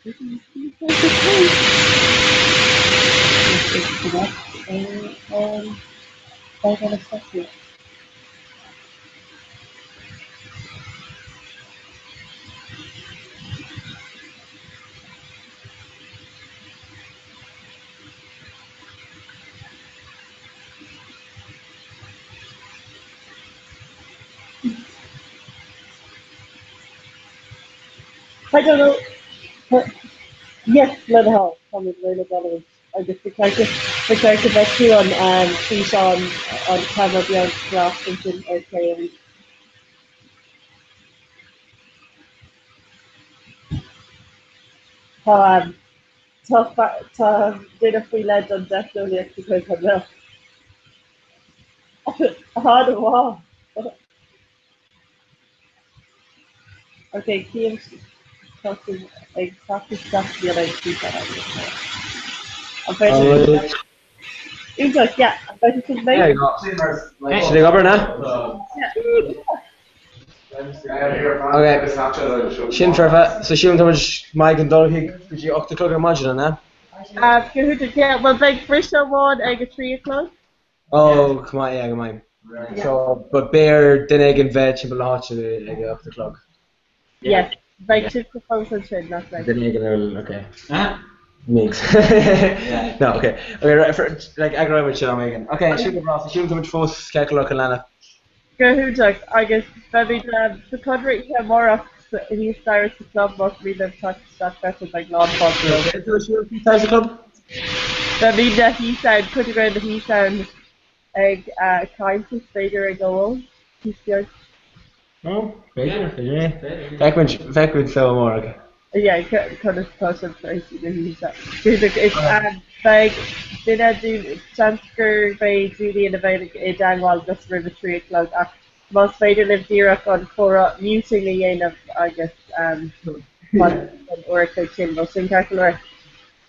I don't know. Yes, Leather Hall. Tommy Lena Donovan. I just the character bet you on Fish on camera beyond glass thinking okay and did a free led on Death Only because I know. Hard wall. Okay, Kian talking exactly stuff the other two that I'm very He's like, yeah, I'm going to make There you go. Should I go over now? Okay. Sin Trevor, so Siún Thomas Mike and Dolly, could you up the clock or module now? well, big Bristol one, I get 3 o'clock. Oh, come on, yeah, come on. Yeah. So, but bear, then egg and vegetable hot up the clock. Yes, big two proposals, not like. Then egg and oil, okay. Mix. No, okay. Okay, right, for, like, agree with you, Megan. Okay, Siún Thomas, Siún Thomas first, Kekelok and Lana. Go who Jack, I guess, maybe the country here more of he starts the club must be the touch that person like non-popular. Club? Maybe that he sound, put around the he sound, kind to Vader a goal. He's good. Oh, Vader, yeah. Feckwood so more, okay. Yeah, kind of person crazy to he sound. It's, like, did I do transfer by Judy and about a Dangwall just river 3 o'clock? Most Vader lived here on for muting a yen of, I guess, or a chin, but sin calculate.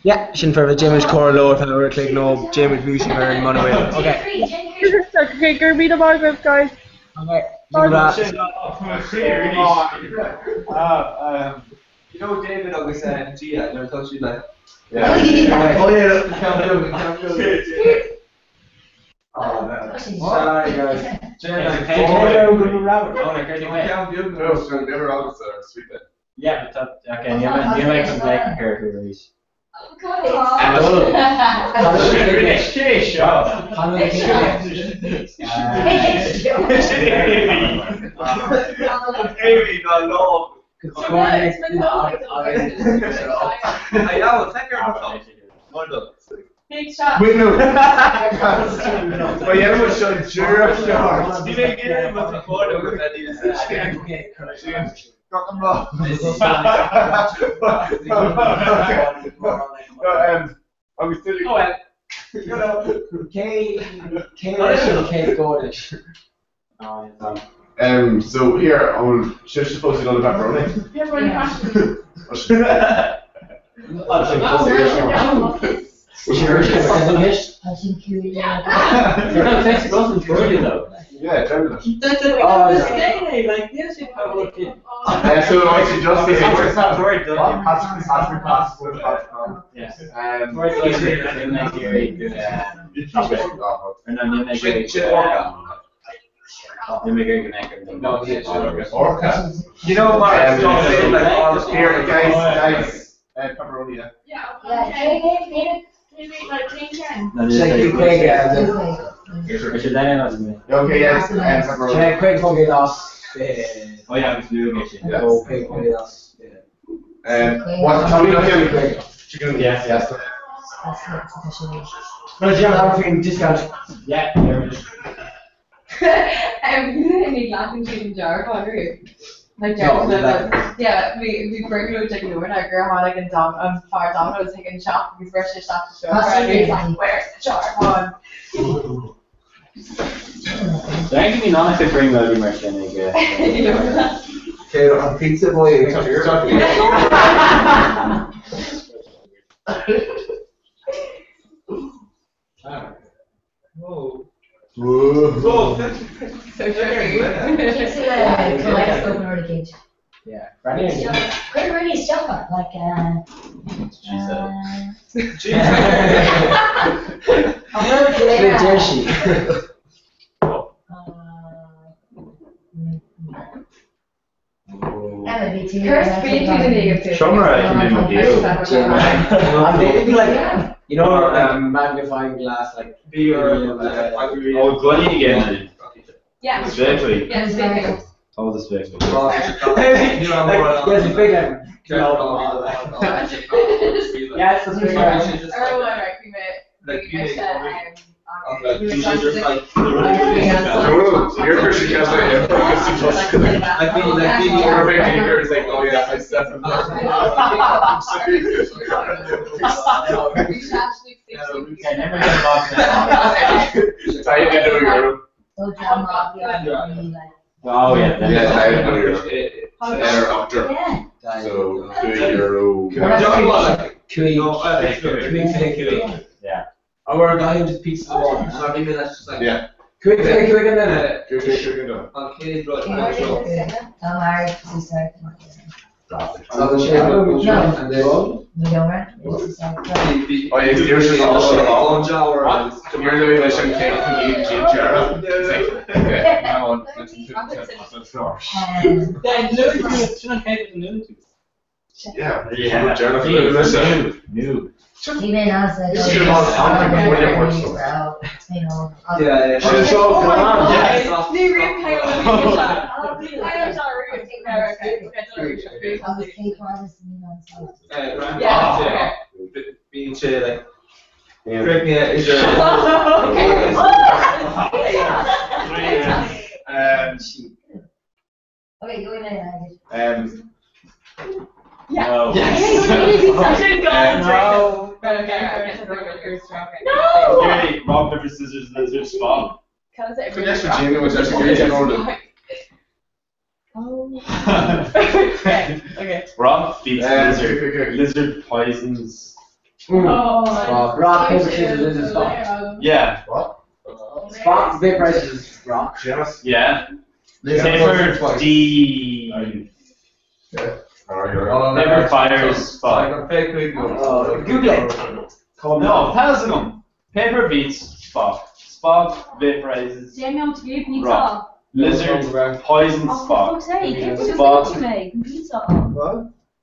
Yeah, Sin for the James Corlow, if I were to click no, James Busey and Monoway. Okay. Okay, go read the Margaret, guys. Okay. You know David always said, gee, I never thought you'd like. Yeah. Oh yeah, can't do it. Oh man. Sorry guys. Yeah, but okay, you make some black characters. Big shot. We know. But you ever showed Jura shots? You may get him with the photo with that you said. Okay, talk about. I was still. Oh well. You know, K Gordon. So here on should supposed to go to pepperoni. Yeah, we're in Yeah, definitely. Like this, So I suggest this. Yes. You know, Mark, like all here, guys, pepperoni. Okay, yes, pepperoni. Craig Hogan lost. Oh yeah, we do get you. Oh, Craig Hogan lost. What? Tell me again. Chicken. Yes. That's not officially. No, do you have everything discount? Yeah, there it is. I need laughing chicken jar for you. Like yeah, we bring no chicken over now. Grandma like and Far Domino's taking a shot. We first just have to show her. Where's the jar on? So actually not to bring Lodi Martin again. Okay, on pizza boy. Whoa. Whoa. So sugary. Kaleidoscope in order to gauge. Yeah. Pretty really stuff like Jersey. Curse being too negative. Summer I can do with you. I'm thinking like, you know, magnifying glass, like. Oh, Glenny again. Yeah. Exactly. Yeah, it's big. Oh, this way. Yes, big like. Yes, that's big. Your Christian Catholic, is like, oh yeah, I said from We should actually fix it. Okay, never get lost now. I didn't know your room. Oh, yeah. Yeah, I didn't know your room. Air after. So, Yeah. I wear a guy who just pieces of one. So give me that just like. Yeah. Quick, and then Good. Okay, right. Oh, yeah, yours is also long jaw. Come here, Louis, listen, Kate, from you, Jim Jarrett. Okay, now on, listen to the floor. Then Louis, shouldn't I with the new? Yeah, New. Even us, like, You should have Yeah. Should show up, come on. Being chill, like, break me out, is there? Okay, go in there. No. Okay, rock, paper, scissors, lizard, spawn. The next Virginia was actually great in order. Okay. Rock beats lizard. Okay. Lizard poisons. Rock, paper, scissors, lizard, spot. Yeah. Spot, vaporizes rock. Yes. Yeah. Paper, D. Paper, fires, spot. Google it. No, Pazanum. Paper beats spot. Spot vaporizes. Rock. Lizard poison spot. Spot.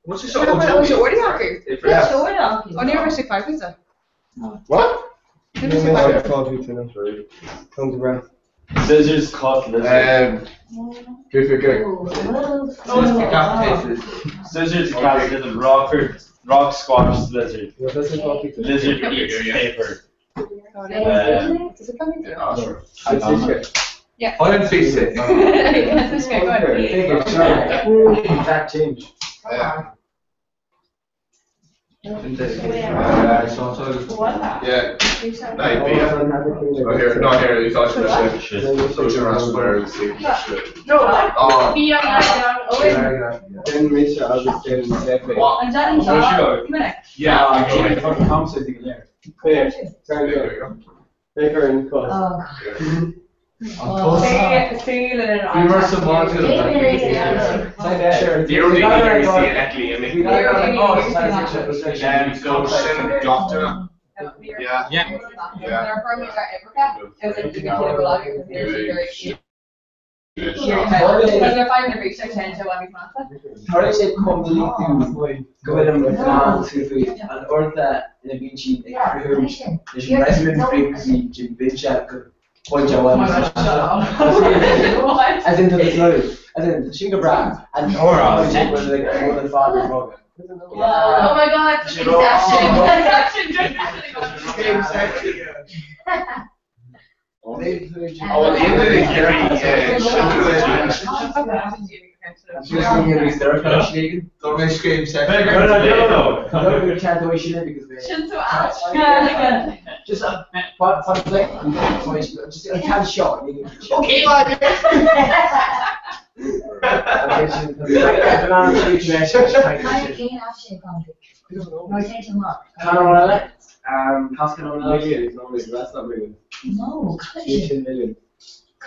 What's your What was your order hockey? Yeah. On your first 5 pizza. What? Scissors cut lizard. Good. Scissors cut lizard. Rock squash lizard. Lizard eats paper. Does it come in? Yeah. I didn't fix it. Yes, this guy, go ahead. That change. Yeah. Not here. You thought you were shit. Social ransomware and see shit. No. Oh. Be on that. Then make sure I'll just get in the safe way. I'm done. Yeah, I'm going. There you go. Paper and cut. Feel it in We were some more to the The only thing you see in Eckley, I mean, doctor. Yeah. They're firmly got Apricot. It was like the kid of a lot because they're very cute. They're 5 minute reach, they're 10 to 1 week month. How do you say come to go in and to food and order in a beachy there's resident frequency Jim Binchak point out one as into the slow as in Shinga Brand and was like more than father program. Oh my god, Oh, at the end of the year, don't make scream sex. We can't do it because we just what like just a can shot. Okay,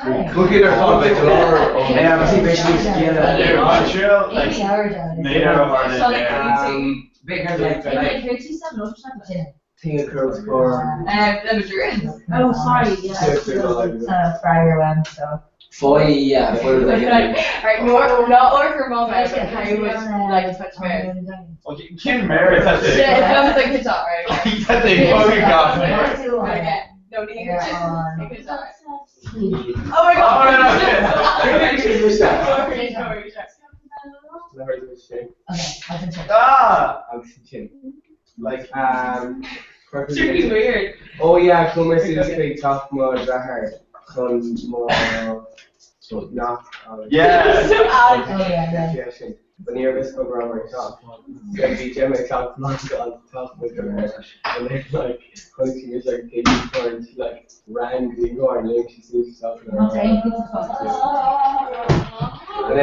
Look at their phone, like, yeah, I see basically Montreal, like, made out of Solid Ireland. bigger like thing of curls for Madrid. Oh, sorry, yeah. Friar one, so. Foy, yeah, Foy was Alright, not order mom, but I would like to touch Mary. Okay, Kim Merritt has Shit, it. that was like his shot, right? He has a fucking got Okay, no need to take his shot. Oh my Oh, god! no, no, Sorry, sorry. Okay, I can check. Ah! like, Tricky weird. oh yeah, come and see this big top more Zahar. Con more, so not, Yes! Oh, yeah, yeah. When you're this over my top, yeah, BJ my top, not on top of the and then like, hunting is like taking turns, like, randomly going, and she sees herself. Okay. And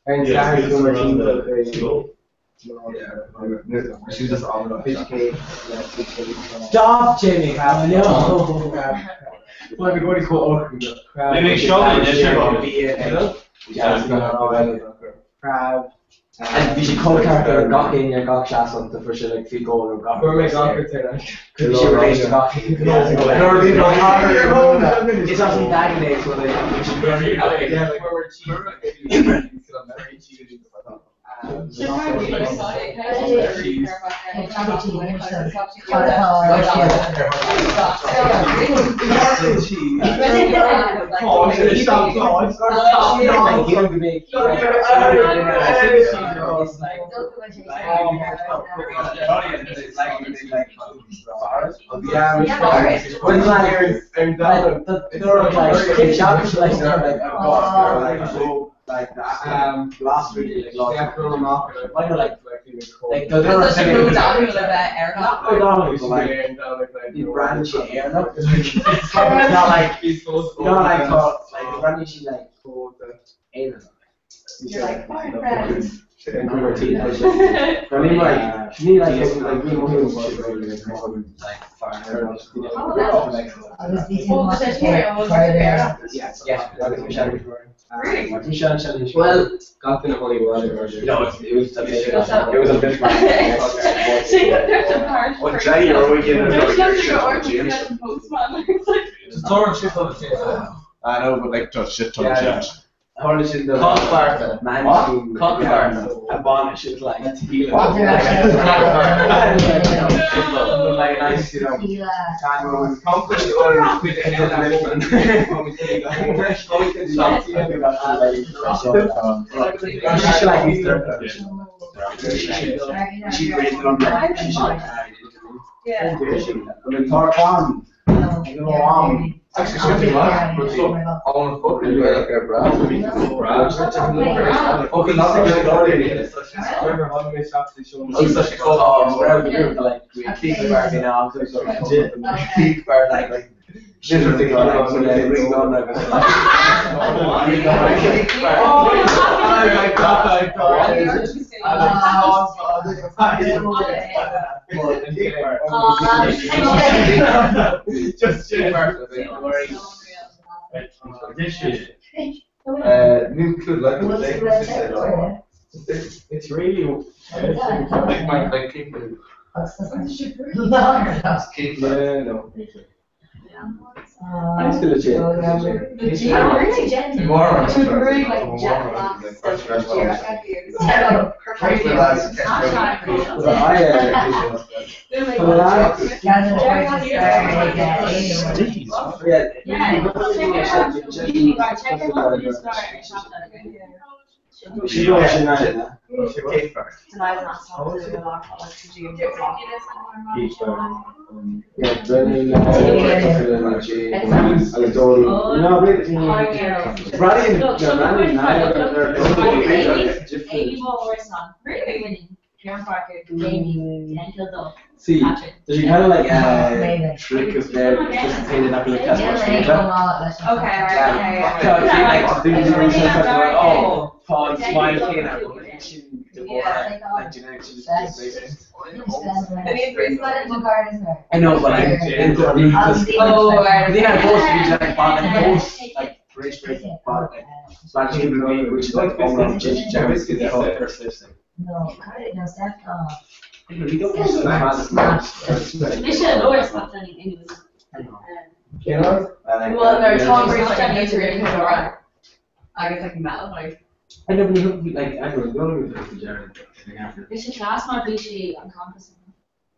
and Zahar come and She's just on the fish cake, stop, Jamie, I know. Well, we're going to go Maybe show me this Yeah, crab. And vi sé cócar gach in ar gach seas an for se like fi go or gach. Where my soccer there? Could she raise the gach? It's also that day so like Yeah, like where we're cheating. like last week, like they're That's such a move down to that air not brand she air not like brand she like air You're like, fine, friends. I mean like me like me like fire well, got the only one. No, it was a bit. It was a bit. What day are we getting? I know, but like just shit ton of shit. Polish in the man a bonnet is like What? like nice, you know. She raised on that. Yeah. Actually, something like on fucking like a brand. Okay, not really. It's such a cool. Like peak bar, you know, peak bar like literally like when they ring on like Just new could like it's really like my like people. No. I'm still a chick. She don't she not. See, does she kind of like trick us there just to say they're not going to test Okay, Paul's wine can I know, but I'm into because they have both like British Spanish which is like almost just German, the whole persisting. No, Steph. We don't use the Mission Laura stopped running anyways. You know? Well, there's Tom Brady and he's really good around. I guess I can battle like. I never knew, like, I don't know if it's Jared. It's a class more beachy on campus.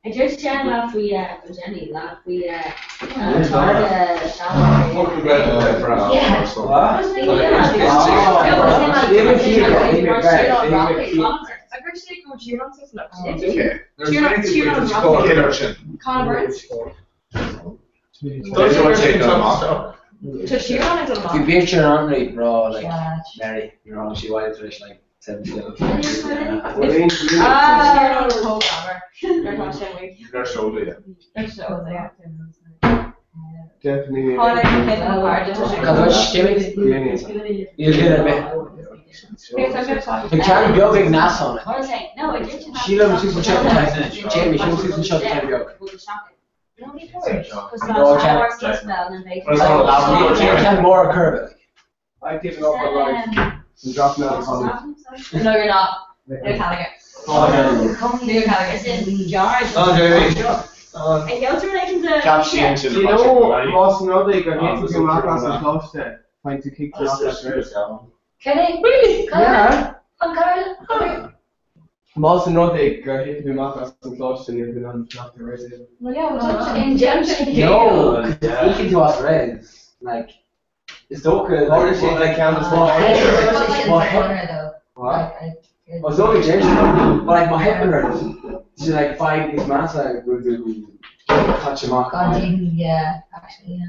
I just chatted last we Jenny last we tried the Fucking better for us. I actually go cheer on this look. Okay. There's Cheer on- many cheer on things Rocky. called Hitlerson. Connor Burns. Don't you want to take them off? To cheer on is a If you lot. beat your own right, bro, like, Yeah. Mary, you're on, she wanted to like 70 levels. Cheer on Cole Connor. They're not showing week. Their shoulder, yeah. They're so there. Definitely. How they can hit them hard. Because Jimmy, you get it, man. Yes, I'm gonna talk. You can't go big nass on it. What was I saying? No, I didn't. Sheila was using shot time. Jamie, she was using shot time joke. Nobody cares. Because No, I I can't. worked as well and they. Well, it's not allowed. You can't more curve it. I've given up on life. I'm dropping out of college. No, you're not. They're Callaghan. They're Callaghan. in George. Oh, Jamie. I go to relation to. Caption Yeah. into Do the you project, know right? Ross Nordic are Oh, getting this to is Marcos cool, and close to trying to kick the off Can I? Really? Yeah. I'm Carla. Moss and Nordic are hitting the Marcos and close to and you've been on the resident. Well, yeah, we're In Junction. No, because he can do us reds. Like, it's Doka. Or is it like Candace I Moss? in the What? corner though. What? I It's only James, but like my head hurt. She's like five his master would do touch him off. yeah, actually,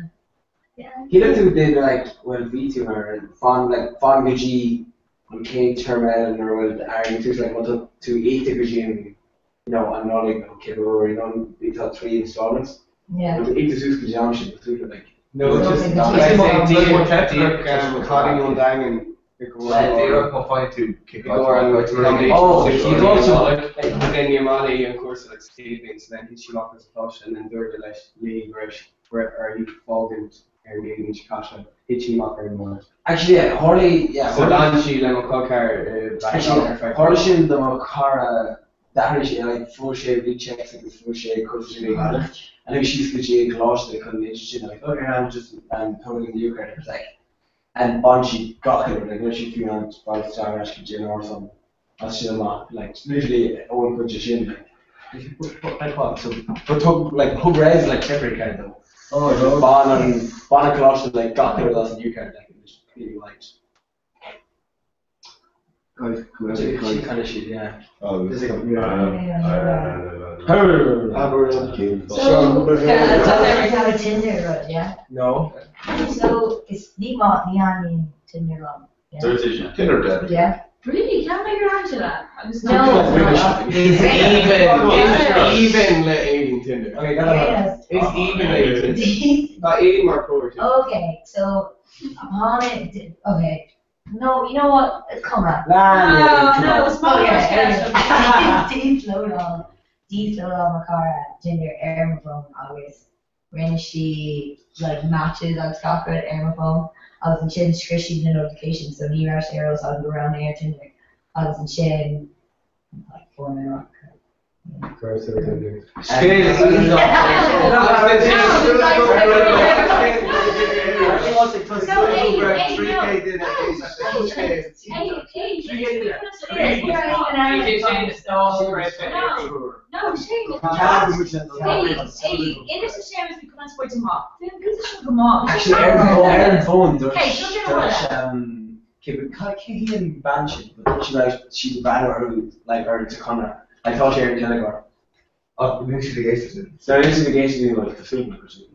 yeah. He looked who did like well VTuber and Fon Vigi and Kate Terminal or well Aaron who's like wanted to eat the Vigi and you know and not like okay or you know they thought 3 installments. Yeah. But eat the Suzuki Jam shit through like No, it's just Okay, like Dean- Cotting on Dang and oh he's also and then Yamani of course like Stevens and then he's Marcos Flush and then third like Lee Grish where are you Fogan and Lee Chikasha Hitchy Mocker and more. actually yeah Harley So Dan she Lemon Kokar actually Harley Shield the Makara that Harley like full shade big checks like this full shade covers really hard. I think she's the G Colosh they couldn't be interested like okay I'm just totally in the Ukraine it was like and Bonchi got her like she flew on by the time actually Jim or something. That's still not like usually Owen puts your shin like what so but took like Hub Res like temporary card though. Oh no. Bon and Colosh like got her that's a new card like it was really liked. She kind of shit, yeah. Oh, There's this like So, I have a Tinder road, yeah? no. So, it's neon Tinder road. Yeah. Tinder dead. Yeah? Really? You can't make your answer that. I'm just No. It's even let Aiden Tinder. Okay, got it. Yes. It's even let Tinder. Not Aiden Mark Rover. Okay, so, upon it, okay. No, you know what? Come on. No, it's not Deep load on Makara, Tinder, Air phone, always. When she like matches, I was talking about Air phone. I was in Chin, Squishy the notification, so New Year's arrows, I was around there, Tinder. I was in Chin, like 4 minutes. No, Shane. It is a shame if we couldn't support him up. Then who's the come on? Actually, Aaron phone does. Hey, shut your Can't ban shit, but she's a banner who like her to Conrad. I thought Aaron Telegar. Oh, investigation. So this is the game to do like the film or something.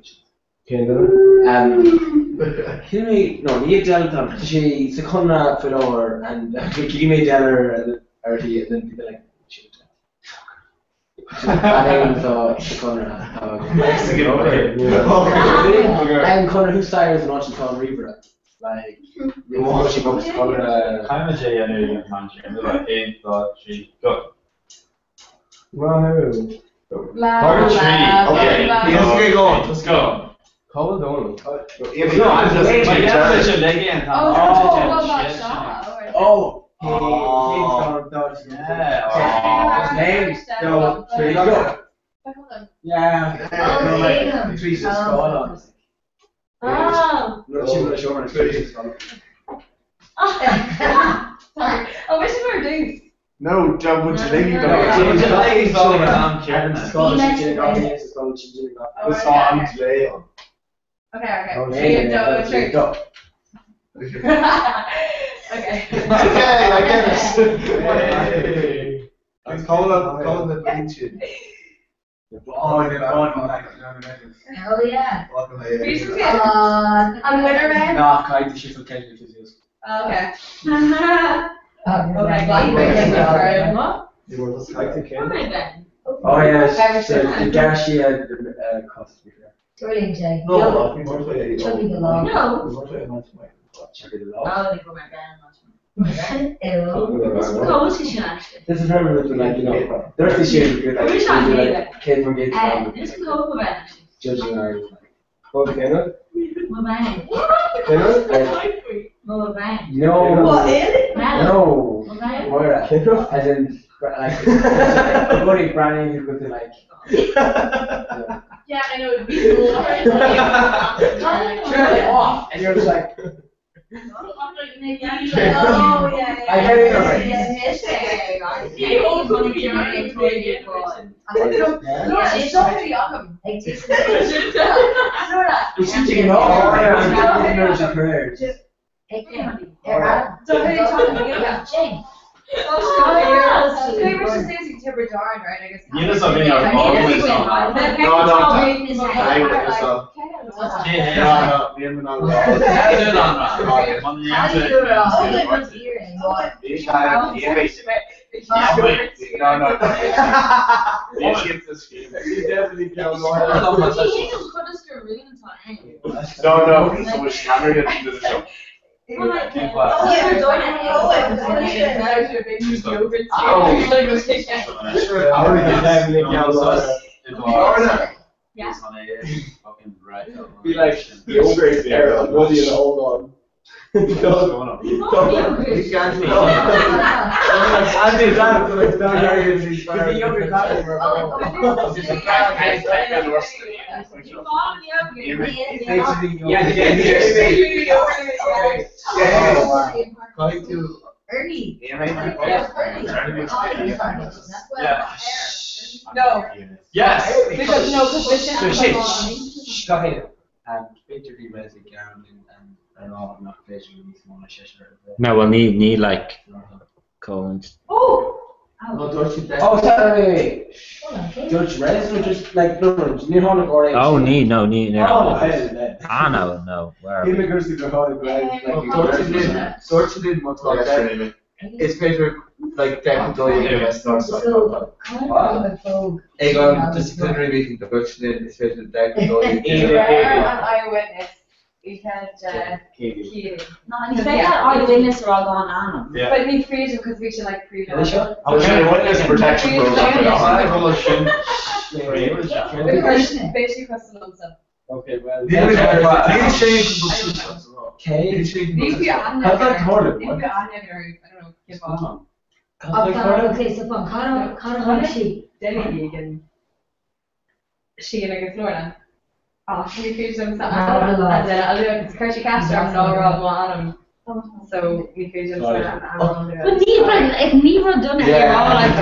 Kilme, no, Nick Delta, she Seconna Fedor and Kilme Deller or he and then people like shit. And then so Seconna. And Connor who stars and watching Tom Reaper. Like you watch him up to Connor. I'm a J and A manager. I'm like 8, 3, go. Wow. Okay, let's get going. Let's go. Hold on. No, I'm just My definition again. Oh, Oh, Yeah. Trees is skull on. Oh. She was showing trees. Sorry. Oh, wish we were dudes. No, John, would you think you No, know? it's like It's all around Kieran. and skull. She did not. Yes, skull. She did not. Oh, It's on today. Okay. Okay, Go. Okay. Okay, I get it. I'm calling the ancient. Oh, they're gone. Oh yeah. Please forget. I'm winner man. No, kind of shit for Kenya to use. Okay. Okay, Okay, glad you were taking it. What? You were just like the What am I then? Oh yeah, so the gashi had cost before. Brilliant, Jay. No, I think we're playing. Chugging the log. No. We're playing much more. Check it I out. only go back down. Ew. It's cold session actually. This is very much like, you know, thirsty shit is good. Like, We're trying to like, get kid from Gates It's cold for that actually. judging our What the Kenna? Well, bang. Kenna? Well, bang. No. What, in? No. Well, bang. Moira. As in, like, I'm going to brand new with the, like, Yeah, I know it'd be cool. turn it off. And you're just like, Oh, yeah. I get it already. You all gonna be your own employee. No, it's not really awesome. Like, this is it's teaching it all. Oh, yeah, I'm going to career. So So who are you talking to? Jane. They were just saying Timber Darn, right? I guess. You just have been your No, we haven't on That's it on that. On the How do you do it all? All I was hearing was, You skip this game. You definitely killed He more. didn't put us through real time. No, so we're scamming it into the show. Well, like, yeah. Fucking right. Be like, yogurt there, what do you hold on? What's going on? You can't do I did that, so it's not very easy. The younger guy, Going to Ernie. No. Yes. Because this So is shit. Go ahead. And basically, basically, and all not basically small shit. No, we'll need like cones. Oh. Oh, sorry, wait. Judge Rez or just like no, New Holland or Oh, need no. Oh, hey, Ah, no. Where? immigrants to New Holland, Torture did much like that. It's better like technically investors. Egon, disciplinary meeting the Dutchland is better technically. Eyewitness. You can't keep. No, and you say that eyewitness are all going on. Yeah. But need freedom because we should like freedom. Okay, what is protection program? Basically, across the loan stuff. Okay, well. Okay. These be on How's that there. harder? These be on there. I don't know. Give off. Okay, so from Conor she. Debbie and she and I guess Florida. Oh, can you feed them something? Oh, And then I'll do it. It's Kirsty Castro. I'm no Rob on So we feed them something. But if neither done it, you're all like,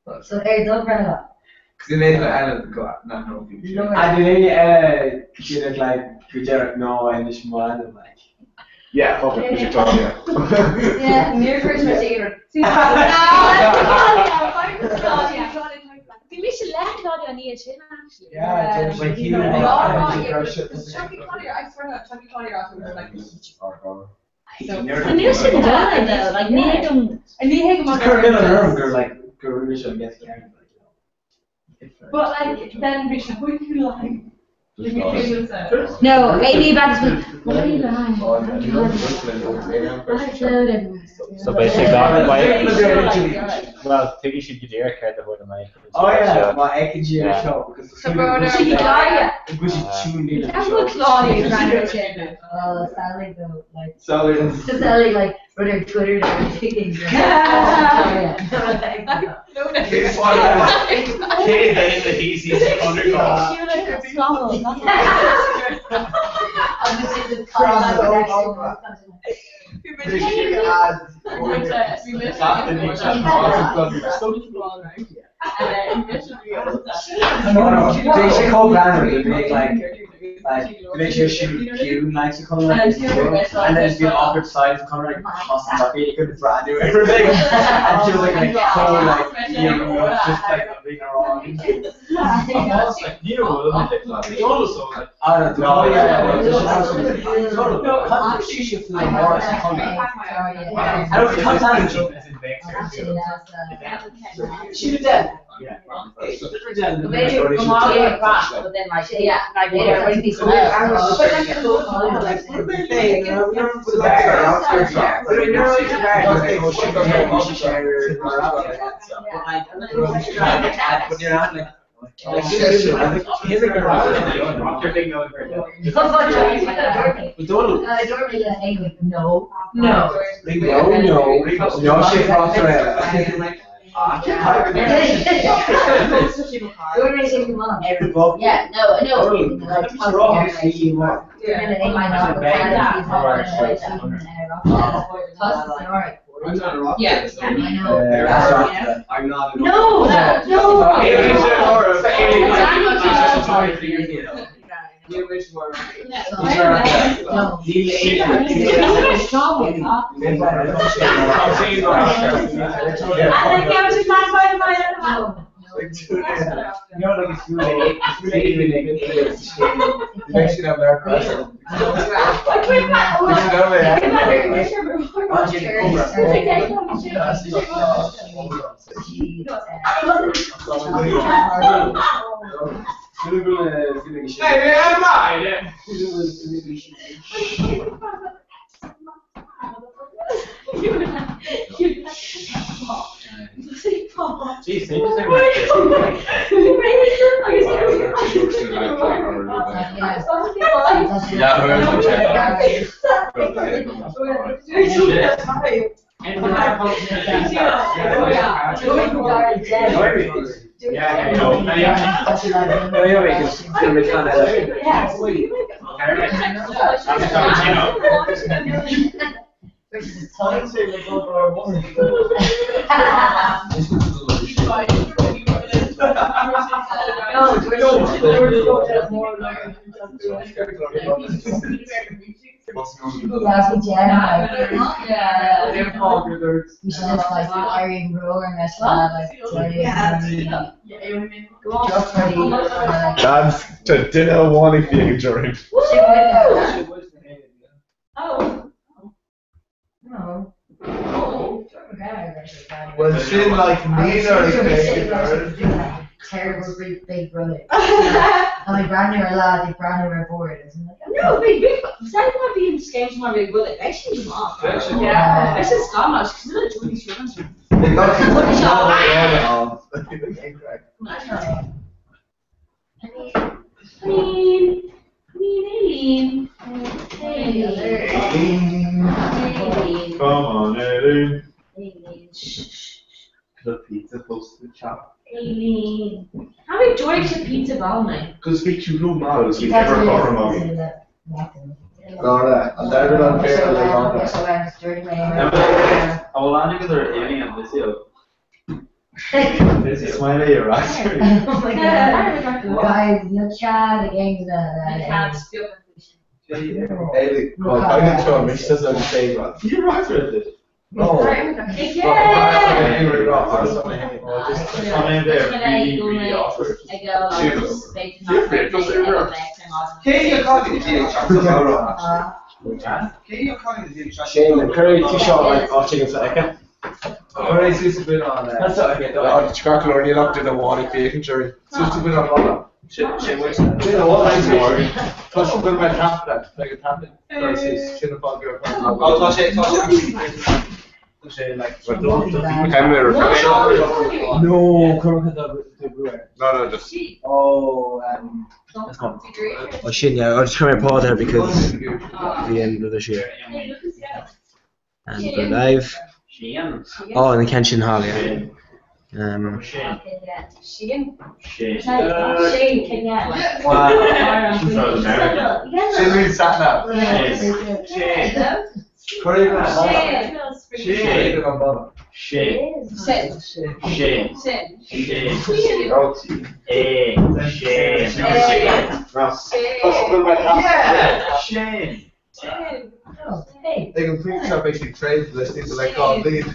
oh. So there, don't bring it up. Because they made it and go not know people. And then she look like Kujerk no English man and like. Yeah, fuck it, we should talk here. Yeah, near Christmas Eve. We should let Claudia on EHN actually. Yeah, Judge, like he No, would Chucky Collier, I swear to God, Chucky Collier after we were like. And you should have done it though, like neither done. And you hang him on Kurt Miller, girl, like, girl, really should get the camera, like, you know. But like, then we should, who you like? No, maybe about this. What are you lying? So basically, well, I think you should get Eric out the whole of my. Oh yeah, my Ekajir show. So Broder, Claudia. Which is tuned in. How about Claudia? Oh, Sally though, like. So Sally like brother Twitter and everything. Kate then the easiest undergo. They should call Brandon to make like make sure she Q likes to come like and then it's the awkward side of coming like awesome like you could Brand do everything and she was like so like you know just like being around. You know what? You also like. I don't know. Yeah, she should feel more as a comment. I don't come down she did that. Yeah. Yeah, I'm not. Jeez, they just That's to dinner one if you can drink. Well, she like me or like terrible big brother. And my brand new lad, like brand new board. No, big. Does anyone be in the game tomorrow? Big bullet. Actually, he's not. Yeah. This is Scotland. Because we're not doing these children. Come on, Eileen. The pizza close to the chop. Aileen. How many George a pizza ball, mate? Because speak you blue models, we never got from mommy. I'm never on fair How long ago they're alien this year? This is my day, right? Oh my god. Guys, no chat, the game's Hey, well, I get to a mix this on the table. You're right for it. No. Just come in there, really offer. Shane, the curry too short, like, chicken fleck. Alright, Susie been on That's all I get. the Chicago or you looked at the wall if you can sure. Susie been on one. Shit, which you know what I say? Touch a bit of my tap that, like a tap it. Shouldn't fall your Oh, touch it. like Camera. No, Cormac the brewer. No, just. Oh, let's go. Oh shit, yeah, I'll just come here pause there because the end of the show. And we're live. Oh, in the Kenshin Hall, yeah. Shane. She's been sat now. They can think it's not basically trade for this thing to like God lead. We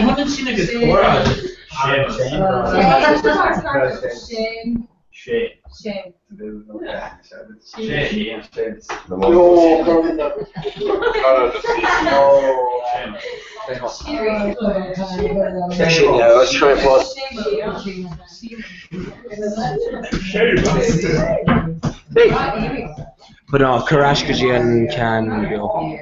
haven't seen a good score out of it. Shame. Yeah, let's try and pause. But no, Karashkajian can go.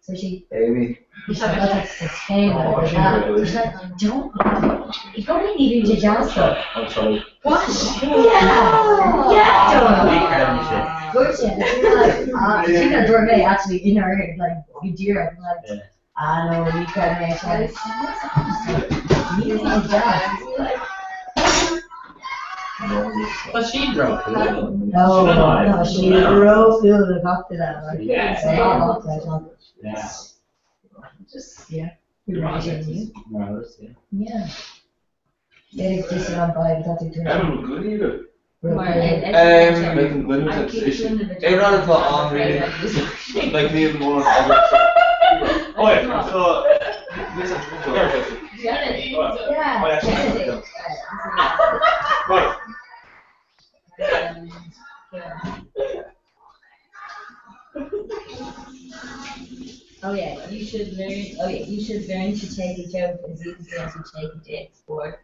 So she's Amy. like, that's insane. She's like, don't. You don't need to just stuff. Oh, sorry. What? Yeah. Good shit. She's gonna throw me actually in her head, like, you dear. I'm like, I know, you can make sense. You need to just. But she drove. No, she drove through the cocktail. Like, Yeah. Yeah. Just, yeah. You're right, you. Marvelous, yeah. Yeah. Getting decent on by without the drink. Evan was good either. Making Glenn was I at keep station. doing the Hey, rather thought on really. Like Neil Moore. Oh yeah, so listen. Yeah. Yeah. Right. Oh yeah, you should learn. Oh yeah, you should learn to take a joke as easy as you take a dick. Sport.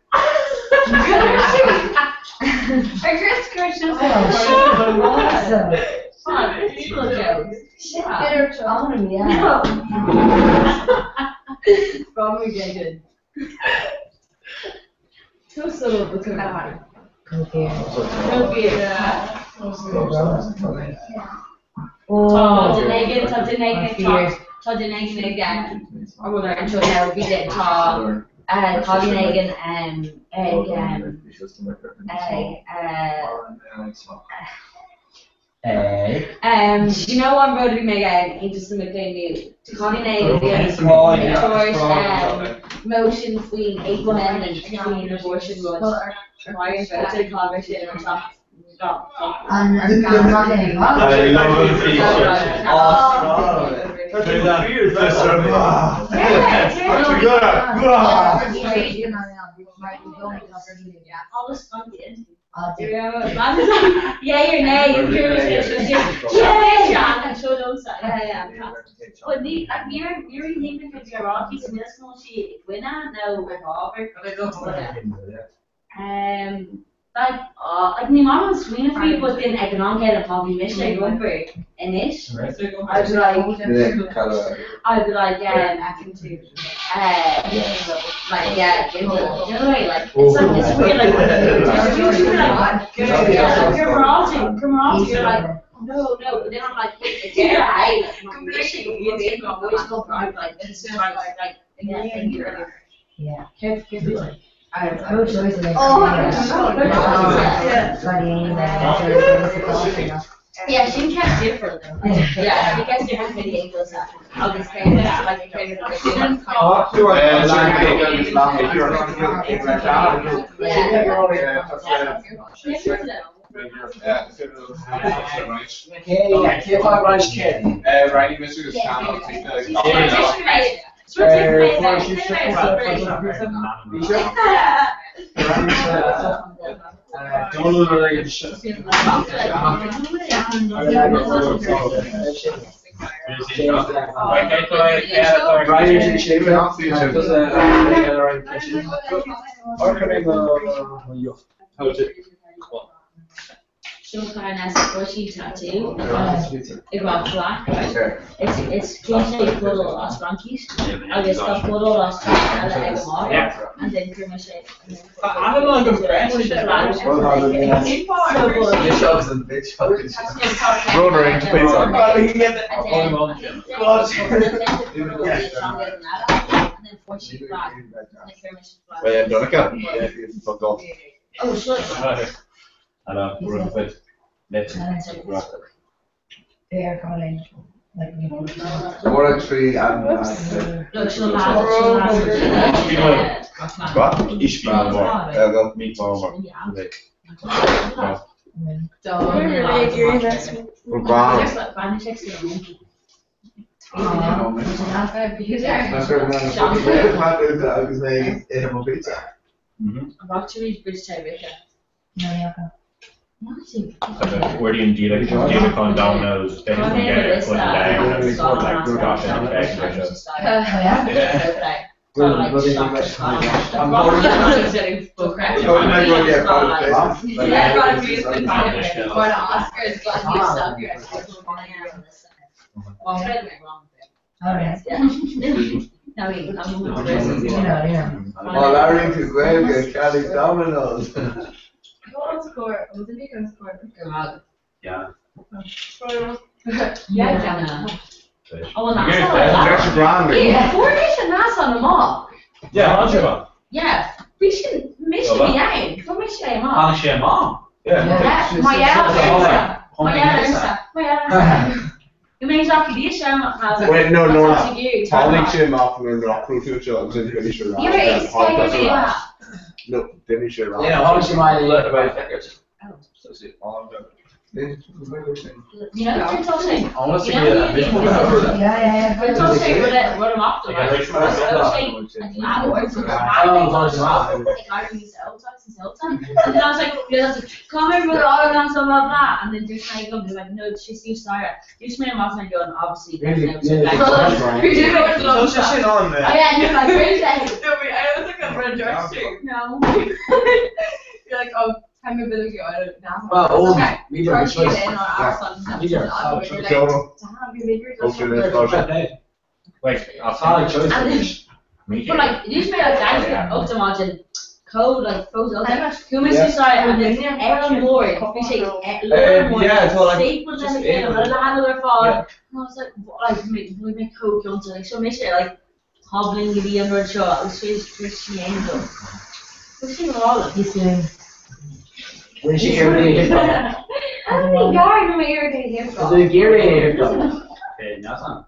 Probably good. Too solo because of Go beer. no beer. Todinagan again. Or we're going to now be the Todinagan you know what road we make into some new Todinagan motion between 8 men and between abortion was why is that a conversation on top? And I'm not involved. I love the feature. All this fun did. Yeah, your name, you're Yeah, show those. But you're thinking if you're Rocky Smith, she winner now revolver. Like my mom was screaming for you, but then I can not get a probably miss like one for in it. I'd be like, yeah, like, yeah, give it, like, it's weird, like, you're rotting, you're like, no, but then I'm like, yeah, I'm wishing you did go, like, this is like, yeah. No choice. yeah, she gets different. Yeah, she gets different videos of this kind of like a kind of Yeah. Riley Mitchell is channel. She'll kind of bushy tattoo. It got black. It's closely full of lost monkeys. I just got full of lost monkeys and then pretty much it. I don't know, I'm Brother into pizza. Oh, shit. Hello, we're in fit. Let's They are calling, like, you know. 4 and 3 and Look, she'll have What? Ish be more. There go. Meet more. we're gone. Actually, British Tiebreaker. Where do you do like Unicorn Dominoes? Then you can get it, put it down, and it's like Scotch and egg. Alright. No, I'm You know. Well, Larry could well get Cali Domino's. What score? Was it going to score? Yeah. Yeah. Oh, well, You're that's gonna all An extra grand. Yeah, 4 days and that's on the mall. Yeah, how's your mom? Yeah, we should miss Oh, me out. Come miss me mom. How's your mom? Yeah. My Hola. My You mean exactly this year? Wait, no. Tommy Chin off and rock through two jobs and finish your rock. You're right. No, finish your rock. Yeah, how much you mind About figures. So see, all I'm doing. You know, it's touching. I want to You see know, a visual cover of that. Yeah. It's touching with it, what I'm up to. Yeah, It's touching. I was like, I use and then I was like, come here with all around some of that, and then there's like, no, it's just you start. You smell my friend going, obviously. Close your shit on, man. Oh yeah, and you're like, where's that? No, but I was like, I'm running George too. No. You're like, oh, I'm a bit of you. Well, Okay. media George choice. in or our son. Media. Wait, I'll Solid choice. But like, you smell like that, up to imagine. Code like frozen. Who missed this side? And then Aaron Ward, we say Aaron Ward, stapled in the game, and another fall. And I was like, we make code guns, like so miss it like hobbling the under the shot. It was Christian Angel. We've seen all of You soon. When she irritated him. How many yards am I irritated him from? The gear irritated him. Okay, nothing.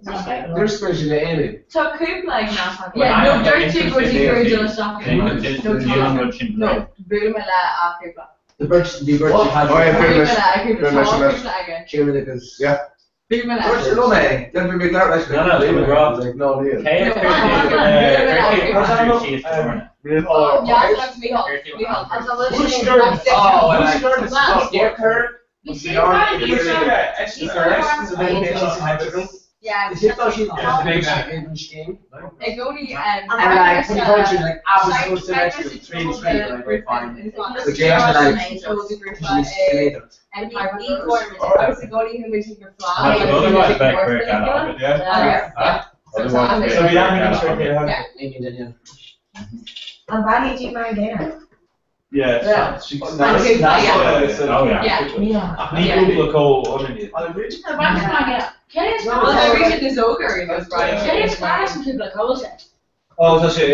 They're especially the enemy. So Coop like not. Yeah, No, George too good for just stuff. No, Bruno after. The birch has Oh, yeah, Bruno Bruno. Jimmy Nichols. Yeah. What's your name? Then we make that like No, it's Rob. No, Neil. Okay, Oh, yeah, that's me. As a little Who's starting? Who's starting? Yeah, Kurt. You see, right? Yeah, Is it though she's Yeah, big game? it go to And like, some countries like absolute selection of 3 and 3, like very fine. The James and like, she's escalated. and I was going to him when she could fly. Otherwise, back where it got out, yeah. Otherwise, So we yeah. have Amy and Danielle. I'm buying you Maradona. Yeah. Oh yeah. Yeah. Ní cúpla có underneath. Kenny's Well, they're reaching this ogre in those Brian. Kenny's class and people like, how was it? Oh, tá sé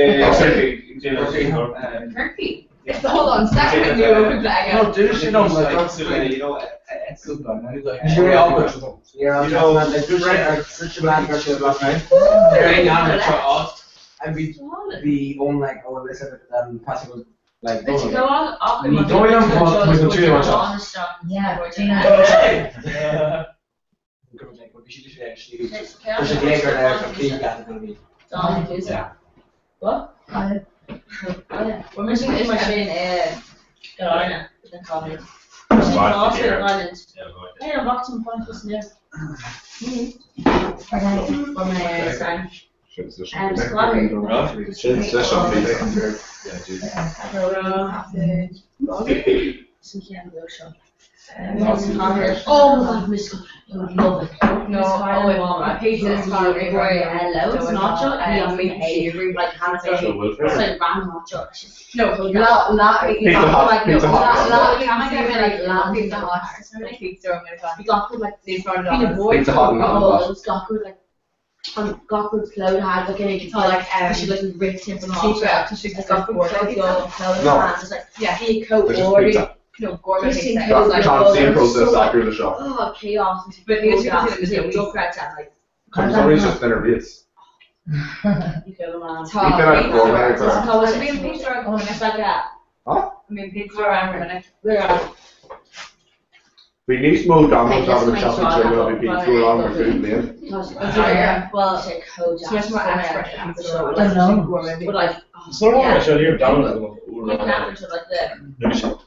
Kirky. Hold on, second you open that No, again. dude, you know, like, that's you know, it's good man. you're very awkward. You're on top, man, like, just like, such a bad girl last night. They're hanging on and try off. And we own like, oh, they said that, passing was like, But you go on, And you go in and put with the two much off. honest stuff. Yeah, There's a Jaeger there for clean category. Yeah. What? I We're missing this machine in Carolina. The college. Watch Lost the in deer. Ireland. Yeah, go ahead. Hey, I'm watching point this new. forgot. From my son. Since the And Squadron. Since the Some can't go show. Oh my god, Miss love it. No, I hate this car. Loads nacho and me like Hannah said. Special Wilfred. It's like random nacho. No, Hut, Pizza Hut. We got good like Pizza Hut and oh, it's got good like got good cloud had like an she like ripped him from all. It's got good cloud No. had. It's like Yeah. he coat It's just or pizza. No, gourmet Christine pizza. Cole, John Cena process after the shop. oh chaos. But here's the thing, Is it joke right at like Somebody's just dinner beats. you go man. You can have gourmet It's pizza. how I mean pizza or going it's like that. I mean, pizza around for a minute. Where are We need smoked almonds Okay, having a just chocolate make chip sure will be being too long for food man. well, say Kojak. So much more extra. But like, So long I showed you down at you can average it like the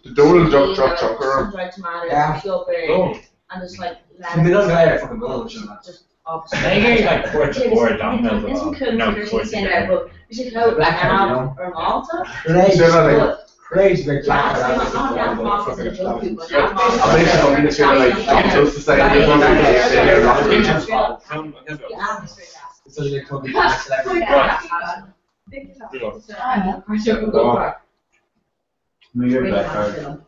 The Donald Duck Chuck Chucker. dried tomato, Yeah. yogurt, Oh. and just like We don't know fucking go. just opposite. Maybe like 4 Domino's It's or cool no for 40 Christine there, but you should have Black ham currant, or Malta. Say that again. crazy big black. I think I'm going to say like just to say It's such a big company. Move your back card.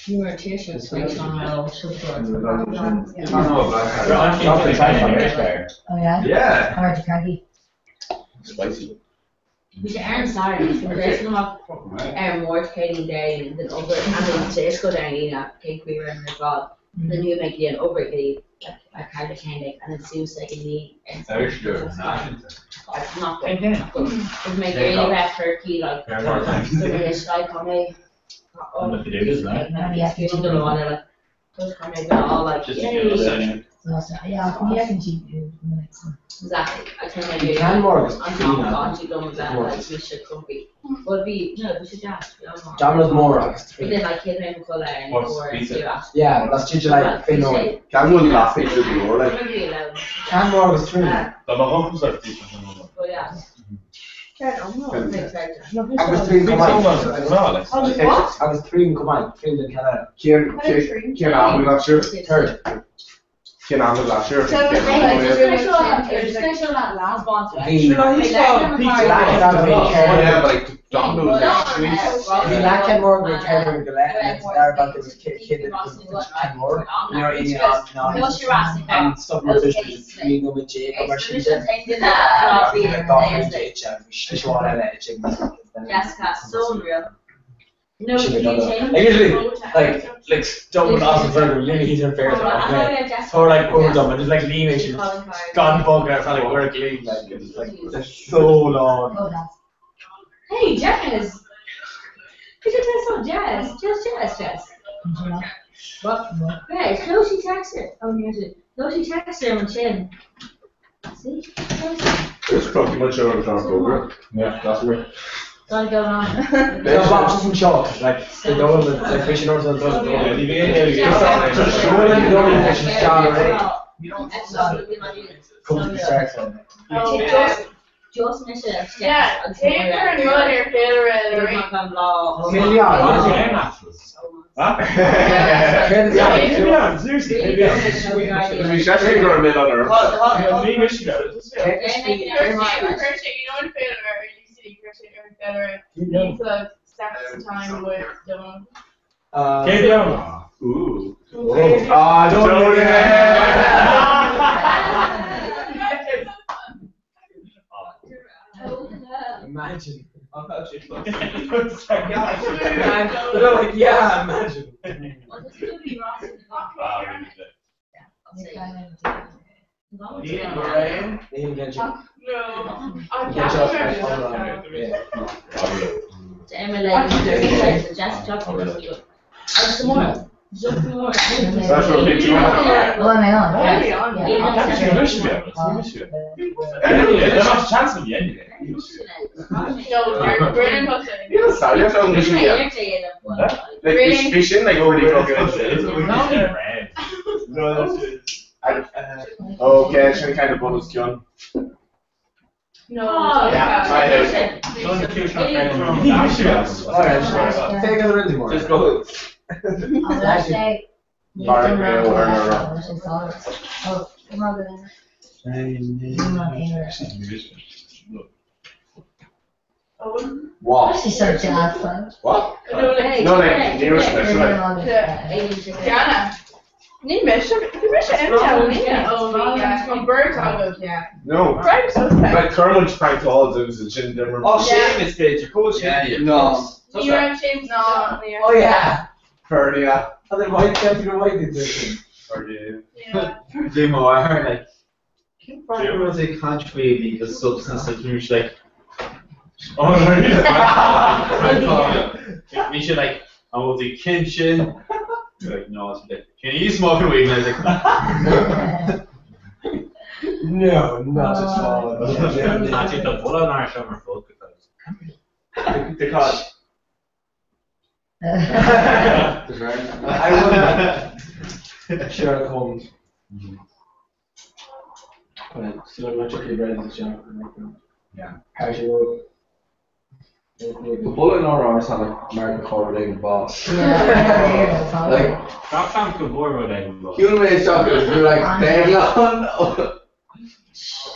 You were a t-shirt based on my old support. Oh yeah? Yeah. Alright, Cranky. Spicy. We should earn salaries. We're basing them off more trading day and then over and then to go down and cake we were in the god. Then you make it over the a kind of candy and it seems like you need not good. It make it really bad turkey like it's like on a What to do is that? you don't know what like those kind of all like Yeah, I can cheat you. exactly. I think I do. Can work. I'm not on to done with that like we should be. But we should Domino's more rocks. we did like kid name colour and What's pizza? Yeah, that's just like Finn Owen. Can one last thing to be more like. Can work is 3. The Mahomes like this. But yeah. I was 3 in combined. I was 3 in combined. 3 in Canada. Kieran Allen last year. 3rd. Kieran Allen last year. Special that last one. Yeah, but like Domino's The Black Ken Morgan with Taylor and Gillette, and they're about this kid Ken Morgan. You know, in and stuff like this, you know, with Jake or something. Jessica, so unreal. No, I usually like double awesome burger, really easy and fair. Or like overdone, and just like lean issues. Gone bug, and I felt like work lean. Like it's like so long. Hey, Jess! Could you play some jazz? Jess. What? Hey, no, she texted. Oh, music. No, she texted him on chin. See? It's pretty much over the top over. Yeah, that's right. What's going on? No, Bob just in shock. Like they go in with like fishing orders and stuff. Just miss it. Yeah, Taylor and Mother favorite. Seriously. We should actually go a minute on her. You know what favorite? You see Christian favorite. Needs a sex time with Dylan. Ooh. Imagine. Yeah, imagine. That's what makes you Well, am I on? Chance of the end. Like fishing, like already fucking. No, Okay, it's any kind of bonus, John. No. Take it around more. Just go. Let's say. Alright, yeah, we're Wow. She's so jazz fun. What? No, like, nearest special. Jana. Ni measure from bird tacos, yeah. No. Right, so Like Kermit pranked all of them a gin dimmer. Oh, Seamus page, of course. Yeah. No. you are James? No. Oh yeah. Ferdia. And then white temperature white did this. Yeah. Jimo, I heard like, can't find was a country because substance abuse like. Oh, really? We should like, I was a kitchen. Like, no, it's like, can you smoke weed? And I was like, No, not at all. I think the bullet on our summer folk because. Because. I would Sherlock Holmes. Still much of your bread is Sherlock. Yeah. How's your road? The bullet in our arse had like American Corey boss. Yeah, Like, That sounds good word with human-made chocolates were like dead long.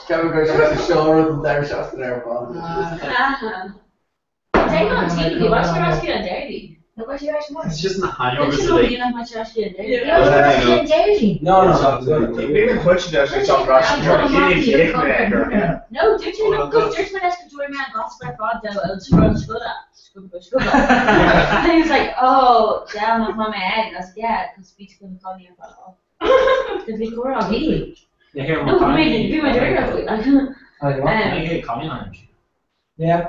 Kevin Grace has to show her the dairy shots in their phone. Take on TV, what's your Rusty and Dairy? What's your actual It's just not high Don't over you know today. you know much Rusty and Dairy? No. Maybe put you actually chop Russian. No, don't you know? Because there's my desk enjoying me and gospel God, though, I'll scroll. And he was like, oh, down on my head. And I was like, yeah, because speech couldn't call me about all. Because we were all video. Yeah, here No, we were doing it. Yeah.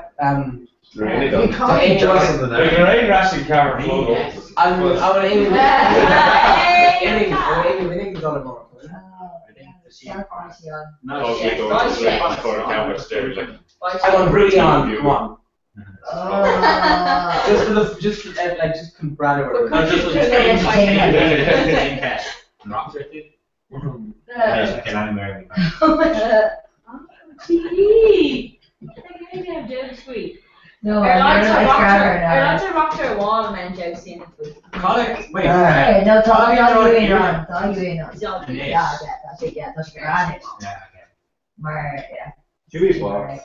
Really You don't. can't enjoy something Like, there ain't Russian camera photo. I'm aiming. Hey, We think it's on a more. No, she goes to the on the corner camera stairs like. I'm on really on. Come on. Oh. Just can brand it. No, just like Rock City. Can I marry me? TV. I think I'm doing it sweet. No, Or I'm lots gonna of grab her lots of rock to a wall and then Joe seeing it with. Wait. Hey, no, talk you in on. Talk you in on. Zombie. Yeah, that's it, yeah, that's granite. Yeah, Maar, yeah. Huey boss.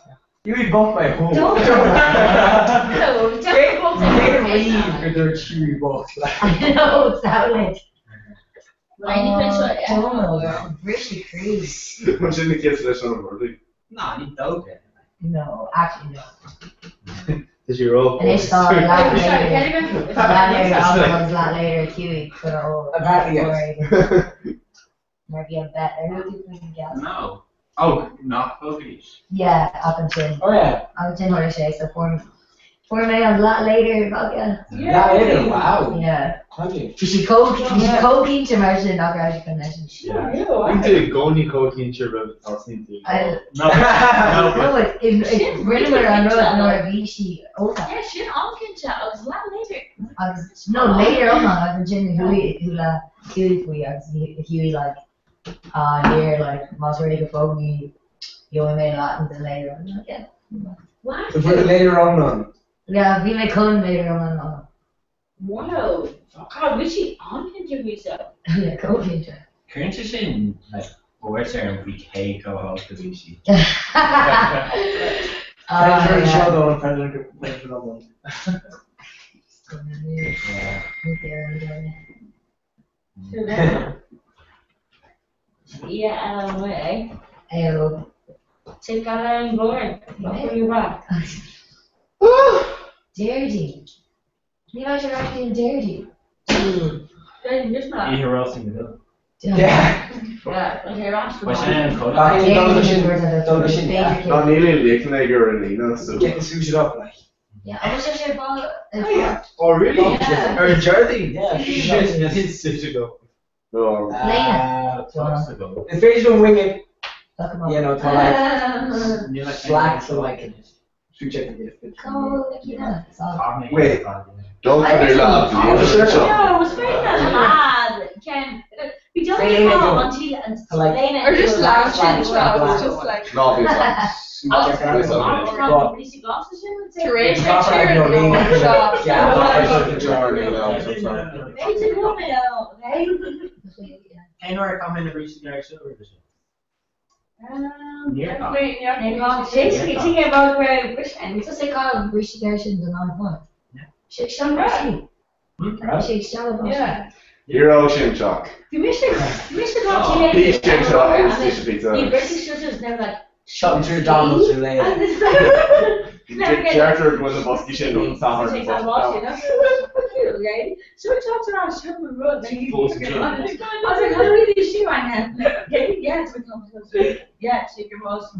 You eat both my home. Don't. No, Jerry Bolton. They're chewy both. I know, it's that like. Oh, Richie Crease. Much in the kids listen on Murphy. No, you don't. No, actually no. Did you roll? And they saw a lot later, Huey put a whole Apparently, yes. Might be a bet. I really think we can guess. No. Oh, not Pokies. Yeah, up until Oh yeah. Horseshay, so 4 minutes a lot later, fuck yeah. Yeah, later. Wow. Yeah. Hunting. She's coking to imagine not graduate connection. You did Goni cocaine chirp I'll see you. No, it's Rinnemer and Norvishi. Yeah, shit, I'm getting chat. I was a lot later. No, later on, I was in Huey for you. I was Huey like, here, like, most really good folk, you only made a lot until later on. Like, yeah. What? So for the later on. Yeah, we may come later on. Wow. God, Richie, I'm going to do yourself. Yeah, cocaine. Current is in like what's there and VK co-host of VC. Predator show though, and Predator one. Yeah, way. Ayo. Take out and board. Before you rock. Dirty. You guys are actually dirty. Just not. Who else in the middle? Yeah. Yeah, like you're asking. What's your name? Don't No, nearly Licknager and Nina. So. getting suited up like. Yeah, I was just about. Oh, really? Yeah. Or in Jersey? Yeah. It's suited up. No. If they don't wing it, Talk about. you know, to like slack to like switch it to get Go, like, yeah. It's all. Wait. Don't put it up. No, it was very bad. Ken, we don't Say know Lena, until and like- Lena Or just is lounge like- in well, just like No, it's Terrain Proper like your name. shop. Hey, Nora, come in and reach the guy silver vision. Basically, thinking about where Bush and It's just like all Rishi Gershon and on point. Shake Sean Right. Rishi. Shake Sean. Yeah. You're ocean chalk. You missed the top two Peach chips chalk and ladies. fish The pizza. British sisters never like. Shot through Donald's too late. Jarter was a busky shit on Sahar. Take that loss, you know? Okay? So we talked around Sherman Road, like, I was like, how do we do this shoe right now? Yeah, it's become yeah, take your most.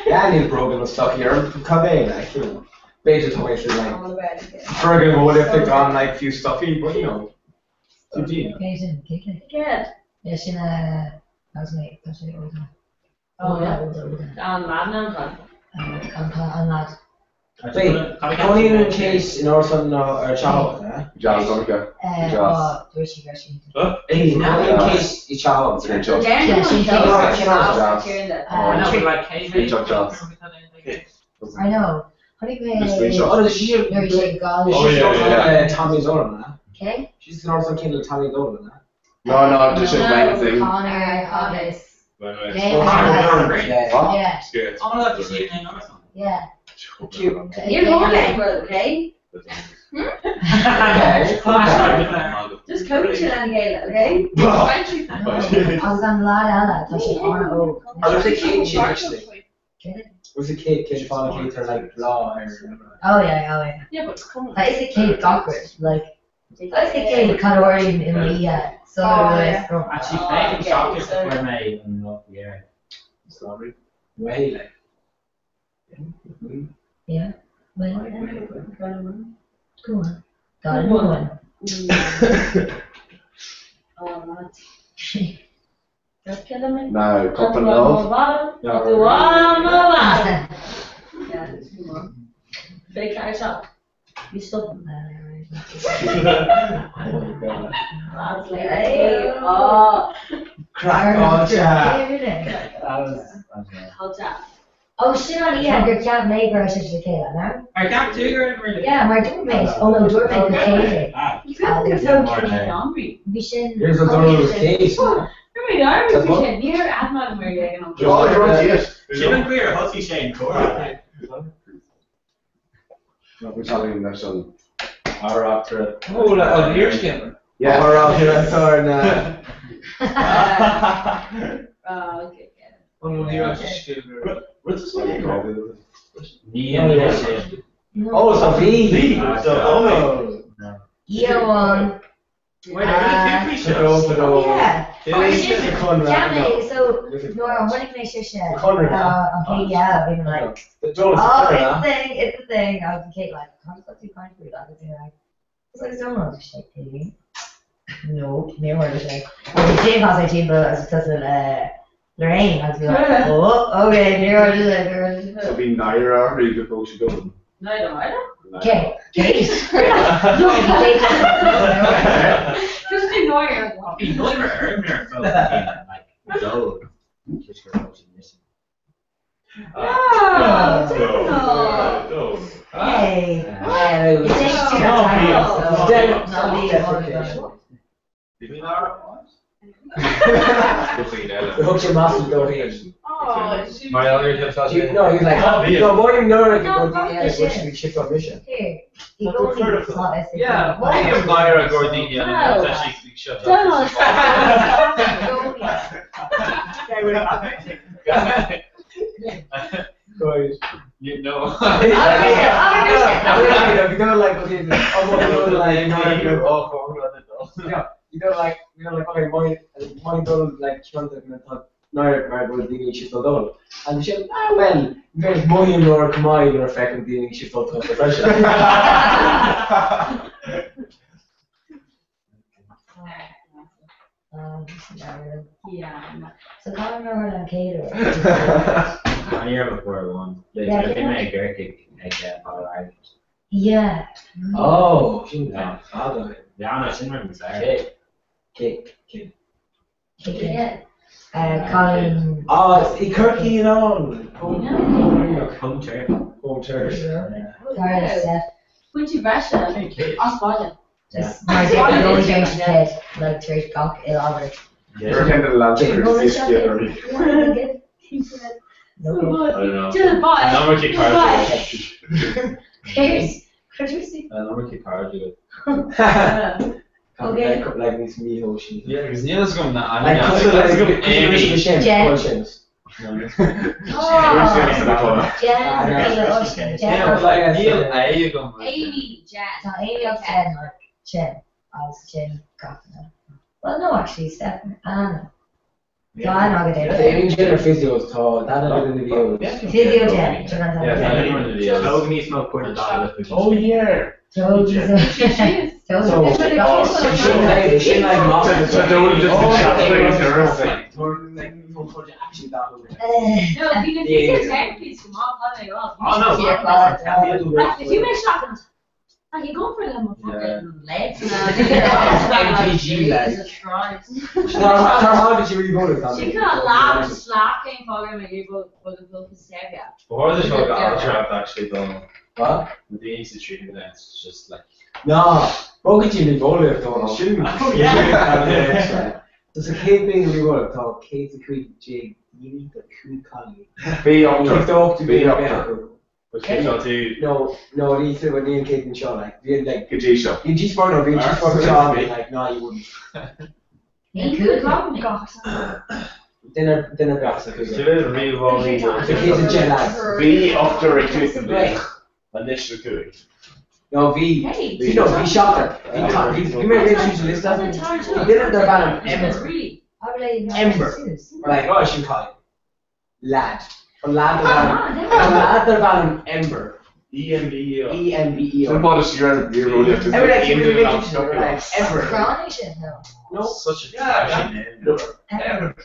Daniel Brogan was stuck here. Cobain, like, you know. Beta away through like. All the way. Bergen would have picked on like few stuffy, but you know. GG. Good. Yeah, she's that's me. That's it. Oh, yeah. Madman. I'm not. Wait, only in case in order to know or child, eh? John Donica. Rishi Gershon. Hey, only in case you child. It's Chuck. Daniel Yeah, she knows takes how John's. to hear that. I know, but like, hey, Chuck John's. I know. Honey May. Oh, she. Mary Jane Gall. Oh, yeah. Tommy Dolan. Okay. She's also kind of Tommy Dolan. No, just a blank thing. Connor Hodges. Wait. Yeah. Scared. Oh, look, you see it in another song. Yeah. Cute. You're more like brother, okay? Just coach it on Gala, okay? I was on La Ella. I thought she was oh. I was a kid, she actually. Was a kid following Kate, like, law, I remember. Oh yeah. Yeah, but come on. That is a kid Gockford, like. That's the kid Conorian in the so Actually, playing chocolate for me and not the air. Strawberry. Way, like. Yeah. Well, go on. Got a new one. Oh, that's. That's killing me. No, cup and love. Yeah, big car shop. You stop. That's like, hey, oh. Crack on, chat. How's that? Oh shit on your cat mate versus the kid, no? I got two girls. Yeah, my door mate. Oh no, door mate with Katie. You can't do so hungry. We should. Here's a door with Kate. You're at my Mary. Shane Queer, Husky Shane Cora. We're telling him that's on. Or after. Oh, here's him. Yeah. Or after I saw her now. Okay. Oh, you're actually. What's this one called? Oh, so V. Year one. Yeah. Jamie, so Nora, what do you make sure she said? Okay, yeah, being like, it's the thing. I was in Kate like, how does that do kind of food? I was like, it's like someone was like, hey. No, never was like, Jane has like Jane, but as because of Lorraine, I was like, oh, okay, never was like, So be Naira or you could go to go. No, I don't. Okay, Kate. Just ignore her. You never heard her phone like go. Just her motion missing. Hey, it takes too much time. The hook's your massive door here. My other just has No, he's like, no, more than Nora can go to the end, which should be shift on mission. Here, you go to the slot SC. Yeah, I give Naira Gordinian and that's actually shut Donald. Guys. You know. You're gonna like, okay, okay, my goal like Shanta Naira Gordini shift on double. And she said, well, there's money in your combined or effect dealing shift on the pressure. Yeah. So Conor and Kato. One year before one. They made Gurk like Father Ireland. Yeah. Oh, she was father. Yeah, no, she remembers that. Cake. Yeah. Colin. Oh, it's Kirky, you know. Home turf. Home turf. Carla Steph. Quincy Brescia. Osvaldo. Just my dad only drank the kid, like church cock, ill over. You're kind of allowed to resist the other. No. I don't know. To the boss. Number kick cards. Here's Christmas. Number kick cards. Okay. Like this me ocean. Yeah, because Neil's going that. Like, Let's go Amy. Jen. Neil, you go. Amy, Jen. No, Amy of Jen, like Jen. I was Jen Coffin. Well, no, actually, Stefan. Anna. So I'm not going to do Amy Jen or Physio's tall. That I did in the video. Physio Jen. Logan needs no quarter dollar. Oh, yeah. Toby's So she like mom. So they would just No, because you get therapy from all kind of Like, if you make shotguns, like, you go for them fucking legs. GG, like. Jesus Christ. How did you really go to that? She can't laugh and slap game for me, you go for the book hysteria. Before the show got draft actually done, What? the Easy Street events, just like. No, Rocket Jimmy Bowler don't shoot. There's a kid being we would have thought Kate's a quick jig, you need the cool collie. Be up Kicked off to be up better. Which came out to. No, he said when me and Kate and Sean like we had like G-Show. you G-Sport or we G-Sport Sean and like no you wouldn't. You could call me. Dinner box like Still is real all these. the kids and Jen lads. Be up the retreat and Right. be. Initial coup. No, V. Hey. You know, he shot her. He made me choose a list of them. He did it their banner Ember. Really? Ember. We're like, oh, she call it lad. From lad their banner Ember. EMBE. EMBE. So modest you're really have to Every like say you Ember. like Ember. Coronation Hill. No. Such a trashy name. Ember.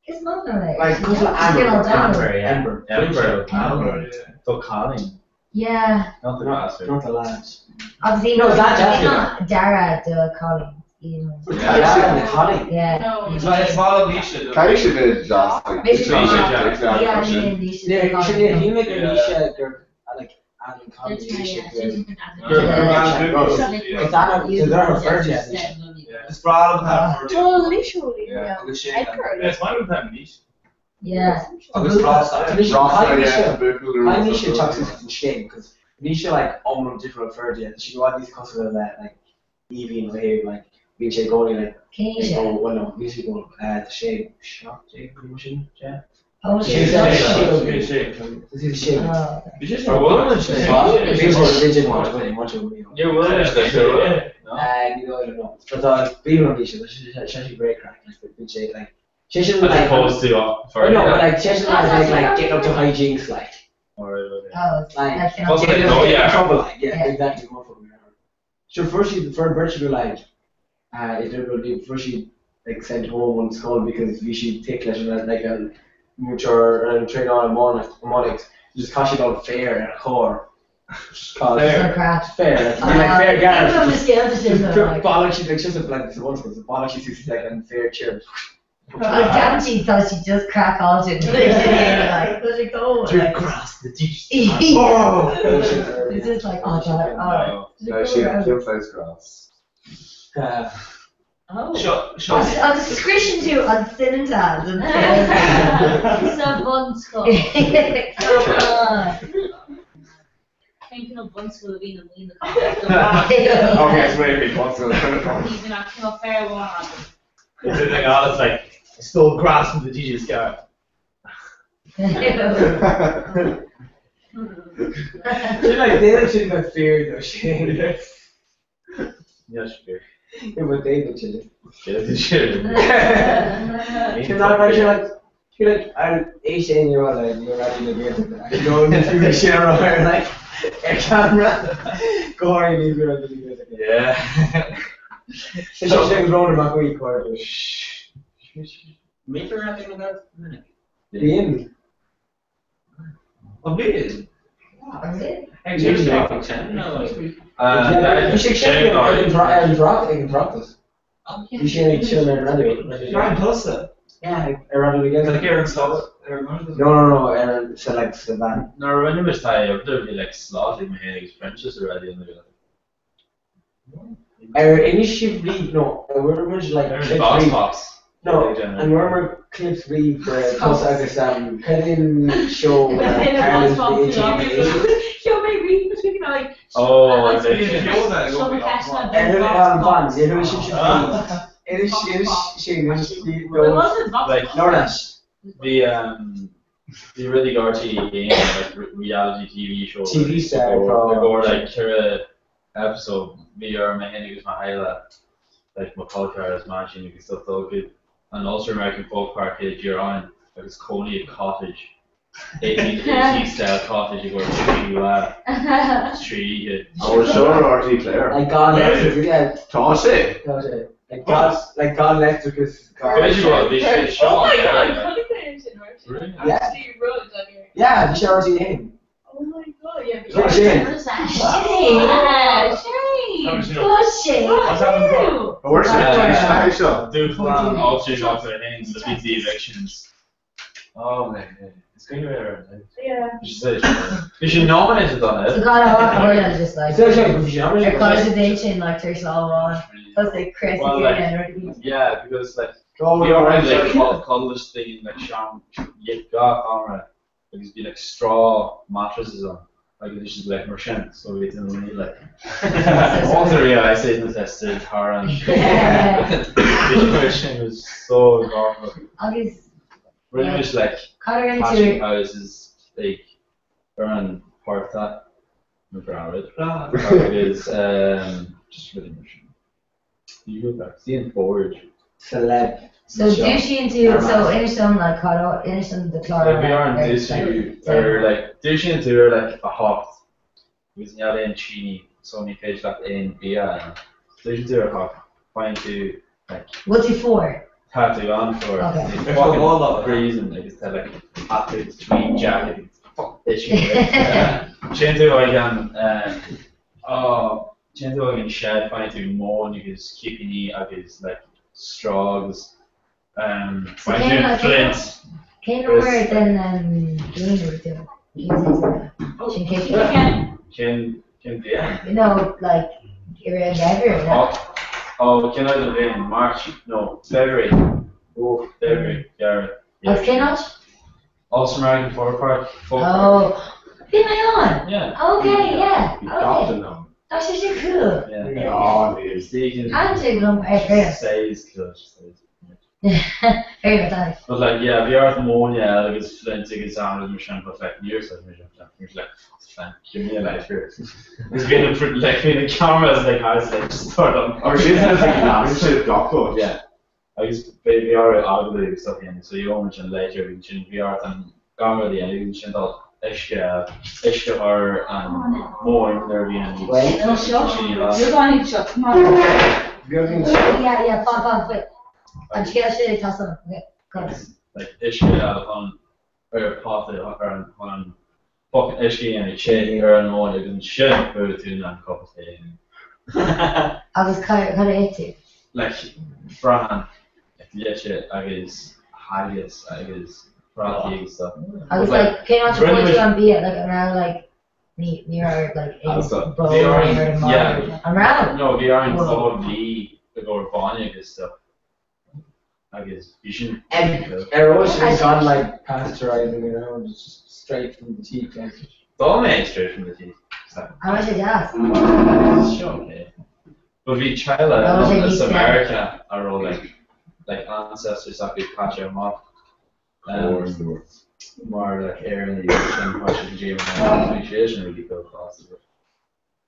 His mother Like cousin Amber. Ember. Amber. So Colin. Yeah. Not the bastard. Not the lads. Obviously, No, it's not it's Jasmine. not Dara the Colin. You know. Yeah, the collie. Yeah. No. It's like small Alicia. Kai should did just like Maybe Yeah, exactly. Yeah, I mean, these should be Yeah, Colin. should he make Yeah. Alicia like adding collie That's to my, shit? yeah. It's not so they're her first Yeah. generation. It's brought up that for Oh, literally. Yeah. Edgar. It's my own time niche. Yeah. Oh, this Ross. Alicia, Ross, hi yeah, Alicia. Buchel, Hi Alicia toxic and shame because Alicia like different third yet. She got these customers that like Evie and Wave like BJ Goldie like Keisha. oh well no BJ Gold the shame shock Jake machine yeah. Oh, She's she's a not shame. This is shame. You just are willing to They want much of me. You're willing to show it. No? You know, I don't know. But being on Alicia, she's actually great crack. Like the BJ like she shouldn't As like. opposed to for No, but like she shouldn't like getting up to high jinks like. Or Oh, Like, that's Plus, not. like, no, yeah. trouble, like, yeah, Yeah. exactly. More for me. So first, for virtual like, first she like sent home on school because we should take lesson like mature train on harmonics. Just cause she got fair at a core. Cause So crap. fair, like fair guard. From the scale to shit, though, like. Bollock, she's like just like this one was bollock. She's 60 like and fair chair. I guarantee thought she'd just crack all shit. Like, where's it going? Like, grass, the teeth. oh! Oh. It's just like, oh, God, alright. No, she plays grass. Oh. I'll discretion to on Cinetaz and It's a bun skull. Thinking of bun skull being a ween. Okay, so maybe what's the Even after a fair one. It's the thing, I was like, I stole grass from the DJ's car. She's like they actually got fear though. Shane. yeah, sure. Yeah, but they did chilling. Shit. She's not very sure like. She like I'm 18-year-old and you're ready to get you know if you share over like a camera. Go on, you need to ready to get it. Yeah. So she's like rolling back week or Make her have to go the end. I'm bleeding. Actually, No. You should check it. I can drop this. Oh, You should like chill and ready. Ryan Tulsa. Yeah, I read it again. Like Aaron Stoltz. No, Aaron said like Savannah. no, when you was tired, I would be like slaughtering my head against Frenches already in the Initially, no, I remember like There's boss pops. No, and remember clips we post as this Helen show Ireland's the Yo, maybe you know, like. Oh, I think Show the passion of and them. fans, you know, she should be. It is like the really dirty like reality TV show. TV star They called- go like Kira episode VR Mahanigus Mahila like McCullough as matching you stuff so good. And also American Folk Park year on like it's Coney Cottage. 80 style cottage you go to tree. Our show RT player. Like God left it, yeah. Toss it. Like God left it because Visual, this show. Oh my god, Really? Yeah. Actually wrote it on here. Yeah, the show already in. Oh my god, yeah. Yeah, Shane. What is that? Shane! Bullshit. What's happening? Ew. The worst is Do plan all change off their hands to beat the elections. Oh man, it's going to be around. Yeah. You should nominate it on So it. God, I want to just like. It's actually confusion. Their conversation like there's all on. Plus they crazy Well, good like, and yeah, because like Go we over already the like call this thing like Sean, you've got camera, like it's be like straw mattresses on. Like it's just like merchant, so we didn't really like. Once I realised it was tested her and the question was so normal. I'll just Pretty much like cut her patching into houses, like around Porta, it is just really much. You go back, seeing forward. celeb. so douchey into so in some like cut out in some the chloro. Like we aren't douchey, or like douchey into or like a hot. Bisognava in Chini, so many page left in Bia. Douchey into a hot. Fine to like. What's it for? Tattoo on for Okay. it's fucking all of reason. Like it's like tattoo, tweed jacket, fuck itching. Chanto I can shed fine to more because keeping the is like straws. Fine to flint. Came over then doing it too. Yeah. You know, like you're in Denver. Can I live in March? No, February. Oh, February. Yeah. Oh, Kenach? Also American Folk Park. Oh, been I on? Yeah. Okay, yeah. You Okay. got to know. That's just cool. Yeah. Oh, it is. I'm taking them. Fair Says cool. enough. But like, yeah, we are at the morning, yeah, like it's flint, it's armed machine, but like, years of machine, it's like, fine, give me a life here. It's been a pretty, like, being the cameras, like, I was like, start on. Or she's like that. She's doctor. Yeah. I guess we are ugly stuff in, so you won't mention later, we are and camera the end, you mentioned that Ishka her and more in there being. Wait. No, shut. You're You're going to shut. Come on. Yeah, fun, wait. And she gets to toss them. Okay, go. Like Ishka on or Potter or on fucking Ishka and a chain or an one and shit for the two non couple thing. I'll just cut it into. Like Fran, yeah shit, I guess Haggis, I guess Frothy and stuff. I was But, like, came out to pretty point much- you on B like around like near like I was Ace got- Bowl they are or in- the yeah. around. No, we are in Whoa. top of the or Bonnie and stuff. I guess you shouldn't. Erosion has gone like pasteurizing around, it's just straight from the teeth. Like. It's all made straight from the teeth. So. How much is that? Sure, okay. But we try How much like did this you America are all like ancestors that we patch them off. More like air in the ocean, patch the gym and appreciation really go across it.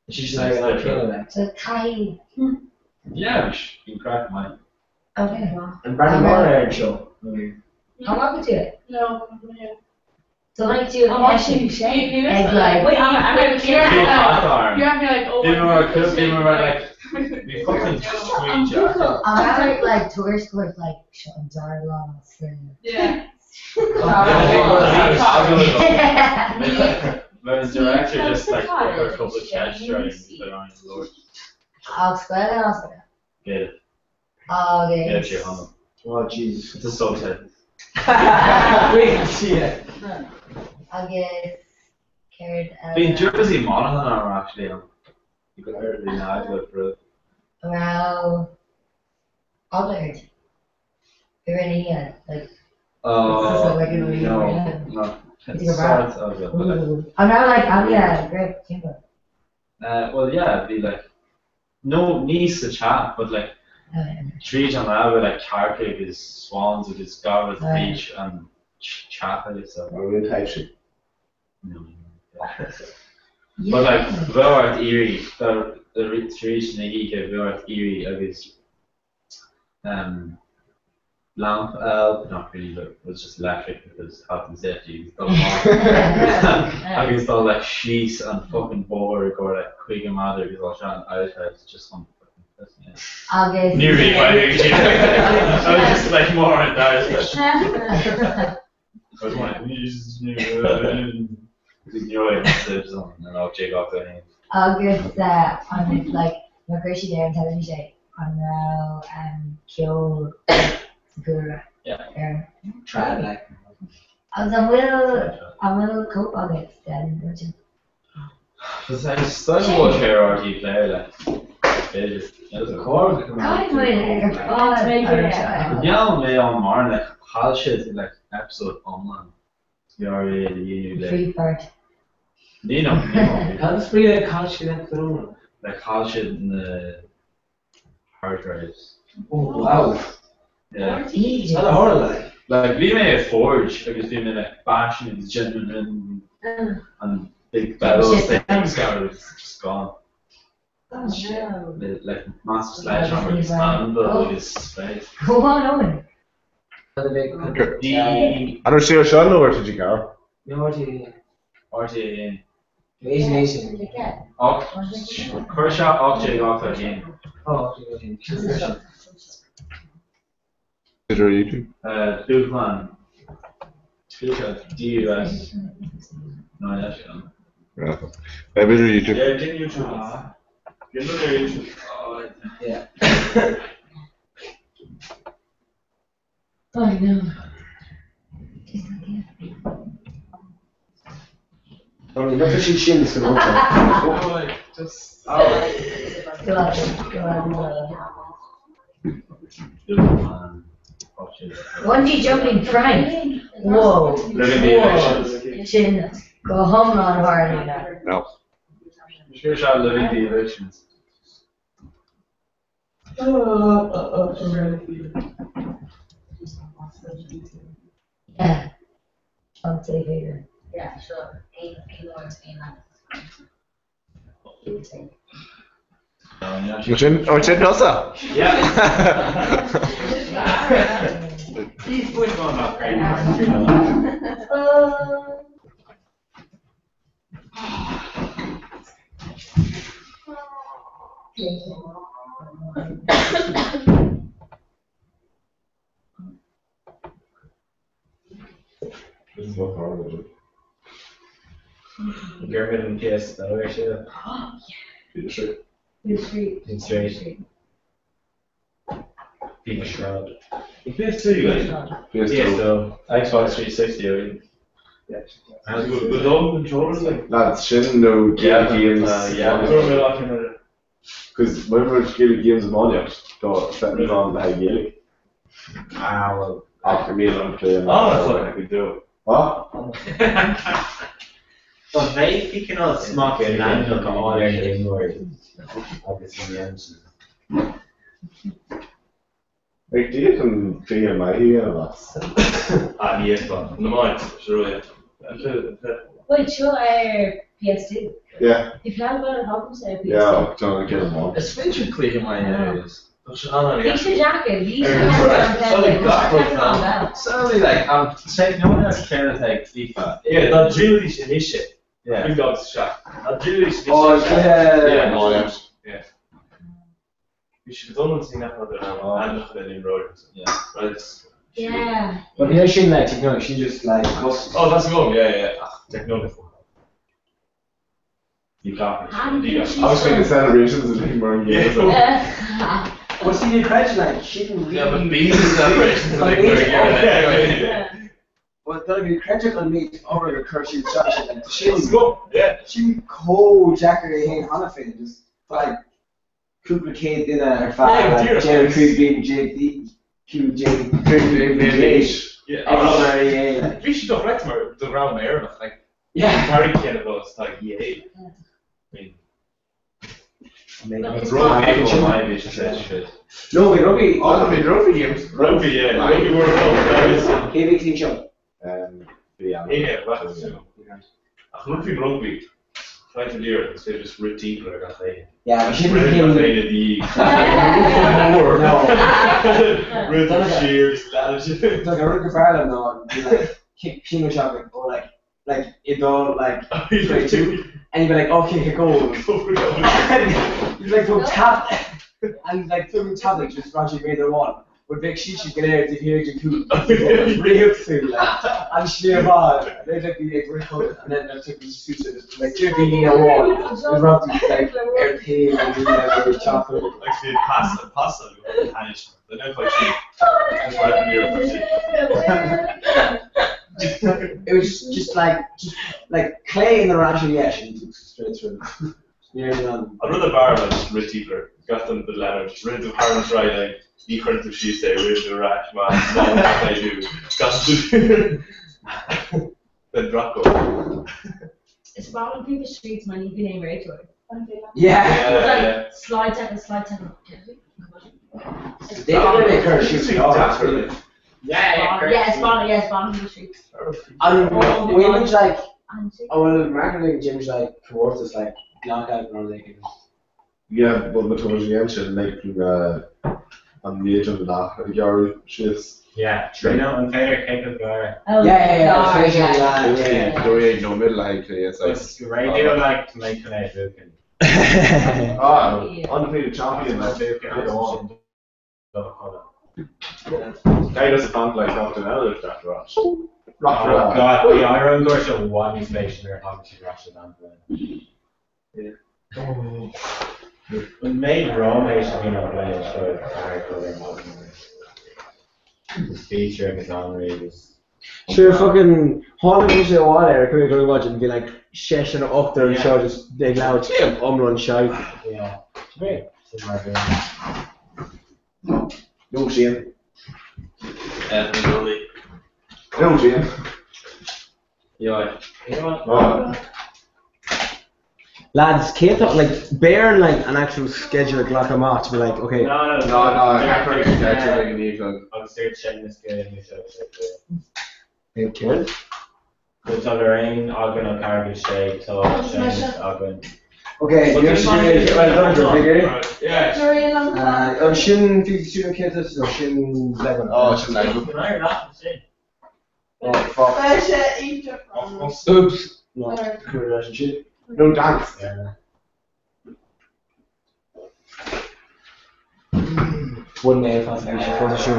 She's like on Canada. So Thai. Yeah, you can crack mine. Okay. And Brandon Moore show. I'm welcome to it. No. So like to I'm watching egg like. Wait, I'm Big hot arm. You have to be like, oh, People were like, we fucking sweet jacket. I'm like tourist with like shutting Darlons and. Yeah. When the director just like put her a couple of chats trying to put on his lord. I'll square that also. Get it. Oh, Get okay. it, your home. Oh Jesus. It's a subtitle. We can see it. I'll get carried out. The Jersey Monaghan are actually on. You could hardly not go through. Well, Albert. You're in India, like. Oh, Like in the no. It's It's around. sort of, but like, Ooh. I'm not like, oh yeah, great, Kimber. well, yeah, it'd be like, no needs to chat, but like, trees on that with like Carpig is swans with his Gareth Right. Beach and chat and stuff. Or with Patrick. No. But like, we are at Erie, the trees in the Ega, we are at Erie, I guess, lamp, not really, but it was just electric because health and safety. I guess all like sheets and fucking Borg or like Quick and Mother because all shot out it's just some fucking I'll get. New read by I was just like more embarrassed. I was like, use new messages and then I'll check off the name. I'll get that on it, like, Na Gracie there and telling me on now kill Gura. Yeah. Try it like. I will cope on it then, don't you? Because I still watch RRT play like. They just. The core of the God, Yeah, me on Marn like hal shit like episode online. You free part. Nino. How's free that college shit through? Like hal shit in the hard drives. Oh wow. Yeah. It's not a horror Like we made a forge, like we made like bashing and genuine and big battles things scattered, it's just gone. Oh no. Like massive sledgehammer just under his face. Go on over. The I don't see a shot over to Chicago. No, RTA Asian Nation. Kershaw Octave Octa again. Oh, Is there YouTube? Bugman. DUS. No, that's gone. Yeah. Maybe there's YouTube. Yeah, get YouTube. Get their YouTube. Oh, yeah. Oh no. Only not fishing shins for no time. Just. Go on. Bugman. Bungee jumping Frank. Whoa. Look at the elections. Chin. Go home on hard now. No. Sure shot living the elections. Yeah. I'll take it. Yeah, sure. Ain't more Spain What's in Nossa? Yeah. These boys going up right German and PS, that way shit. In straight. People shroud. PS2 you guys? PS2. Xbox 360 I mean. Yeah. Has good old controllers like? Lads, shouldn't know games. Yeah. Because whenever Gaelic games money out, go set it on the high Gaelic. Well. After me, I'm playing. Oh, that's what I could do. What? But they picking out smoke and I'm not all anymore. Obviously, Like, do you can figure my here or what? Yes, but no mind, sure, yeah. Wait, sure, PS2. Yeah. You plan about it, how come say PS2? Yeah, I'm trying to get them on. It's been quick in my areas. Fix your jacket, you should have Sorry, like, I'm saying, no one has care to take FIFA. Yeah, that really is an issue. Yeah. Big dog's shot. That really is an issue. Oh, yeah. Yeah, Oh, yeah. yeah. You should have done one thing that other and look at it in road. Yeah. Right. Yeah. But yeah, she like technology, she just like Oh, that's wrong. Yeah. Technology. You can't. I was thinking celebrations and being more engaged. But see, the credit like she didn't really. Yeah, but beans celebrations are like very good. But the credit on me over the Kirsten shot, like she was Yeah. she co-jacker in Hannafin just like Cooper Kate in her father, Jerry Creed being JD, QJ, Creed Yeah. everybody, like We should have read the round there, like yeah. Harry Kane of us, like I mean, It's wrong people in my vision says shit. No, we rugby. Rugby games. rugby, yeah, rugby World Cup. Heavy clean shot. Yeah. Yeah, what? I love rugby. Trying to do it instead of just rip deep like I got played. Yeah, we should be Really got played playing. at the more. No. Rip the shears, that is It's like a rugby Ireland though, and be like kick clean shot or like it don't like play two, and you'd be like okay, go. He's like from tap, and like from tap like just Roger made the one. But big she's gonna have to hear you too. Real soon, like. And she never on. They took the record and then they took the suits like dripping in a wall. It was rubbed with like airplane and like chocolate. Actually, pasta punishment. They're not quite cheap. That's right from Europe. It was just like clay in the ration. Yeah, she took straight through. Nearly on. I'd rather bar like just rid deeper. Got them the letter. Just rid of Harlan's right leg. You couldn't do she say rid of the rash man. No, what I do. Got to do. Then drop go. It's about when people streets man, you can name right to it. Yeah. Slide tackle. They don't make her shoot me off. It's bottom of the streets. And women's like, well, marketing gyms like Kawarthas like knockout and all that. Yeah, but towards the end, she'll make on the edge of the knock. Your shifts. Yeah, you know, and favorite cake of Gara. There ain't no middle height. It's like. They would like to make an Buchan. Undefeated champion. I don't Guy doesn't sound like something else after Ross. God, the Iron Gorshal one is making their obviously Russia down there. When made wrong, they should be not playing so the feature of his honorary was. Sure, fucking Holland was a while there. Come here, go watch it and be like sheshing up there and show just big loud. Run shy. Yeah, great. No shame. Really. No shame. Yeah. Lads, Kate thought like bearing like an actual schedule of Glock match, be like, okay. No. I can't I'll start checking this game. Okay. Good on the rain, Ogden on Carby Shake, so Shane Ogden. Okay, you're well done, Yeah. Shin 52 Kates or Shin Lebanon. Oh, Shin Lebanon. Oh, fuck. Oops. No, good relationship. No dance. Yeah. One nail fascination for the show.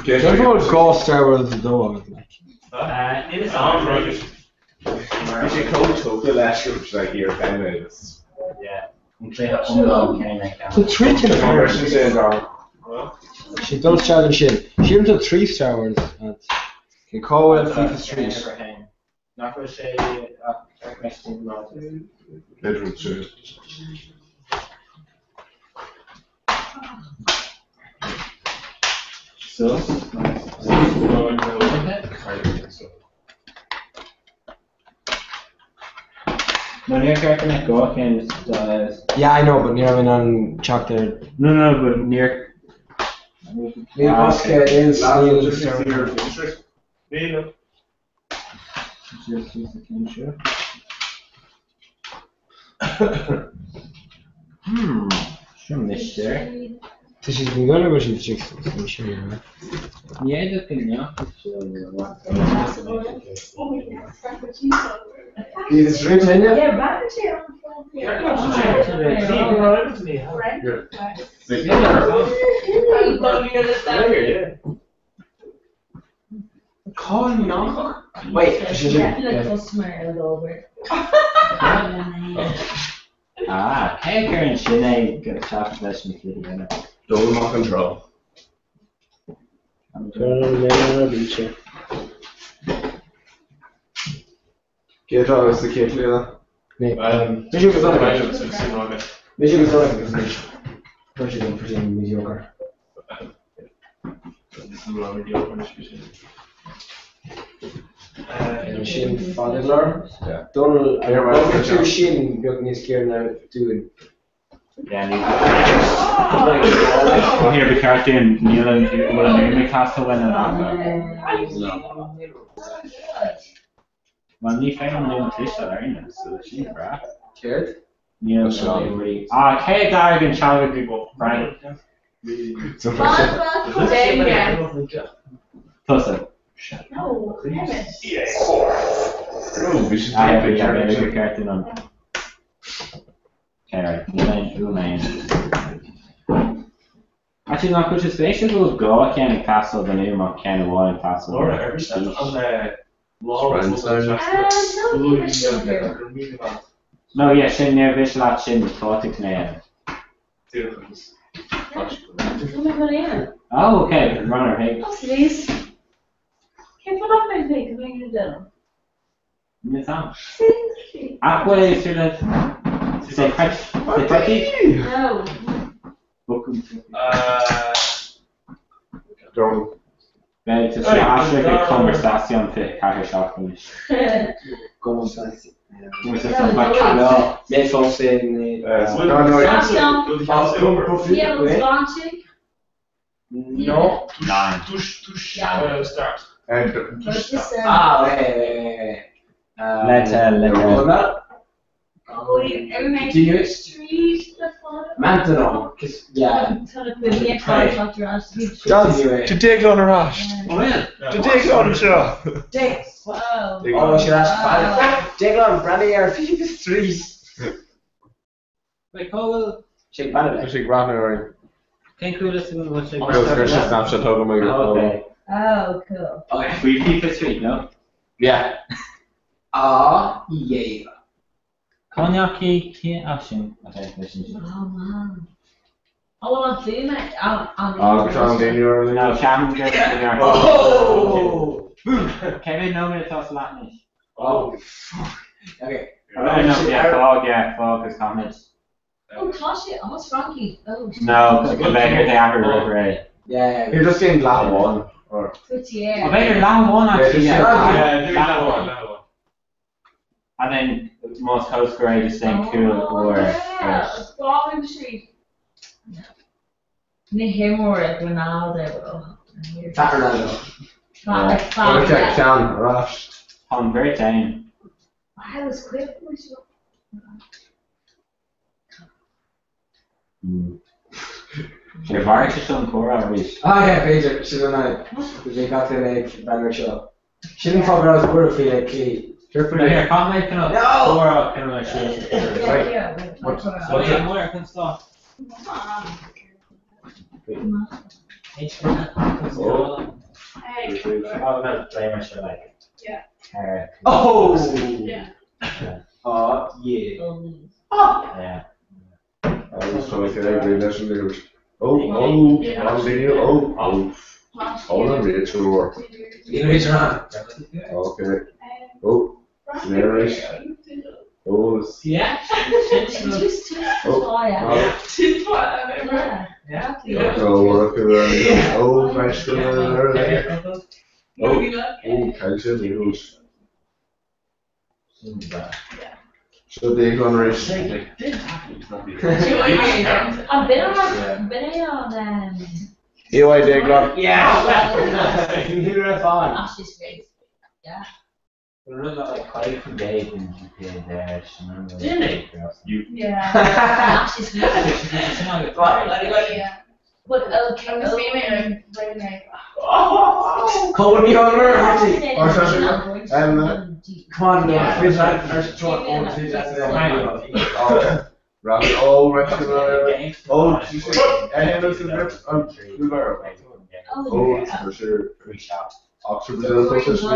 Don't know what Ghost Star Wars is though. It is on rubbish. You should coach the last show, which like here, 10 minutes. Yeah. And play the underdog game like that. So 3 to the power. She does challenge Shin. Shin to 3 Star Wars. Can call it FIFA Street. Not going to say question about it. Bedroom shoot. So, when you're correcting it, go again. Yeah, I know, but near me on chalk there. No, but near. Neil Oscar is Neil. Sure, mister. So she's been going or she's just sure, right? Yeah, I can, yeah. Is it written in there? Yeah, rabbit tail. Call me now. Wait, she's Yeah, the customer will over. Hey, Karen, should I get a chocolate session with you together? Double mock control. Get out of the kit, Leila. Misschien is dat niet. Precies mediocre. Shin Fadler. Donald, I don't know Shin got me scared now doing. Yeah, Neil. Here, be careful, and Neil and Newcastle win it. Well, Neil found Neil and Tisha there, so she's crap. Kid? Neil and Kate Dargan, Charlie people, Frank. Plus it. No, Emmett. Yes. Oh, we should I have a cartoon on. Okay, who main? Actually, no, which is spatial will go. I can't castle the name of Ken one castle. Laura, every step on the Laura was No, yeah, Shin near Vishlat Shin the Totic name. Oh, okay, runner, hey. Please. Can put up my pig and make it down. Miss out. What is your say catch the turkey? No. Welcome to Don't. Beh, to slášť conversación fi caithfear seachtanis.Mus a fan ba canal. Net van zijn. Yeah, it was launching. No. Nine. Start. Let Oh, every Do you- man street the photo. Maintenant, yeah. To dig on a rash. To dig on a shot. Wow. Oh, she has dig on brandy or 53. Wait, Cole. Shake banner. Shake banner. Can't cool this one. What's it? Snapchat over my Okay. Oh, cool. Okay. We keep it sweet, no? Yeah. Yeah. Konyaki, Kia Ashin. Okay, listen. Oh, man. I want to do it. Oh, Sean Daniel. No, Cam, get in there. Oh! Kevin, no minute toss Latin. Oh, fuck. Okay. Fog is comments. Oh, gosh, it. Oh, Frankie. Oh, shit. No, because they have a river. Yeah. You're just saying Latin one. Or. Good year. I bet you're long one actually. Yeah, Long one. And then most host grade is saying cool or. Bobbing Street. Me him or Ronaldo. Fat Ronaldo. Like Okay, Sean, Rash. I'm very tame. I was quick. You're very to some Cora, Reese. Oh, yeah, Pager. She's a night. They got to like banner show. She didn't fuck around with Cora feel like Key. Here, can't make enough. No! Cora, kind of like shit. So, yeah, more can stop. Oh, no, very much like. Yeah. Oh! Yeah. Oh, yeah. Yeah. I was trying to get a great lesson there. Oh, I'm Rachel work. You know, it's around. Okay. Oh, narration. Oh, Yeah. Oh, yeah. Yeah. oh, work around. Oh, nice. Oh, culture news. So they gonna race. I've been on EY Daglon. Yeah! You hear it on. Ashley's face. Yeah. There was like quite a day in GPA there. Really? Yeah. Ashley's face. Yeah. But I was being like, Call me over. Come on, finish that first shot. Rabbit, oh, Rachel. Oh, did you see? Any of this? Oh, for sure. Oxford Brazil closest to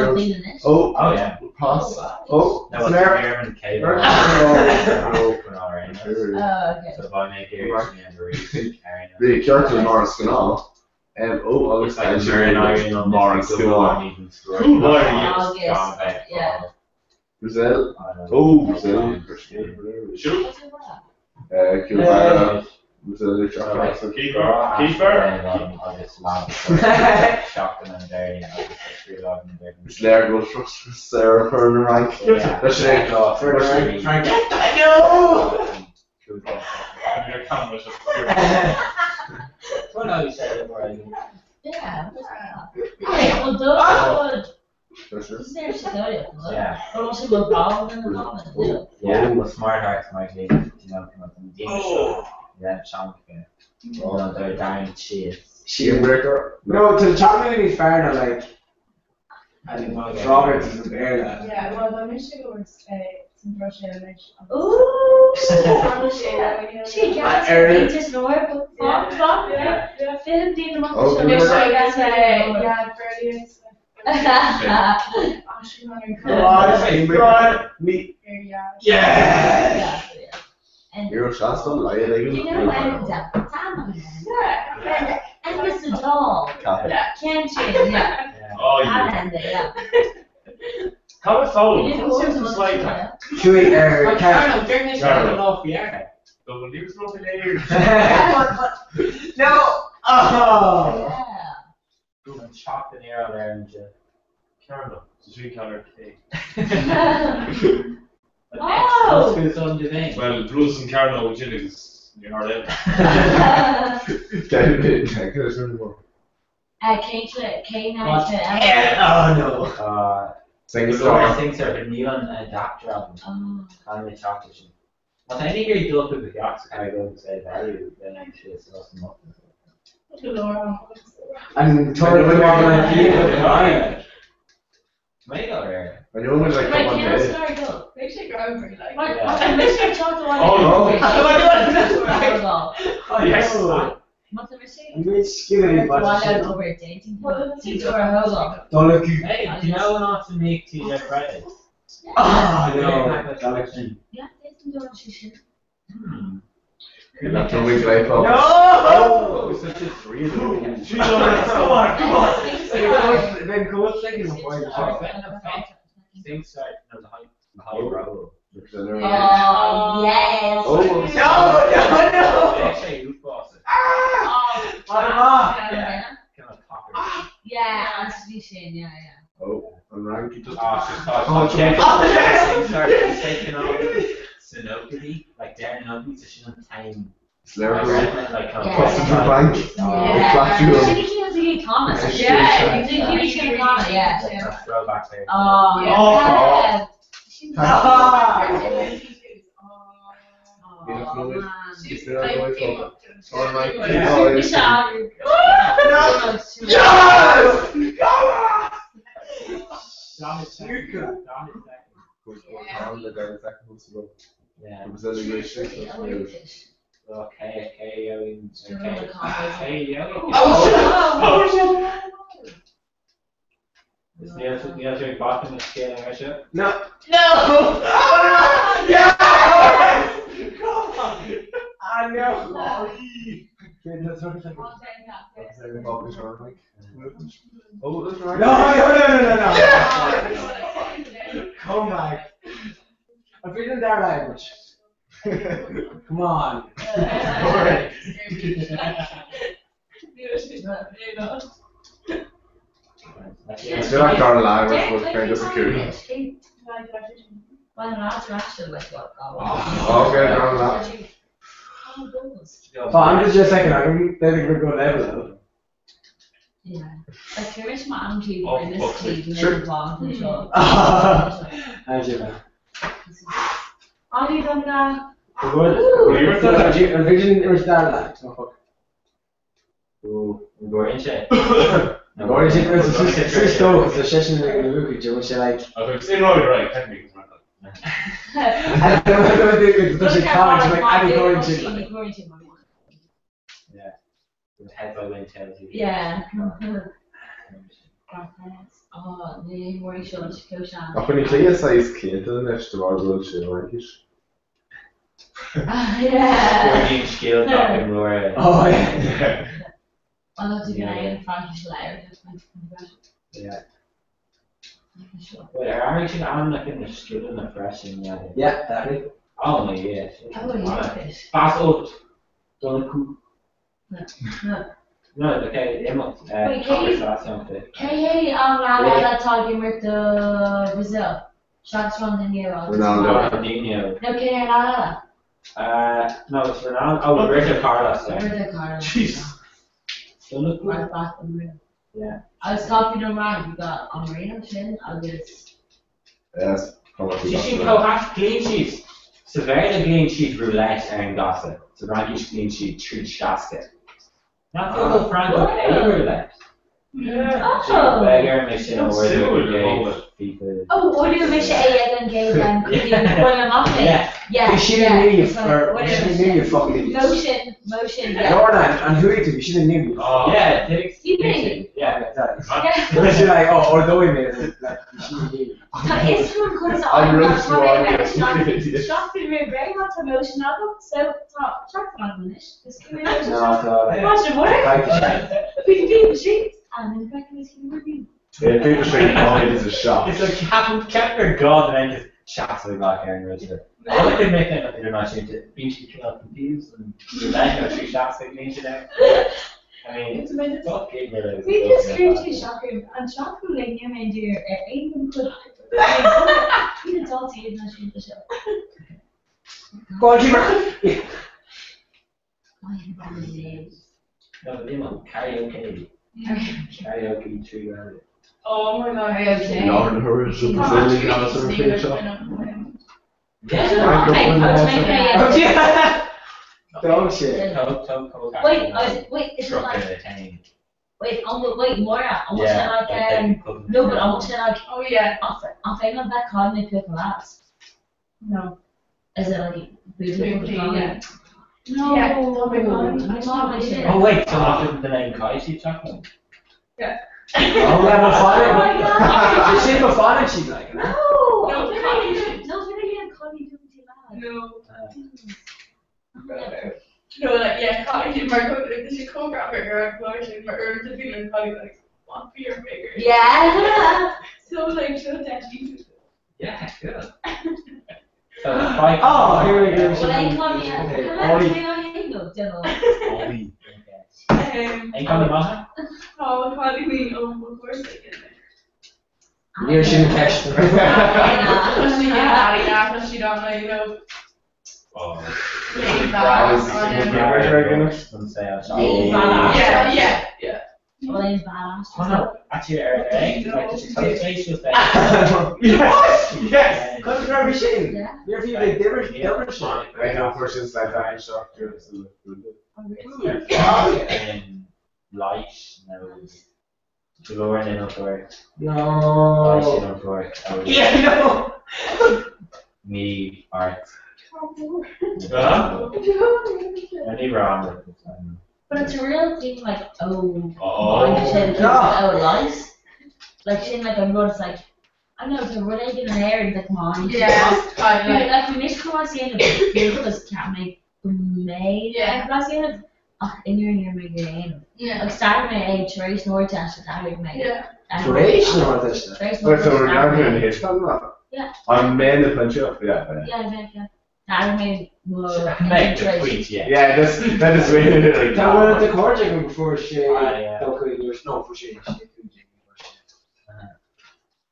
Oh, Oh yeah. pass. Oh, That was snare. German cable. Open already. Sure. So if I make it, The character in Norris Canal. Oh, it's like a very nice Norris Canal. Brazil. Oh, Brazil. Shoot. Kilmara. Brazil. Slayer goes for Sarah Furner rank. That's it. Frank. I know! Your camera's just Well, no, you said it right. Yeah. Well, those That's there's tutorial. Yeah. But also the problem in the moment. Yeah, but Smart Hearts might be, come up from the show. Yeah, Sean. Oh, they're dying shit. Breaker. No, to the chocolate is fair now, like. I think Roberts is a bear lad. Yeah, well, the mission was some Russian mission. Ooh. She gets it just nowhere, but fuck. 15 months. Oh, Make good. sure you guys say, yeah, brilliant. Me. Yeah. And You're just on light. you know, and and Mr. Doll, can't you? Yeah. Oh, And yeah. yeah. How about Fowler? You know, What's his like that? Chewy, Carol, they're not Carol. sure enough, yeah. Oh, well, he was lovely later. No! Oh! Yeah. Chopped an arrow there and Caramel. It's really Connor cake. Oh! Who's on the name? Well, Bruce and Caramel with chili is your heart out. K9 to Oh no! Sing So I think so, but Neil and Doctor album. I'm a chocolate. Well, I think you're doing with the Ox kind of going to say value, then I'm sure it's awesome. And totally went on like you. Might go there. When you're almost like, Right, come on, can I Dave. start go? Make sure you're over, like. What? Yeah. I missed your chocolate one. Oh, no. Oh yes! What's the mistake? I'm really skinny, but One out over dating. Teach or a hobo. don't look you. Hey, do you know not to make TJ Fridays? Ah no! Yeah, dating don't you should. You're not too weak life up. No! Oh, such a three of them. She's on that. Come on, come on. Then go second before you Things start, no, the high row. Oh, yes. Oh, no! Actually, you boss it. Yeah. Kind of pocket. Yeah, Anthony Shane, yeah. Oh, and Ranky just. Oh, she's Oh, things start taking on Sinokity, like Darren Ugly, so she doesn't time. Slurp. Like, Busted your bank. Flash you up. Should have given Ziggy Thomas. Yeah, you did give Ziggy Thomas, yeah. Like a throwback there. Oh, Yeah. yeah. Is there a boy for? Or Ranky. Yeah. Oh, Yes! Yeah. Was that a great shake? Okay, Is the other bottom of scale and ratio? No! I know! Oh, that's right. No! Come back. I'm feeling that language. Come on. Alright. I feel like Carl Lagos was kind of secure. Well, that's actually like what Okay, Carl Lagos. Oh, I'm just a second. I think we're going level. Yeah. Like, there is my auntie Oh, in this fuck team, Sure. Little Bomb, and so. How's you, man? Oh, you done that? What you were saying? I'm feeling that like. Oh, fuck. We're in shape. Or is it three stones? The session in the look at you, which you like. Okay, it's in right, technically. It's not that. I don't think it's such a comment, like, I'm going to. Yeah. With head by wind tails you. Yeah. Oh, the more show to go down. Ach, wenn ich kleine size Kind dann ist der Wahl schön, eigentlich. Yeah. Huge skill talking Laura. Oh, yeah. I love to get out in Frankie's lair. Yeah. But I'm actually I'm looking at skill in the fresh and Yeah, definitely. Oh my yeah. Oh, yeah. Fast out. Don't cool. No. No, okay, Emma. Wait, Hey, that talking with the Brazil. Shots from the Nero. Ronaldinho. No, Canada. No, it's Ronaldo. Oh, Roberto Carlos. Roberto Carlos. Jesus. Don't look Right back on real. Yeah. I was copying them wrong. You got Marino Chin. I'll get Yes, come on. She should go half clean sheets. Severely clean sheet roulette and gossip. So Frankie's clean sheet true shasket. Not the Franco A roulette. Yeah. Oh. Beggar mission Don't over say what you're the calling it. people. Oh, or do wish egg and gave them Yeah. She didn't need you it's for. like, She didn't need you fucking idiots. Motion, Lorna, and who are you? She didn't need you. Yeah, You think? yeah. Exactly. She's like, oh, or though we made it, like, she didn't need you. It's from because I'm I'm really not sure I'm shopping with very much emotion. I got so shocked on this. Just give me No, no. Watch the work. Like the We can be in the streets. And then back in the street. Yeah, people straight calling it a shop. It's like Captain God and then just shots me back here and register. All I could make them that they're not sure to be confused and you're like, no, 3 shots they need you there. I mean, it's fuck it, yeah. We just really shocking. And shocking like you may do even could. You adults even not shoot the show. goalkeeper. No, but they want karaoke. Karaoke 3 hours. Oh my god, okay. Lauren Horizon facility on a surfing shop. Dog shit. Wait, is it like, wait, Moira, almost like, no, but almost like, Oh yeah. I'm thinking of that card in the class. No. Is it like, Yeah. No, Yeah, my mom, I should. Oh wait, so after the name Kai she's talking Yeah. Oh, yeah, Oh my Mafana. god. She's in Mafana, she's like, No, No, really have Connie doing too loud. No, like, yeah, Connie, she co-grab her version, or the feeling Connie, like, want for your figure. Yeah. So, like, she'll definitely. Yeah, good. So it's 5. oh, here we go. Well, I call me Ollie. Ain't coming Maha? Oh, Connie, me, of course I get it. Near she didn't catch them. She get out of gas and she don't like, you know, Oh. lay back on him. Yeah. Well, I'm badass. Oh no, actually, like, she's face like. Yes! Come to our machine. Yeah. You're feeling different shit. I know for since I found shock during the And light, no. To go in enough for it. Light No. enough for it. Yeah, no. Me, art. Huh? Any wrong with it. But it's a real thing, like, oh, Oh. lies. Like, she like, I'm going to like, I know, so we're like in an air and like, come on. Yeah. Like, we missed cross the end of it because can't make May. Yeah. Cross the end of in your migraine. Yeah. Like, starting my age, Trace North test, that would make Yeah. Trace North test. Trace So North we're test, down here in the Hitchcock now? Yeah. I'm man the punch up, yeah. Yeah. That made more. Make the tweet, yeah. Yeah, that is really like That one at the court taking before she yeah. don't could use no for she.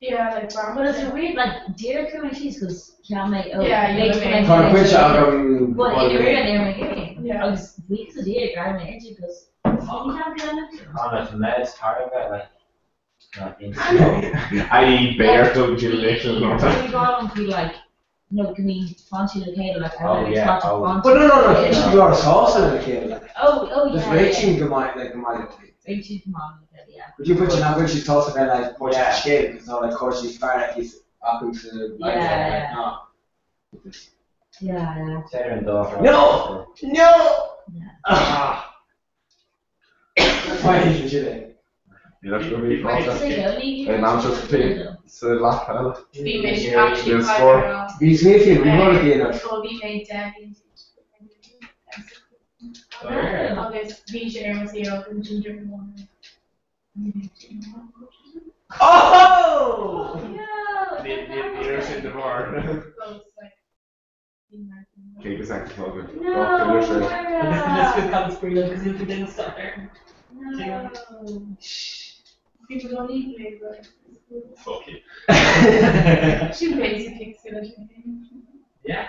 Yeah, like, But it's a weird, like, dear crew and cheese, because can't make, Yeah, you know what I mean. For which album? Well, in the real and my game. Yeah. I was weak as a deer, grab my energy, because you can't be on it. On a meds part of it, like. I eat bear dog jubilation and all So that. we got on to like, no, can we fancy the cake, like, I Oh, really yeah, thought oh. of But no, you should go to sauce in the kid. Like, Oh, just yeah. reaching the mind, like the mind. Maybe she's mom, yeah. Would you put your number? She's tossing her like much Yeah. shit because all like course she's far like he's up into like Yeah. no. Yeah. Sarah and daughter. No! Ah. Why did you do that? Yeah, that's gonna be Right, fun. so you only- Hey, Manchester City. It's a lot, fella. we made Yeah, actually yeah, quite score. well. He's making we want to be enough. So we made Debbie. Where? All this VJ was here from Ginger Morning. Oh! Near in the bar. So it's like, Take a second, Logan. No, This could come for you because if you didn't stop there. no. People don't eat me, but Fuck you. she basically still Yeah.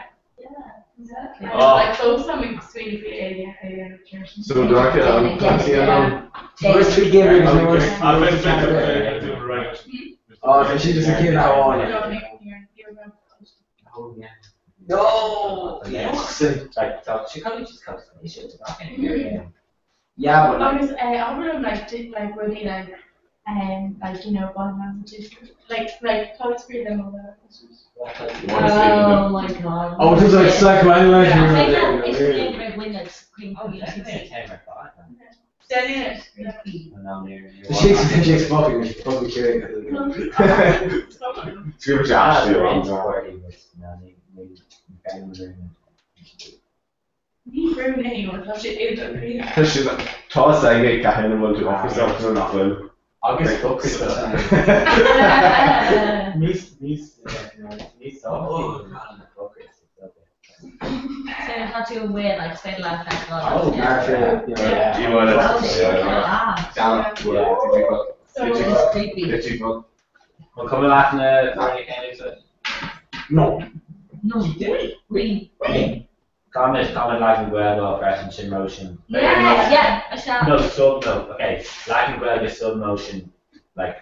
exactly. Oh. Like so something between the and church. So do I get on taxi and First three gamers I'll yours. do it right. Oh, so she doesn't give that one. Oh, yeah. No! Yes. Like, so she probably just comes to me, she was talking here. Yeah, but I like, was, I would have like did like really like like body language, like how to read them all that. Oh my god. Oh, it was like psychoanalyzing. I think that if you think about when it's Queen Oh, Queen, yeah, I you think see. it came right back. Steady it. Queen Queen. And now near The Shakespeare fucking is fucking curious. Super Ah, Josh, the the range one. party was now they Ní brún anyone, tá sé éidir críú. Tá si tá aige cahan bhil tú office nó nach bhfuil. August focus These songs focus. So how to wear like spend life that Oh, God. Garfield, Yeah. You want Oh, it? shit. Yeah. Ah. Down. So It's creepy. Difficult. We'll come back in the Barney Candy to No. No, green. comment like and well fresh and chin motion. Yeah, I shall. No, sub no. Okay. Like and well is sub motion. Like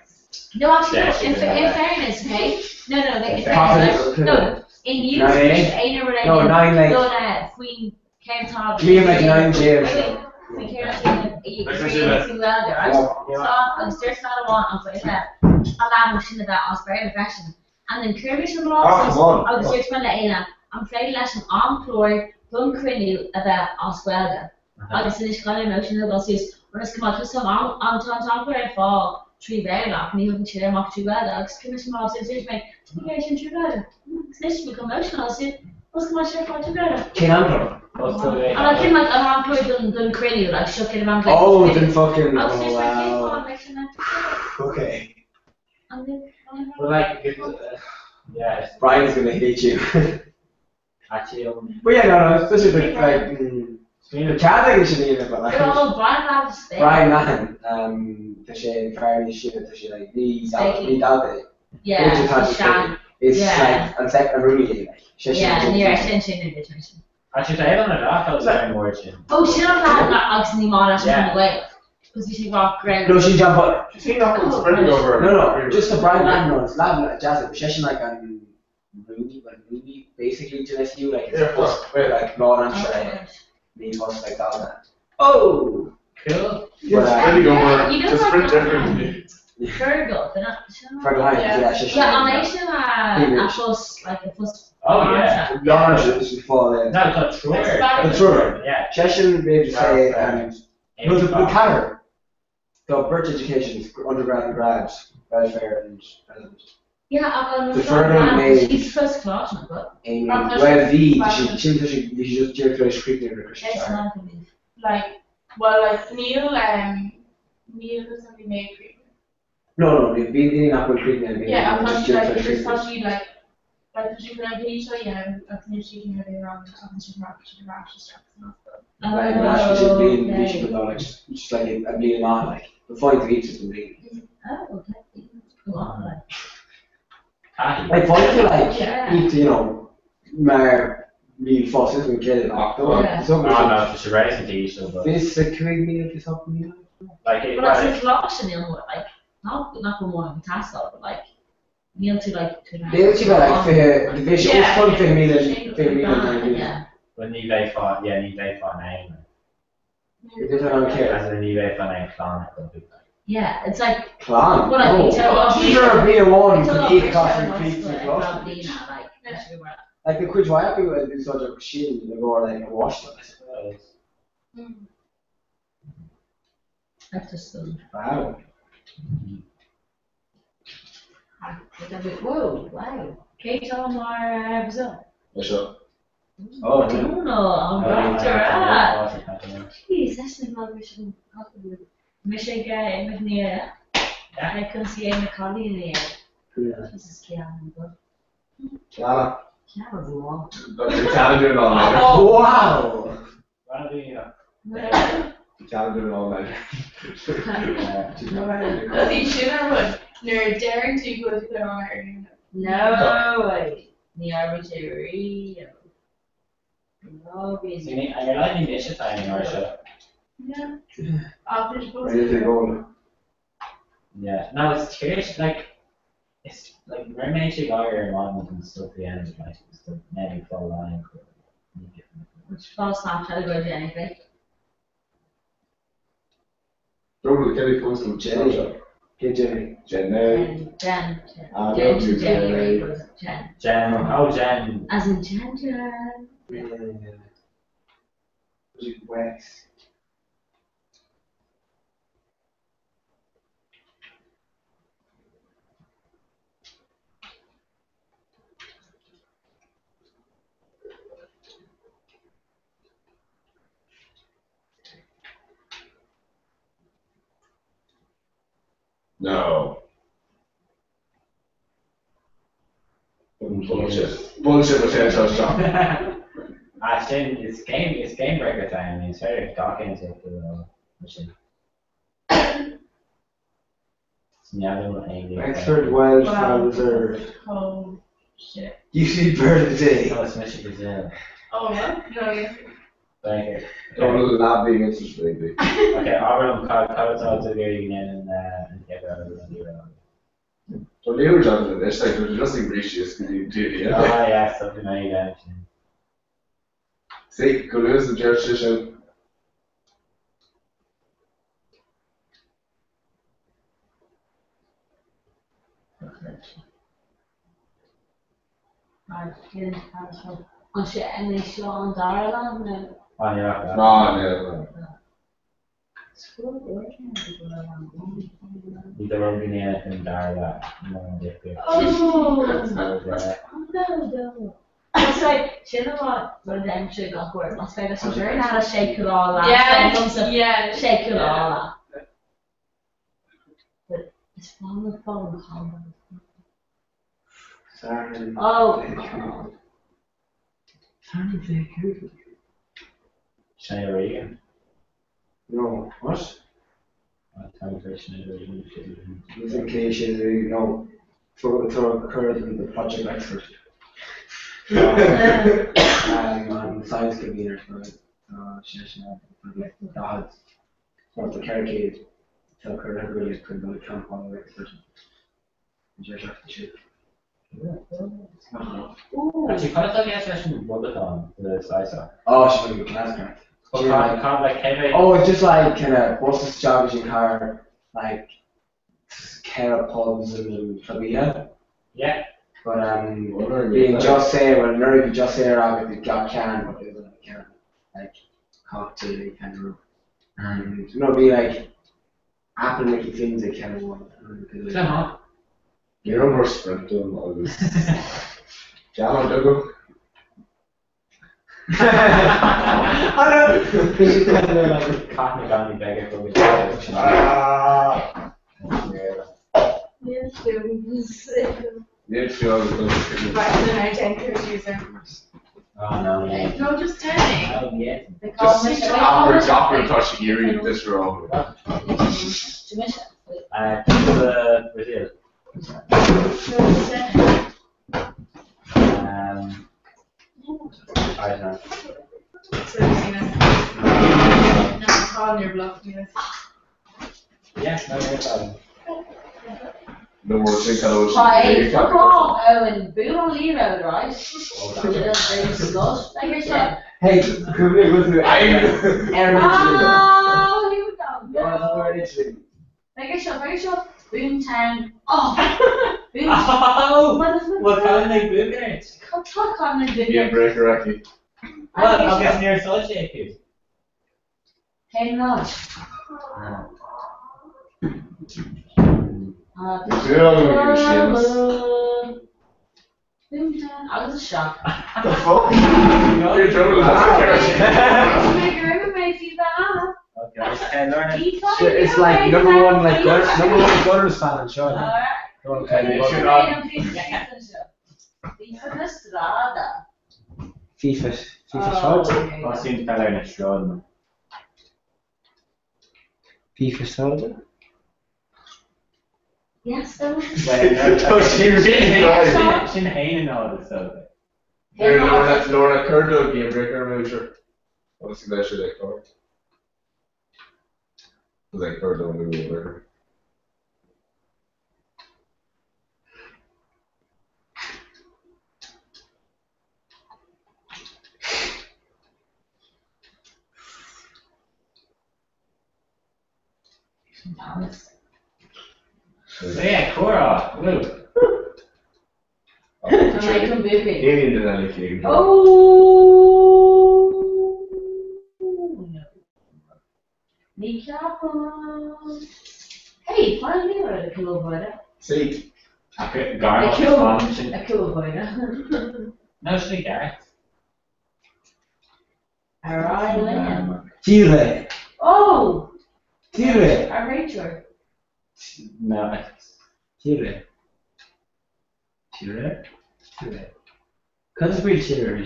No, actually, Yeah, in yeah. fairness, okay? No, like, in Confidence. fairness, no, in use, Nine, ain't related. No, 9 like. No, Queen came top. Me and like 9 James. We came to the experiencing welder, right? So, I was just not a one, I was like, a lot of shit that I was very aggression. And then Kirby should Oh, lost, come on. I was just when I I'm playing lesson on floor, don't crinny about us welder. I was in this kind of emotion, I was just, when it's come out to some on top where I fall. Tree very lock, and he wouldn't share mock too well. I was coming small, so it's like, communication too well. This will become emotional, so what's my share for too well? King Andrew. And I feel like I'm employed done crazy, like shook it around. Oh, then fucking. I was just like, hey, Oh, come wow. on, like, shouldn't Okay. I? And then, well, like yeah. Brian's gonna hate you. Actually, But yeah, no, especially the like. Can't think it should be in it, but like. But although Brian had to stay. Brian Nahan, tá sé fairly shit, tá sé like ní dáta. Yeah, it's Shan. It's Yeah. like, it's like a really like. Yeah, near extension in between. Actually, I don't know that. I was very more chin. Oh, she don't have that oxen anymore, that's Yeah. from the way. Because we should walk around. No, she jump up. She's seen that one spreading over. No, just the Brian Nahan one. It's not like jazz. It's just like Rooney, basically just you like it's just where like Lord and Shrey. Me was like that. Oh, cool. Spreading over. You know Just what? print differently. Virgo, they're not. for the line, yeah, she's Yeah, I mentioned a first, like the first. Oh, yeah. Lawrence is before then. No, it's not true. The True. Yeah. Session, we have to say, no, the Car. Carter. The birth education is undergrad and grad, welfare and Yeah, I've The further made- she's first class, but well, she just circulates quickly in the Christian it's side. not gonna be. like Neil does something made creepy. No, they've been not going quickly and Yeah, I'm just not like circulates there's quickly. probably like because you can have each other, yeah, I can see you having around and she's rash and stuff. Like, actually, she's bleeding, she could like, just like a bleeding on, like, the fight to each is bleeding. Oh, okay. Go on, like. Like, fight to like, Yeah. eat, you know, maar really fast is when kill it off. Yeah. So I don't know if it's raising to each other, but physically meal is something. like it, But that's lost in Neil, like not for more task but like Neil to like to. They actually like the vision. It's fun for me Yeah. when you lay for name. It doesn't don't care. As in you lay for name clan, it could be like. Yeah, it's like. Clan. What I No. can tell. Sure, be a one It's a could lot eat of coffee picture and of creep us, and like, close. probably, you know, like, everywhere. Like the quiz why people will do such a machine and they go like a wash them. That's just so. Wow. Whoa, wow. Kate Omar Brazil. What's up? Oh, Bruno, I'm right. Jeez, that's the Michigan. Michigan, Michigan. I couldn't see any collie in the air. This is Keanu, but. Clara. Keanu's long. You can't do it all night. Oh, wow. You can't do it all night. Because he should have near daring to go to their own area. No way. The arbitrary. No reason. And you're like in this time, Marsha. Yeah. After the Ready to go. Yeah. No, it's curious. Like, it's like very many guy models and stuff. The end, like stuff maybe fall line. Which false Snapchat go to anything. Probably Kelly comes from Jenny. Snapchat. Get Jenny. Jenny. Jen. I Jen love to you, Jenny, Jenny. right? Jen. Jen, oh Jen. As in Jen. Was it Wes? No. Bullshit. Bullshit was here touchdown. It's game breaker time. It's very talking to the machine. Wexford Welsh Foul Reserve. Oh, shit. UC Bird of the Day. Oh, it's Michigan Brazil. Oh, what? No, yeah. Like, Don't love being interested, baby. okay, Auburn cards out to very again and get out of the Well, they were done this, like, there's nothing gracious can you do, Oh, yeah? yeah, something like that. See, go lose the church session. Oh shit, and they show on Darla. No. Oh, yeah. No. Either we're going to anything there that no they could. Oh, Yeah. no. That's right. Do you know what? When them should go for it, Las Vegas was very how to shake it all out. Yeah. Shake it all out. But it's from the phone call. Sarah. Oh. Shania Reagan. No, what? Tommy Shania Reagan. Musication, no. Throw occurred in the project expert. On science convener for the gods. So the caricade. So occurred everybody could go to camp on the expert. Just have to shoot. Actually, kind of thought you had session Roboton, the Sisa. Oh, she's going to be class craft. Kind of like heavy. Oh, it's just like kind of buses, jobbers in car, like care pubs and Flavia. Yeah. But being just say, well, not even just say around the got can, but it was can like cocktail kind of, and you know, be like apple making things that kind of want. You're more sprint doing all this. Jam on Dougal. I know. She's kind of like cotton candy beggar from the Yes, you are the Back to the 1930s user. Oh no, yeah. No, just turning. Oh yeah. They call Just me Dr. Toshigiri this row. The Brazil. I don't know. No, call your bluff, yes. Yeah, no, no problem. No more think hello. Hi, fuck off. Oh, and boom on leave out, right? Hey, could we go through Oh, you don't No, know. we're actually. Make a shot. Boomtown. Oh, Boomtown. Oh, what kind of like boom grenades? Talk on the video. Yeah, breaker Rocky. Well, I guess near associated. Hey, not. Boomtown. I was a shock. The fuck? You're trouble. Okay, learn it. It's like number one Gunners fan in China. Alright. Don't tell me Shut what. up. FIFA Oh, shot. okay. I seem to learn it strong. FIFA shot. Yes, that was. Sinn Féin and all this stuff. Here, Laura Curdo, game breaker measure. What's the measure they call it? Like Curdo and the breaker. So yeah, Cora. Woo. Jamaican baby. Alien did anything. Oh. Kneecap. Hey, finally, or a cool boy. See. Okay, A Garnet. cool boy. No, she Gareth. Alright. Tire. Oh! Tire. A Rachel. No. Tire. Tire. Kan du spille Tire?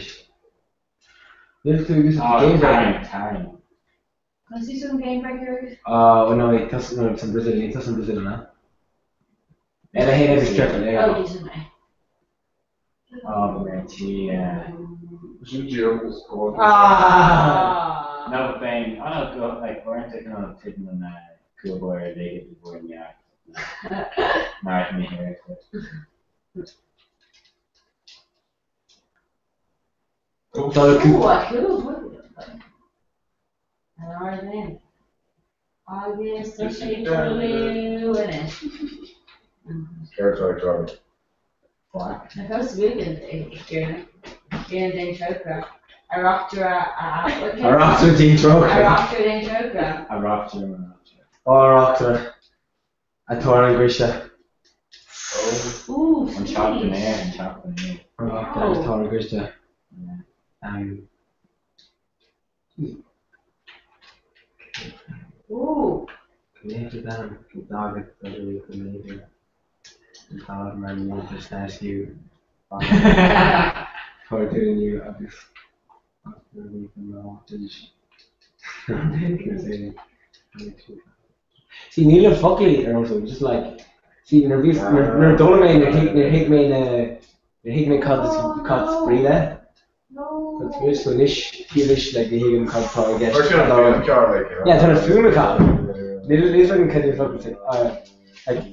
Vil du ikke Oh, Game Breaker? time. Can I see some game breakers? Oh no, it doesn't some Brazilian. It doesn't Brazilian, huh? And I hate every triple. Oh, this is me. Oh, man, she, Jujiro was called. Ah. no thing. I don't go, like, we're taking on a pit in cool boy or they get before in the act. Married me here. So Oh, a cool boy. Alright then. I guess the shade blue in it. Territory Charlie. Fuck. I was really good in Chokra. I rocked her I rocked her Dean Troker. I rocked her in Chokra. I rocked him. Oh, I rocked her. I tore in Grisha. Ooh, I'm chopped in sweet. air and chopped in air. I rocked her. I tore in Grisha. Ooh. Connected down. The dog is literally amazing. The dog man wants to snatch you. For doing you, I just. See, Neil Fuckley or also just like, see, når Dolomane, når Cuts Brina, Cuts Brina, so nish, Filish, like the Higgin Cut Power Get. Yeah, turn a Fumicon. Little can you fucking like,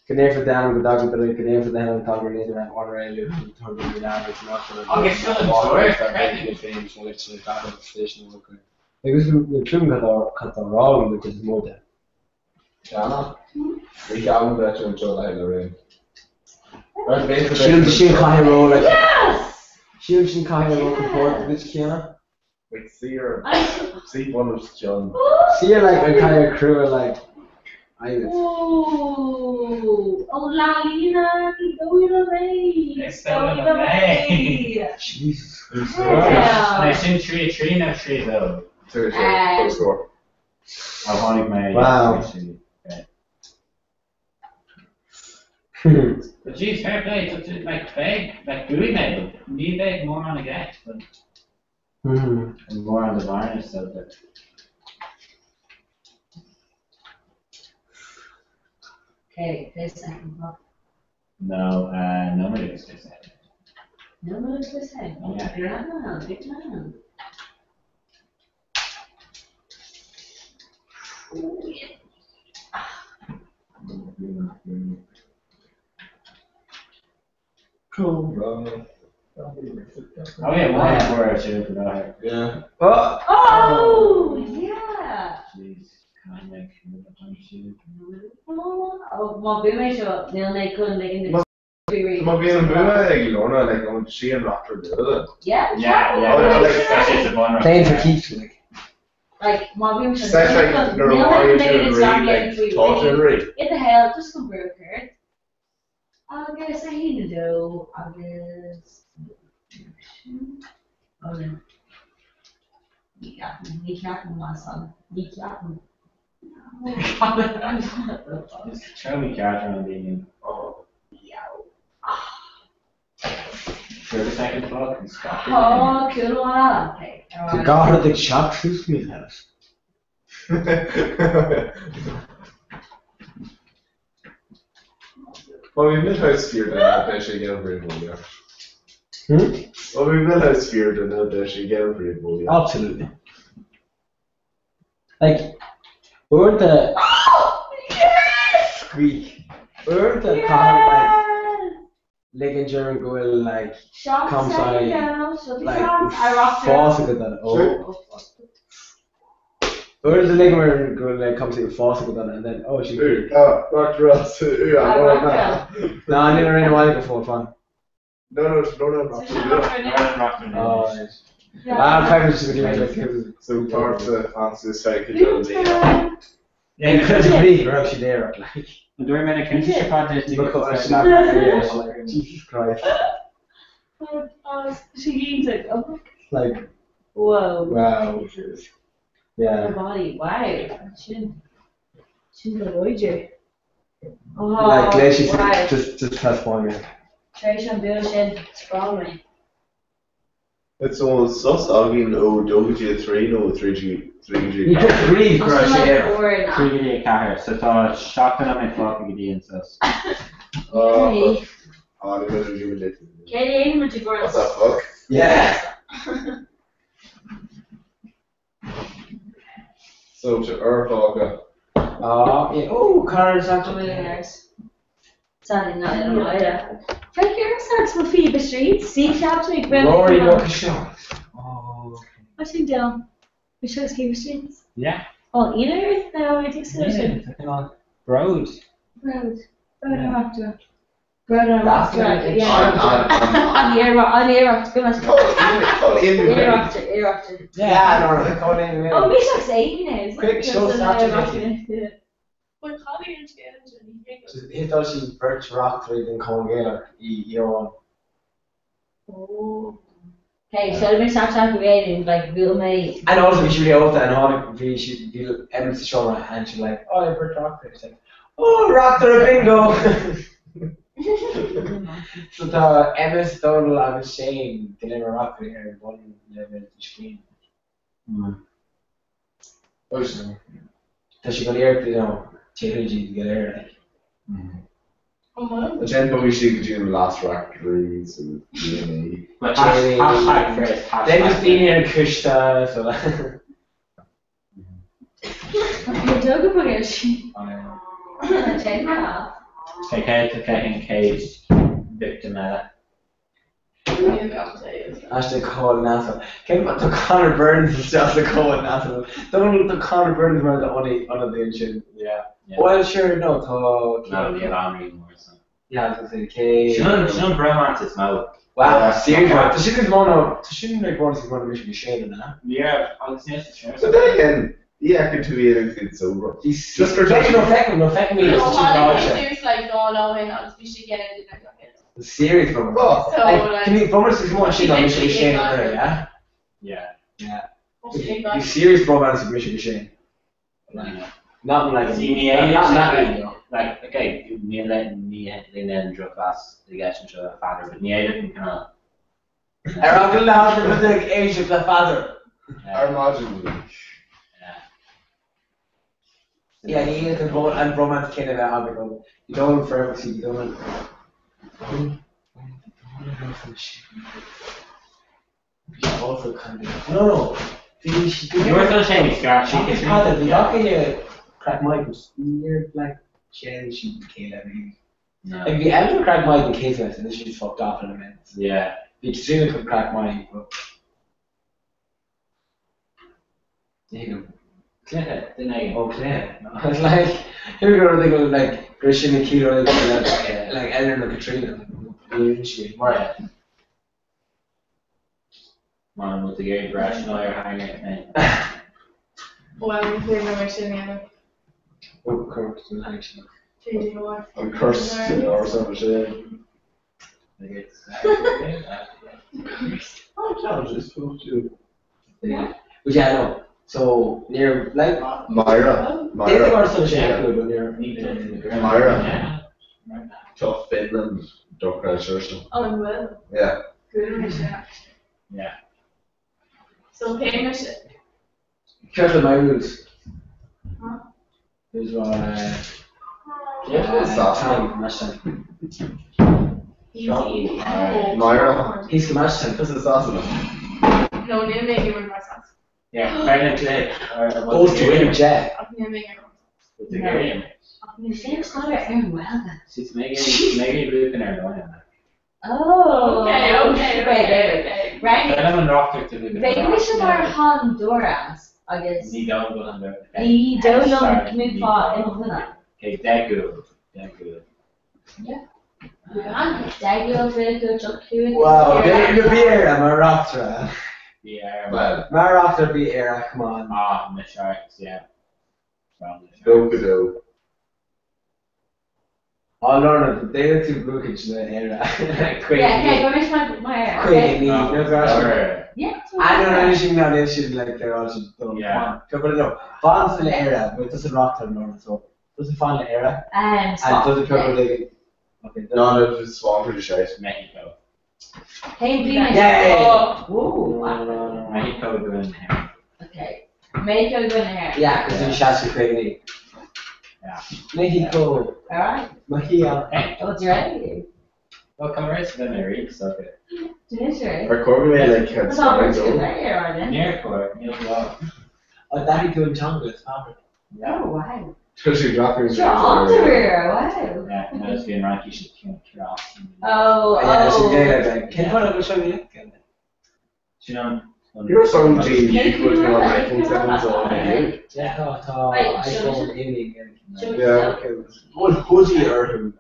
can never down with the dog, but I can never down with the dog, and then one rail, you turn the down, it's not for the. I'll get still in the story. Like this, the trim cut the wrong with his motor. Ja, ik ga hem dat je hem zo leiden erin. She'll kind of roll like. Yes! She'll kind of roll comport this Kiana. Ik zie haar, zie one of John. See her like a kind of crew like. I was. Ooh. Oh, Lalina, going away. It's going away. Jesus Christ. Yeah. And I seen tree now tree though. Full score. I wanted my. Wow. But geez, fair play. It's like big, like buoy metal. Need big more on the gas, but and more on the varnish so that. Okay, this second. No, nobody was this second. No one is the same. Yeah. Big man, big man. Cool. Oh yeah, one more I should have forgot. Yeah. Oh, yeah. Jeez, can't make shit. Oh, my baby shot. They'll make good like in the Maar weer een buur eigenlijk, nou, like, om te zien achter de deur. Yeah, That's just the one. Playing for keeps like. Like, my baby shot. Sounds like they're wanting to read, like, talk to read. What the hell? Just come broke here. I guess I hate to do. I guess. Oh no. Niet jagen, my son. Niet jagen. Show me character on the game. Oh. 30 second clock and stop. Oh, cool one. Okay. The guard of the shop shoots me house. Maar wie wil huisvieren en dat je geen vreemd wil, ja. Maar wie wil huisvieren en dat je geen vreemd wil, ja. Absolutely. Like, weren't the squeak? Weren't the like German goal like comes like I rocked force it that oh. Where's the nigga where girl like comes to Foster with that and then she Dr. Ross. No, I never ran a while before fun. No, Oh, I'm kind of just like so parts of fancy psychology. Yeah, because of me, we're actually there. Like, during my kinship project, Jesus Christ. She's like, oh, Like, whoa. wow. Her Yeah. body, wow. She's avoid you. Oh, Like, glad she's wow. just press one, yeah. Trace and bullshit, sprawl me. It's almost sus again WG3 no 3G. You just read crochet. Or not. 3 car, so it's shocking on my fucking Gideon says. Hey. I'm gonna do it. Katie in with the What girls. the fuck? Yeah. So to Urfaga. Yeah. Oh, cars Oh, actually. yes. Saturday night, I don't know either. Check your search for Phoebe Street. See, shout to me. Rory Buckshot. Oh. What's he doing? We should Phoebe Street. Yeah. Oh, either? No, I think so. Road. Road after. Road Last after. night, Yeah. On the air after. Go on. Air after. Yeah, I know. They're calling in. Oh, Bishop's 8 now. Isn't Quick, it? show Because, Saturday. yeah. Well, Colin and James He thought she Birch Rock three in Congaler. He won. Oh. Okay, so we start talking about like real mate. And also we should be out there and all we should be Emma's to show her and she's like, oh, Birch Rock three. She's like, oh, Rock three bingo. So the Emma's total on the Shane deliver Rock three here in 111 screen. Does she go there, you know, change to get there like. But then we should do the last rack rooms and DNA. But hashtag first. Then just being here in Kushta, so like. You're talking about it. Check that. Take out the getting caged victim at Hashtag call an asshole. Can't put the Conor Burns is just a call an asshole. Don't look the Conor Burns were the only under the engine. Yeah. Well, sure, no, to. No, the boundary more so. Yeah, I was gonna say K. She don't bromance its mouth. Wow, seriously, the shouldn't go no. The shouldn't like want to go to Michigan Shane and that. Yeah, I was necessary. But then again, yeah, I can do anything sober. He's just for no affect me. No, It's too large. Holly like, no, we should get it. The serious problem. Oh. So, like, Can you promise there's more shit on Michigan Shane on there, yeah? Yeah. You serious romance with Michigan Shane. Nothing like like okay, me and drug class they get into a father, but me and kind of. Around the last of the age of the father. I imagine. Yeah, he is and romance kind of how they go. You don't forever see, you don't. Also kind of no. You were still saying me, Scott. She She's had it. The doctor crack Michaels near like Shane she became everything. No. If you ever crack Mike and Casey, then she's fucked off in a minute. Yeah. The extremely could crack Mike, but there you go. Claire, didn't I? Oh, Claire. I was like, here we go, they go like Christian and Kilo, like Eleanor and Katrina. Right. Man, with the gay rational or hanging it. Well, we played no mission in Oh, correct. Actually. changing life. I'm cursed or some shit. Oh, challenges, full too. But yeah, no. So near like Myra. they are such a good when you're Myra. Tough Finland. Don't crash yourself. Oh, well. Yeah. Good mission. Yeah. So, pay mission. Careful my rules. Huh? There's What's that? time. Easy. Myra. He's the match time. This is awesome. No, name make it with myself. Yeah, Brendan Clay. Goes to win Jack. I'm gonna make it. With the game. Your name's not Aaron Weldon. She's Megan Luke and Aaron. Oh. Okay. Right. I don't know Rock to Luke. They wish them are Honduras. I guess. Ní dá go an der. Ní dólam cnúpá imachna. Okay, degú. Dagil really good to Wow, the beer, I'm a raptor. Yeah, Well, My raptor be era, come on. ah, the sharks, yeah. don't go do. I'll learn it, they were too broken to the era. Quick. Yeah, okay, go next my Quick, me, Oh, no gosh. sorry. Yeah. I don't know anything now, they should like, they're all just done. Yeah. Come on, no. Fans in the era, but it doesn't rock to learn, so. Doesn't fan the era. And doesn't cover the. Okay, No, it's swamp pretty shite. Mexico. Hey, Yay! Ooh, Mexico doing him. okay. Make her go in there. Yeah, because then shots are crazy. Yeah. Mexico. Alright. Mejia. Hey, What's ready? what color is it in there? Reed, so good. Dimitri. Our Cormier like had That's all we're spines doing on. there, aren't they? Near court, near the Oh, daddy doing tongue with fabric. Oh, wow. Especially dropping It's your underwear, wow. Yeah, no, it's being right, you should kill off. Oh, Yeah, I should get oh. it. Like, can you put it show me? You know, You're some G, Hey, you put can your you iPhone 7s on again. Yeah, oh, Wait, iPhone gaming. Show me Yeah. Okay. What hoodie or who?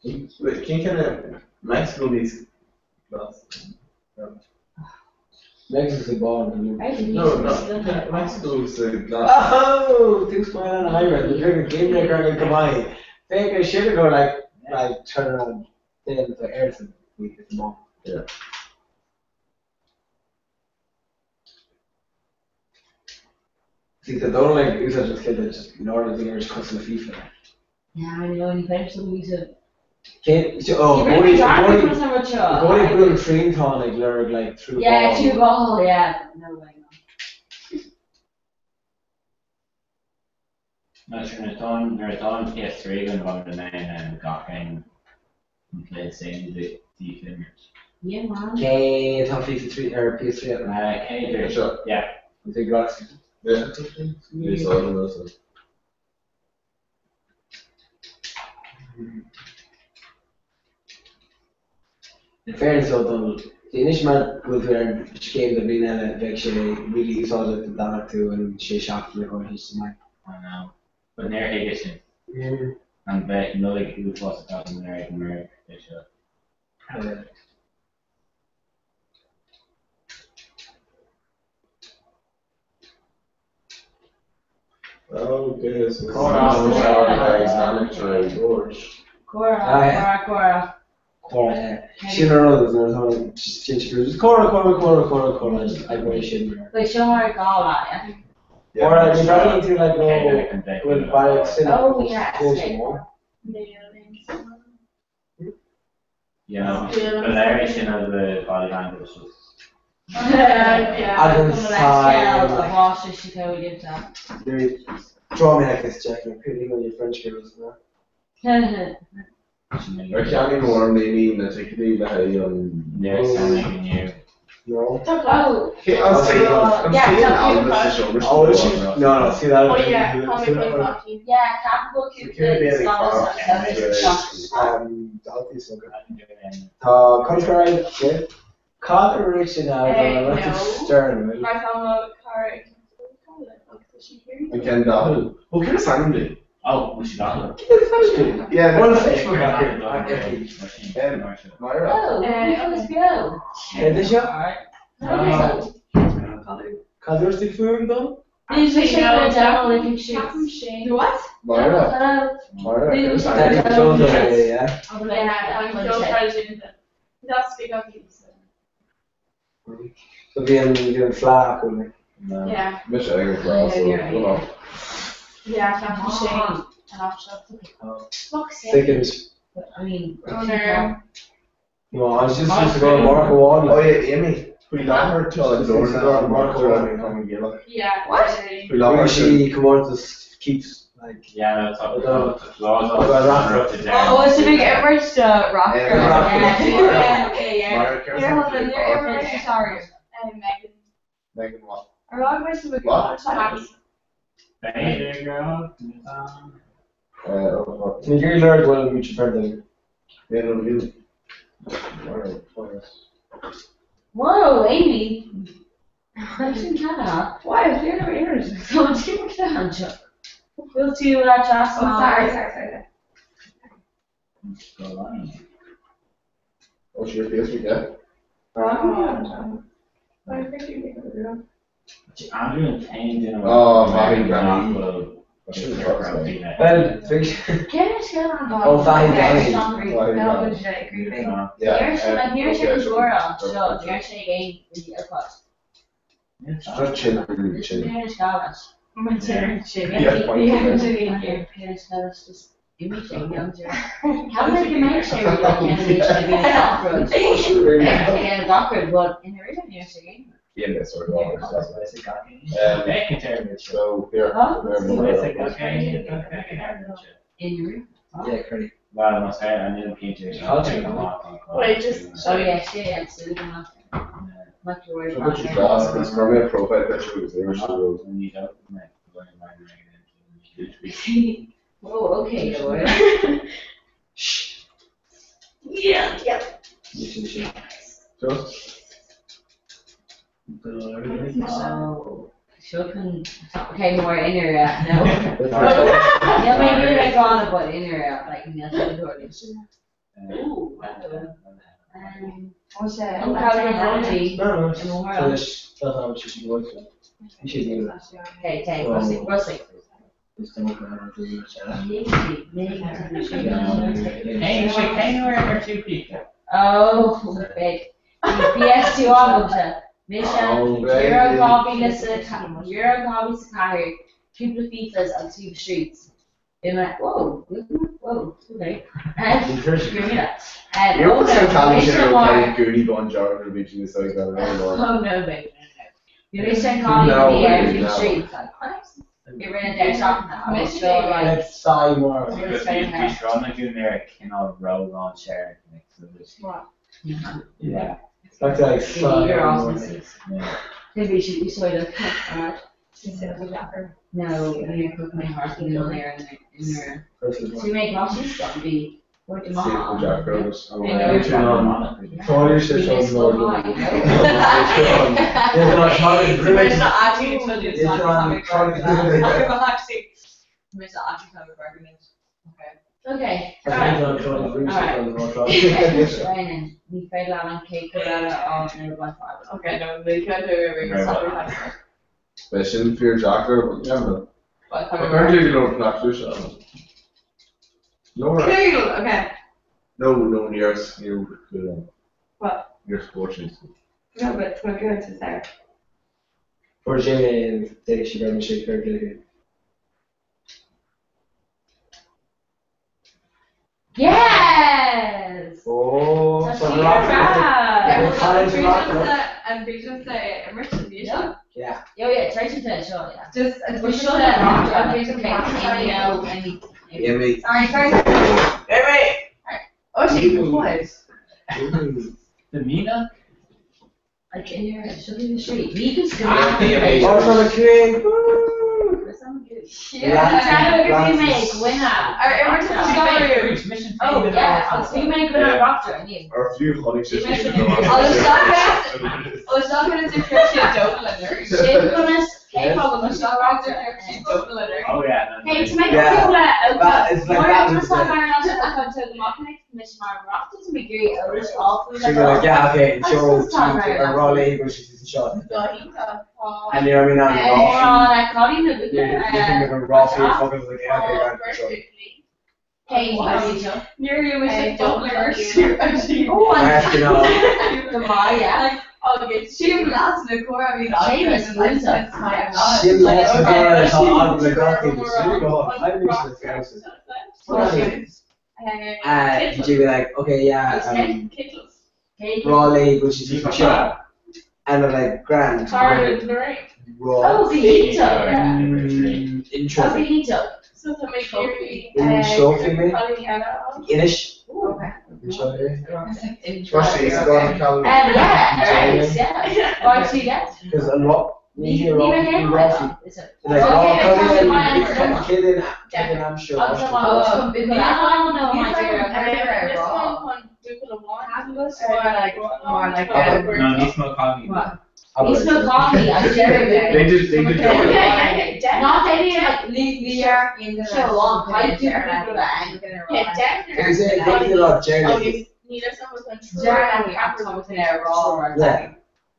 Wait, can you kind of Mexico these glasses? Mexico's born. No, no, Mexico's glasses. Oh, things going on in Ireland. The bigger game maker and combine. Think I should go like turn around. Then the air to week at the moment. Yeah. See, they don't like use it just kid that just ignore the Irish cussing the FIFA. Yeah, I know, and you better some music. Can't, You oh, really Bonnie, trying to Bonnie, put so much Bonnie Blue train ton like lyric like through Yeah, ball. two ball, yeah. No way, no, sure, there's on PS3 going on the main and Gawking and played saying the filmers. Yeah, man. Okay, it's on FIFA 3 or PS3 at night. Hey, Sure. yeah. With the glasses. Yeah. You saw them also. In fairness, though, the initial man was where she gave the Rina like she really saw the Donna too and she shocked me going to my. I know. But near Higgison. And back, you know, like, who was the in America, they should. Okay, so Cora. Cora. She don't know there's no just Cora. I go shit. Wait, show her a call at ya. Or you probably need to like go with bikes in Oh, yeah. Yeah, variation of the body language. Adam Stein. Wash she told you that. Draw me like this, Jack. You're pretty on your French girls now. I can't even warm the mean that I could do that. Yeah, sounding new. No. Oh. Okay, I'm seeing Alvis' shoulder. Oh, is she? No, see that. Oh yeah, call me play hockey. Yeah, capital Security Cupid. Dalty so good. Contrary, yeah. Connor Richard now, let's just stern. I found a car. She hear you? And Ken Doyle. Oh, can I sign him? Oh, we should not. Yeah, Well, no. Facebook Myra. Oh, let's go. Yeah, did you? Alright. Connor still film though? These are showing the demo they can shoot. What? Myra. Myra, can I sign Daddy him? Jones already, yeah. I'm still trying to do that. That's big of you. So being flat, really. Yeah. Mitch Egger for also. Hold on. Yeah, Captain Shane. And I'll Fuck's sake. Second. I mean, Honor. No, I was just supposed to go to Marco Wall. Oh yeah, Amy. We got her till the door to Marco and come and get her. Yeah. What? We love her. She come out to keeps like. Yeah, that's all. Oh, it's a big Everest rock girl. Yeah. Okay, yeah. Myra cares Here, about hold on, the they're Everest, sorry. Megan. Megan what? Our log was super good. What? So happy. Hey, girl. Can you hear Lord well with your friend? Yeah, no, you. Whoa, Amy. Actually, Canada. Why? Is there no ears? So much people can. We'll see what I trust. Oh, sorry. What's your face with that? I think you make it real. Andrew and Kane doing Oh, Vahi Gandhi. Well, fiction. Get a skill on dog. Oh, Vahi Gandhi. No, but I agree. Here's the Dora. So, here's the game in the airport. Just chill, really chill. Here's Scotland. My turn. Here's Scotland. Just imaging young how did you make sure you can be awkward? Again, awkward, but in the original years again. Yeah, that's sort of all. So, here, In your room? Yeah, Curry. Well, I must say, I knew PJ. I'll take them. Wait, just. Oh, yeah, so we can much worry So about what you got is from a profile picture with the original. Oh, okay, Laura. Yeah. Just. So, Shokin. Okay, more in your no. Yeah, maybe like on but in your like in the ooh. What's that? I'm proud of Rosie. No, In the world. Finish. That's not what you should work for. You should do that. Okay, Rosie. Just don't go around doing your channel. Kane were two people. Oh, big. PS2 album. Mission, Euro Coffee listed, Euro Coffee Sakari, people FIFAs and two streets. They went, whoa, okay. And You know what's so Callie should have played Goody Bon Jovi originally, so I got another one. Oh no, baby. The mission calling the two streets. Like, what? Get rid of their shop now. It's still like, Let's sign more. Because he's running in there, cannot roll on chair. What? Yeah. That's like sign you're more. awesome. Maybe you should be so look. Alright. No, you're cooking my heart in there in there. So you make losses, that would be what the See if the Jack Rose. So you should show more. Okay. Ryan, we fed out on cake, never by five. Okay, no, they can't do everything. They shouldn't fear Jack Rose, but yeah, man. But Apparently you don't practice it. No, okay. no, yours, you could, What? your sports. No, but my parents is there. For Jamie and Dick, she got me shake her good. Yes! Oh, That's so your rock. And we just say immersion vision. Yeah. Yeah, try to tell, sure, yeah. Just We should have rocked it, Yeah, mate. Wait. Oh, she was. The Mina? I can hear it, she'll be the street. Me can scream. Oh, from a queen. Yeah, remake, winner. Our immersion Mission Oh, yeah, remake winner rocker, I knew. Or a few honey sisters. I was talking to Christian Dublin. Shapecoolness, K-problem, She's Dublin. Oh, yeah. Hey, to make Yeah. people It's like that was just like the- I know to the marketing commission our rockers and we agree it was all food. She'd be like, yeah, okay, That's show just not very a raw label, she's a shot. Oh, And you know what I mean? I'm And more on I call him the You're thinking of a raw food, fucking like, yeah, okay, got it. Hey, how are you doing? You're with Dublin. Oh, I have to know. the Maya. Okay, she laughs in the core. I mean, Seamus wins it. She lost the door and so out of the docking. She go, I'm used to the houses. He'd be like, okay, yeah, raw label, she's a shot. And I'm like, grand. Raw. Oh, fajita. Yeah. Oh, Interesting. fajita. So to make you Sophie, mate? Inish. Okay. Especially it's going to Callie. Yeah. Why do you get? Because a lot, you hear raw Even food, raw food. Is it? Like raw curry, kidding, I'm sure. I'll come on. Because I don't know my More like No, he's not calling me. What? You smell coffee, I share it. They did Not any like leave in show on. I do people that Is it a lot of Jerry?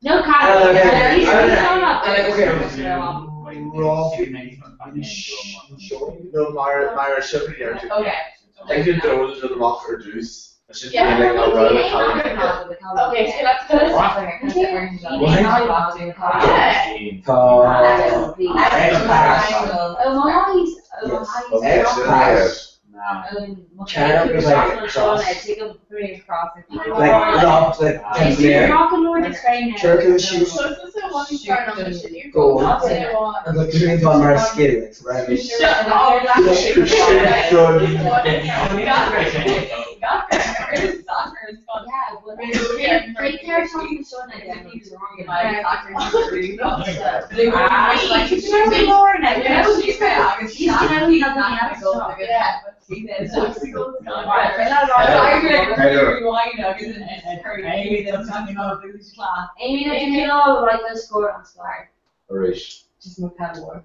No No, Myra should be there too. Okay. I did throw a little rock or juice. Yeah. And then I'll roll it. Okay, so that's good. Turtle shoes. Gold. And the green one are scary, right? Amy, you know, like the score on Spark. Alright. Just look at more.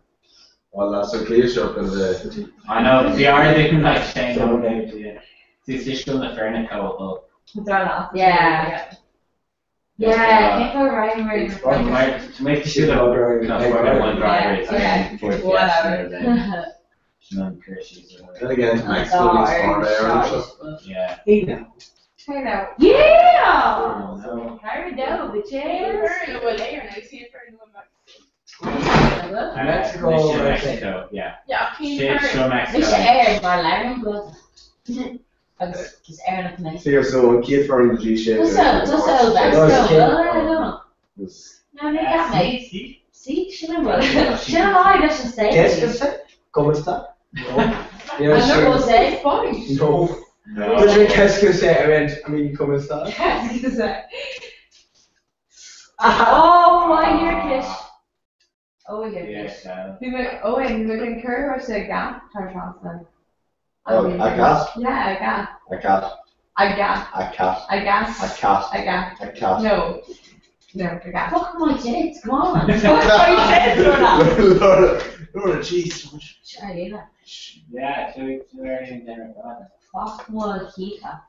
Well, that's a clear shop in the. I know, the art they can like change over there to you. See, still in the fairness co Yeah. Yeah, people are writing to make the shoot up, one drag race. Whatever. Then again, Max will be smart there. Yeah. Hey now. Yeah! There we go, bitches. Mexico, yeah. Show Mexico. Which air by Larry good. Just air up nice. Here, so keep from the G shape. Just so, that's no. No, make that nice. See, shouldn't I just say ¿Qué ¿Cómo está? No. I'm not gonna say funny. No. No. Qu'est-ce que c'est? I mean, ¿cómo está? Oh, my ear kiss. Oh, ear kiss. Oh, wait, we can curry or say gap? Try translate. Oh, a cat? Yeah, a cat. A cat. A cat. A cat. A gas. A cat. A cat. A cat. No. No, a cat. Fuck my tits, come on. Laura, jeez. Sure, I do that. Yeah, so it's very in general. Fuck my Kita.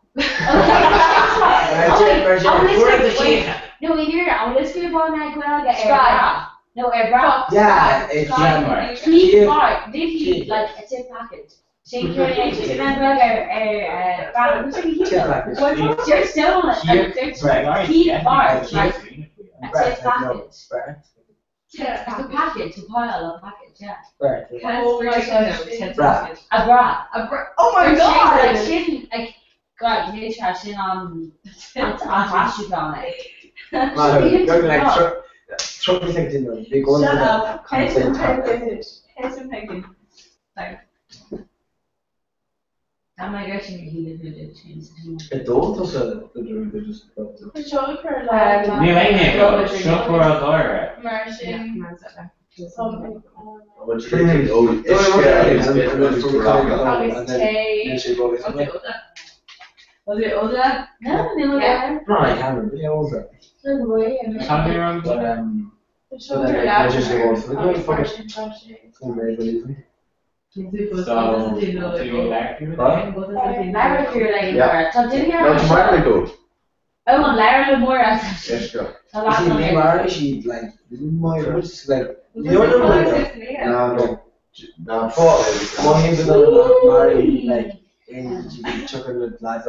No, we hear I will speak about my girl get air. No, air bra. Yeah, it's January. Keep part. Did he like a tip package? Shake your legs, you can have a bra. What's your stone? Keep part. Like a tip package. Yeah, the package, the pile of package, yeah. Right. A bra. Oh my god! Like shit, like God, you trash in on tissue on it. You're like throw me like dinner. Big one. Shut up. Can't say I'm like actually he did change. It don't also they just Neil Ain't shop for a door. Martian. Something. What's the thing? Oh, Was it older? No, Neil there. No, I haven't. Yeah, what was that? Good way. Something wrong, but Oh, Larry Moore. She like my was like no. One of them married like in chocolate lads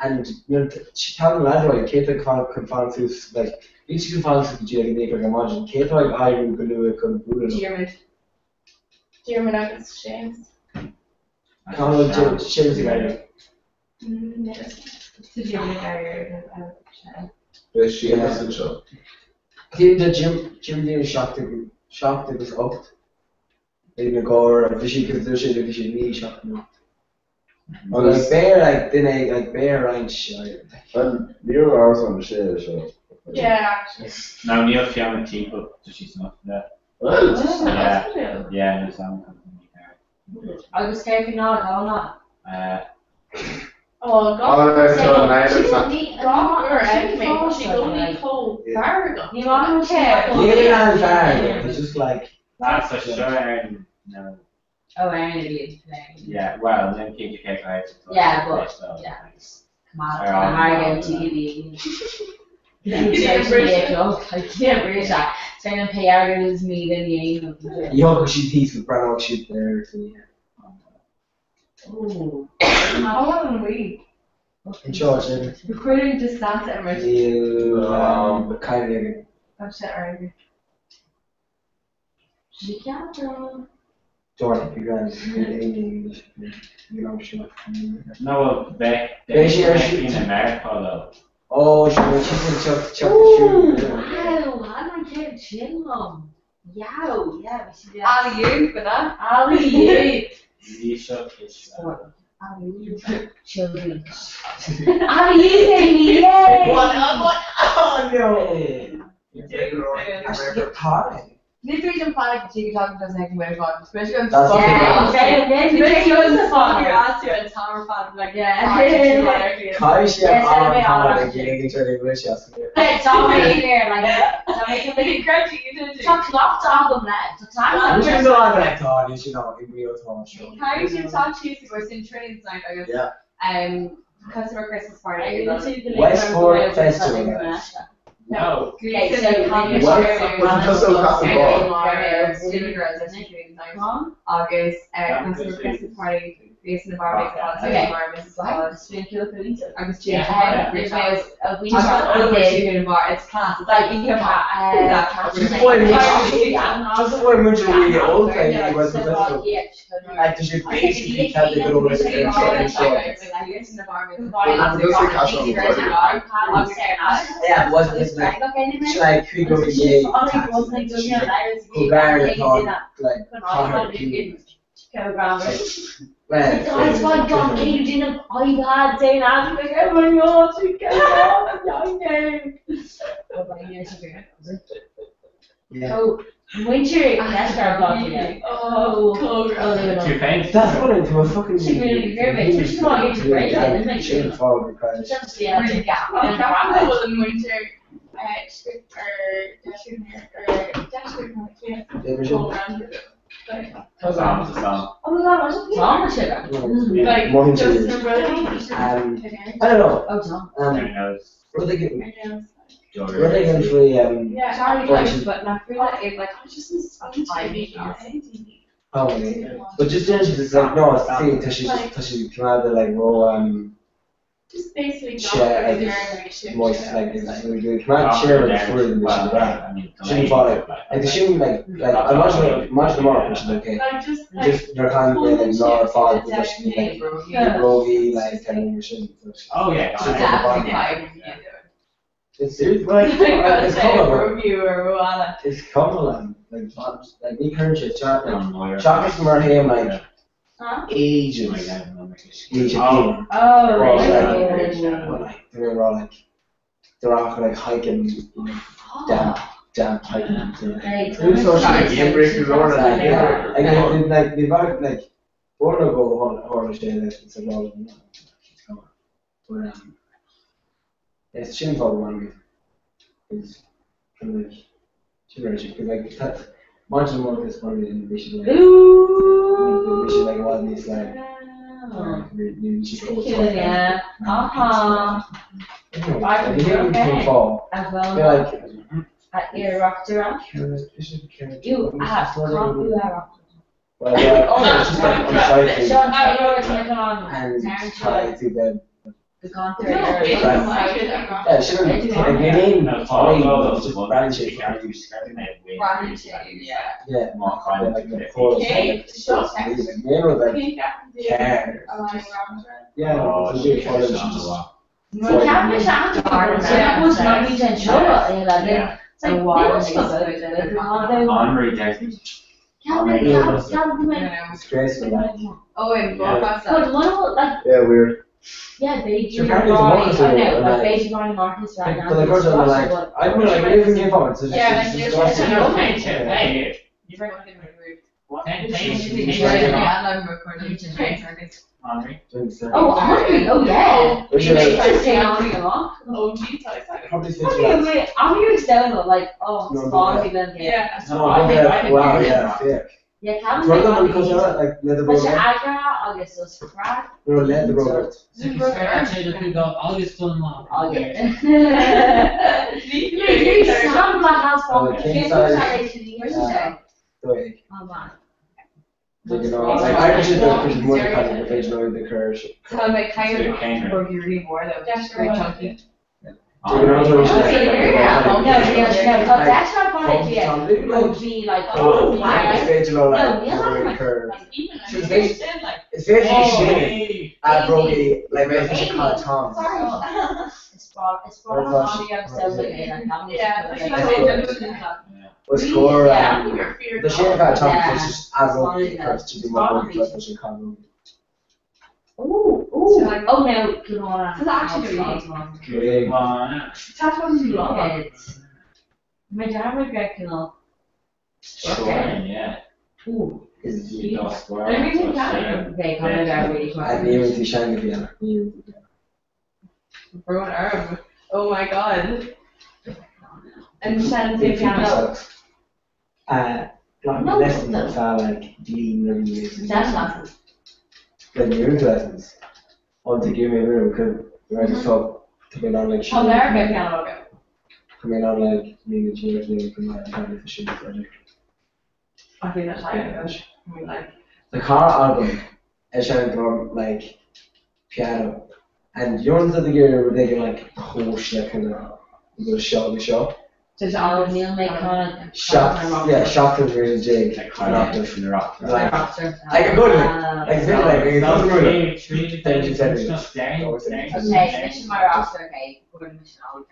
and you know she told lads like Kate could find those like each could find some jail they could imagine Kate like I could do it could do it. German August James. James again. Where's she in the shop? The Jim didn't shocked it was up. In the gore, fishy because there's a fishy knee shocked me. But like bear ranch. And you're ours on the share, so. Yeah, actually. now Neil Fiona T, but she's not that. Well, Yeah, no sound company. I was scared for not, how not. Oh, God. Oh, that's so nice. She It's not- don't need God, or she anything. She falls don't like- need cold. Yeah. Fargo. You want to Yeah, and Fargo. It's just like. That's for sure, Aaron. No. Oh, Aaron would be playing. Yeah, well, then KGK guys. Yeah, but- yeah. Come on, Mario TV. I can't read that. Saying PR is me, then you. Yo, she's he's with Brown shoot there. Ooh. How long are we? In charge there. Recording just that at You kind of. Oh shit, alright. Be careful. Jordan, you guys, English, you know, she like. No, back Yeah, she- in America though. Oh, she's in Chuck Ooh, the shoe. wow, I don't care, chill. Yow, yeah, we should do Ali, you for that? Ali, Lisha is. children. Ali, you yay! Oh no! You're Hi. This region panic that you can talk about next way on, especially on That's Spotify. Yeah, okay, Especially on the phone, you're yeah. asked to a tower fan, like, Yeah. Kai she Yes, had anyway, arm I'll like ask you. getting each other English yesterday. It's already there, like, talk lots of them, I'm just not that thought, you should know, in real talk show. How you should talk Tuesday, we're in training tonight, I guess. Yeah. Customer Christmas party. I will see the Westport link Festival, from guys. No. Okay, so August, customer Christmas party. Based in the bar, makes a lot of sense. Okay. Bar, Mrs. Wallace. August June. There's a We just got winter over holiday. in the bar. It's class. It's Like, like you have Just before we mention really old thing, it was the festival. Like, there should basically tell the good old It's thing. in the bar, Mrs. Yeah, it wasn't this like, like, could go to gay, like, hard people. Well, That's why John Cage in an iPad saying, I'm like, oh my god, we get yeah. Oh, winter, that's our block. Oh, Two paints. That's what I do, a fucking. She really very big. So she's not getting great, isn't it? She'll fall because. Just yeah, Really gap. in winter. What's on the song? Oh my god, what's Tom or sugar? Like, More just into a brother. I don't know. Oh, Tom. Everyone knows. What are they getting? Jordan. What are they getting for Yeah, sorry, Fortune. but not for that. It's like, I'm just Oh, yeah. But just it's like, no, it's the thing, till she came out of like, oh, just basically share, like, moist, like, we come out share with the food and she ran. Shouldn't fall like, they shouldn't like, imagine more, which is okay. Like, just Just, they're kind of like, not fall, but she like, groggy, like, telling her shit. Oh yeah. She's God. It's serious, like, it's Cumberland. Review or Ruana. It's Cumberland. Like, me current shit, Lawyer. chocolate from her him, like, Huh? ages. Oh. Oh, Well, right. like, they're all like, they're all like hiking, damn hiking. Right. Who's so shy? Game breakers or Like, that? yeah, like, they've got, like, we're gonna go on a day, it's a lot of them. It's coming. But, it's shameful one. It's kind of similar, because, like, that's, much more is probably in the mission, like, Ooh. the mission, like, what is like, Yeah. Uh-huh. I You hear me can fall. As You're well. like, At your rock around. You have to come to that rock. well, yeah, oh, it's just like on site Sean, I know it's like on and try to then. the concert. Yeah, she doesn't like your name. Just branch it. Yeah, More kind like of the chorus, like, name of like care. Yeah, it's a big chorus. Well, can't be shot. So that was not be ten sure. Yeah. It's like what's Henri Jackson. Can't It's graceful, like. Oh, and Belfast. But one of like Yeah, weird. yeah, Beijing So apparently Ronnie. the I know, Marcus like are, Beijing Ronnie Marcus right now. But the girls are like, I don't know, like, it isn't give up. It's just, Yeah, it's like, just it's awesome. just- Yeah, I'm recording. Henri. 27. Oh, Henri. Oh, yeah. Which You is should like, say Henri a lot. Oh, geez, I probably What 50 do you lads. mean? Henri was down though, like, oh, No, Spawn, then Yeah. No, wow, yeah, fair. Yeah, It's Calvin one of them Henri. because you're like leather But brother. Agra, Augustus, Pratt, No, leather brother. Actually, the big dog August Dunlop. August. You You sound like house Oh, phone. king Can't size. go to the years ago. Like, Oh, man. you know, like Irish is the more kind of original the curse. So like kind So you of came burgery more though, just very chunky. Do you know what I'm Oh, saying? no, that's not funny to you. Like, Would be like, oh, oh, yeah. it's original, No, like, Neil has very like, curve. Even She's like very- still like It's very Oh, shitty. Brody, like, maybe she call it Tom. It's brought on the episode like that. yeah, like Yeah. Was score, Yeah. the shit about Tom Yeah. is just add Brody It's curves to be it's more probably- Brody curves than Conroe. Ooh, So, like- oh no, good one. Does it actually do Big. tattoos you love. It's my dad would reckon of. Sure, yeah. Ooh, Is You don't swear. I really so can't. shame. okay, come on, dad, really And quick. even the shiny Vienna. Bro an arm. Oh my god. And Shannon say Big piano. yourself. Like, No, lessons no. that are like lean and amazing. That's lessons. Then music lessons. On to give me a room, because we're just talk coming on like shit. American piano go. Coming on like me and James and coming on kind of shit project. I think that's like I mean like The car album is showing from like piano. And you know the gear where they get like whoosh that kind of little shot in the shop. just Oh, Neil may call it. Shot, yeah, shot is really Jake. Like kind of from the rock. Like, Roster. like a good one. Like, it's really like, it's not really. Three Thank you, thank you. Okay, mission my roster, okay. We're gonna mission all the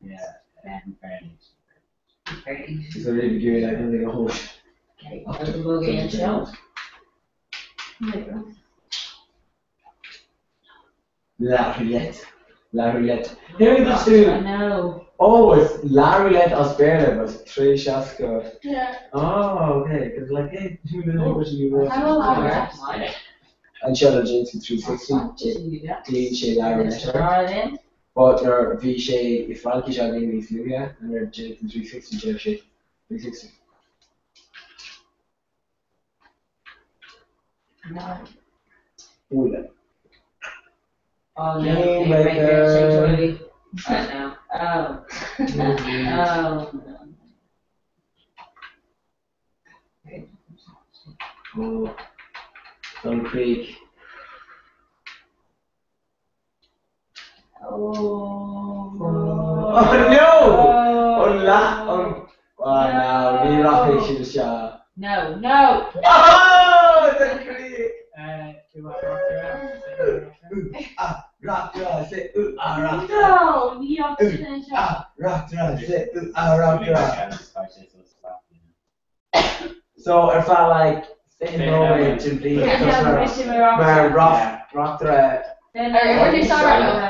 Yeah, fairness. time. Very It's a really good, like, really a whoosh. okay. We'll get in show. La Roulette. Here we go to. I know. Oh, it's La Roulette Australia, but 3 shots go. yeah. Oh, okay, because like, hey, you know what you were. I don't know that. And Shadow James in 360. Just do that. D Shay La Roulette. Draw it in. But your V Shay, if Frankie shot in with Lugia, and your Jake in 360, Jeff Shay 360. No. Ooh, that. Oh, no. Game Okay, right there, maker. sanctuary. Right now. Oh. Oh. Oh, Sun Creek. Oh. Oh no! Oh, no, we rock it, she was No, no. Oh, Sun Creek! Rock, say, rock. No, you don't finish up. Rock, say, rock. So if I like stay in Norway to be maar rock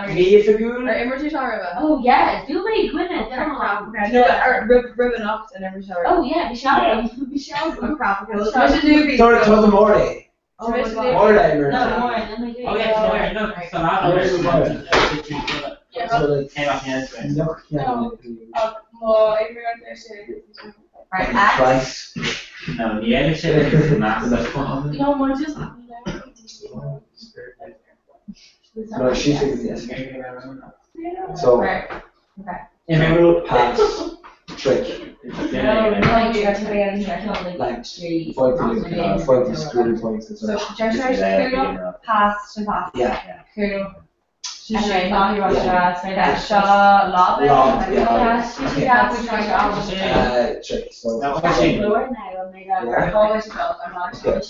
me if a Or Emergy Sharaba. Oh yeah, do we win it? No, or ribbon up and every shower. Oh yeah, we shall. We shall. Oh crap. Okay, let's do these. Don't tell the morning. Oh my god. More No, time. more. Let me do Oh it. yeah, no, so So like, came off the end. Well, everyone there should. Right, axe. Price. No, the other shit is massive. No, more just. No, she thinks yes. So, Right. emerald pass trick. Like, point the screen points as So, well. Joshua, Kudo, pass, and pass. Yeah. Kudo. Okay, now you want to say that. Lob. Lob, yeah. Okay. Trick. So, Now, what's she? Lord now, oh my god. Yeah. Always built. I'm not sure.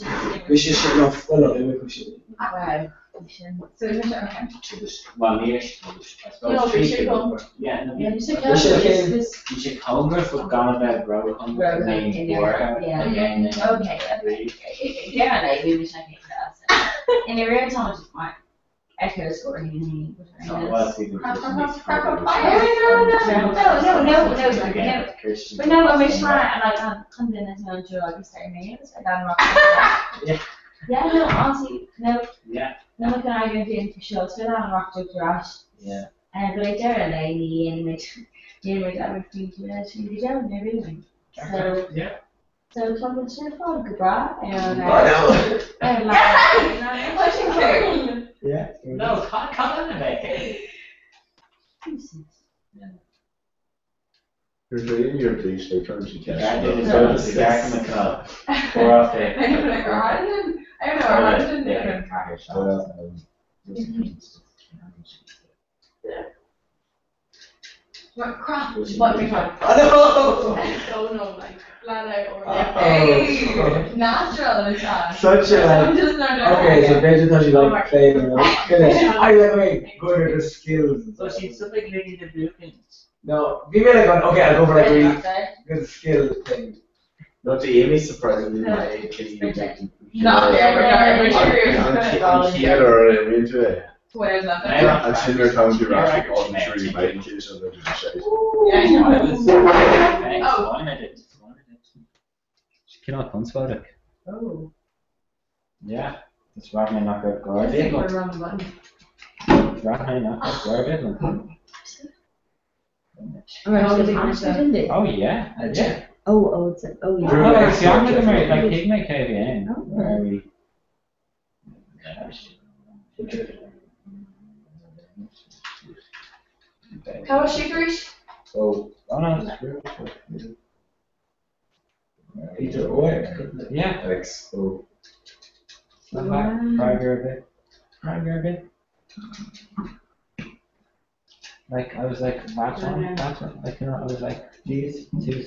we should shut off. Well, no, we should. Wow. So, okay. Well, me, I No, suppose we three should people. go. Yeah, no, Yeah, you said We should this- have this- you should come with gone about bro. Bro, in your- yeah. Okay. Yeah, like we wish I could class. In the real time, it's fine. I could have scored him. So what else we do? Crap, No, no. But no, I wish I and like I'm in this one too. Like start names. I got rock. Yeah, no, honestly, no. Yeah. No one can argue with you for sure. So that rocked up to us. Yeah. But like they're a lady and my dad would be to that she did and everything. So Yeah. so come and share for good bra and Yeah. No, come on, mate. You're doing your bleach, they turn to cash. Yeah, they just start in the club. Or off there. I don't know. What crap? What we had? I don't know, like flat out or like natural is that. Such a I'm just not okay, so Bridget thought she liked playing around. I like good at the skills. So she's something really the blueprints. No, be really like okay, I'll go for like really good skill thing. Not the Amy surprisingly my age. Not ever Here or into it. Where's that? And similar times you're actually all three by in case of the shade. She cannot conspire. Oh. Yeah. It's right now not good guarded. Right now not good guarded. Oh yeah. Yeah. Oh, it's like, oh yeah. Oh, it's younger than me, like Pigment KVN. Where we. How was she, Grace? Oh, no, it's real. Either or. Yeah. X. Oh. Private a bit. Like I was like that's one. Like I was like these two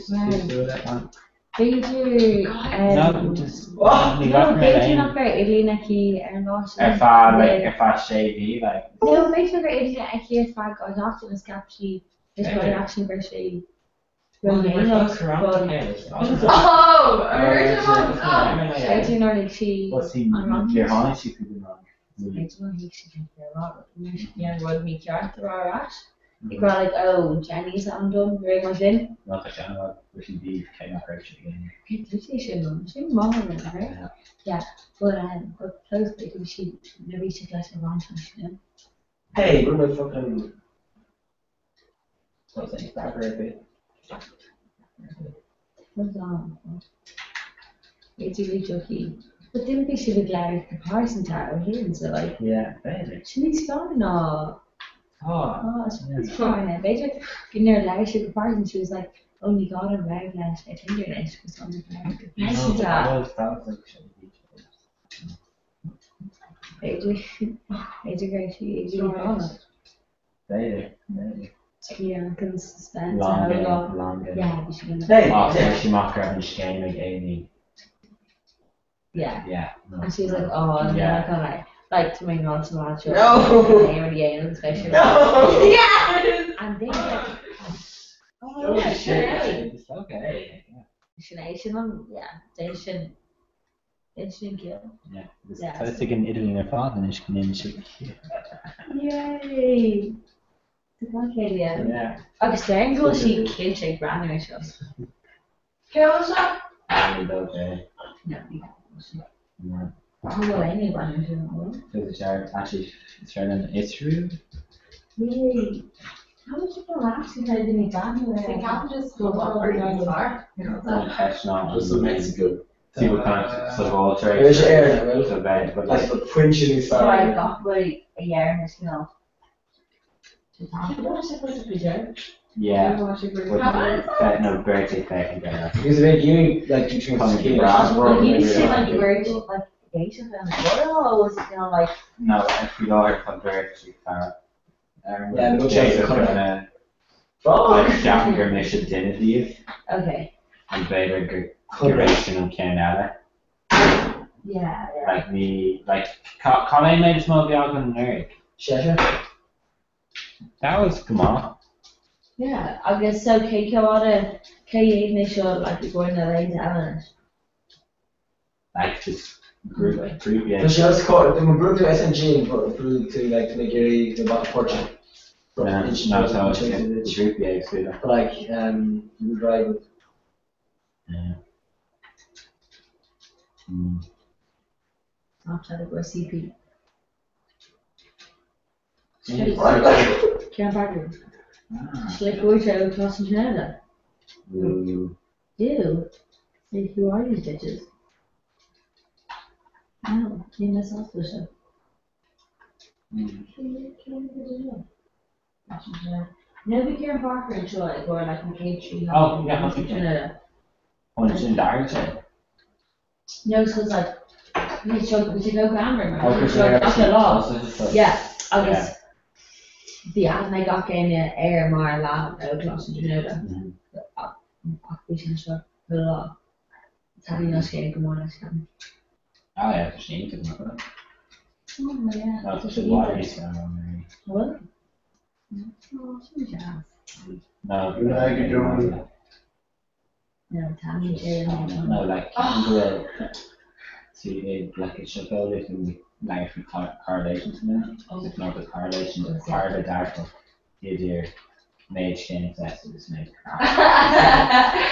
do that one. Beidir No, just Beidir nach ver Ilína aquí ar if I shave you like. No, Beidir ver Ilína aquí ar fag ar nachta na scapshi is what actually ver she. Oh, Beidir nor she. What's he? Your honey she could be wrong. It's one he should have their rock. Yeah, would me character or ash. You go like, oh, Jenny's undone, very much in. Not that I know, we should be kind of approach again. She's mom, right? Yeah, but close because she never used to get a long time. Hey, what about fucking So it's like grab her a bit. What's on? It's really joky. But didn't they should have glad comparison to her here, so like, yeah, baby. She needs to go no. Oh, it's fine. They just in their life she comparison, she was like, only God and rag last at internet was on the ground. Nice to that was It's a great she on it. Baby. Yeah, can spend long game. Yeah, we should Hey, she mocked her and she came like Amy. Yeah. Yeah. No. And she's like, oh, and then I kind of like to make notes and watch it. No. Especially. No. Yeah. And then like, oh yeah, It's okay. They shouldn't kill. Yeah. Yeah. I was thinking Italy and father and she can name shit. Yay. Yeah. Agus staring go she killed Jake Brandon or something. What's that? Okay. No. Oh, well, anyone who knows. So the child actually started it's true. Yay. How much of a actually had to be done? I can't just go up or down the bar. That's not. Just in Mexico. People can't survive There's air now, so bad, but like like quenching his So fire. I got like a year in this mill. What was it supposed to be there? yeah. But no birthday cake and that. Because like you like you drink Come tequila. to brass world. You see like the bird like Asian and or was it like No, if we are from birthday far. Yeah, no chance of coming. Like Japanese mission dinner leave okay. and Vader duration and Canada. Yeah. Like me, like Colin made a small vlog on Nerd. Shasha. That was come on. Yeah, I guess so. K initial like before the lane element. Like just group yeah. So she was called the group to SNG but through to like to make the bottom portion. No, so it's the group yeah, so But like you drive with yeah. Snapchat or CP. Yeah. Karen Parker. Ah. She's like, go to class in Canada. Ooh. Ew. Like, who are these bitches? Oh, you miss off the show. Maybe Karen Parker and Troy, or like McCabe Oh, yeah, in Canada. Oh, it's in Derbyshire. No, because like, we should go grammar, Oh, man. We because should you're go law. actually. Yeah, I guess. The ad I got in air mar lab class in Canada. We should show the law. It's having us getting good morning. Oh, yeah, for Shane to come up. Oh, yeah. No, It's it's a a good water idea. is going What? Oh, she's jazz. No, Like a drone. No, Tammy, Jalen. no, like, see, like, it should go with like correlations now. If not the correlation, the part of that did your mage game classes make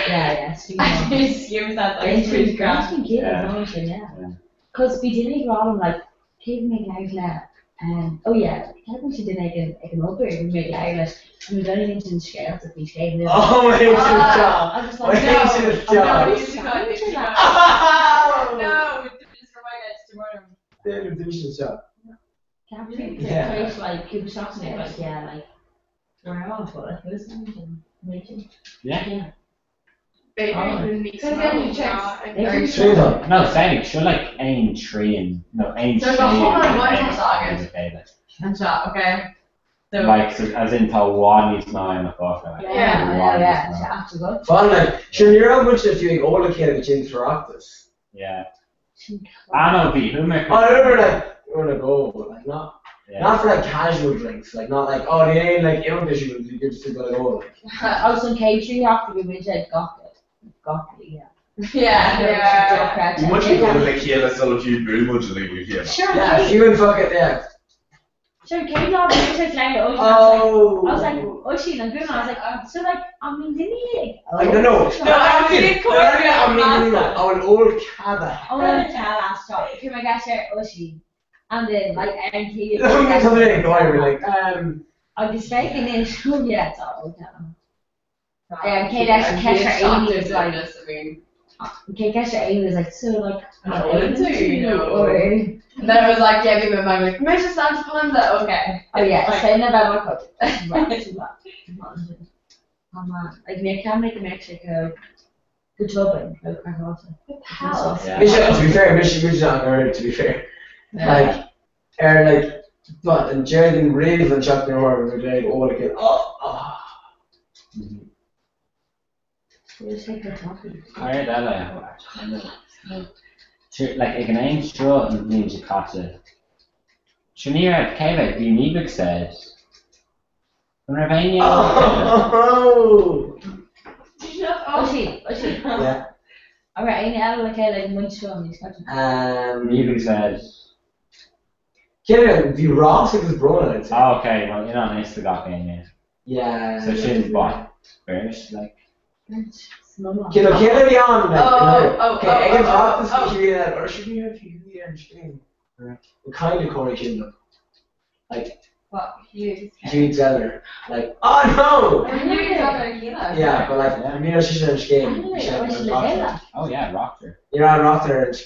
Yeah, speaking I of. just assumed that like pretty grand. Yeah. Because we didn't go on like, keep making outlet. Oh yeah, technically did make an upper, we made outlet. And we don't even in scales if we scale. Oh my god! I was just My like, hatred No, job. he's not. No, just for my guys tomorrow. David Division job. Captain Yeah. place like he was talking about like yeah like we're off but like it was something making Yeah. They Oh. didn't need Cause to then know. you check- Yeah, they and- Straight up. No, saying should like aim tree and no aim There's tree a whole lot of and one aim target. okay, like, And shot, okay. So like so, as in to one is nine o'clock. Like, yeah one is so after that Fun, like, sure, you're a bunch of you all the kids interactors. yeah. I know be who make. I remember, like, we're gonna go, but like, Yeah. not for like casual drinks, like, not like, oh, they ain't like invisible, you're just gonna go, like. I was in K3 after we went to Gotham yeah yeah. Much more like here, let's all of you very much like we here. sure Yeah, if you and fuck it, yeah. sure K dog was like Ocean Oh. I was like Ocean and Gunnar I was like so like I mean didn't he Like, no. I did call you I an old cabba. oh no tell last time can I get your Ocean and then like and he Something like, like, I was making it yeah it's all okay Kesha Amy was like I mean, okay, Kesha Amy was like, so like, I wouldn't say, you know. or, and then it was like, yeah, give me my like, Mr. Santa Panda, okay. oh yeah, Like, say November Cup. Like, me can make a Mexico, good job, like, I got it. How? Yeah. Mission, to be fair, Mission on her, to be fair. Like, like, but, and Jared and Rave and Chuck Norman were like, all again, Just take the topic. I heard that like ik een straw and means you cut it. Shania Kevin, the Nebuk said. Ravania. Oh! Did you know? Oh, she. Yeah. Alright, ain't out like I like one show on these cartoons. Nebuk said. Kevin, the Ross is brother, I'd say. Oh, okay, well, you're not nice to got in yet. Yeah. So she's what? British, like. Kevin be on, like, okay, I can talk oh, this oh. here, or should we have you here and stream? We're kind of Corey Kindle. Like, What? You. Hugh Zeller. Like, oh I knew you got a kilo. no! Yeah, but like, I mean, she's in a game. Oh yeah, rocker. You're on Rocker in a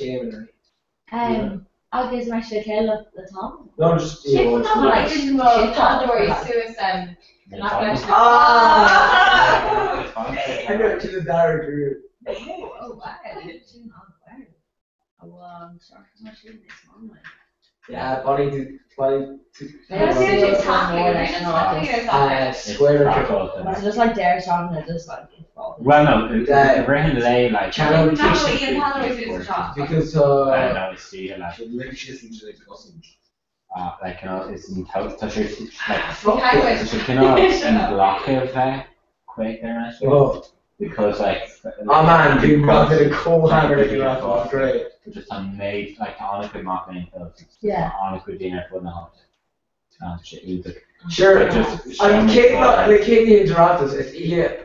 game. I'll give my shit hell the top. No, just, She you know, was not like in Pandora suicide. Ah! I know, to the direct route. Oh, wow. Oh, sorry, I'm not sure this one. Yeah, Bonnie to. Let's see if it's happening. Square It's just like Derek Sean and just like Well, no, we're in lay like. Channel No, Ian Hathaway suits shot. because I know it's see like. she literally seems like awesome. Like you know, it's in total touch like. Highway. So you know, in block of quick there actually. Oh, Because like. oh man, dude, got a cool hammer if you want to great. Just made like on a good marketing films. Yeah. On a good dinner for the house. Shit music. Sure. Just I'm kidding, like Katie interrupted us. The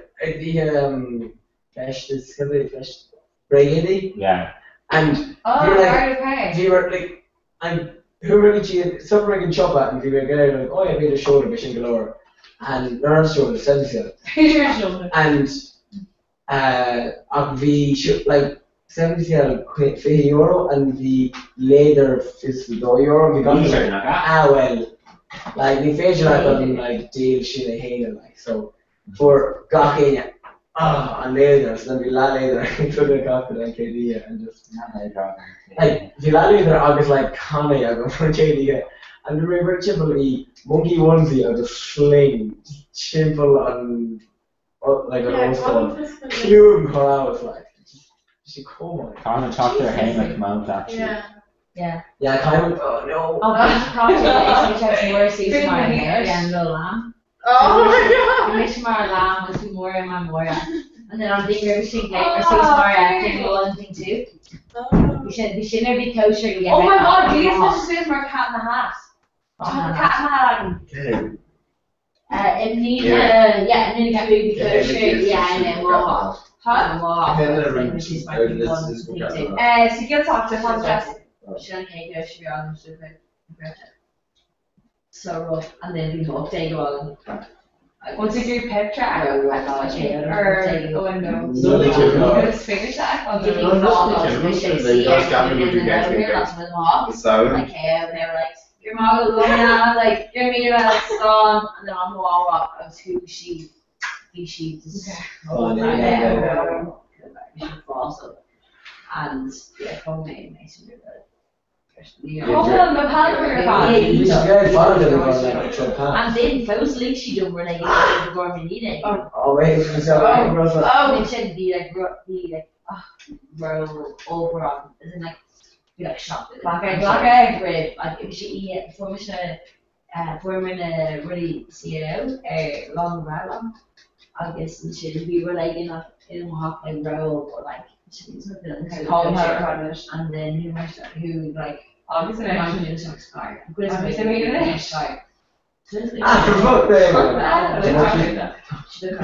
fest, Brady, yeah. and Oh, you're like, right, okay. you were like, and who ringing you, some ringing chop at and people get out like, oh, I made a shoulder, mission galore. And not on shoulder, 70 Who's your shoulder? And we should like 70 €50 and the later €50 we got well, like we facial like on like deal shit I hate it like so for gawking and later so then we la later into the cockpit and KD and just like we la later I was like Connie I go for KD and the river chimple monkey onesie I just sling chimple on like a rose stone clear her out like she come on. Carmen talked her head like mount actually. Yeah. Yeah, Carmen. Oh no. Oh, that's probably which has more season my hair and the lamb. Oh my god. The Mishmar lamb was more in my Moira. And then on the River Street Gate or Seasmar thing 1 thing 2. We should never be kosher and get Oh my god, do you guys supposed to Cat in the Hat? Cat in the Hat. It needs yeah, and then it be kosher, yeah, and then we'll so you talk to her. So rough, and then we update all. Once you do pep track or a window. It's finish that. I'll give you a call. Like, yeah, they were like, your mom was going on, like, you're meeting about a song, and then on the wall, I was who she just. Oh, And yeah, probably makes me Hold on, the and then those links you do were like the gourmet eating. Oh wait, It should be like roll over on, isn't like be like shop. Black egg with like if you eat it before we really see it out long round. I guess it should be like in a hot like roll or like and then who like obviously I'm going to expire. I'm going to expire.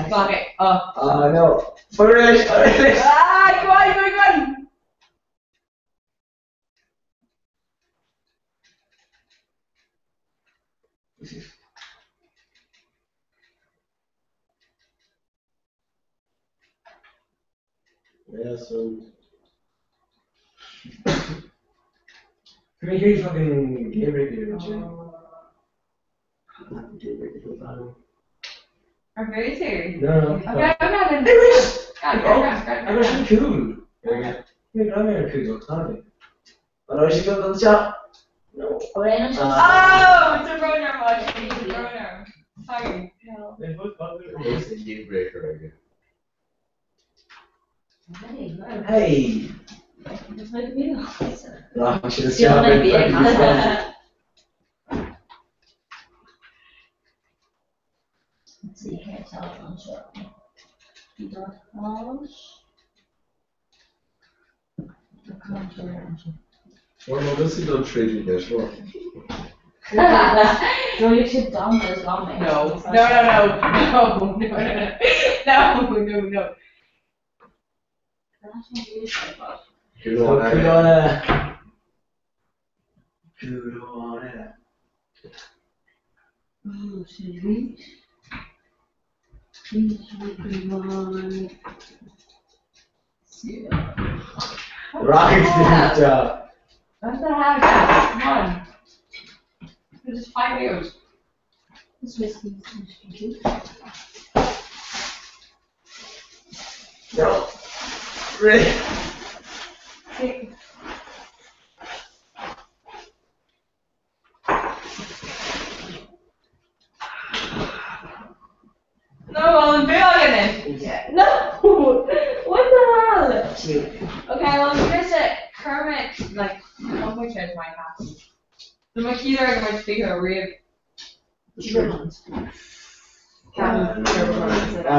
Fuck it. Oh no. For real. Go on. Yeah, so. Can we hear you fucking game radio? I'm very serious. No. Okay, I'm not in I'm actually cool. Yeah, I'm very cool. Sorry. But I should go to the shop. No. Oh, it's a runner watch. It's a runner. Sorry. It's a game breaker again. Hey. It's like me. No, I should have Still stopped like being it. Let's see here, telephone shop. $.com. Well, no, this is not trading this one. No, you should download it on there. No. You know what Good on it. Good on it. Oh, see. Please, good on. Rocket's the job. That's not how it goes. Come on. It's just 5 years. This whiskey is cute. No. Really? No, I'm building it. Yeah. No. What the hell? Okay, well, here's a Kermit, like, how much is my house? The Makita are much bigger, rib. I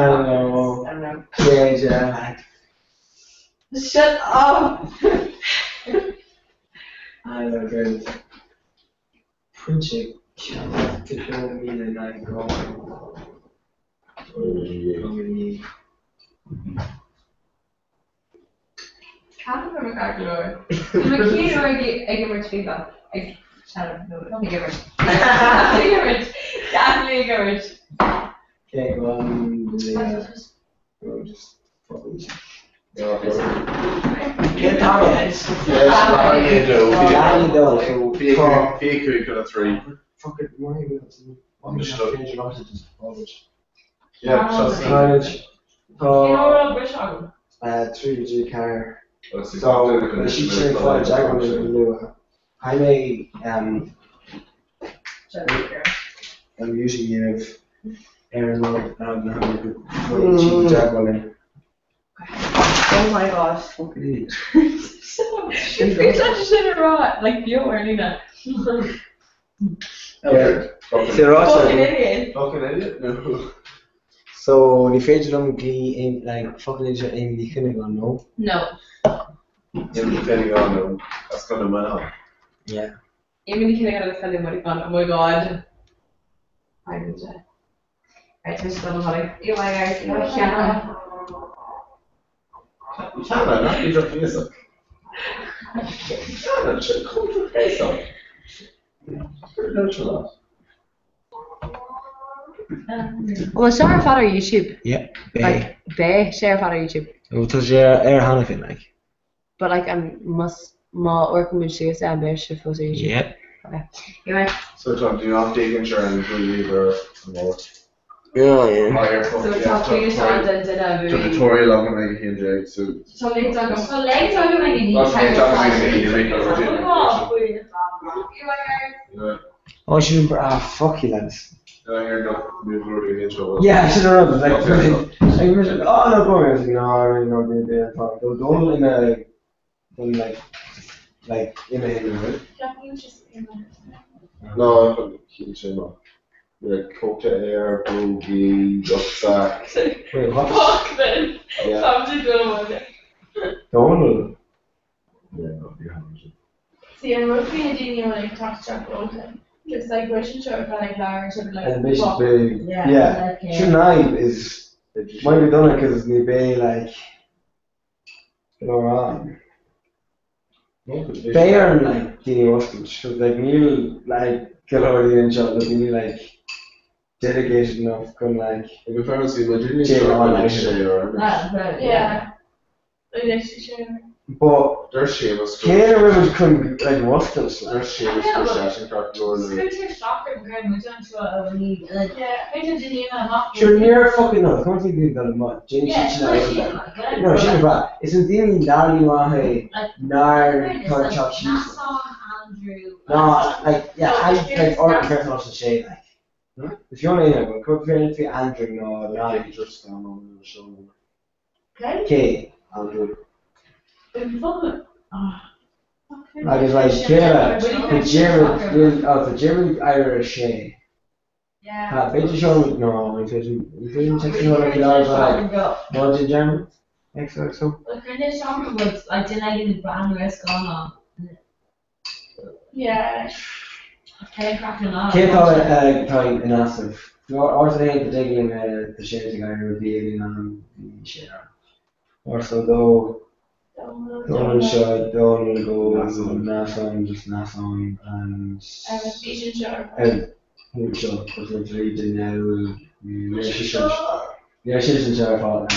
don't know. Yeah. Shut up! I don't know, girls. Punching. To show me that I go. Can't remember the Makita are much bigger. Don't give it. Definitely give it. Okay, go on. Just fucking. Get targets. P could have 3. Fucking why? Yeah, College. You know what British are? 3G car. So So she said for Jaguar will do. I may I'm usually give Arizona and have a good cheap Jaguar in. Oh my gosh. Fucking You're such a shit raw. Like you weren't that. yeah. Fucking idiot. Fucking idiot? No. So the fate of the like fucking idiot Amy the Kinnigan, no? No. Depending on them, that's kind of well. Yeah. Even the kid got a money fund. Oh my god. I did that. Right, so just double money. You my guys, you know, Shannon. Shannon, not be your face up. Shannon, should come to face up. Pretty neutral. Well, share fat on YouTube. Yeah. Like, they share fat on YouTube. What does your air Hannafin like? But like, I must more working with you, so I'm very sure for YouTube. Yeah. Okay. Anyway. So, Tom, do you not dig insurance and leave or more? Yeah. So talk to you something to The tutorial I'm going to make a hinge so. So legs are going. So legs are going to need Oh, she didn't. Fuck you, lads. Yeah, I should have run. Like, I was like, oh no, go ahead. No, they don't in in a hill, right? No, I couldn't keep saying that. Like, coke to air, boogie, rucksack. Wait, what? Fuck then. Yeah. I'm just going to Donald. Yeah, no, you haven't. See, I'm roughly a genie when I talk to Jack all the time. Just like Russian short, like Lara, should be like. And they should walk. be. Yeah. Shouldn't is might be done it because they be like. Bayern like Dini Oscar, because like Neil like Killardy and John would be like dedicated enough, kind like. If I was in Virginia, Yeah. Like actually share. But their Seamus. Kane women couldn't like muscles. Their Seamus was dashing crack door. Sure, near fucking no. Come think of that much. Jenny Chichin. No, she's bad. Isn't Dini Dali Wahe Nar Car Chop Cheese? No, like yeah, I like order person off the shade like. If you want to know, compare it to Andrew, no, Yeah, just down on the shoulder. Okay, Andrew. Oh. Like it's like Kira, the German Irish Yeah. Did you show me? No, you didn't check me like no in German. XOXO. Well, kind of shocker was I didn't get the brand risk going on. Yeah. Kind of cracking on. Kate thought an acid. Or today the digging the shades the guy revealing on the share. Also though. Don't show, don't go, Nason, just Nason, and. Vision short. And who shot, because it's reading now, yeah, she's in share for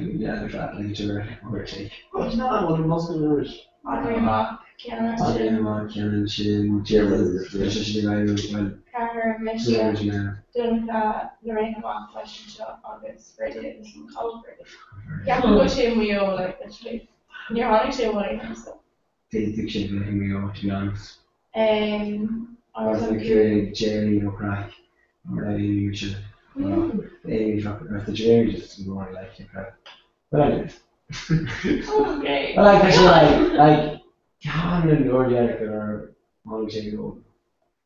yeah, the fat nature, or take. What's not one of the muscular? Andre Mock, Cameron, Shin, German, she's the guy who's well. Carter, Michigan, Dunica, Lorena Mock, Fashion Shop, August, Friday, and College Friday. Yeah, I'm going to me all like literally. You're on to what I know, so. They think she's letting me go, to be honest. I was like Jerry O'Crack, or Amy Mitchell. Amy Fucker, the Jerry just more like your crap. But anyways. Okay. I like actually like Khan and Organic are on J Gold.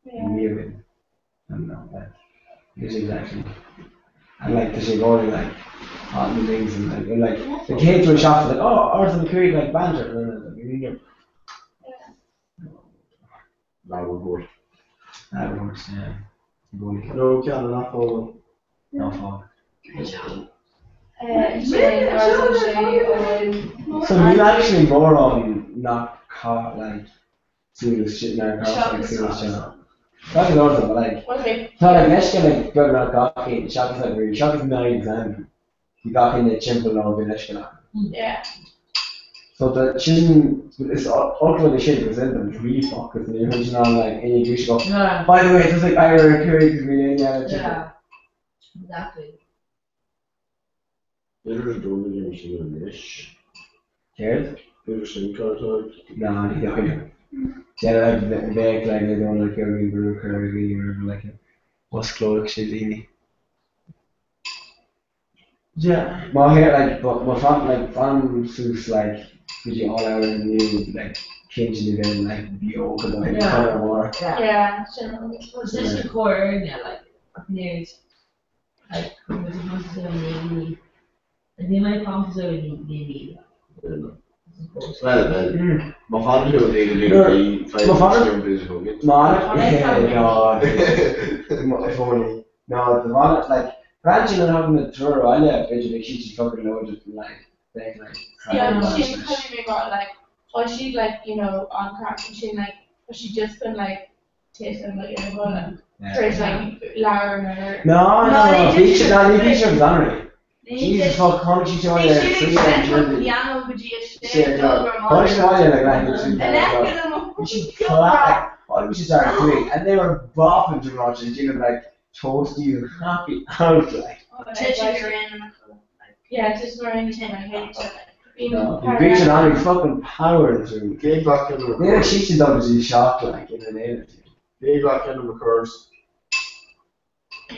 Near it. I don't know that. It's exactly. I like the Shigori like hot and things and like the kids were shocked like, oh, Arthur McCreary like banter and then like you know. That would work. That works, yeah. No, can't not follow. No fault. So you actually more on not caught like Serious shit now, Shopping like serious sauce. channel. Shopping loads of them, like. What about It's not like Neshka, like, going out coffee, shopping's like really, shopping's not exam. You got in the chimple now, the Neshka. yeah. So the chin, it's ultimately shit because then it's really fucked because the original, like, any douche go, Yeah. by the way, it's just like Ira Curry is really any other chimple. Yeah. Exactly. Better don't be machine on this. Cares? Better sing card. No, they don't. Yeah, like, they act like they don't like every brew curry or whatever, like, what's close shit, really. Yeah, my hair, like, but my fam, like, fam suits, like, pretty all out in the new, like, changing it in, like, the oak and like, Yeah. color more. Yeah, generally. It's just the core, yeah, like, news. Like, como se fosse maybe. Like, they might come to maybe. Well, then, my father who they do No, the five my father- years busy hooking. Man, Oh, no, funny. No, the man, like, branching and having a tour, I left, basically, she just fucking loaded, like, they, like, Yeah, crying she about kind of got like, or she like, you know, on crack and she like, or she just been like, taste and like, you know, like, Yeah. there's like, Lara and her. No, No, they feature, did- no, they feature Zannery. They Jesus fuck, how much you show They there? should Three extend hundred the and piano, but you shit, should no. How much you show there, like, And then get them we should clap, all we should start quick, and they were bopping too much, and you know, like, toasty and happy out, like. Yeah, just wearing the same, I hate each other. Being No, the paranoid. feature Zannery fucking powered through. Gay back in the They had McCurse. cheating obviously shocked, like, in the name. Gay back in the McCurse.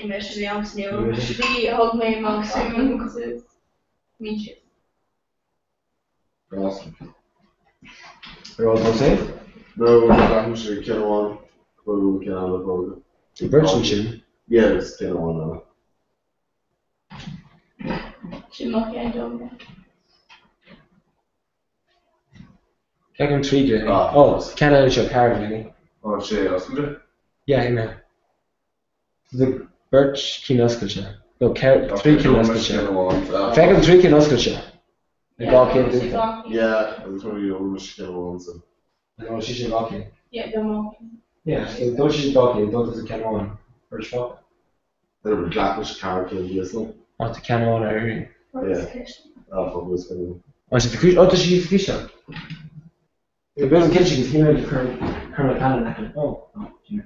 English, the Oaks new. The whole name of Simon because it's me too. Awesome. They're all gonna say? No, I'm sure you can one. But we can have a vote. The virtual chin. Yeah, it's kind of one now. She's lucky I don't. Check him 3 good. Ah. Oh, Canada show card, maybe. Oh, shit, wasn't it? Yeah, I know. The Birch Kinosculture. No, 3 Kinosculture. Check him 3 Kinosculture. The dog can't do that. Yeah, I'm probably the only kind of one, so. No, she should walk in. Yeah, the more. Yeah, so don't she dog in, don't the Canon one. Birch Pop. There were Blackish car killed yesterday. Oh, the Canon one, I heard. Yeah. Oh, fuck, was kind of. Oh, she's the fish. Oh, does she use the fish now? The building kitchen is here, the Colonel Cannon, actually. Oh, yeah.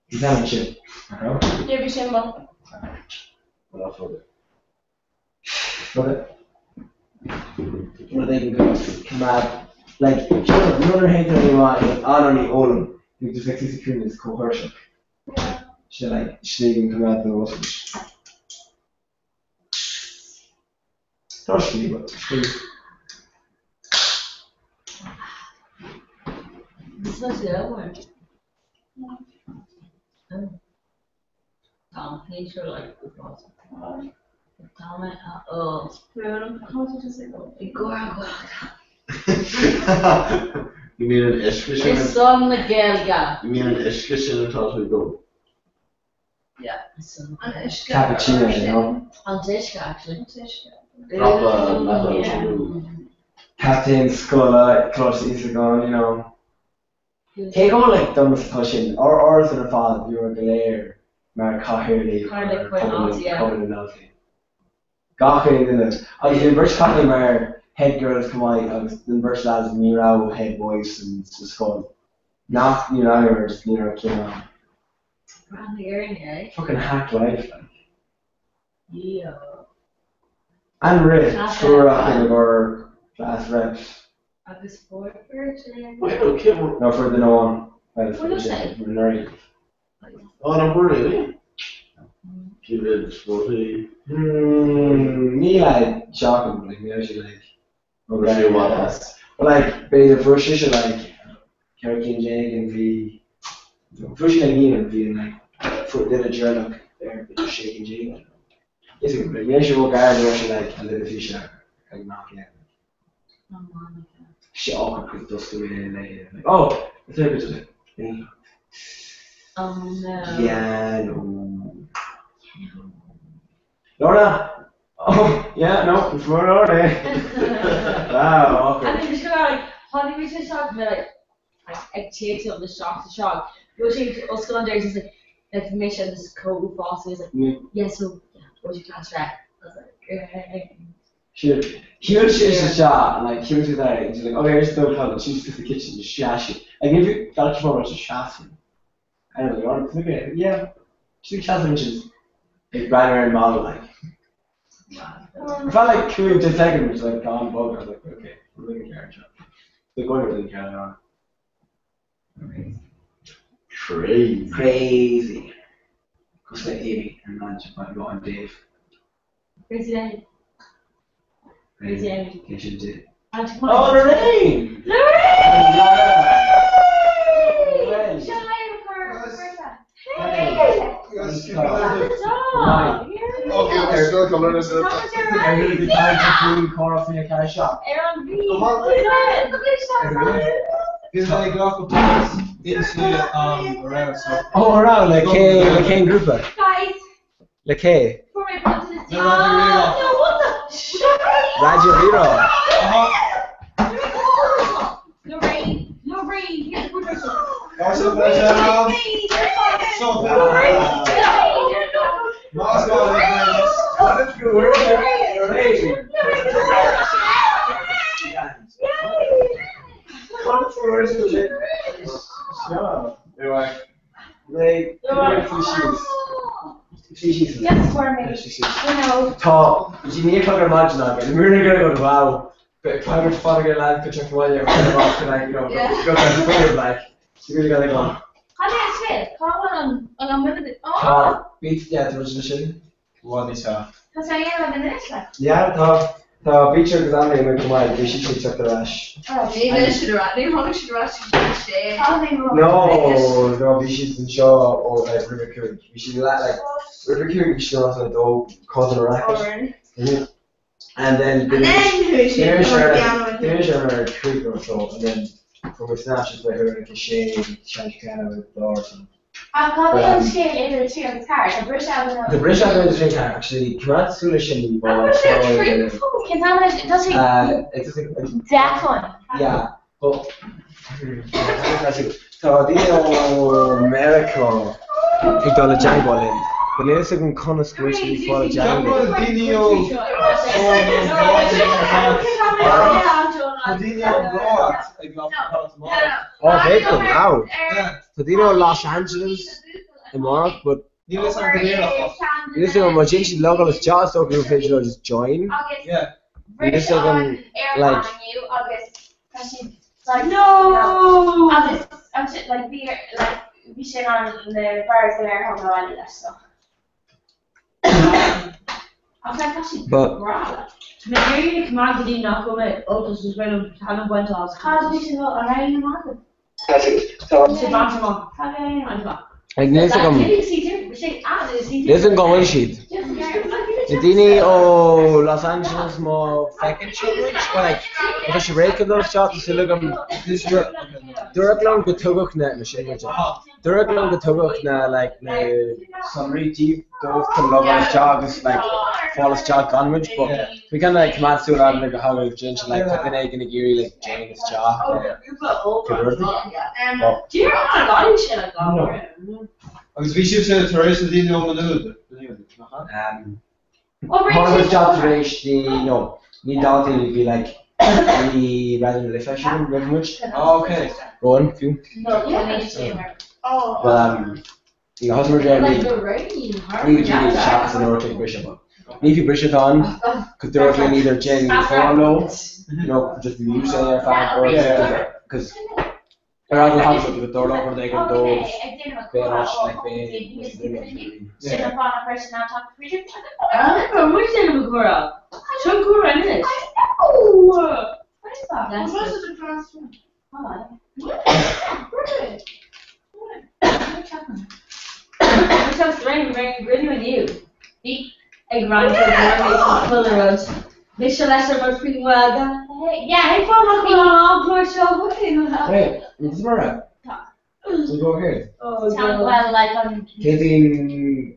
He's having shit. Yeah, we should look. Oh, fuck it. But what they can go come out like another hate anyone on only Olam. You just like this is coercion. She like she can come out the most. Not she, but she. This was the other one. Tom, he sure like the boss. Tom, oh. You mean an Ishkish? It's on the Gelga. You mean an Ishkish in a total go? Yeah, it's on Cappuccino, you know. On Tishka, actually. Proper Captain Skull, Clutch Instagon, you know. Take on like dumbest touching, or is it a father, you were Galair, Mark Cahirley, Carly Quinals, yeah. Covenant Nelson. Gawkin in it. I was in Birch Covenant where head girls come out, I was in Birch lads, Nero, head boys, and the skull. Not, you know, or just Nero came on. Around the area, eh? Fucking hack life, like. Yeah. And Rick, Not screw that up in bad. our class reps. I was 4 person. Wait, okay, we're. No, for the no one. Well, for What the is that? minority. Oh, no, we're really. Give it 40. Me like shocking, like me actually like. Okay, you want us. But like, by the first issue, like, Hurricane Jake and V. First like me and V and like, for did a journal there, but just shaking Jake. It's a good, like, me actually walk out and actually like, a little fish out, like, knocking out. Shit, awkward because dust away and like, oh, it's a bit of it. Oh no. Yeah, no. Laura! Oh, yeah, no, it's more Laura. Wow, I awkward. think it's like, how do we just talk about like, ag téite an the shock to shock. Go sé os go an there just like mission this code boss is like yes so go to class right. I was like Sure. Huge is a shot, like huge is that. She's like, okay, here's the closet. She's to the kitchen, just shash it. Like if you got your phone, just shash it. I don't know, you want to look at it? Yeah. She's shash inches. It ran around model like. I felt like 2 seconds was like gone bug. I was like, okay, we're looking at it. The going to really count on. Crazy. Because like Amy and Manchester might go on Dave. crazy day. Crazy day. They should do. Oh, Lorraine! Lorraine! Shall I Okay, still come on, still. I'm really good time to do car off in your car shop. He's like off the place. Didn't see it around, so. Oh, around, like Kane Grouper. Guys, Like K. for my butt to the No, what the shit? Raja Vero. Lorraine, here's the good person. That's a pleasure. So Yes, for me. Tá, dí ní chu ar maidin aga, na muna go go bhá, be chuir fága le go teach bhile ar go like, you really gotta go. How do I say? Call on minute. Tá, beat yeah, there was a shit. What is that? Because I am a minute like. Yeah, tá beacher go down there go mai, be she took the rash. Maybe should have maybe Hannah should have actually No, be she's in show or like River Coon. We should like River Coon we should also do causing a racket. And then finish her creek or so, and then from a snatches by her like a shade, change piano with doors and I'll call the other shade in the chair of the car. The British Avenue. the British Avenue is actually Karat Soolish in Can that it doesn't it's that one. yeah, but so the America ik done a Django in. The nearest thing can squish before a Django. Oh, Bacon, wow. So do you know Los Angeles in Morocco, but this is my change logo is just so good page just join. Yeah. This is like No. I'm just like be sitting on the bars there having a while less stuff. I was like, actually, But men jullie gemaakt die nog komen auto's dus wel een halve went als gaat niet zo alleen maken. Ze bang ze man. Ga je aan like this is going sheet. Dini o Los Angeles more fucking children, but like if she break those shots, so look this Duraclon go tugok na machine machine. Duraclon go tugok na like na summary deep those can love us jogs like false jog gunwich, but we can like command to around like how like change like taking egg in a geary like James jaw. Do you know a lot of shit like that? Agus bhí siú sé taréis a dtíine ó manúd. Part of job today, no, need doubting would be like any rather reflection very much. Oh, okay. Go on, few. Oh. But the husband Like we the rain. do shots in order to take Bishop up. Need to brush it on, because they're often either Jenny follow, just use their fan or because they're out of the house with the door open, they can do very much like Sit upon a person on top of the I'm which day we go up? So cool, isn't it? What is that? That's the transfer. Hold on. What's up, rain, gritty with you. A grand full of roads. Michelle Lester was pretty well done. Yeah, I found all close show. Hey, it's alright. We go ahead. Oh, well, like on Kevin,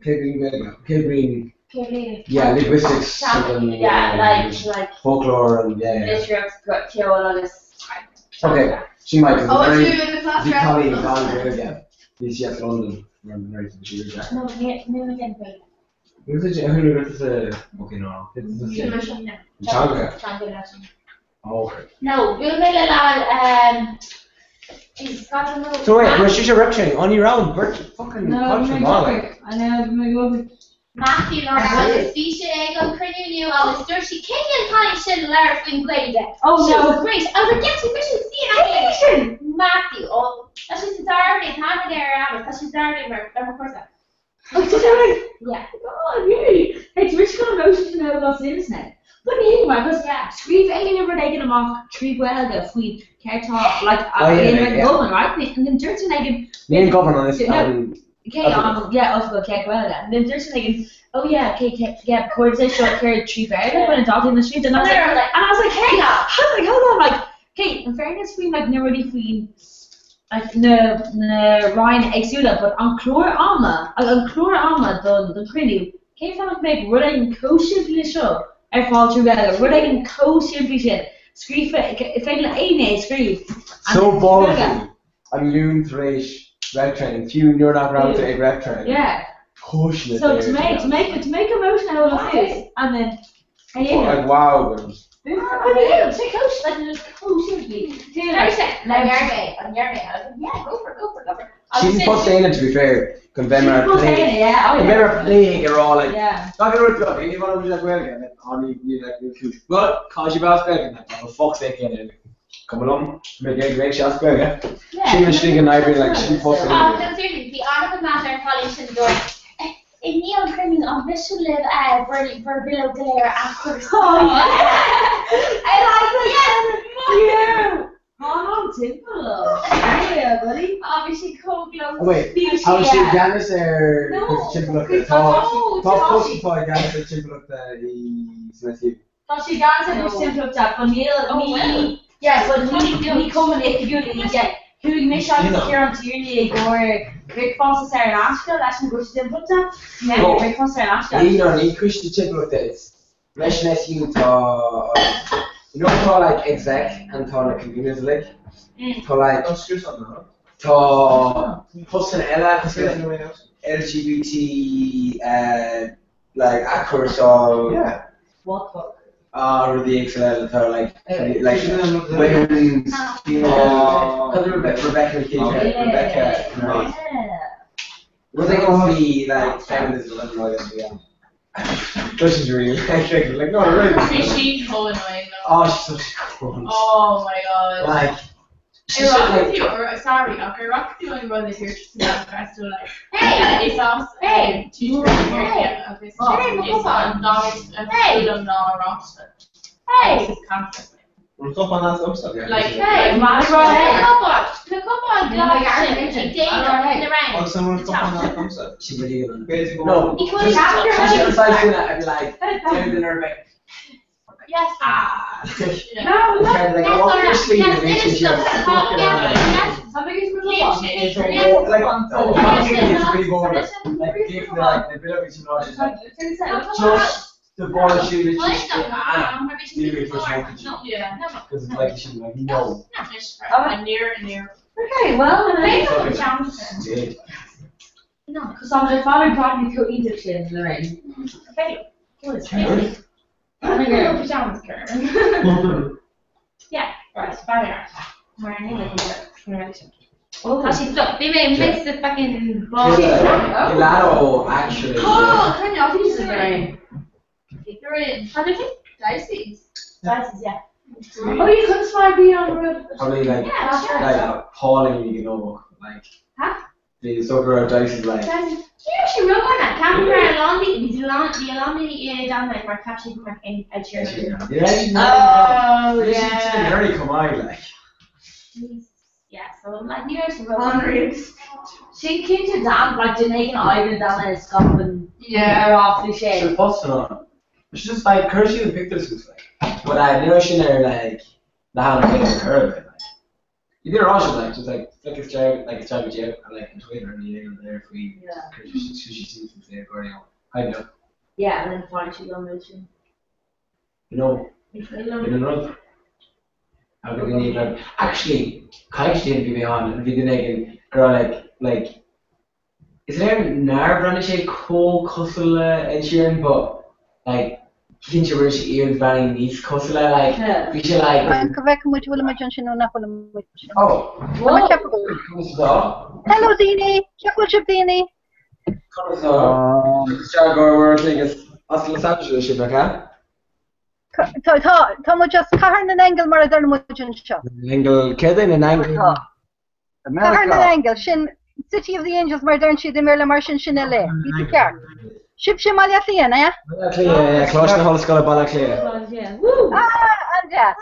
yeah, linguistics, yeah, like folklore and yeah. Literary got kill all this. Okay, She might have Oh, very it's you in the class big colleague rep. Don Gray again. He's at London. Remember very she was No, no, again, wait. Who's it? Who is it? Okay, no. Changa. Oh, okay. No, we'll make a lot, he's got to know. So wait, where's your rep training? On your own? Where's your fucking No, culture model? I know, my Matthew Lord Alice, Fisha Egan, Pretty New Alice, Dirty, Kenyan Connie Shin, Lara Queen Grade. Oh, She no. was great. I was like, yes, we should see it. Matthew, oh, that's just Darby, it's not there, that's just Darby, remember course that. Oh, did I? Yeah. God, really? It's rich kind of emotion to know about the internet. But anyway, because scream any number they get them off, tree well, if we can't talk, like, going, right? And then Dirty Megan. Me and Govern on this. Okay, also can't well then. And then Dirty Megan, oh yeah, okay, yeah, before they short carried tree bear, when it's out in the street, and I was like, hey, hold on, like, okay, in fairness, we like never really feel. Like na Ryan Exula, but on Chlor Alma the Crinny, came from like make running co-simply show. I fall through that running co-simply shit. Screef if I like a screef. So ballsy. I'm noon thresh rep training. Few you're not around to a rep training. Yeah. Pushing it. So to make emotion out of this, and then like wow. Take coach, like a coach simply. On your way. I was like, yeah, go for. She didn't put saying it, to be fair. Convemmer playing. Convemmer playing, you're all like, not gonna rip up. You want to be like, well, again, on you like, you're cute. Well, cause you bounce back and like, for fuck's sake, come along, make shots back, yeah. She was thinking, I'd be like, she posted it. No, seriously, the honest matter, Colin should go. In Neil Grinning on Visual Live, for Below Glare after. Oh, yeah! I like it! Yeah! Oh, no, simple. Yeah, buddy. Obviously, cold gloves. Oh, wait, how was she Janice or Chimple up the top coach toy Janice or Chimple up the Smith? So she Janice and Chimple up that, but Neil, yeah, but me coming in, yeah. Who make sure to secure on Tierney or Rick Foster and Ashfield, that's what she's input that. Yeah, Rick Foster and Ashfield. He Christian Chimple with this. Meshness you you know how like exec and how like community like to like to plus an LGBT like actors or what or the XL to like women's Rebecca was they gonna be like feminism and all that this is really like no really She's so annoying though. Oh, she's such a cunt. Oh my god. Like, she's like, sorry, okay, rock with you when you run the here to the festival, like, hey, it's off, hey, teacher, okay, it's on dogs, and freedom, dollar rocks, hey, it's conflict. We're up on that stuff. Like, hey, come on, Oh, someone come on that concept. She believe it. No. She's like doing that. I'd be like, down in her back. Yes. No, like, I want your sleeve and make sure she has the ability to know just the ball shoot is just literally for something. Because it's like she's like, no. I'm near. Okay, well, no, because my father brought me to Egypt in the rain. Okay, what is it? I'm gonna go pajamas, Karen. Yeah, right, fire. Oh, she's look, they may miss the fucking ball. Gelato, actually. Oh, I know, he's in the rain. You're in. How do you think? Dices, yeah. Oh, you couldn't slide me on the road. Probably like, appalling, you know, like. Huh? The soccer dice is like. Yeah, she wrote on that. Captain Brown Lonely, the Lonely down there for capturing back in a chair. Oh, yeah. Very come on, like. Yeah, so like New Year's Eve. She came to Dan, like Jamaican Ireland down in Scotland. Yeah, off the shade. She's posted on. She's just like, Kirsty the pictures was like. But I've never seen her like, not having a curve. Like. You did Russia like just like a joke, like a joke, like on Twitter and you know there for you. Yeah. Because she seems to say according. I know. Yeah, and then finally she got mentioned. You know. In another. I'm gonna need like actually Kaish didn't be on and we didn't girl like is there nar brand she co-cussle and Sheeran but like Kinch where she even banning these cussle like we should like I'm correct much will imagine she no napol much. Oh hello Dini, check Dini. Jaguar word thing is asla sabje shi baka Ta just Cairn an angle mar dar mujin sha. Angle kedin an angle Cairn an angle shin City of the Angels mar darn she the Merla Martian Chanel. You care. Ship Shimalia Fiana, yeah? Yeah, close the whole skull ball clear. And yeah.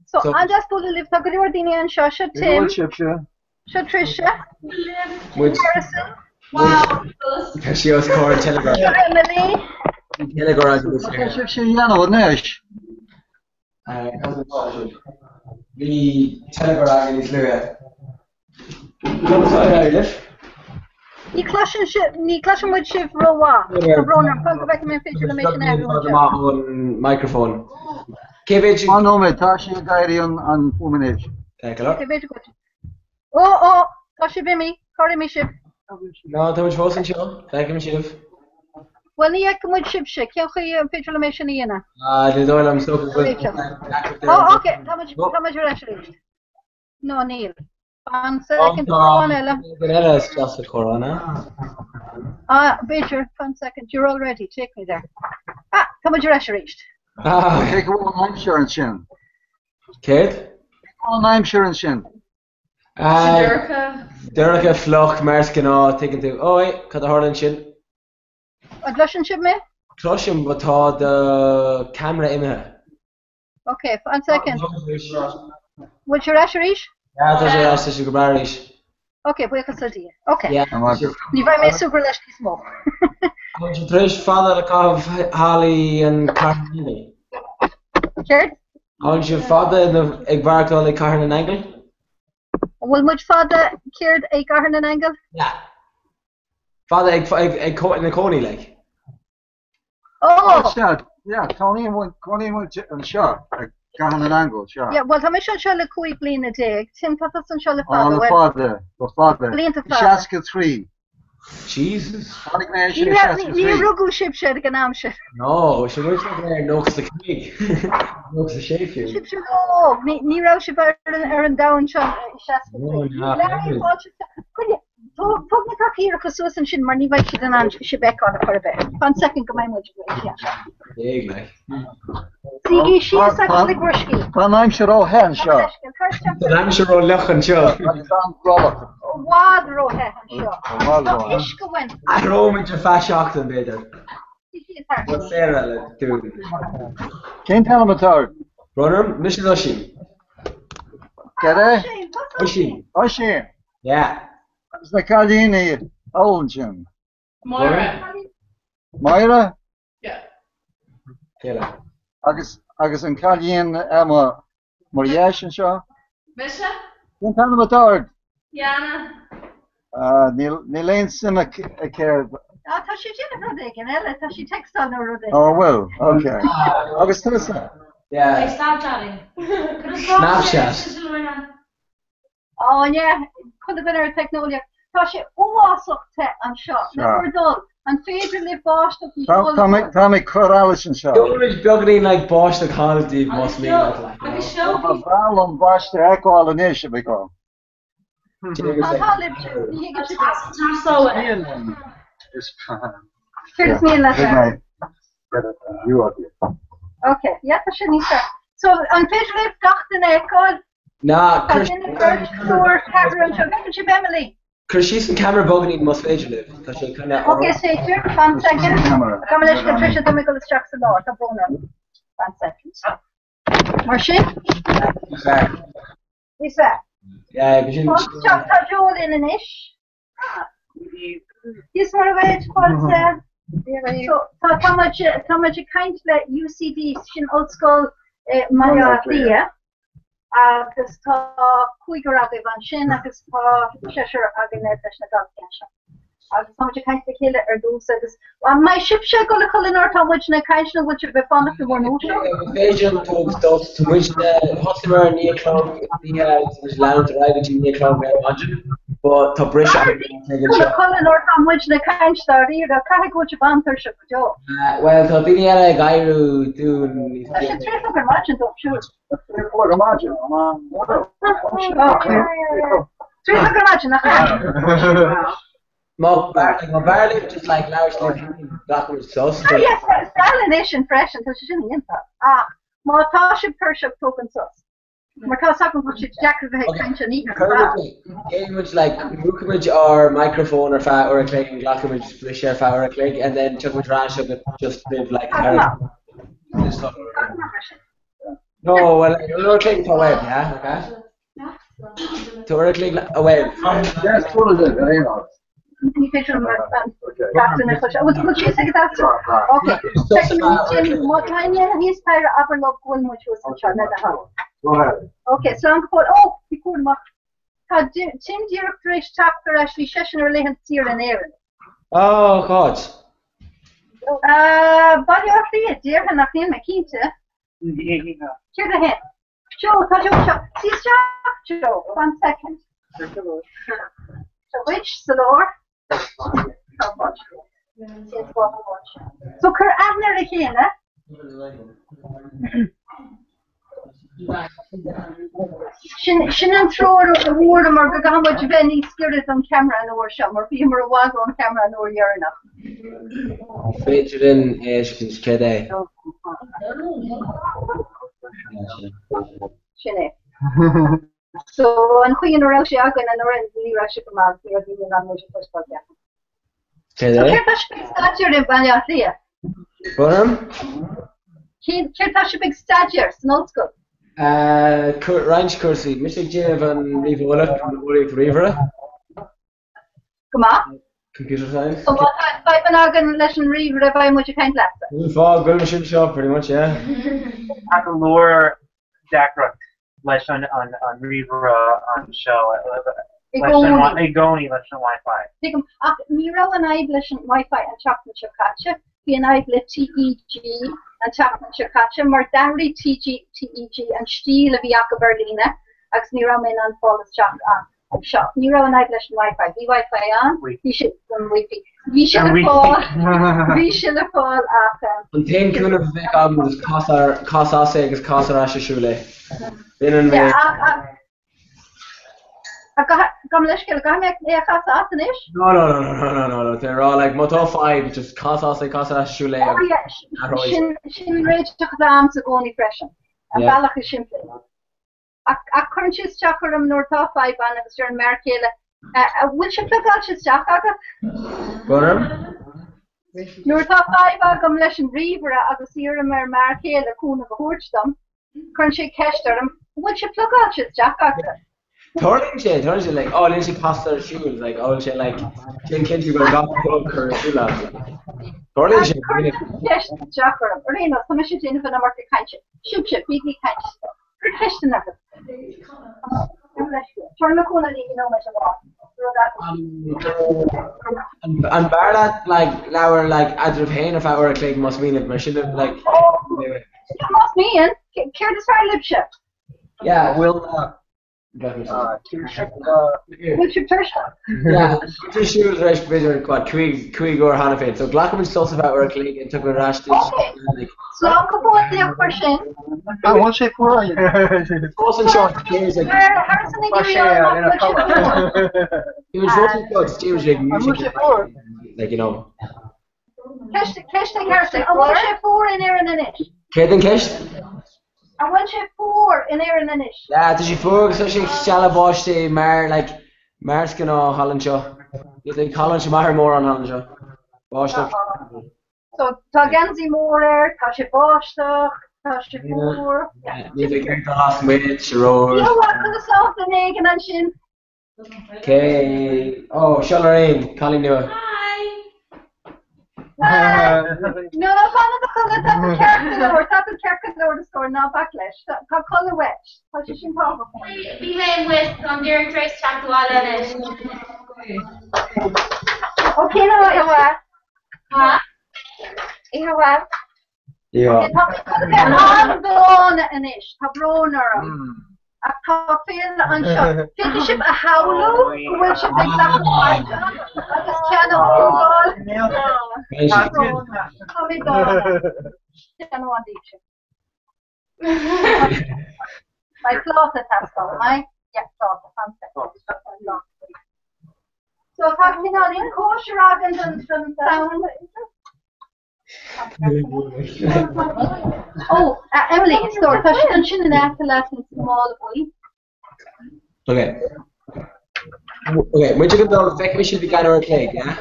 So I just pull the lift to Gordini and Shasha Tim. Shut Trisha. Which wow. She was called Telegraph. Emily. Telegraph. The Telegraph in his lawyer. Ni clashin with shift rowa. Roner, come back to my face to make an everyone. Microphone. KVH. Oh no, mate. Tashi Gairi on Fuminage. Take a look. Oh, Tashi Bimi, carry me ship. No, too much force in show. Thank you, Chief. Well, ni ek with ship ship. Can't you picture me Shaniana? The door I'm so good. Oh, okay. How much you're actually? No, Neil. 1 second, Corona. It's just a Corona. Beecher, 1 second. You're all ready. Take me there. How much you're reached? Take one insurance in. Kid? One insurance in. Derek Floch, Merskin, taken to. Oh, wait, cut the Harlan shin. What relationship, me? Crush him, but the camera in her. Okay, 1 second. What's your reached? Yeah, that's just your barrish. Okay, we can study. Okay. Yeah. You buy me super less small. Would you trace father of Holly and Carney? Kurt? Aren't your father in the Egbark only Carn and Angle? Well, much father Kurt a Carn and Angle? Yeah. Father egg caught in the corny like. Oh! Yeah, Tony and Shaw. Carn and Angle, sure. Yeah, well, I'm sure she'll quick lean a day. Tim Patterson shall have father. The father. Lean to father. Shaska 3. Jesus. You have me Rugu ship shed again, no, she looks like there, no, because the cake. Looks the shape here. Ship shed, oh, me row ship and down, Shaska 3. Larry, watch it. Put me back here because Susan should money by she and she back on it for a bit. 1 second, come on, much yeah. Big like. See, she is actually Grushki. I'm sure all hands, sure. I'm sure all Lachan, sure. Wad Rohe, sure. Ishka went. I roam with your fast shocked and better. What's Sarah doing? Can't tell him a third. Brother, Mr. Oshin. Get it? Oshin. Yeah. It's the Cardini Olgen. Moira. Moira? Yeah. Kela. Agus an Cardini Emma Moriash and Shaw. Misha? Can't tell him a third. Yana. Nilaine Sima care. She didn't know she text on her. Oh, well, okay. Agus Tessa. Yeah. Snapchatting. Snapchat. Oh, yeah. Could have been our technology. She was up to and shot. Never done. And federally boshed up and Tommy Corrales and shot. Don't really bugging like Bosch the quality must mean like. I'm a Valum Bosch the Echo Nation because. Here's me in that. You are here. Okay, yeah, that's your niece. So, on federally got the echo. Nah, Emily. Because she's in camera bugging must age live. Okay, stay here. 1 second. Come on, let's get Trisha to make a distract the Lord. 1 second. Marcy? Lisa? Yeah, because you chop her Joel in an ish. This one of it called so how much kind of UCD in old school Maya Thea. Agus tá cuigur agah an sin agus tá séisiir agin leis na galceanse. agus tá caiint chéile ar dús agus mai sib se go le cholinir tá muid na caiisna bhil se bheith fannach go bhór nó Féidir tógus dós tú muid hostimer nílám ní land raibh nílám mé imagine, but tá bris le cholinir tá muid na caiinstarí a cai go se bantar se go jo. Well tá daine eile gaiirú dún sé trí go imagine dó siú. Imagine. Trí go imagine nach Mo barely just like large that was so yes, Stalination fresh until she didn't inta. Má tá si pership token sus. Mar tá sakon go si jacket the extension Image like Mukamage or microphone or fat or a click and Glockamage split share fat or a click and then chuck with rash up just live like no, well you're clicking for web, yeah, okay. To a click a web. Yes, totally good, you know. Would you say that? Okay. Second, what kind of his tire upper lock will much was Go ahead. Okay, so I'm going oh, you could mark. Tim director chapter actually session related to your Aaron. Oh God. Body of the dear and nothing my key to. Check the head. Joe, see Joe, 1 second. So which the Lord? So Cur Agner again, Shin throw the word or how much Benny scared on camera and or shum or beam or was on camera and or year enough. Featured in Ashkin's Kede. Shin. So, and Queen or else you are going to run the Russia command here, the language of first podcast. So, stature in Banyathia. Kirtash big stature, no school. Ranch Cursi, Mr. Jim and Rivola from the Warrior River. Come on. Computer science. So, what I an organ lesson river by much kind left. We fall good machine shop pretty much, yeah. I can lure Dakra. Leis on River on show. Igoni leis on Wi-Fi. Digam Nero and I leis on Wi-Fi and chocolate chocacha. He and I le TEG and chocolate chocacha. Mardari TEG and Stiel of Yaka Berlina. Ax Nero men on Paul's shop. Nero and I leis on Wi-Fi. The Wi-Fi on. We should Wi-Fi. We should have fall. We should have fall after. And then could have become this Casa Segas Casa Rasha Shule. Yeah, I got Gamleshkel Gamek Neakasatanish. No. They're all like Moto 5, just Casa Shule. Oh, yeah. Shin Rage took the arms of only freshen. And Balak is simply. I couldn't choose Chakaram nor top 5 on it, Stern Markela. Which you plug out his Chakaga? Nor top 5 on Gamlesh River, Agosira Markela, Kuna Horchtam. Crunchy Keshtarum. Which you plug out his Chakaga? Turning like, oh, then she passed her shoes, like, oh, she like, can't you go got her shoe Turning she. Chakaram. Reno, some shit in the market kind of shoot ship, big kind of stuff. Question of it. Turn the corner, you know, and bar that, like, lower, like, Adrian Payne, if I were a click, must mean it, must have, like, it must mean, care to start lip ship. Yeah, we'll, Which your turn? Yeah, two shoes, rash, bidder, quad, Quig or Hannafin. So, Glockaman stuff about our click and took a rash. Okay. So, I'll go with the question. I want to say for you. Awesome short. Here's like. Harrison, he was walking close. James, like, you know. Cash the Harrison. I want to say 4 in there and an inch. Okay, then Cash. I want to say 4 in there and an inch. Yeah, did you four? Especially Shalabosh, the Mar, like, Marskin or Hollandshaw. You think Hollandshaw more on Hollandshaw? Bosh. So, Taganzi more, Tasha Bosh, Tasha 4. You think you're the last minute, Sherrod. You know what? For the South and Egan and Shin. Okay. Oh, Shalarain, Colin Newer. No, one of the color that's a character the score, not backlash. Color wedge. How should you call it? Be with on their trace chat to all of it. Okay, no, Ihawa. Ihawa. Yeah. Andon anish, tabroner. A coffee on shop. Finish a howlo, which is exactly what I just can't my cloth has gone, my cloth, so talking on in kosher and sound. Oh, Emily, store. Fashion in the last small boy. Okay. Okay, moet je het dan weg als je die kan kijken, ja?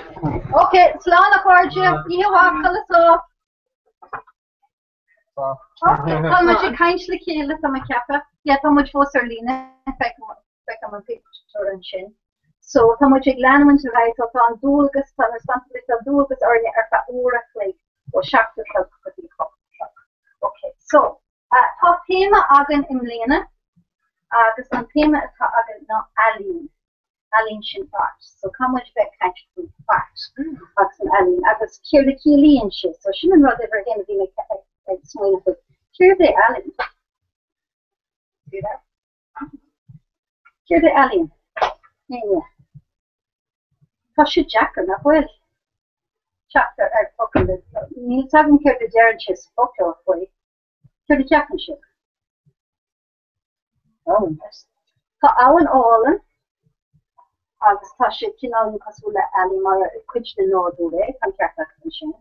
Okay, slaan een kaartje. Hier wakkelen zo. Okay, dan moet je kindelijk heel van mijn kappen. Ja, dan moet je voor Serline. Kijk maar picture en chin. So, dan moet je glaan met je rijdt op aan doelges, dan is dan met doelges or je ervaart oren gelijk. Or shakt het ook voor die kop. Okay, so, top thema agen in lene. Dus een thema is agen na alien. Alien sin fart. So come with back catch food fart. That's an alien. I was cure the alien shit. So she didn't rather ever again be like swing of cure the alien. See that? Cure the alien. Yeah. Hush your jacker, not well. Chapter fucking this. You haven't cure the Darren chest fuck your way. Cure the jack and shit. Oh, yes. So Alan Olin. Agus tá sé cinál cosúla eí mar cuid den nódúla an ceartach an sin.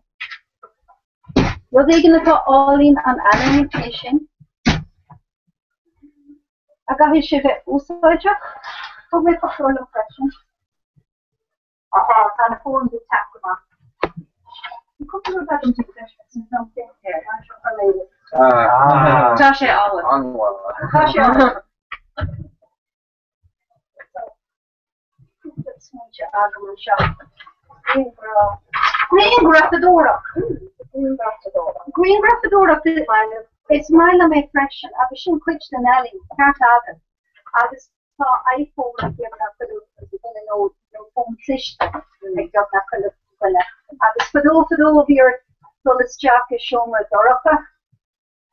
Rud éigen atá álín an ealainn é sin. A gahí si bheith úsáideach, tu mé fachúla freisin. Tá na fóin bhí tap go má. Cúpla bheith an títe sin san féir, an seo a léile. Tá sé ála. Tá sé ála. Green Graffadora. Green Graffadora it's mile me fresh and I should quit the nelly. Can't have it. I just saw iPhone and give up the no phone system. I got that kind of I just put over your Dulles Jack is Shomer Doraka.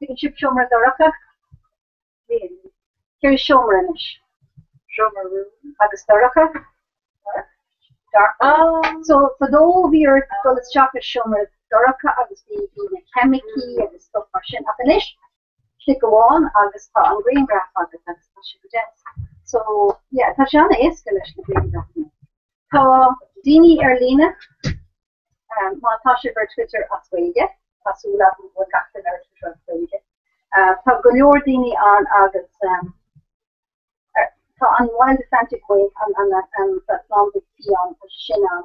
You can ship Shomer Doraka. Here's Shomer in it. Shomer Agus Doraka. So for those of your Dulles chocolate shomer Doraka agus the chemical and stuff machine up in it. Click on agus on green graph agus that's so yeah, Tashana is the green graph. So Dini Erlina Tasha for Twitter as Wege, Pasula who captain our Twitter as Wege. So Gunyor Dini on agus so on Wild Atlantic Way and that long the on Shinan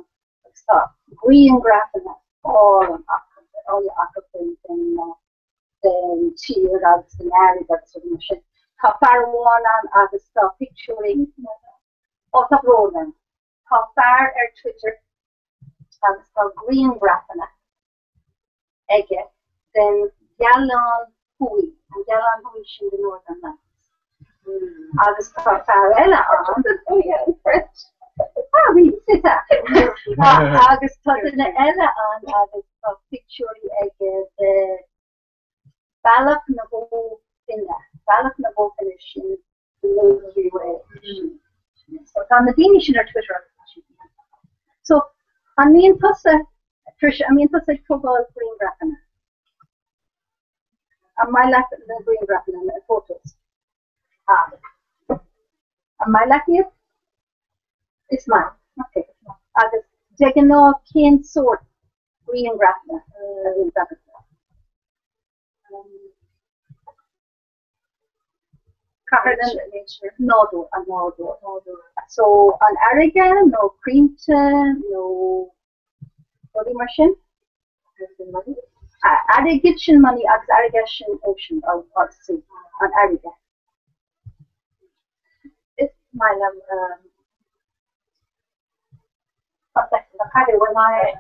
stuff. Green graphing all the aquapins and the cheer of the narrative that's of machine. How far one on the stuff picturing of the rolling. How far our Twitter and stuff green graphing again. Then Gallon Hui and Gallon Hui in the northern land. Agus tá farella an French. Oui, c'est ça. Agus tá na eile an agus tá picturí ag de bailach na bó finne sin so tá na daine sin ar Twitter. So an míon tusa Trish, I mean tusa cobal green graphic. An mai le na green graphic na photos. My lucky is mine. Okay. Agus degan no cane sort green graphic. Covered in nature. No. So an Aragon, no Creamton, no body machine. Arrogation money as Arrogation ocean or sea. An Aragon. My when I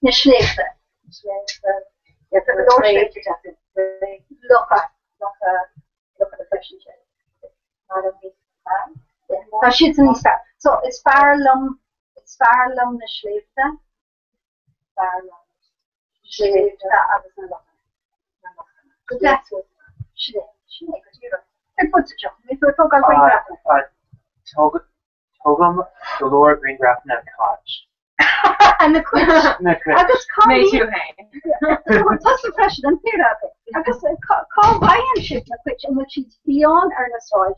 Nishleefde. Ja, for the door shape you just look at the fashion shape. Tá siad an níos fearr. So is fearr lom na sléifte. Fearr lom sléifte agus na lochana. So that's what Sinead, I put it on. If we're talking about Togum galore green graph na catch. and the quitch. I just call Me me. too, hey. That's the pressure. Don't fear that. I just call Ryan ship na quitch in which he's beyond or na soil,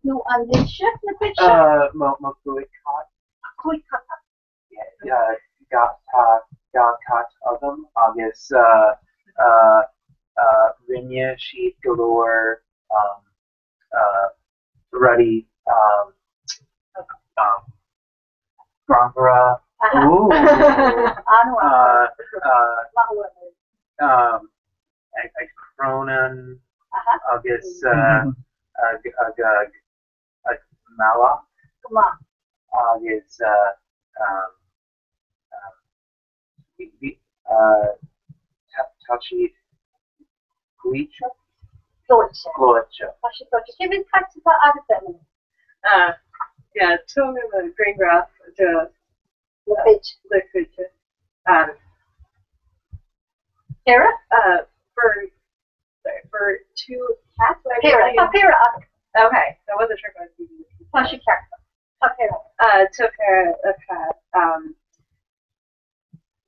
no, and then ship na quitch. Mokui cat. Quick cut. Got cat of them. August Rinya sheet galore ready Grambara. Ooh. Cronin. August Mala. August Tachi Glitcha. Glitcha. Give it back to the other thing. Yeah, tell me the green graph, the liquid. Kara? For two cats. Kara. Okay, that wasn't sure if I was using it. Tashi Kara. Took a cat.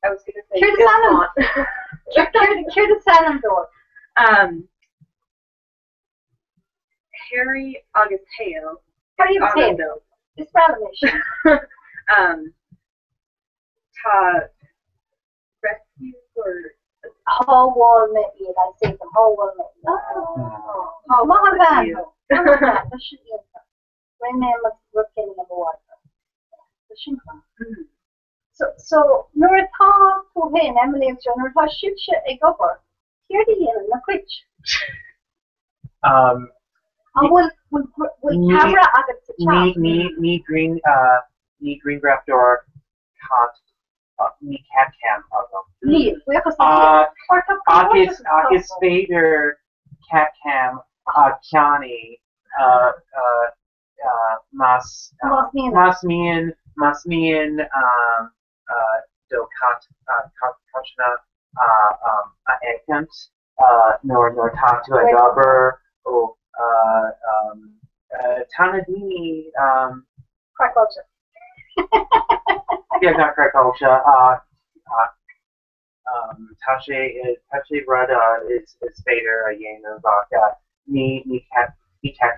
I was gonna say Cure the salon door. Harry August Hale. Harry August Hale. It's Bralamish. Ta rescue or whole wall maybe, I say the whole wall maybe. Oh, Mahavan. When they must look in the water. So, Nora Tom to him, Emily and John, Nora ship a gopher. Here the in the quitch. Will camera against the child. Need green graph door need cat cam of them. Need. August Vader cat cam Kiani Masmian do Kachna Ekant nor Tatu Agaber or Tanadini Krakulcha. Yeah, not Krakulcha. Tashe Rada is Vader Yena Vaka ni cat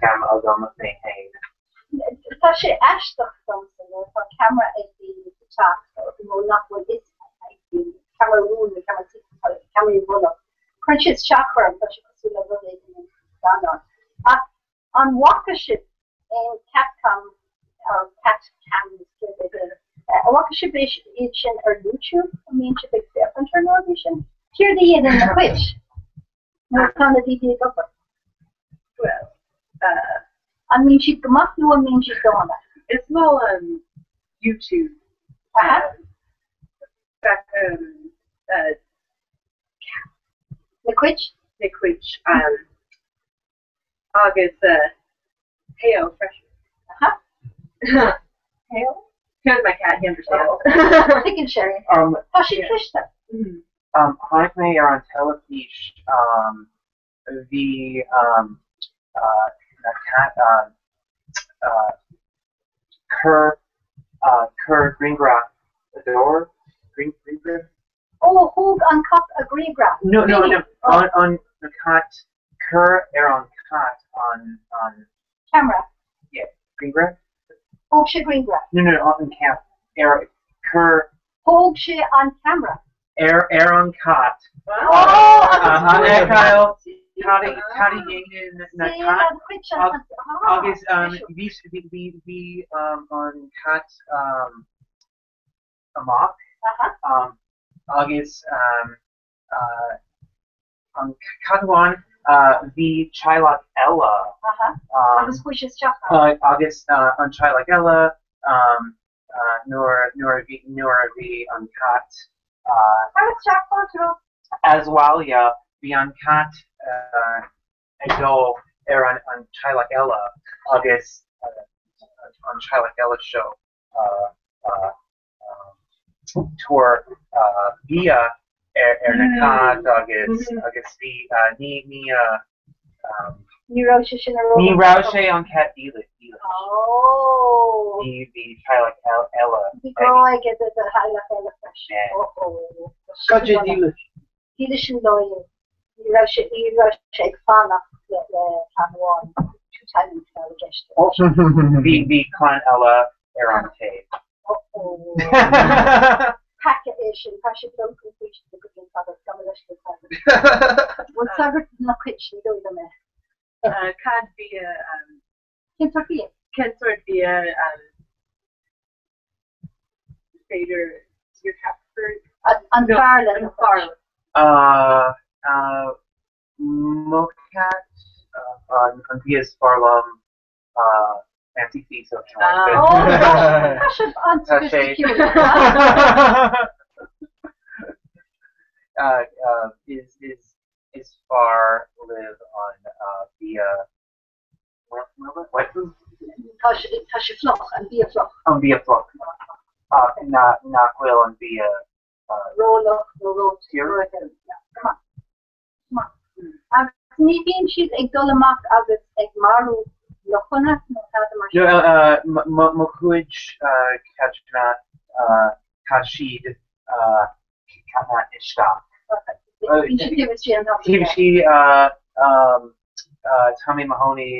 cam of them maintained. Tashe Ashton something for camera at the top, so will not with this the camera room, the camera six, camera roll up. Crunches chakra, but she could see the room on Walker ship in Capcom or Catcam, Walker ship is in YouTube. I mean, she big different or no vision. Here the in the which. No kind of DD go. Well, I mean, she come up to. I mean, she's going. It's well on YouTube. Back the quitch. August Hale fresh. Hale. Here's my cat. He understands. He can share it. She fished them. Jaime are on Telefish. The cat Kerr Greengrass door Greengrass. Oh, hold on cut a Greengrass. No. On the cat Kerr on cat on camera. Yeah, Greengrass. Hold she Greengrass. No, on camp. Kerr. Hold she on camera. On cat. Kyle. How do you get in August the on cat amok August on Katuan the Chilak Ella August on Chilak Ella nor the on cat as well, yeah, beyond cat Edo on Chilak Ella August on Charlotte Ellis show tour via Ernakat agus Ní Roche sin a Ní Roche on Cat Dealer. Oh. The Charlotte Ella. The girl I get the Charlotte Ella fresh. Oh. Gotcha Dealer. Dealer sin loyal. Ní Roche ag fanna le Taiwan. 2 times now guest. The Clan Ella on tape. Oh. Packaging, passion don't complete the good thing for the summer. One sagar na kitchen do them. Can't be Kentucky. can sort of be a Vader your capture And Farland. Mokat on Piers Farlam anti fee so Passion unsophisticated. Is far live on via what? Tasha Floch and Via Floch. On via Floch. Not will on via roll up, roll here. Come on. Ní bhíonn siad ag dul amach agus ag marú lochana mo chuid catna cashid catna ishta. She Tommy Mahoney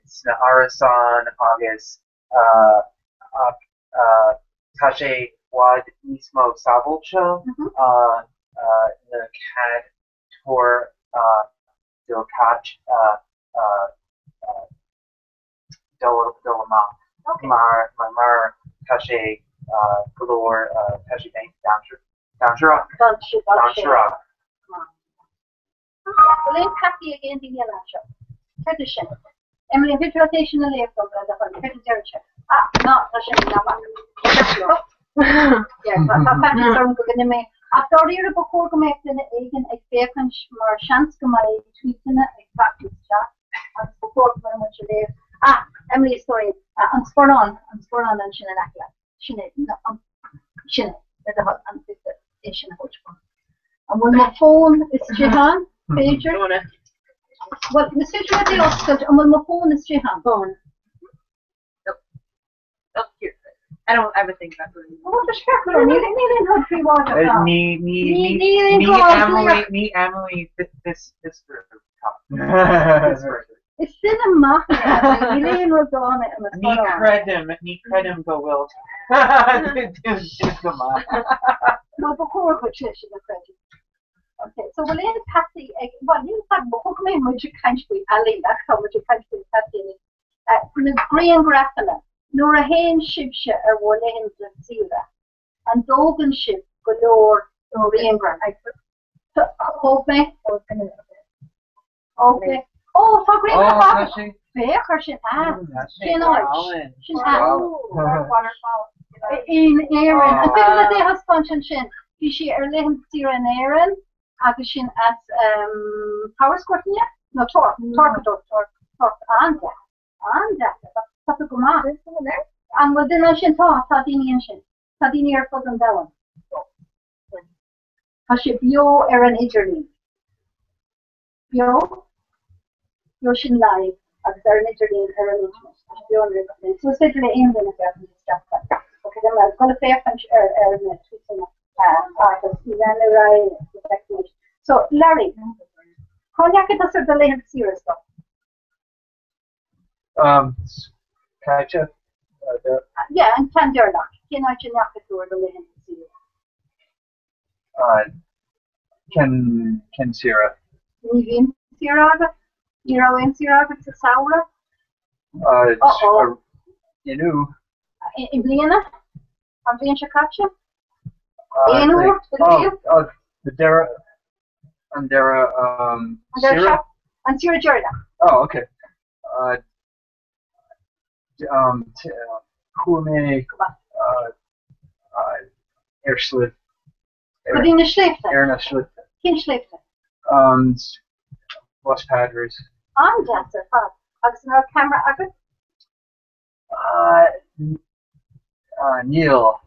sna Arasan agus Tashe wad mismo sabolcha the cat tour del catch dolama mar Tashe galore Tashe bank Danshara. Well, happy again the yellow tradition. Emily visualization the left of the tradition. No, yeah, but I'm going to make after you're before going to again a bacon or chance come out tweeting it practice chat and before when much there. Emily story and spur on and Shinnet the hot and and when my phone is Jihan, pager. Well, the situation is and when my phone is Jihan. Phone. That's cute. I don't ever think about it. What the heck? Nearly not free water. Me Emily this It's still a mafia. Elaine Rodon and Ni credem go will. No, before we change the credit. Okay, so we'll end Patsy. Well, in fact, before we move to country, Ali, that's how much country Patsy. From the green grappler, Nora Hain Shibsha or Warlain Zira, and Dogan Ship, Godor, Noreen Grant. Okay. Okay. Oh, so great. Fair, in Aaron, and people that they have sponsored shin. She Erlehim Sira and Aaron, Agashin at Power Scorpion, no Torque, and that's a good man. And well, then I should talk Sardinian shin. Sardinian for them down. Hashibio Aaron Italy. Yo shin live at Aaron Italy and Aaron Italy. So it's in the stuff. Okay, then I'm going to say a bunch So, Larry, cognac is a delay of serious stuff. Kacha. Yeah, and Tanderlock. Can I check the delay of serious? Ken Sierra. Nivin Sierra? In Sierra to Saura? In Bliana? I'm being Shakacha? The Dara and Dara Sierra? And Sierra Jordan. Oh, okay. Kume Erschlitt. Kodine Schleifte. Erna Schlitt. Kin Schleifte. Was Padres. I'm dancer, I've seen our camera. Neil.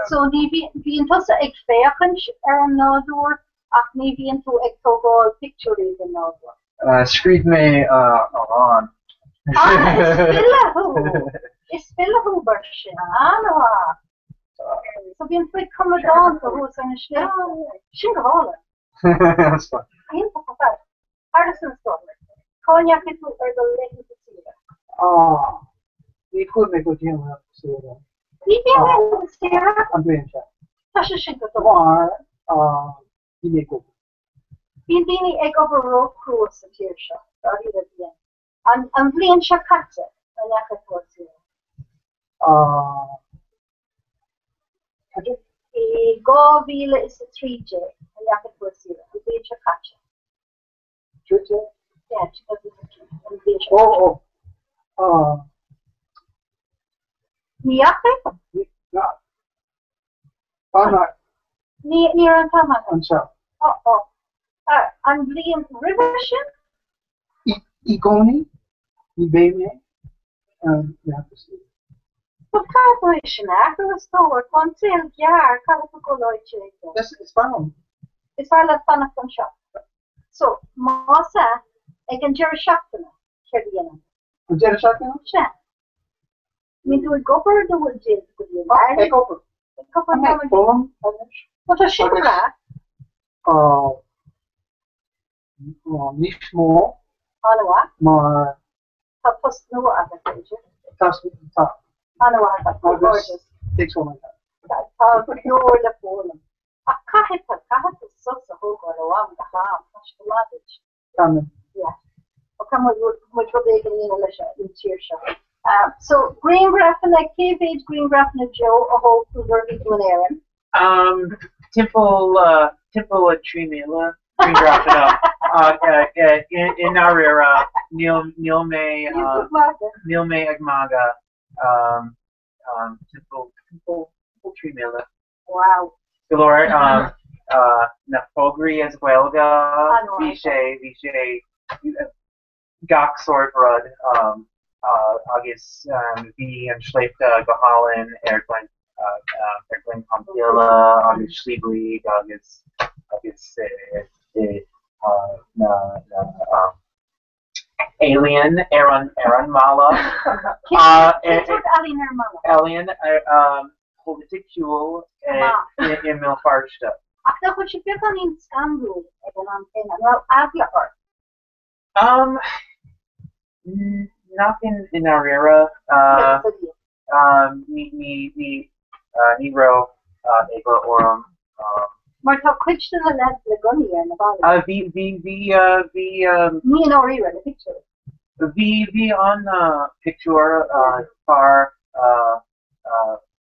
So ní tosa ag féachant an nádúr ach ní bhíonn tú ag tógáil picturí den nádúr. Scríb mé an. Is spillahu bar sin anha. So bhíonn fuid cumdán a hús an sin go hála. That's fine. Harrison Stoller. Cognac is go lehin to see it. We could make a deal with Sarah. You can Sarah? I'm doing that. Tasha Shinka. War, you make up. Bini egg over road cruise at your shop. I'm playing Shakata. And I can go to Go Vila is a 3J. And I can go to you. I'm playing Shakata. 3J? Yeah, 2002. Niake? No. Not. Near on Tama. I'm sorry. I'm playing Rivership? Igoni? Ibeme? Yeah. But calculation after the store, concealed yard, calculation. Yes, it's fine. It's all a fun of shop. So, Masa, I can Jerry Shopton. Jerry Shopton? Yeah. Me do it go for the wood jail. I go for what a shit that? Nicht small. Anawa? Maar. Tapos no advantage. Tapos top. Anawa, that's gorgeous. Takes one like that. You're the phone. A kahit is so whole go the ham, yeah. Okay, much what they can in cheer shop. So green graph and like KVH green graph and Joe a whole food to an Temple at Trimila. Green graph in our Neil May Agmaga Temple Trimila. Wow. Galore Nafogri as well Vishay Gok Sword Rud August V and Schleifta Gahalin Erglen Pompila August Schliebli August Alien Aaron Mala Alien Politicule in Milfarsta. After what you get on in Istanbul, well, Avia not in our era. Nero Eva Orum. Marta Kitchen and that's the gunny and about me and Ori read the picture. The on picture far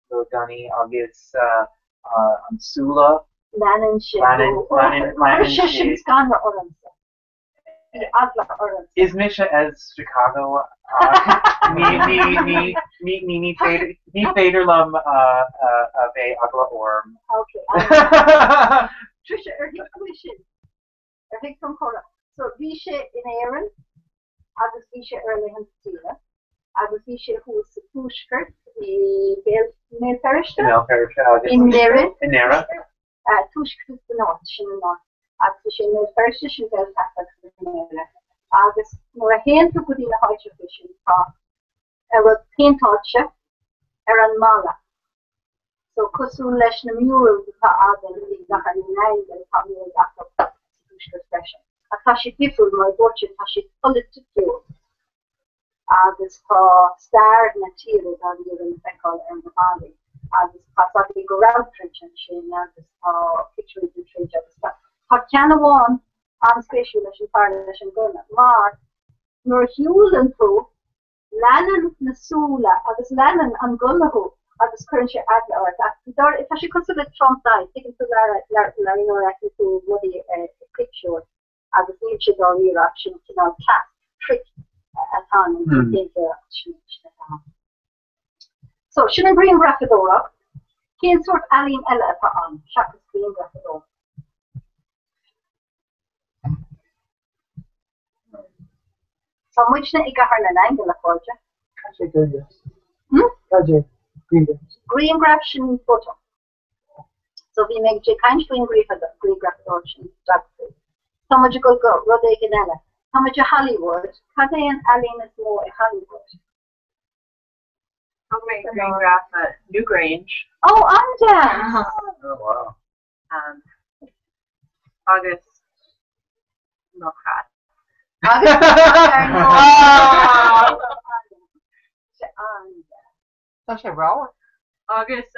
the gunny August Sula. Lanin Is Misha as Chicago? Me Faderlum Bay Agla Orm. Okay. Trisha, from Cora. So Visha in Aaron, I was Visha early in Sila. I was Visha who is the Pushkert, the Melferishta, in Nera. Tushkert the North, Shinnon. I was Visha Melferishta, she was at the August, more a hand to put in a high fishing talk. I was paint touch, Aaron Mala. So, Kusu Leshna Mural, the Agan, the Nine, and Pamela Gaka, expression. Atashi people, my watch it, Tashi political. This star material on the Fekal and the Valley. This Pasaki go round trench and she now this picture of the trench of the stuff. Hakana one. On special as you find and go Mar nor Hulan to Lannan Nasula, I was Lannan and Gunahu, I was currently at if I should consider Trump died, taken to Larino actually to Woody a picture, I was nature or reaction to now cat trick at hand and action. So shouldn't bring Rapidora, Kane sort Aline Ella on Shakas Green Rapidora. So much na ikaharna na ang gala forja. Green graph sin photo. So we make a kind of green graph option. How much you go Rodé Ganella? How much Hollywood? Cade and Aline is more a Hollywood. I'll make green graph at Newgrange. Oh, Anja! Oh, wow. August. No cat. That's a row. August,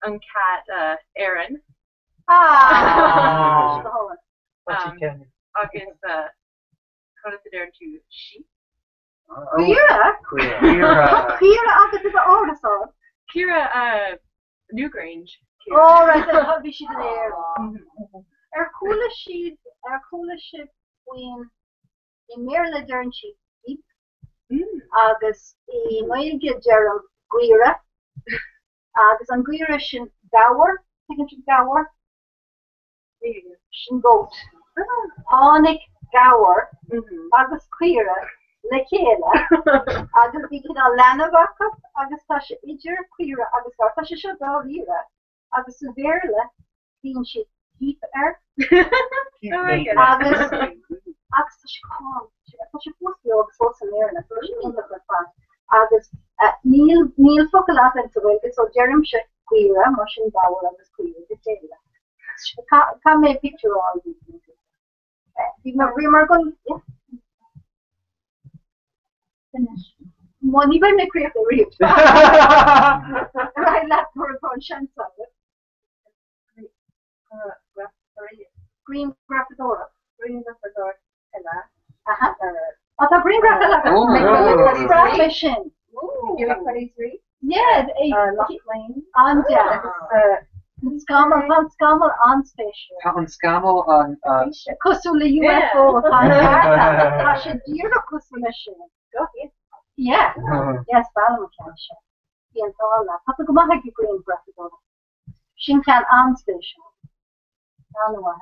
and cat, Aaron. Ah! August, how does it there to she? Kira, August is the oldest one. Kira, Newgrange. Oh, right, that's how we should there. Coolest sheep queen in Maryland during sheep. August in Mailgid Jerem Guira. August on Guira Shin Gower, taking Gower. Shin Goat. Onic Gower. August Queera. Lekela. August begin a Lana backup. August Tasha Ijer Queera. August Tasha Shadavira. August Verla. Being she keep her. August Tasha calm. Tasha forced the August was a Maryland. So she means that fast. August Neil Focalat and so well. So Jerem Shek Queera. Moshin Gower. August Queera. Lekela. Come make a picture of all these things. We are going, yeah. Finish. Money by me create the read. Right, last word on chance of it. Green Graphadora. Green Graphadora. Oh, the green Graphadora. Oh my God. Graph mission. Everybody's read? Yeah, Lock Lane. On down. Scammel on station. On Scammel on Kusula UFO Tasha Dira Kusula yeah. Yes, Balamakansha. Yes, all that. Papa Gumahaki Green Graphadora. Shinkan on station. I don't know what I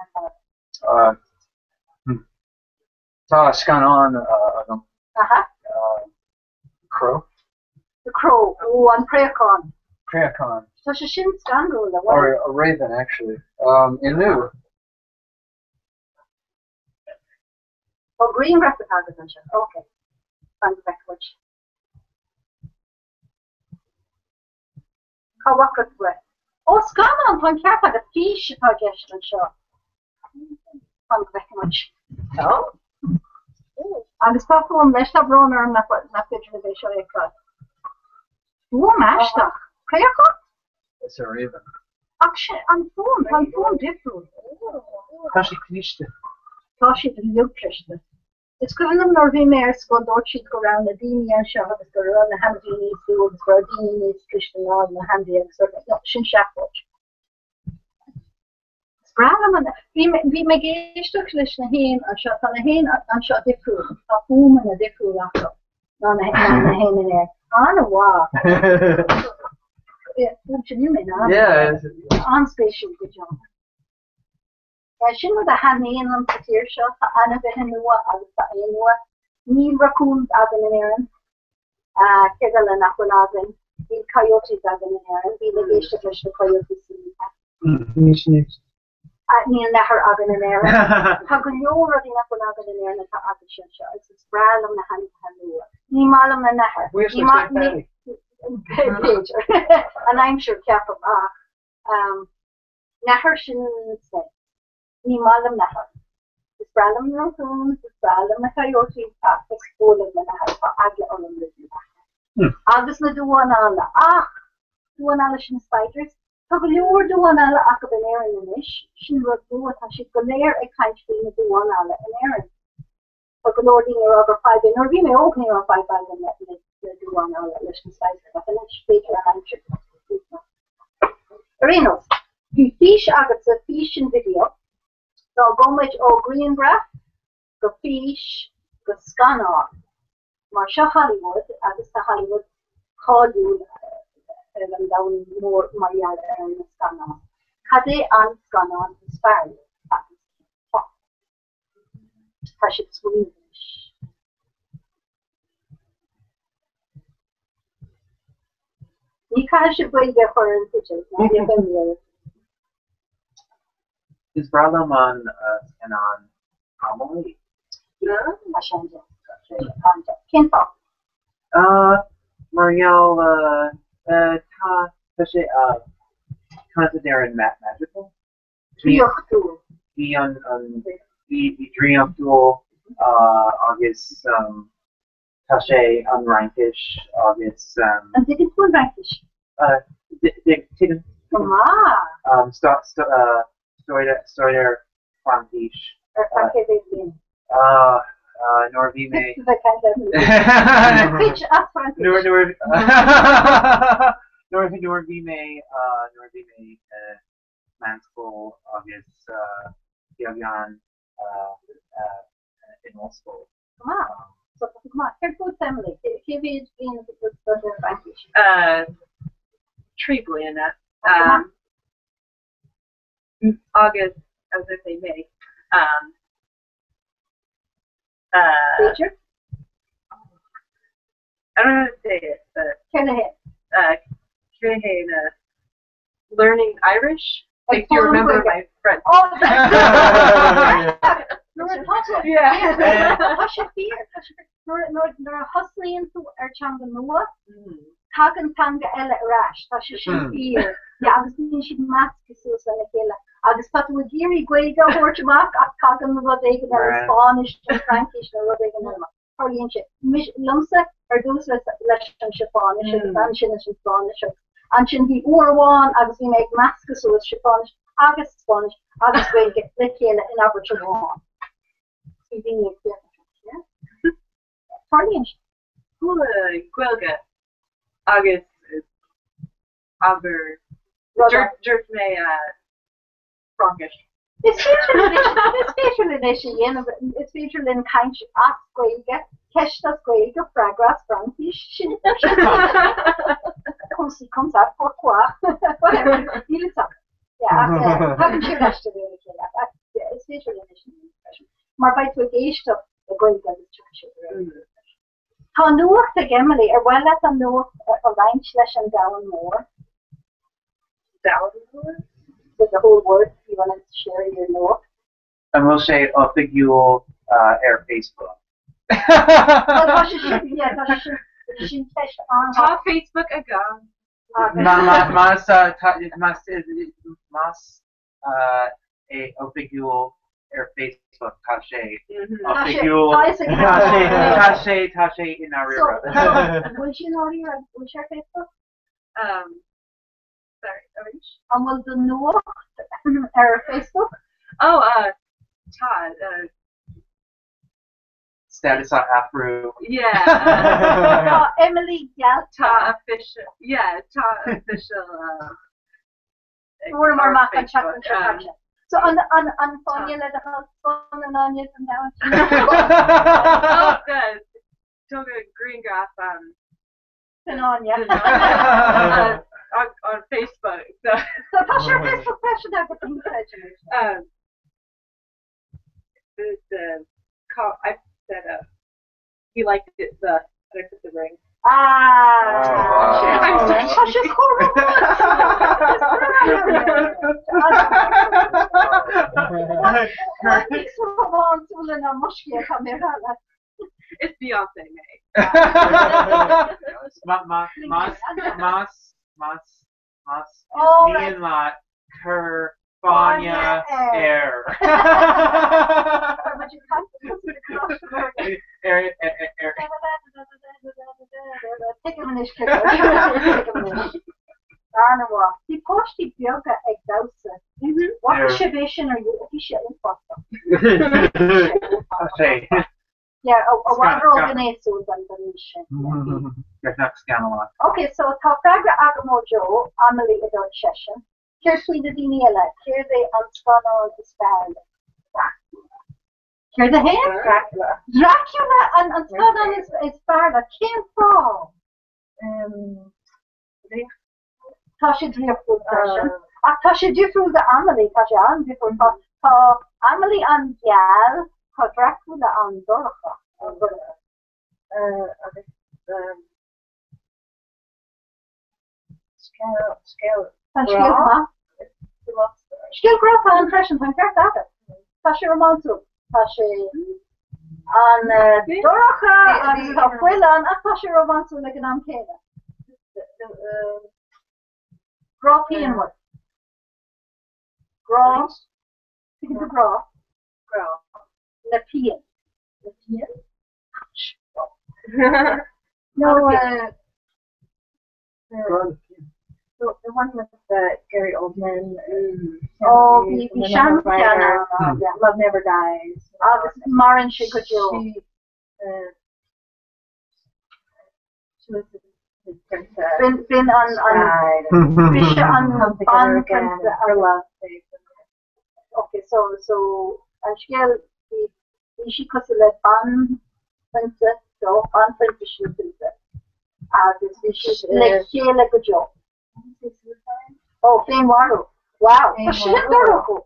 thought. Scan on Crow. The Crow. Oh, on Prayercon. Prayercon. So she shouldn't scandal the Or a raven, actually. Inu. Oh, green Graphadora. Okay. Thank you very much. Kawakat way. Oh, Scammel on Carpa, the fish suggestion show. Thank you very much. Oh? I'm just talking on Lesta Broner and not visualization. Oh, Mashta. Prayercon? It's a raven. Actually, I'm phone different. Tashi Krishta. Tashi the Lukrishta. It's given them Norvey Mayor's go sheet go around the Dini and Shah is go around the Handy fields where Dini is Christian law and the Handy and sort of no Shin Shafwatch. Spralam and we make a structure na hen and shot on a hen and shot different. A boom and a different laptop. On a hen in there. On a wow. Yeah, what you mean? Yeah, on spatial good job. Sin the hanéan an satír seo tá anabithe nua agus tá aonua níl raccoons agan in éireann ceile le nachfuil agan níl coyotes agan in éireann bhí le géiste leis na coyotes níl nethar agan in éireann tá go leor a bhí nachfuil agan in éireann atá agan sin seo is sprálam na haintithe nua ní málam na nethar Pager and I'm sure ceapam nethar sin sé Ni malam nahar. Is bralam raccoons, is bralam na coyotes, is spoiling na nahar pa agla olam living. Agus na duwanala. Duwanala shin spiders. Tagalur duwanala akabanera in ish. Shin rug duwata shit galair a kind of na duwanala in Aaron. Tagalur ding over 5 in or we may open here 5 by the duwanala lishin spiders. But then it's big and I'm sure. Reynolds. You fish agats a fish in video. So go much green graph, go fish, go scan on. Marsha Hollywood, Augusta Hollywood, call you down more Maria and scan on. Kade and scan on is fine. Hash it Swedish. You can't should wait there for a picture. Is Brahlam on and on Amelie? Yeah, Kinfolk. Marielle, consider in magical? Be on the dream of dual, August, Tashay unrankish, August, and did it one rankish? Didn't. Stoider, Frankish. Norvime. Which Norvime, Manschool, August, Yogan, in law school. So come on, here's good family. Give it in the Frankish. Treblinna. August, as if they may. Teacher? I don't know how to say it, but Kinahan, learning Irish. If you remember my friend. Oh, that's yeah. Tasha Fear. Nor hustling to Changa Noah. Hagan Tanga Ella Rash. Tasha Fear. Yeah, I was thinking she'd mask so I was thought with Giri Guido or Jamak, Kagan Rodrigan and Spanish and Frankish and Rodrigan and Oriental. Lumsa or those Leshon Shapanish and Anshin and Spanish. Anshin he Urwan, I was make masks so it's Shapanish, August Spanish, August Guido, Lekela in Abertron. Speaking of yeah. Oriental. Gwelga. August. Aber. Jerfme, Frankish. It's featured in kind of Guiga, Keshtas Guiga, Fragras, Frankish. Comes up for qua. Whatever. You look up. Yeah, haven't you rushed to the it's featured in the Maar by to engage to the Guiga is how Noah the Gemini, or well let them know a line slash and down more. Down more? With the whole word, if you want to share your note. And we'll say official air Facebook. Top Facebook again. Mas official air Facebook Tashay. Tashay in our river. Was you know your Facebook? Sorry, Orange. And was the note or Facebook? Oh, Todd. Status on Afro. Yeah. Emily Todd official. Yeah, Todd official. More Mark and Chuck and Chuck. So on Sonia let the house fun and onions and oh, good. Toga green grass and Anya. On Facebook. So what's your Facebook question everything I said he liked it I put the ring. It's Beyonce May. Me and Lot, her, Fanya, Air. Die postie bioga ek dousa. Wat shibation are you official in pasta? Yeah, a water organizer than the mission. Okay, so Tafagra Agamojo, Amelie Adult Session. Here's the Diniela, here they unspun the span. Here the hand? Dracula and unspun is Sparta. Came from. Tasha Drifted version. Tasha Drifted the Amelie, Tasha and different. Amelie and Yal, Dracula and Dorothy. Skill growth and impressions I'm fair at it. Tasha Ramonsu. Tasha on Dorocha and Willan at Tasha Ramonsu like an Amkena. Gropian what? Gross. Think of gross. Lepian. No, the one with Gary Oldman. Oh, the Shampiana. Yeah, Love Never Dies. Marin Shikujo. She was his princess. Been on Fish on Princess Arla. Okay, so Ashkel she could select on Princess, so on Princess Princess. This is like Sheila Kujo. Oh, Fane Waru. Wow. Doroku.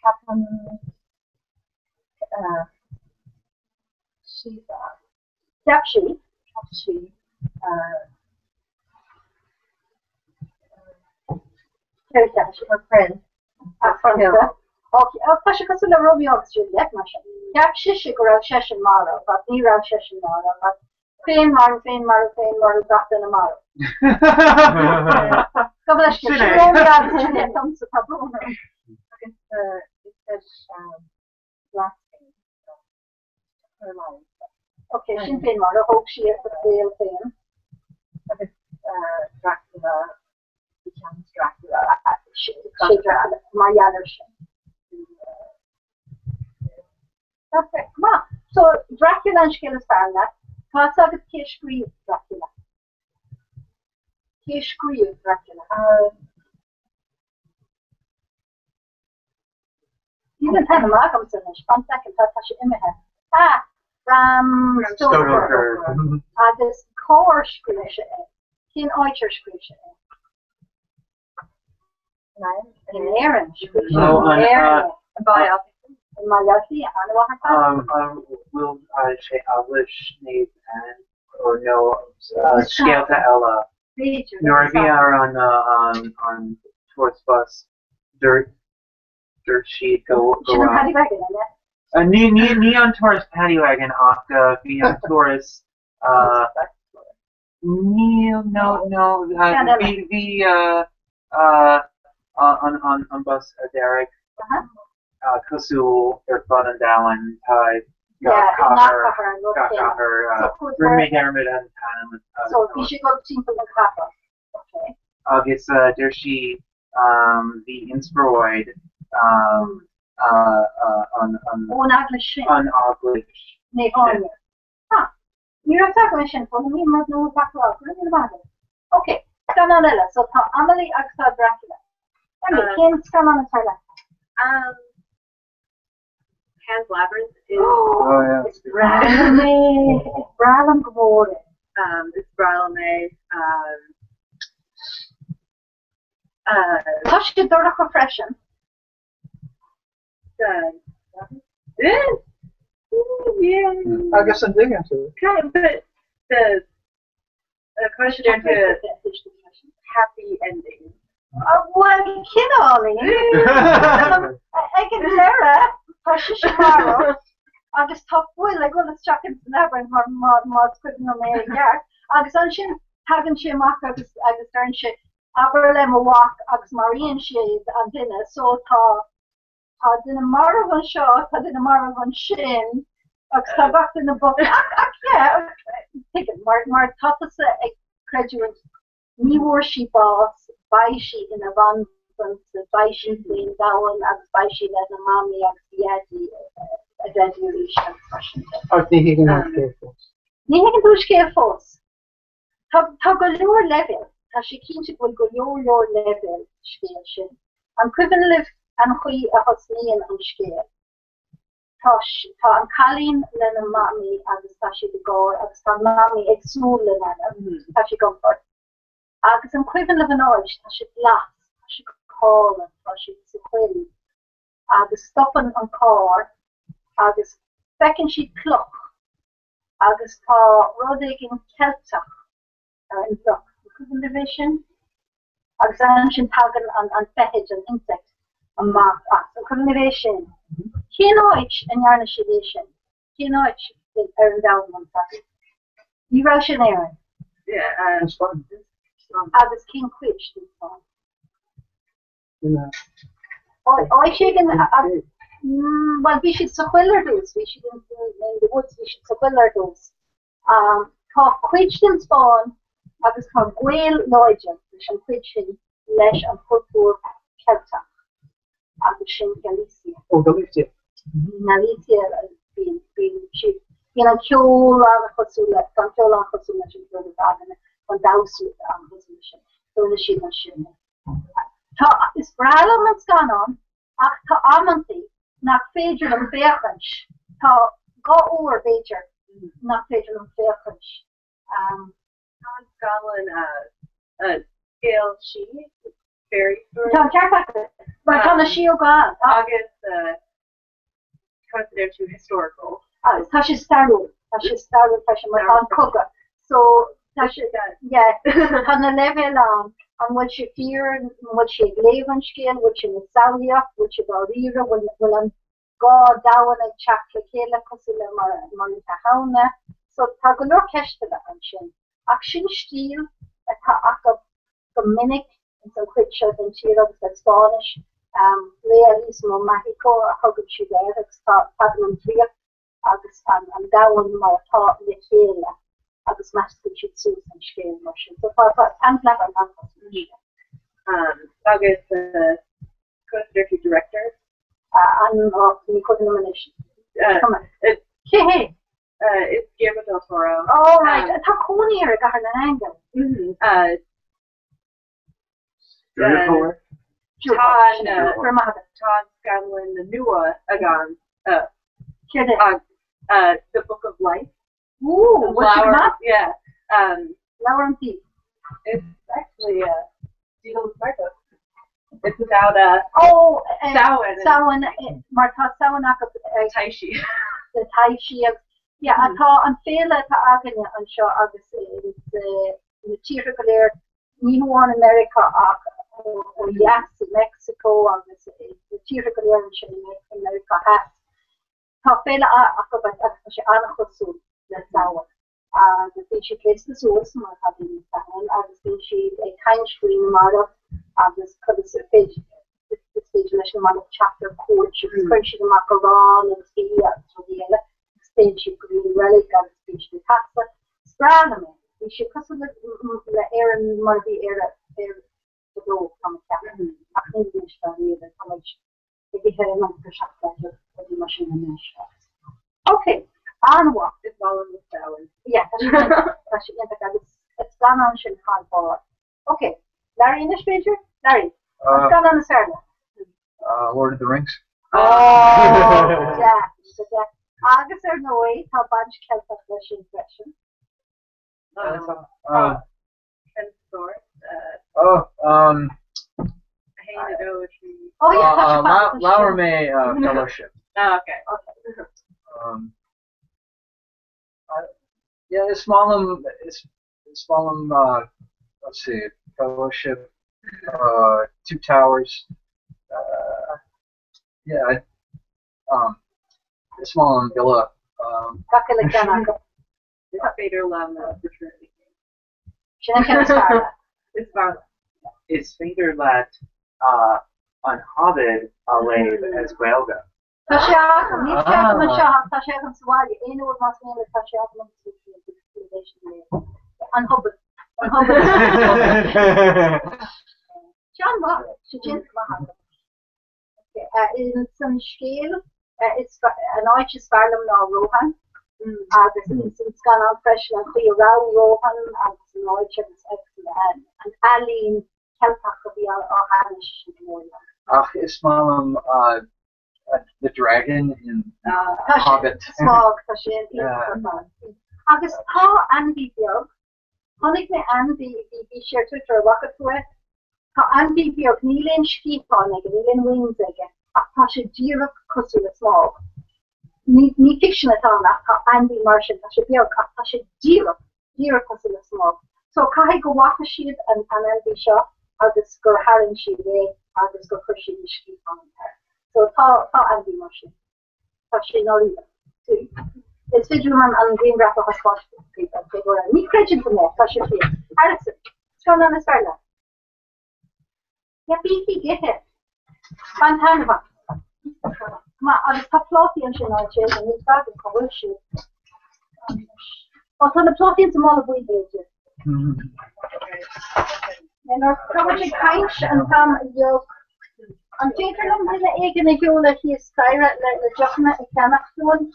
Captain Shiva. Capshi. Very Capshi, her friend. Okay, Pasha Kasula Romeo of Juliet Masha. Capshi Shigura Sheshin Maro, but Nira Sheshin Maro, but Fane Maru, Dr. Namaro. Come on, she only has Juliet comes to Pablo. Okay, Sinn Féin Maro, hope she is the sale thing. Dracula, becomes Dracula, Mariana. Okay, come on. So Dracula and Skill is found that. What's up with Kishkri Dracula? Even Hannah Malcolm's in it. 1 second, that's how she imaged. Bram Stoker. This core screech. Kin Oicher screech. In Aaron screech. Aaron. Biopsy. Will I say English need and or no scale to Ella. Norby are on towards bus dirt sheet go on. Neon tourist paddy wagon off the Neon tourist on bus Derek Kosul Irfan and Dallin got her roommate Dermot and so we should go to the Kappa. Okay. August there she the Inspiroid on English. You're a mission for me, no backlog. Okay, Scananella, so Amelie Axel Dracula. Emily, can Scanan Thailand? Pan's Labyrinth is it's Bralum Gordon. It's Bralame. Touch the door of compression. Yeah. I guess I'm digging to it. Okay, but the question to happy ending. Well, kid Ollie. I can hear it. Tomorrow, I just talk well. I go to Chuck and Labyrinth or Mod's cooking on my yard. I was on Shin, having Shin Mock, I was darn shit. Aberlem walk, I was Marian shade and dinner. So, I did a Marvin shot, I did a Marvin Shin. I was back in the book. Yeah, take it. Mark Tapas, a graduate, me worship boss, by she in a van. By she being down as by she as a mommy as the graduation. I think he can have careful. He can do careful. Tag a lower level. She keeps it will go lower level scale. I'm couldn't live and we a hosni and scale. Tosh, I'm calling Lena mommy as Tashi the gore, as mommy exul Lena, Tashi comfort. As I'm equivalent of an orange, Tashi blast. She call and she query. The stopping on car, the second she clock. agus tá rudaigh an ceilteach ar an bhloc an division agus an sin tagan an fethead an insect an math so combination cén áit an jarna sin cén áit ar an dawn an tagan ní ra sin éan agus cén cuid I sé well we should supplement those we should in the woods we should supplement those tá cuid den spawn agus tá gweil loide leis an cuid sin leis an cultúr Celta agus sin Galicia Galicia si an ceol an chosúla gan ceol an chosúla sin an dawsú an sin so si an sin tá is brala man gan an ach tá amantí nach féidir an béchans tá gá uair béidir nach féidir an béchans Scotland scale sheet very but on the shield gone August considered to historical tá sé starú fashion mar an coga so tá sé yeah tá na level an wat je fear wat je leven skeen wat je saudia wat je barira wil an ga dawan en chakle kosile mar ta haune so ta golor kechte an sin action stiel ta minnig en so quick shot en cheer op dat Spanish realismo Mexico hog si an tri agus an dawan mar ta le hele agus mas su an ske mar so an August considered to director an nomination it's Guillermo del Toro oh right tá coní ar gar an angle Todd Scanlon na nua agan the Book of Life ooh yeah Lauren P. It's actually it's about Samhain mar tá Samhain Taishi the Taishi yeah atá an féle tá agan an seo agus na tíre go léir ní an America ach o yes Mexico agus na tíre go léir an America hat tá féle sé annachchosú le Samhain the she plays the source mar having agus she a kind screen model agus the stage mar chapter court she crunch the macaron and the stage she green relic and speech the taxa sprana we should cos the air and mar the air the go from captain how much the machine okay Anwa is following the challenge. Yeah, it's gone on Shin Khan for. Okay, Larry English major? Larry, what's gone on the Sarah? Lord of the Rings. Oh, yeah. August or no way, how bunch Celtic Russian question. Ken Sword. Lower May Fellowship. Oh, okay. Yeah, it's Smallam, let's see, Fellowship, Two Towers, yeah, Smallam Villa, Is Finger Lat an Hobbit Alev as Welga? Tasha, Swali, anyone must know that Tasha unhobbit. John Margaret, she just in some scale, it's an arches Farlam now Rohan. It's gone on fresh and clear around Rohan and some arches and Aline Kelpach of the Ohanish. Ach, Ismalam, the dragon in Hobbit. Agus tá Andy Biog, honnig me Andy share Twitter rocket to it. Tá Andy Biog nílin skipánig, nílin wings ige, ach tá sé dírak cosú le smog. Ní fiction atá nach Andy Martian a sé beag a sé díra cosú le smog. So cai go wacha siad an Andy seo agus gur haran siad é agus gur chuir siad iscí an her. So tá Andy Martian. Tá sé nóí. It's vidiu an green wrap of a squash paper. Ní creidin go me, tá sé fé. Harrison, scan an is ferla. Ja, bí get Fan tanva. Ma agus tá plotí an sin áte an ní bag go bhfuil siad. Ó tá na plotí an mála buí béidir. En ar probably kaint an tam yo an teker am hele eigen gola hi styra le jofna e kanach doen.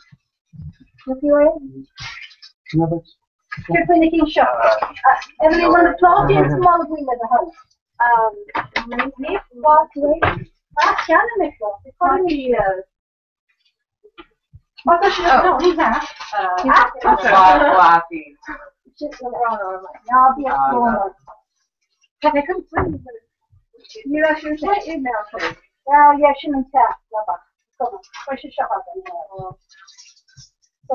Kipin ik shop. Everyone the plot is small wheel at the house. Me what way? Chana me plot. Economy what is no he's not. Just now be a phone. Can I come through? You actually sent email to me. Well, yeah, she didn't tell. Come on. Why should shop up so,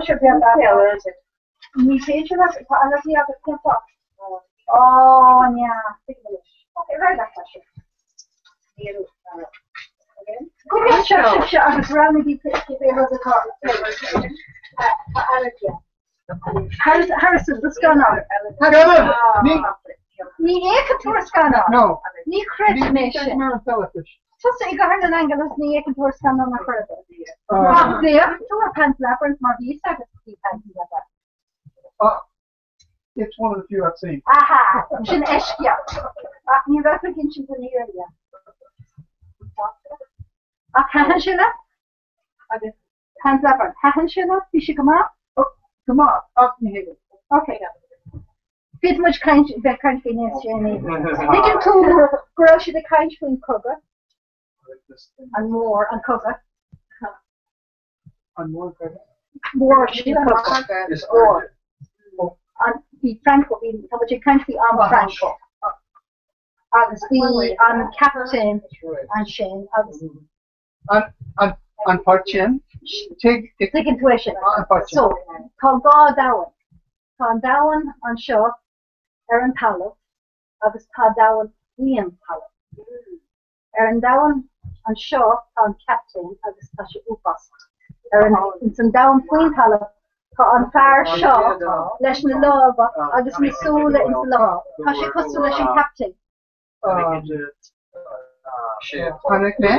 should be on that. Me page of it, I love the other thing. Oh, yeah. Okay, right back. Okay, I was around the car. Harrison, what's going on? Ní éic tuairceán No. Ní cred mé sin. Tusa I go ar an angelas ní éic tuairceán na chuirde. Déobh tú pants leopard mar bhí agus tí pants leopard. It's one of the few I've seen. Aha, sin eisceach. Ach ní raibh gin sin go níoria. Ach hahan sin le? Pants leopard. Hahan sin le? Bhí si go má? Come on, up me here. Okay. Fit much kind be kind finance journey. They can cool grow she the kind between cover and more and cover. And more she cover. More. And the Franco being how much you can't be on Franco. And the captain and Shane and Parchin. Take intuition. So call God down. Tá dawan an seo an talh agus tá dawan líon talh. An dawan an seo an captain agus tá sé úpas. In san dawan faoin talh tá an fearr seo leis na lába agus na sóla in sa lá. Tá sé cosú leis an captain. Hannick me?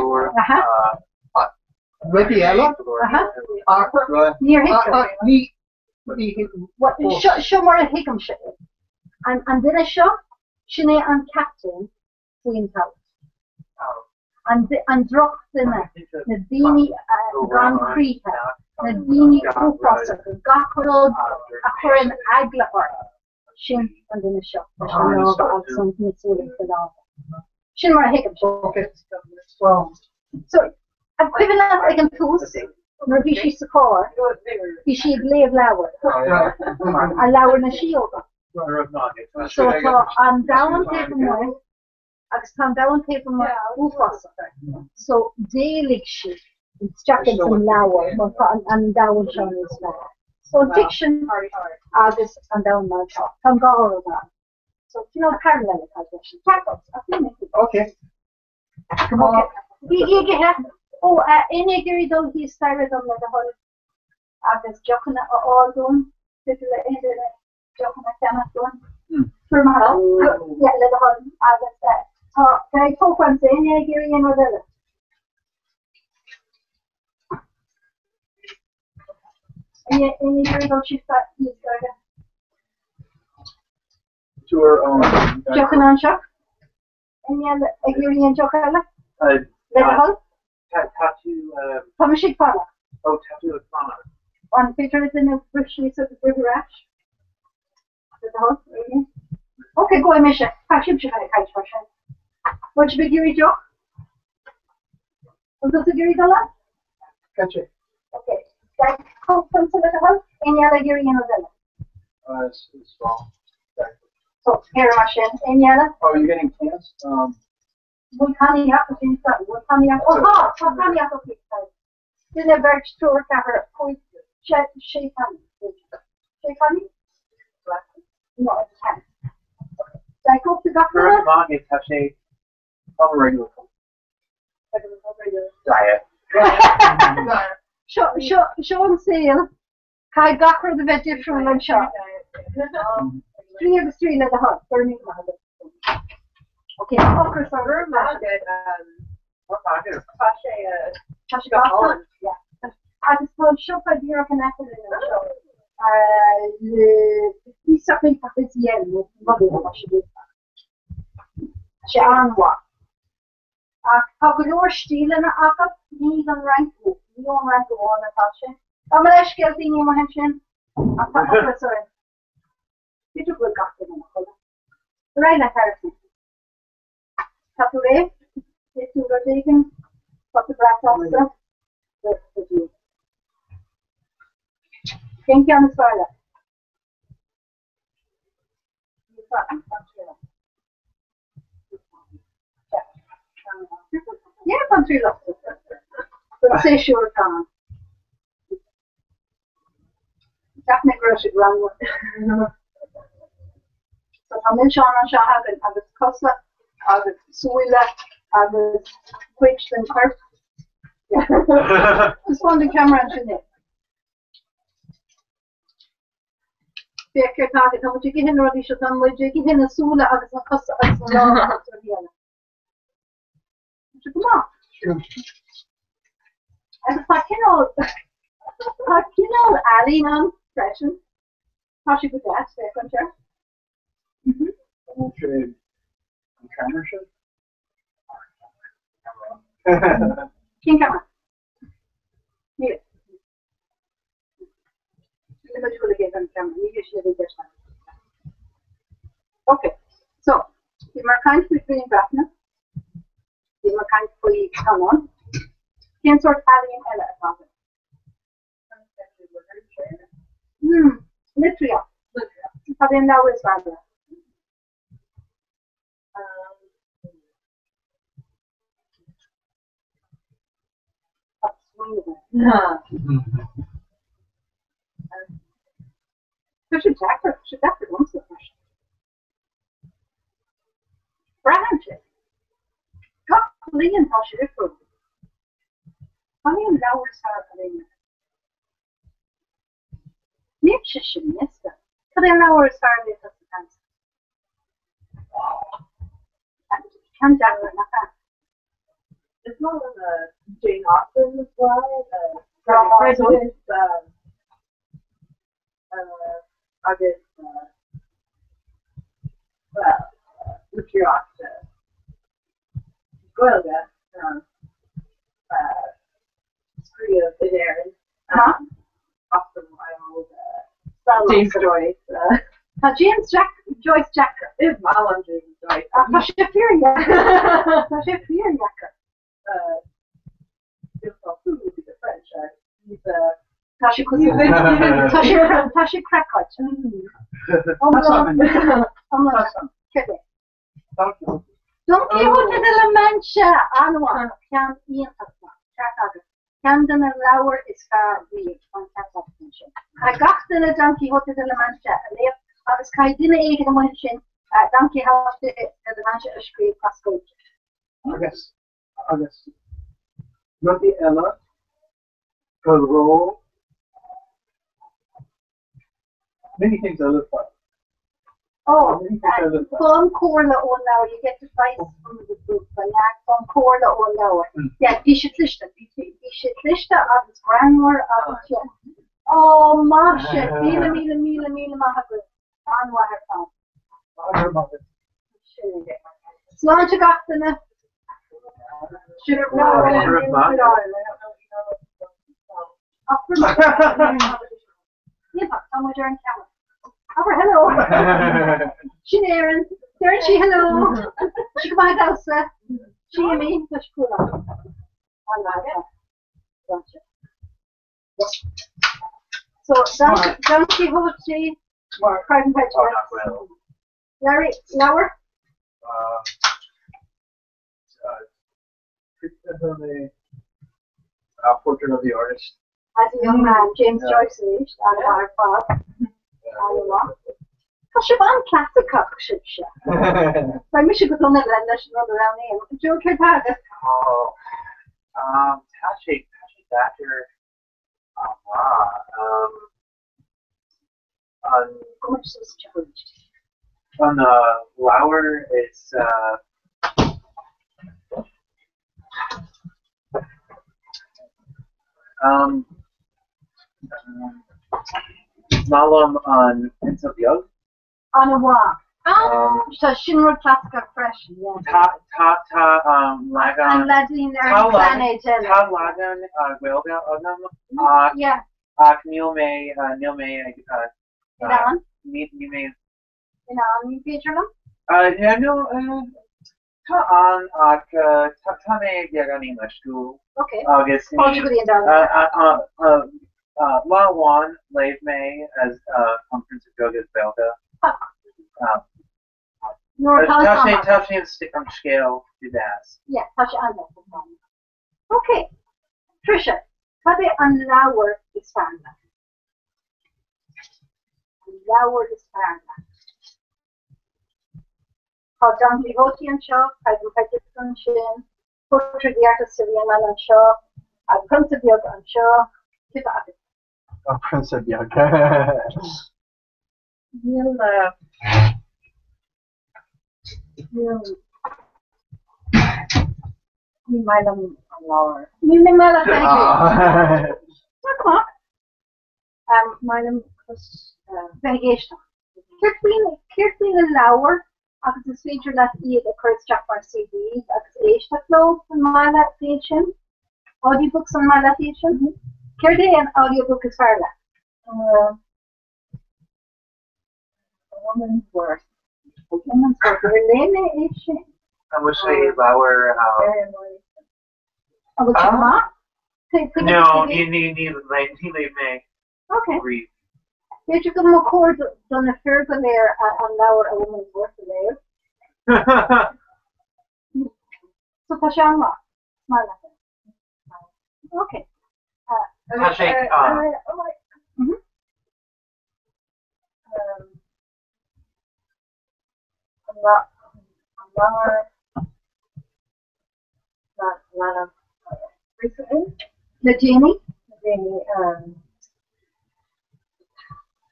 Ready Ella? Near what show more a hickum shit and then a show shine and captain queen house and drop the dini Grand Prix the dini upas gakro akron agla or shin and then a show something shin more a hickum okay well so equivalent like in tools nor bhí sí sa cór, bhí siad léamh leabhar, a leabhar na síoga. So tá an dawan taobh amuigh, agus tá an dawan taobh amuigh uafasa. So déalaigh si, isteach in san leabhar, mar tá an dawan seo is leabhar. So fiction agus an dawan mar seo, tá an gáir an. So, parallel calculation. Okay. Come on. Bhí ige oh, ina gurí dul hí staire dom le hol agus jochanna á dún le jochanna cena dún for mar le hol agus tá ag tóchan ina gurí an rodile. Ina gurí dul si hí staire. To her own. Jochanna an seo? Ina gurí an jochanna? Le hol? Tattoo. Publishing product. Oh, tattoo fana. On pictures in the British of the river rash. The house, okay, go and measure. Actually, she had a kite version. What should be Giri Joe? What does the Giri do? Catch it. Okay. That comes to the house. Any other Giri in the It's small. So, here, Russian. Any other? Oh, you're getting cans? What can you have to finish that? What can you have? Oh, what can you have to finish that? Dina berg stór gahar chuig sé fan. Sé fan? No, it's fine. Dai go to gahar? Margit have say covering with them. Diet. Sean Sale, Kai gahar the bit different than shot. 3 of the 3 let the hut, burning. Okay, focus on her market. Tasha got Holland. Yeah. I just told Shop by Bureau connected in the show. Le something officiel with mother of she anwa. Pagolor stilen akap ni on rank ni on rank one Natasha. Amalesh kelting ni mohenshin. Sorry. It took good after right like Harrison. Saturday, it's overtaken. Got the brass also. Thank you on the toilet. Yeah, country lots of but say sure time. Definitely grocery run. So I'm in Sean and Shahagan, I was Kosla, I was Suila, I was Quitch and Kirk. Yeah. Just on the camera and it. Becker target, how much you get in Roddy Shatan, would you get in a Sula, I was a Costa, I was a long come on. I was like, Ali on expression. How she put that, stay on chair. King camera. Here. Okay, so the mercant between Brathna, the mercant for you come on. Can sort Ali and Ella about it. Litria. But then that was rather. So should Jacker wants the question. Branches. Got Liam how should it go? Funny and hours are in Nietzsche mister. But then hours are the times. Can Jacker not that? It's not in the Jane Austen as well. August, Lutriot, Goelga, Scree of the Darren, Austin Wild, James Joyce. James Joyce Jacker. Is my one James Joyce. Shafir Yacker. Shafir Yacker. The French. He's Tasha Crackot. Don Quixote de la Mancha, Anwa, Can Ian Camden and Lauer is far weird on Catapultation. I got the Don Quixote de la Mancha, I was kind of in a mention, Don Quixote de la Mancha, a screen Pascal. August. Not the Ella, roll. Many things I look for. Oh, Von Corla on now, you get the price from the book, but yeah, Von Corla on now. Yeah, die should list of this grammar of the oh, Masha, Mila Mahagu, on what her phone. Slán to Gachana. Should have known. Hello. Sinerin. There she hello. She come out house. She and me. Let's pull up. So Don Quixote. Pardon, Larry Lauer. Portrait of the Artist. As a young man, James Joyce reached on our father. Siobhan classic ship. My mission was on it and let's run around here. Joe Kirkpatrick. Oh, Tashi Thatcher. On Lauer, it's Malam on Prince of Yug. On a walk. So Shinra Classica Fresh, yeah. Lagan. And Ladin Planet. Lagan, Wilga, yeah. Neil May, Iran? Neil May. Iran, you picture them? Yeah, no, Tame Yagani Mashku. Okay. August. Oh, La Wan, Lave May as Conference of Yoga's Belga. Tashi and stick on scale to das. Yeah, Tashi and okay. Trisha, Tabe and Lauer is Farna. Lauer is Farna. How John Vivoti and Shaw, I do Hutchinson Shin, Portrait the Artist of Yemen and Shaw, Prince of Yoga and Shaw, Prince of Yoga. Milam and Lauer. Mimela, thank you. Come on. Milam was Venegation. Kirklin and Lauer. Agus is feature that iad a Jack mar CDs, agus éiste flow on my latation, audiobooks on my latation. Kirdy an audiobook is Farla. A Woman's Worth. A Woman's Worth. Relene Asian. I would say Lauer. No, he leave me. Okay. Read. Did you come record on a fair there and Lauer A Woman's Worth there? So Tashanwa, smile at it. Okay. Recently, Najini,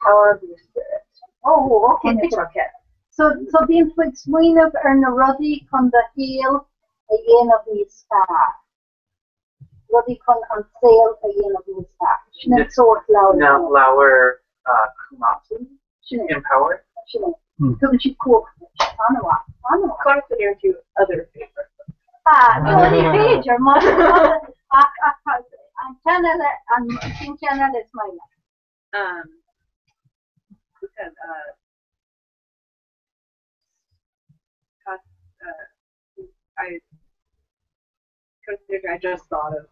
Power of Your Spirit. Oh, okay. So being put swing of na ruddy con the heel again of the star. Ruddy con on sale again of the star. Shouldn't sort loud. Now Lauer Kumatsu. Empowered. Shouldn't. Couldn't she cook? Anawa. Consider to other papers. Tony Page or more. I'm channel is mine. I just thought of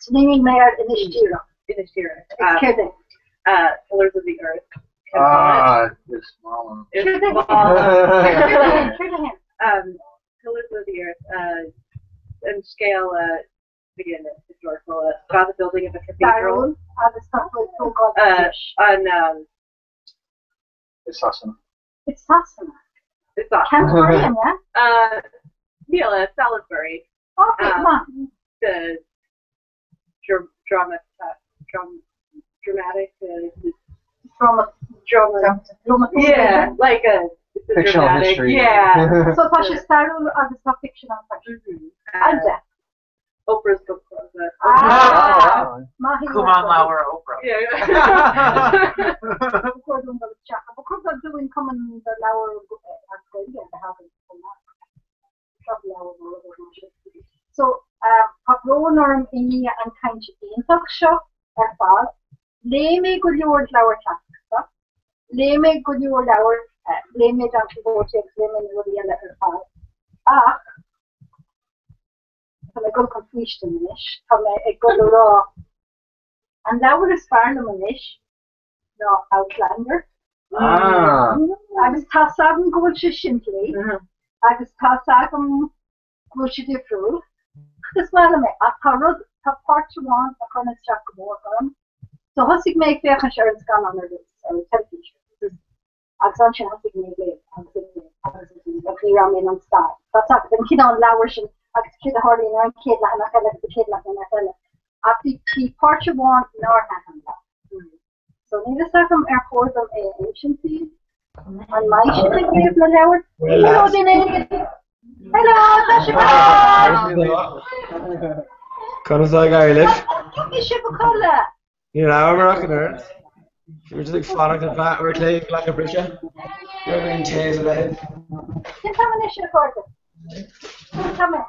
Swimming Mayor Inishira. Kidding. Pillars of the Earth. It's small. It's small. Pillars of the Earth. And scale, begin historical. About the building of a cathedral. It's awesome. It's awesome. It's awesome. Canterbury, yeah? Neela, Salisbury. Okay, come on. The dramatic. Drama. Yeah, like a fictional dramatic, history. Yeah. So Tasha Starul as a fictional fiction. And that. Oprah's book club. Kuman Lauer Oprah. Yeah. Of course, I'm doing common the Lauer so, Papronorm Inia and Kanchi Talkshow or Fall. Leme good your Lauer Classic. Leme good your Lauer. Leme don't go to Leme would be a letter Fall. A good completion ish, a good raw. And Lauer is Parliament-ish, no Outlander. I was Tassagum Gulchishintly. I was Tassagum Gulchidifru. This man, a parod tá páirte bháin a chun isteach go mór gom. So hosig méid féchan sé ar gan an temperature. Agus an sin hosig méid le agus ní ra mé an sta. Tá den kid an lawer sin agus kid a hardly an kid le nach le the kid le nach le. At the páirte bháin ná han la. So ní is am ar chódam agency. An mai sin gréibh le leabhar. Hello, Connor's like Ireland. You should be called that. You know, we're rocking her. We're just like falling to that. We're playing like a bridge. You're being chased ahead. Just have an issue for it. Come on.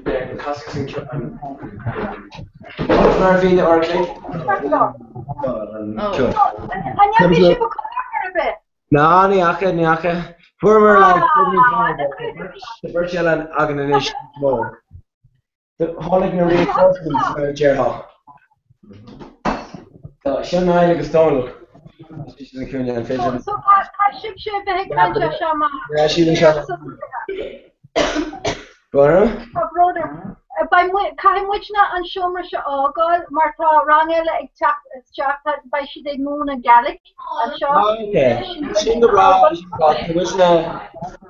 Yeah, the costs and what's Marvin or Clay? And you should be called a bit. No, Niaka. Former like the virtual and organization more. The Holly reinforcements Gerald. So she and I like a stone. She's in the Cunha and Fidget. So I should be Shama. Yeah, she was Shama. Brother. By kind which not on Shomer Shogol, Martha Rangel, exact by she did moon and Gallic. Okay. She in the road, got was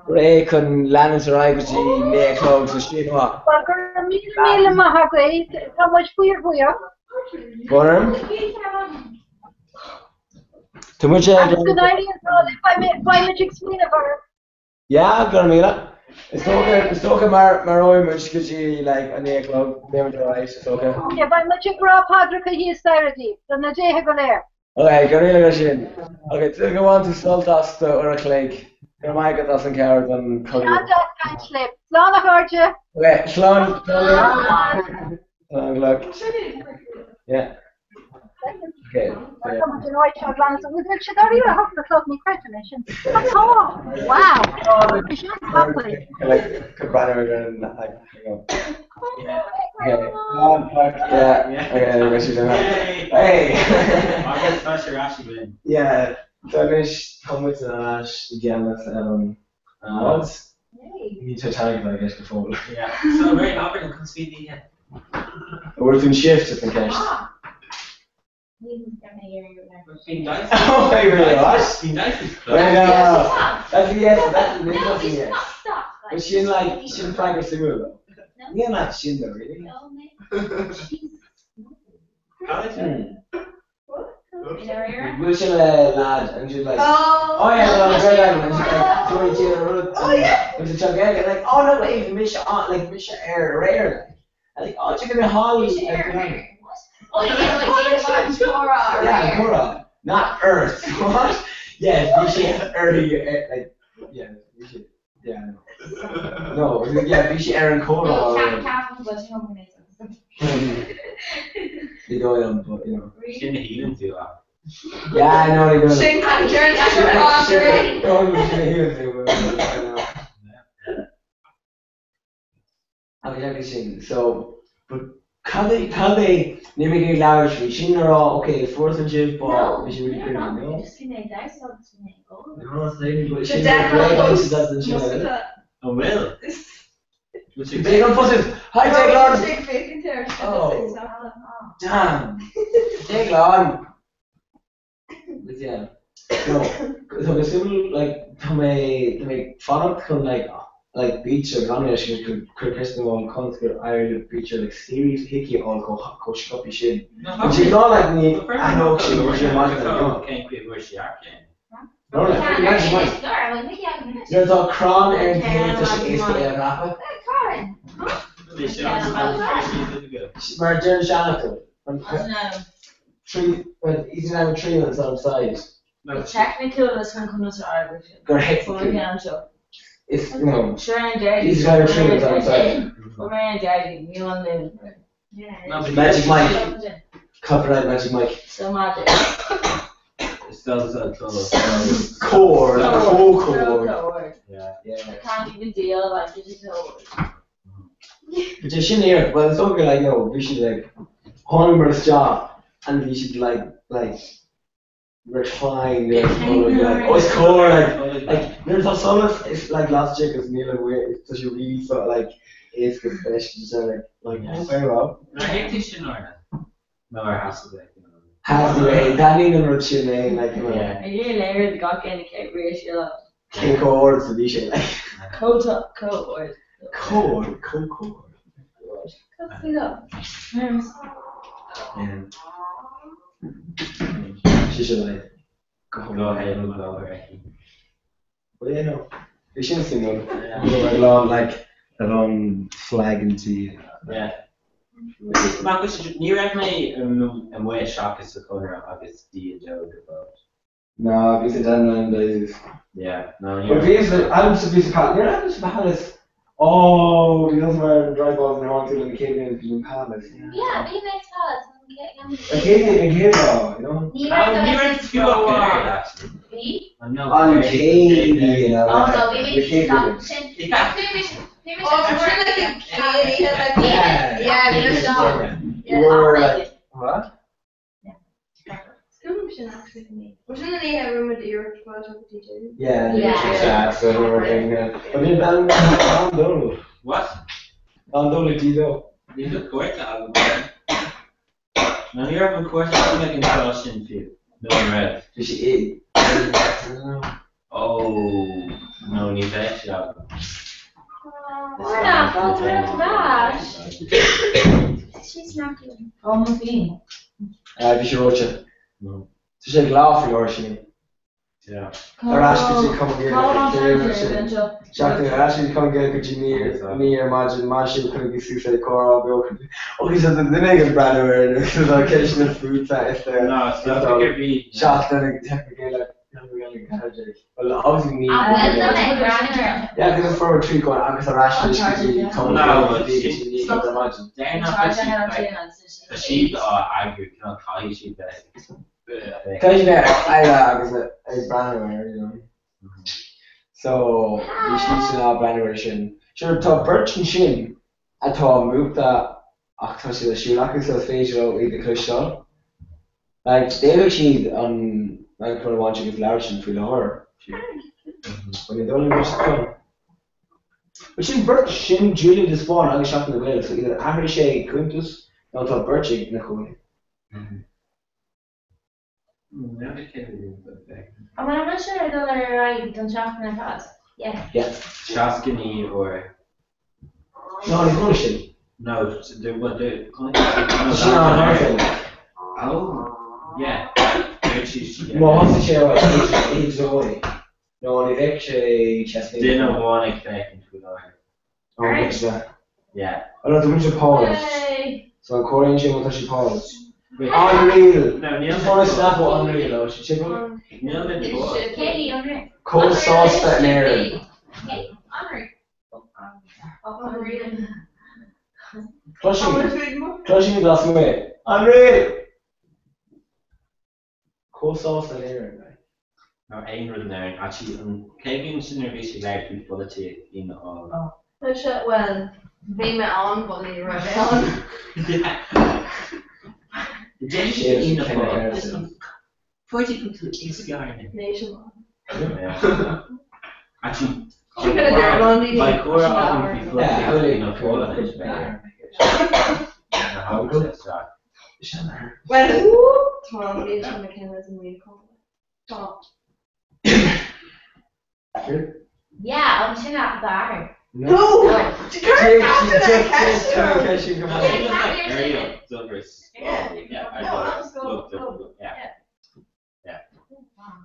Ray can Lannis arrive to near clothes and she what? Well, me Mahagway, how much weird we are. Too much good idea, by magic explain of her. Yeah, Garmila. It's okay, Maroy, which gives you like a near club, never do it's okay. Yeah, by magic raw Padrica, he is Saturday, then the day go there. Okay, Garmila Gashin. Okay, so go on to Saltast or a Clake. Your mic at us and carrot and color. And that can't slip. Slana heard you. Okay, Slon. Look. Yeah. Okay. Wow. Like Cabrera and like. Okay. Yeah. Okay. Hey. I guess that's your Ashley win. Yeah. Danish comments Ash again with odds. You Titanic I guess before. Yeah. So very happy to come speed again. We're doing shifts if in case. It's been nice. Oh my god. It's been nice. That's the yes, that's the yes. But she didn't like she didn't practice the move though. Yeah, not she though, really. Wilson lad and she's like, oh yeah, no, great lad, and she's like, Joey Taylor, oh yeah, and she's like, oh no, wait, Misha Air Rare, and like, oh, check out Holly, Oh yeah, like Cora. Yeah, Cora, not Earth. What? Yeah, Misha Earth, like, yeah, Misha, yeah, no, yeah, Misha Air and Cora. They go in, but you know. She didn't even do that. Yeah, I know they do. Shane and Jared everything. So, but can they name it loud? She know okay, fourth and fifth, but she really pretty. No, Just made dice on goal. no, it's not. But she doesn't. She doesn't. Oh well. They don't put it. Hi, take Lon. Oh, damn. Take Lon. But yeah, no. So the simple like to make fun of like beach or running she could Kristen on concert Ireland beach like series hickey all go shop shit. But she's not like me. I know she was your mother. Can't quit where she are. No, like there's a crown and paint that she is the rapper. Martin Shannon. Three, but he's gonna have a tree on his own side. Technically, this one comes to Irish. Correct. It's Sure, and Daddy. he's gonna have a tree on his own side. We're and Daddy. You want to? Yeah. Magic Mike. Copyright Magic Mike. So magic. Core. Yeah. I can't even deal like digital. But you shouldn't hear it. Well, it's okay, like, we should, like, Holmberg's job, and we should, like, recline there, like, oh, it's cool, like, there's a solace, it's like last chick is kneeling away, it's such a really, so, like, is good fish. So like very well. I hate this shit no, I has to be. Has to be. Danny and Richie name like Yeah. A year later, the guy getting a cake ratio. King Cohort to be shit like. Cold. Cohort. Let's see that. She should like go ahead and go over. But yeah, no. We shouldn't see no. Along like along flag and tea. Yeah. Marcus, you reckon a way shock is the corner of this D Joe about? No, because it's done days. Yeah, no. But because I'm supposed to call. You're not supposed to Palace. Oh, he doesn't wear dry balls and all in the cave in Palace. Yeah, be nice palace. A cave ball, you know. You were two up there actually. Me? On cave, you know. Oh no, we need to stop. What? Wasn't it the room with the Europe was with the teacher? Yeah. So we're getting. I mean, Dan Donald. What? Dan Donald, Tito. You look great to have a now you're having a question, I'm making a question for you. No, red. Did she eat? Oh, no, you bet you have. We're not going to that. She's not doing. Oh, my being. Did she roach it? No. So she had laugh for she. Yeah. Or actually, she come and get Shocking, actually come and get because me imagine Marshall couldn't be suicide core broken. Okay, so the nigga brand aware the location of food fat there. No, it's not like it be. Shocked and technically like well, obviously me. Yeah, because it's for a tree going, because I'm actually coming out with the imagine. They're not the sheep or angry, you know, call you sheep that. Because I was a brand aware, you know. So, you should know brand aware shin. Sure, to Birch and Shin, I thought moved that, I thought she was shoe locking, so it's facial with the clutch on. Like, they actually on, like, for the one you give large and feel horror. When you don't watch the come. But Shin Birch, Shin, Julie, the spawn, I was shot in the whale, so either Amrishay, Quintus, no, I thought Birch, Nicole. I'm not sure I don't know right. Don't shock in the past. Yeah. Yeah. Shaskini or. No, it's bullshit. No, they what they. Oh, yeah. No, what's the share? He's away. No, he's actually just. They don't want to expect him to go. Oh, what's that? Yeah. I don't know the pause. So I'm calling you what she paused. Unreal. No, Neil. Just want to snap what unreal though. She check on. Neil did the Katie, unreal. Cold sauce that Mary. Katie, unreal. Unreal. Clutching the glass away. Unreal. Cold sauce that Mary. No, Ingrid now. Actually, Katie is in her basic life with quality in all. Well, being my own body right on. Yeah. The Danish in the world. 40 people exploring. Nationwide. Yeah. Actually, She could have done one meeting. by Cora, I think before Yeah, they in a fall of this better. How good is that? Well, Tom, Nation McKenna's and we call it. Tom. Yeah, I'm sitting at the bar. No! She can't catch you. Ariel, Silvers. Yeah, I love it. Yeah.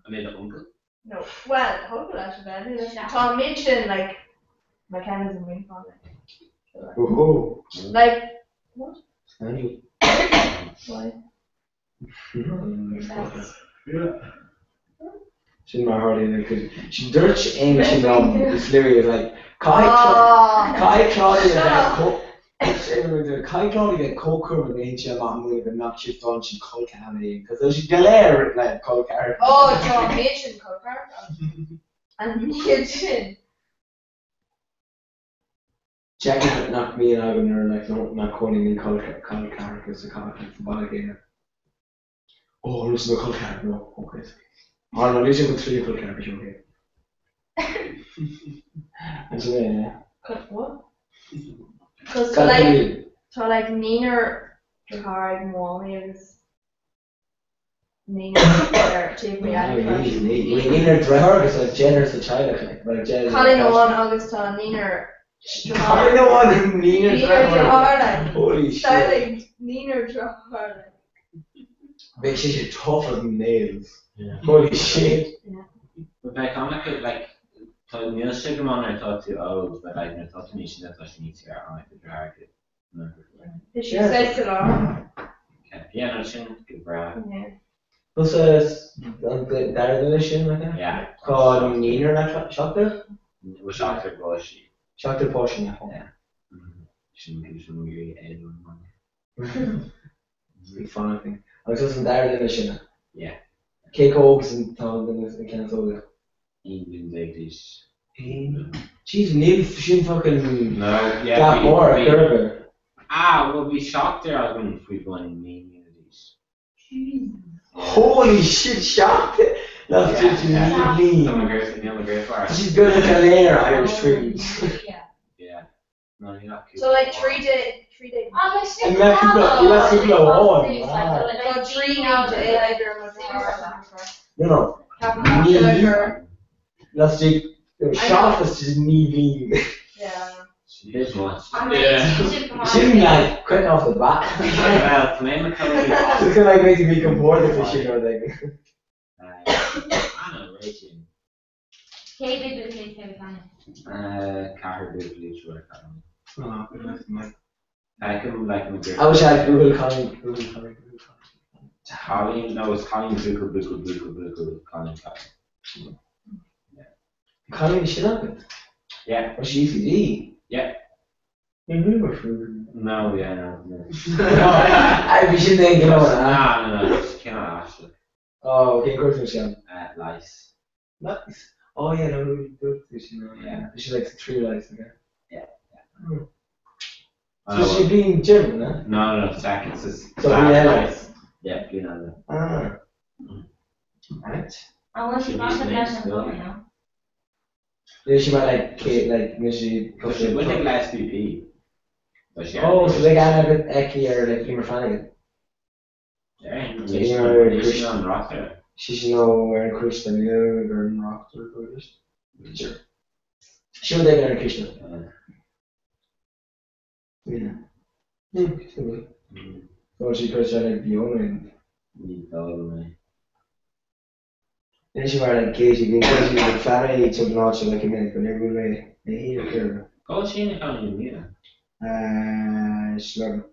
I made an uncle. No, well, hopefully I should have. Tom mentioned like McKenna's and we call it. Oh. Like, what? Andy. Why? She's my heart in it. She dirts English and it's literally like Kai Claudia Kai Claudia co-curve with HM I'm going to knock shift on she call Canada because there's Galera like call Canada. Oh, Tom mentioned Coker. And mentioned. Jackie knocked me and I when they're like not calling me call Canada because the call like the ball again. Oh, listen to call Canada. No, okay. Oh, no, listen to 3 call Canada. Okay. And so yeah. What? Because to like Nina Drahard Moani's Nina or Chief Reality. Nina Drahard is like generous a child, like generous. Colin Owen August to Nina. Colin Owen Nina Drahard. Holy shit. Styling Nina Drahard. But she's tougher than nails. Yeah. Holy shit. Yeah. But like, I'm like, Neil Sugarman, I thought too old, but I thought to me she thought she needs to get on like the drag it. Did she say so long? Yeah, no, she didn't give bra. Yeah. What's that edition like that? Yeah. Called Nina that chocolate? It was chocolate Porsche. Chocolate Porsche, yeah. Shouldn't really anyone. Big fun, I think. I was just in that edition. Yeah. Cake Oaks and Tom and Canada. England ladies. Jeez, Neil, she fucking. No, yeah. Got more at Gerber. We'll be shocked there if we won in main unities. Holy shit, shocked! That's just neat. She's good at Calais or Irish trees. Yeah. No, you're not cute. So like 3 days. And let people on. No, 3 days. No. Let's take sharpest is knee lean. Yeah. She did much. She didn't like quick off the bat. Well, Flame McCullough. Just gonna like make me comport the fishing or like. I know, Rachel. Carter did bleach what I can like I wish I had Google Colin. Colin, no, it's Colin Buckle, Colin. Colin, shit up it. Yeah. Was she ECD? Yeah. No, yeah, no. I should think, you know what? No, she cannot ask it. Oh, okay, go to Michelle. Lice. Lice? Oh, yeah, no, we do this, you know. Yeah. She likes 3 lice, okay? Yeah. So she's being German, huh? No, seconds is. So lice. Yeah, Biennale. Right. I want to pass the best now. Yeah, she might like Kate, like she. But she would take last BP. Oh, so they got a bit Eki or like Emer Flanagan. Yeah, she's on rock there. She's wearing Krishna, wearing rock there, sure. She would take Aaron Krishna. Yeah. So she could try like Bjorn and. Then she wear like Katie, because she's like Fanny, took notch like a minute, but every way. Oh, she ain't coming in either. Slug.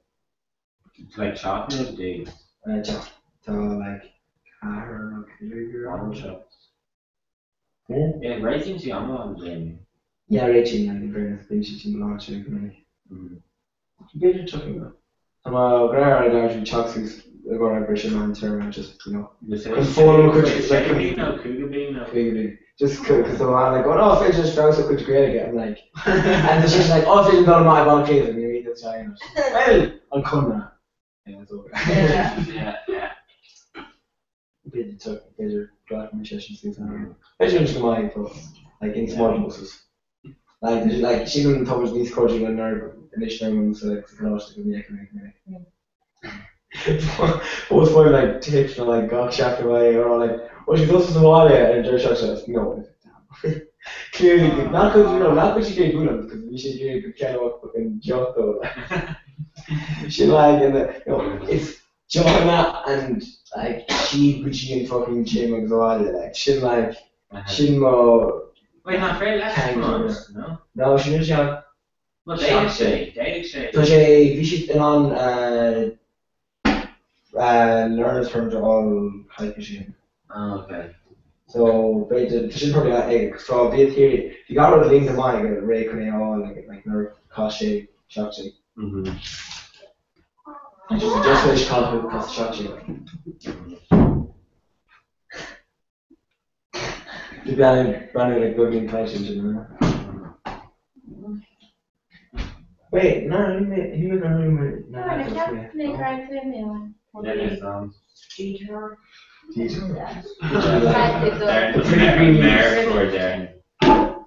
It's like chocolate days. Chocolate. So like car or shops. Yeah, Racing's the other one, Jamie. Yeah, Rachel, like the greatest thing she's in launch like really. What are you talking about? I'm a grand large chocolate. I got a British man term, just conform quick like Cougar. Just because the man like going, oh, Phil just found so quick to create again. I'm like, and then she's like, oh, Phil done my ball clean, and you eat this China. Well, I'm coming now. Yeah, it's over. Yeah. Bit took better drive my sessions things now. Better just my for like in small buses. Like she didn't touch these coaching and her initial ones so like the last to be economic. Both point like tips from like got shacked away or like, oh she goes to Somalia and they're shot. No. Clearly not because she did good because we should do kind of fucking joke though. She like and it's Joanna and like she Gucci and fucking Jim and Somalia like she like Shinmo. Wait, not very last month, no? No, she didn't shout. What date exchange? So she should on learners from all high machine. Oh, okay. So they should probably so be a theory. If you got rid of the link to mine, you got Ray Cunning all like nerve, cost shape, shock shape. And just finish confident cost shock shape. The branding like good in questions, you know. Wait, no, he was not really They're pretty green there for there.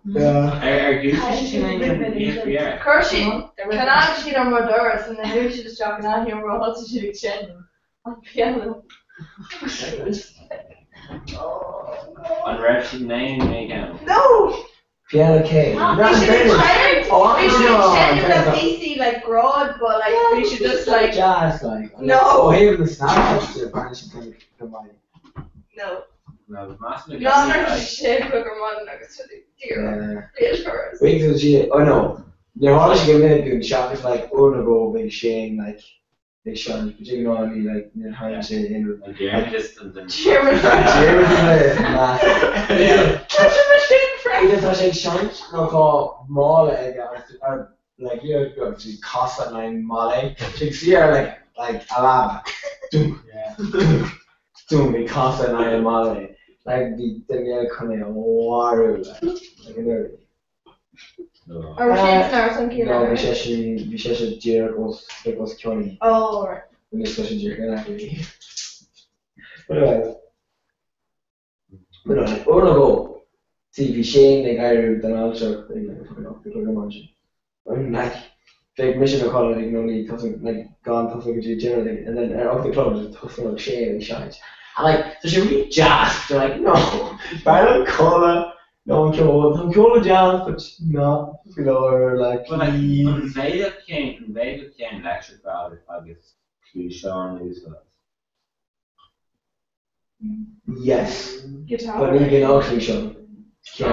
Are you yeah. Kershi, can I see them Maduras and then maybe she just dropping out here and also she did chin on piano. On Rev name again. No! Piano K. We should have tried. We should have checked in the PC like broad, but like we should just like jazz like. No. Oh, here the Snapchat to punish him combine. No. No, it's massive. No, there's shit Pokemon nuggets to the deer. Wait till she. Oh no. Your heart is giving it good shot. It's like Urnago, Big Shane, like Big Sean. But you know what I mean, like near high shade in. Like German distant and. German is massive. Catch a machine friend. Even though she Sean, no call Mole or like you go to Costa Nine Mole. She see her like Alaba. Doom. Doom. We Costa Nine Mole. Like the Daniel Cunningham water like a nerd. Or Shane's nurse on Kilo. No, we should Jericho's Connie. Oh, right. And this was Jericho actually. But anyway, Urnago. See if Shane the guy who done also fucking up the mansion. I'm like big mission of calling like no need toughen like gone toughen with you generally and then off the club just toughen like Shane and shines. I'm like, so she really jazzed. They're like, no, Baron Cola, no one killed, I'm cool jazz, but not, you know, or like, but like, Veda came electric crowd if I guess cliche on these guys. yes, guitar. but you can also show. Can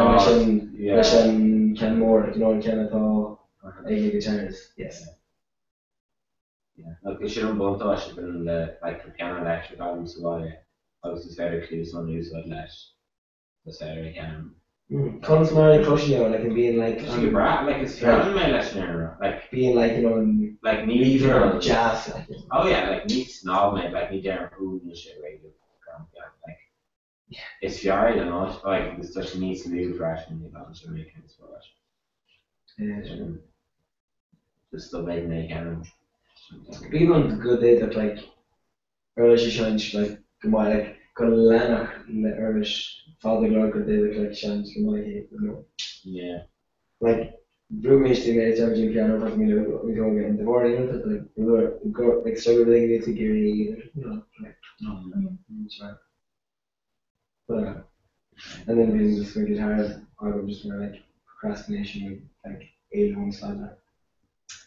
more, you know, can at all, any guitars, yes. Yeah, like they shouldn't both of us should been like the piano electric albums so I was just very clear some news about that. That's very Comes Mary Crushing, you know, like being like like it's from my listener, like being like, you know, like Weaver jazz, like oh yeah, like neat snob mate, like me Darren Poole and shit radio like it's Fiari, you know, like it's such a neat legal version you know, Jamaican as well. Yeah, just the way they can. Being on the good day that like Irish shines like combine like Colana Irish father glory good day that like shines combine you know. Yeah. Like roommates thing is everything piano for me we go in the morning that like we go like so everything needs to gear you know like sorry. But and then being just with guitar I would just more like procrastination with like 8 homes like that.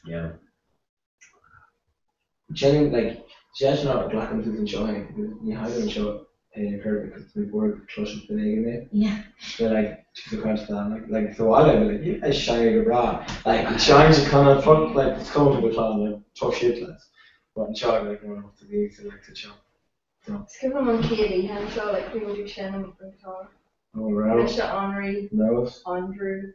Yeah. Jenny, like, she actually not black and blue showing. You have to show in your curve because we were close to the negative. Yeah. They're like, she's a crunch down. Like, so I'd be like, you guys shiny the bra. Like, it shines, you kind of fuck, like, it's comfortable clown, like, tough shit, lads. But in showing, like, you know, to be easy, like, to show. So. Skip them on Katie, and show like people do Shannon and guitar. Oh, right. Misha Henri. Nervous. Andrew.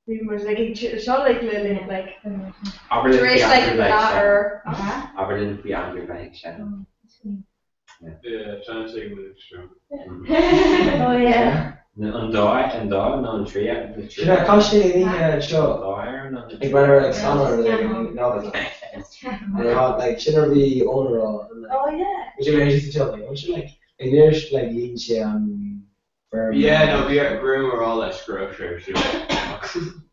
Even was like a shot like Lily, like Dress like that Aberdeen be Andrew like Shannon. Yeah, trying to take with extreme. Oh yeah. And no tree. Should I constantly need show? Like whether like summer or like novel. They have like should there be owner or like. Oh yeah. Would you manage to tell me? Would you like there's like Lynch yeah, no, we are all like grocery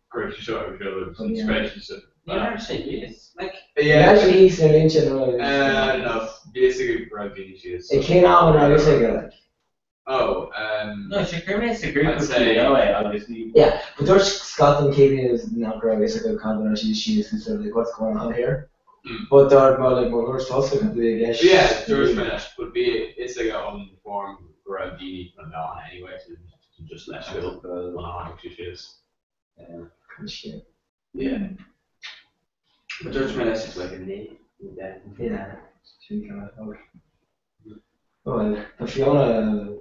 grocery store, especially stuff. You never say yes. Like yeah, actually Lynch and Lynch and all. I don't know. Basically, rugby is. It came out when I was like. Oh, no, Shakirman's a great I'd say obviously. Yeah, but George Scotland came in as not great. Basically, controversy. She is considered like what's going on here. But they're more like more also can be again. Yeah, George Finnish would be. It's like a form rugby from now on anyway. So just let it go on which is. Shit. Yeah. But George Finnish is like a name. Yeah. She kind of. Oh, the Fiona.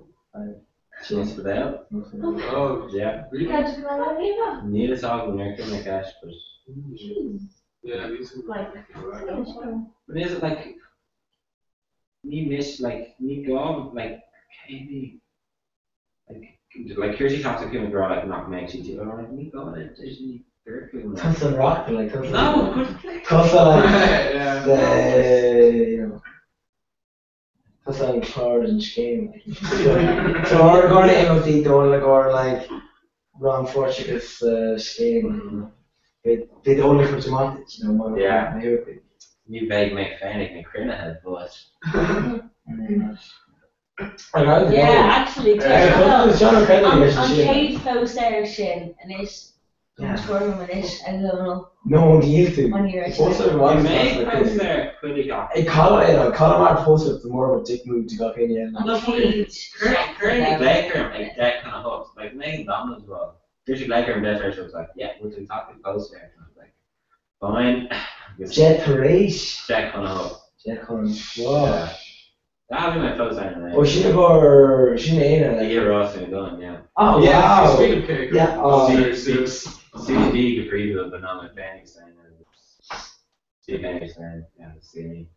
She's for them. Oh, yeah. Really? Need a song when you're going to cash, but. Yeah, these like. But is it like. Me miss, like, me go, like, maybe. Like, Kirsty Thompson couldn't grow like not make you do it, like, me go, there's any curriculum. Thompson Rock, like, Thompson. No, good play. Thompson, the, you know. Thompson Orange game. So we're going to MOT doing like or like Ron Forchicus scheme. They don't look what you wanted, you know. Yeah. You vague make Fanny and Crina had voice. Actually, John on Kate post there, Shin, and it's. Yeah. I don't know. No one used to. When you're Posted once. Colin posted up the more of a dick move to go in the end. Currently Glaker make that kind of hooks. Like Megan Donald as well. Usually Glaker and Death Race was like, yeah, we'll do talking post there. And I was like, fine. Jet Race. Jet kind of hook. Jet Con. Wow. That'll be my close anyway. Oh, she never. She ain't like. Yeah, Ross and done, yeah. Oh, yeah, wow. Sweden pick. Yeah. CD could read the banana Fanny's thing. Yeah, see.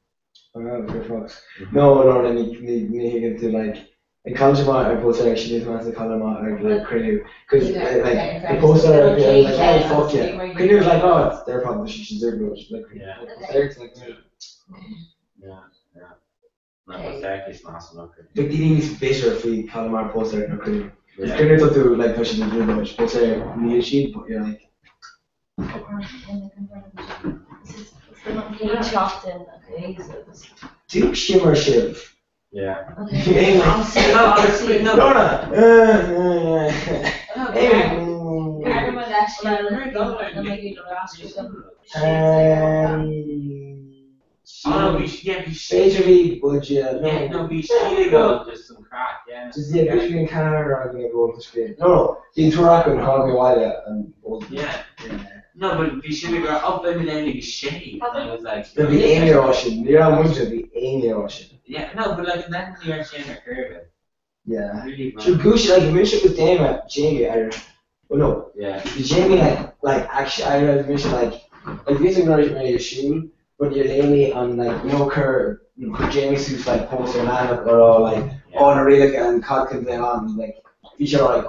Oh, good fucks. No, then you get to like. In college, I posted actually this massive column like Canoe. Because like, the poster, like, hey, fuck yeah. Canoe was like, oh, it's their problem, she's their good. Like, yeah. Yeah. No, exactly, massive. Like, the thing's better if we Calamar poster no Canoe. If Canoe don't do like pushing the blue much, poster need a sheet, but you're like. Do shimmer shiv. Yeah. Okay. Basically, but yeah, no, be shitty just some crack, yeah. Just between Canada and I'm go to Spain. No, in Toronto and call me while and yeah. No, but be shitty girl up in the end be shitty. And I was like, there'll be Amy Ocean. You're not much of the Amy Ocean. Yeah, no, but like then you're seeing her curve. Yeah. Really, so Gucci, like you mentioned with Jamie, well no. Yeah. Jamie like actually I mentioned like this is not really a shoe, but you're laying on like Jamie suits like poster and or all like all the relic and Codkin thing on like each other like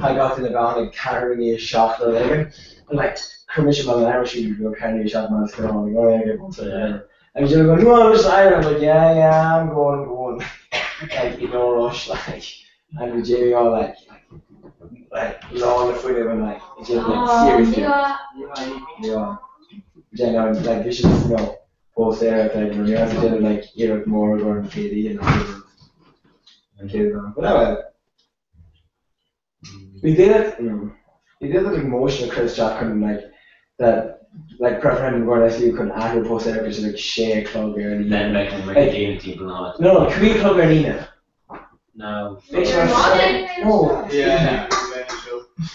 I got in the ground like carrying a shot or whatever. And like commission on an Irish shoe you go carrying a shot man it's going on like and you're going, no, I'm just Ireland. I'm like, yeah, I'm going. Like, no rush, like, and with Jamie all like low on the foot of him, like, Jamie, seriously. Yeah. Jamie, like, this is, post there, like, when you're after Jamie, like, more going to KD and kids on. But anyway, we did it, we did like emotional Chris Jackson, like, that. Like preferring going to see couldn't add post there because like Shea Club or anything. Then like game people not. No, Career Club or Nina. No. No. Yeah.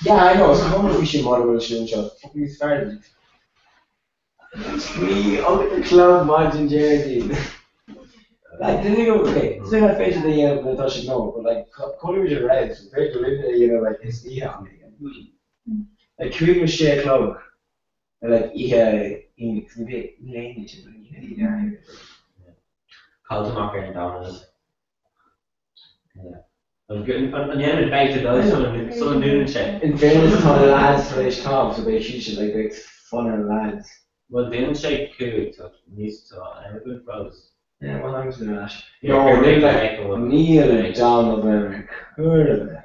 Yeah, I know. It's not we should model with a show shot. Fucking started. Me under the club margin jersey. Like the thing okay, it's not face of the year but I thought she'd know, but like colour with red, so very deliberately like it's on me. Like Career with Shea Club. Like Caldermocker and Donald. Yeah. I'm getting on the end of the bag to those someone new check. In fairness to the lads for each top, so they huge like big funner lads. Well they didn't shake cool so needs to good pros. Yeah, well I'm doing that. No, Neil Donovan heard of it.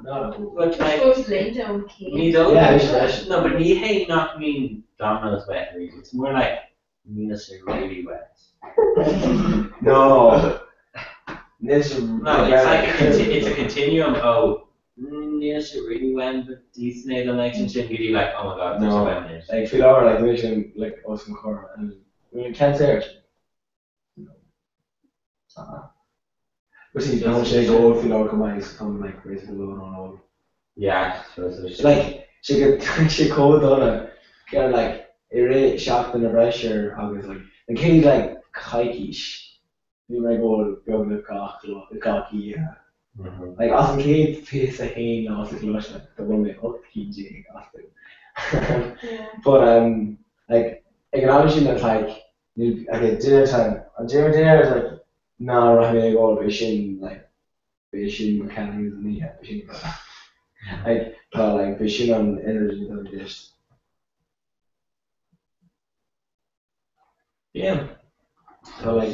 But like, no, but he not mean Domino's wet really. It's more like Minas are really wet. No. No, it's like it's a continuum of Minas are really wet, but these NATO elections should be like, oh my god, there's wet in it. Like Phil Hour, like mentioned like us and Cora and we can't say it. But see, don't say go if you know come on, come like basically alone on all. Yeah, so like she called on it, kind of like it really shocked in the pressure. I was like he's like kaikish. You might go the cocky. Like often Kate face a hay off the clutch like the one that up PJ often. But like acknowledging that like dinner time and dinner is like. No, I'm gonna go fishing, like fishing mechanics and yeah, fishing. Like fishing on energy and this. Yeah. So like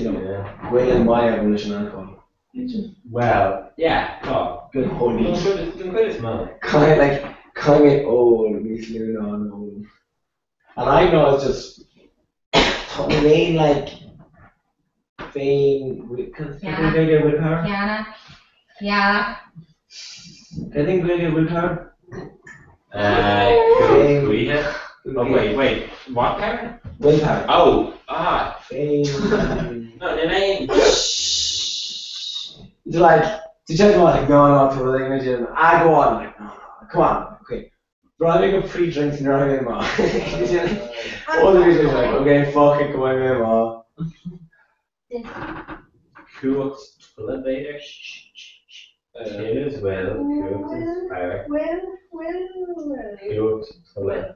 Whale and Maya evolution alcohol. Well, yeah, oh, good holy. Don't quite as smell. Kind of old, recently on old. And I know it's just, I mean, like, fame, because I think they do willpower. Yeah. I think they do willpower. We have. Oh, wait. What power? Willpower. Oh, Fame. No, the name. It's like, to check like going up to the thing, and I go on, like, no, come on, okay. Bro, I make up free drinks and you're having them all. All the reasons like, okay, fuck it, come on, Cool elevator. It is well. Cool is power. Cool toilet.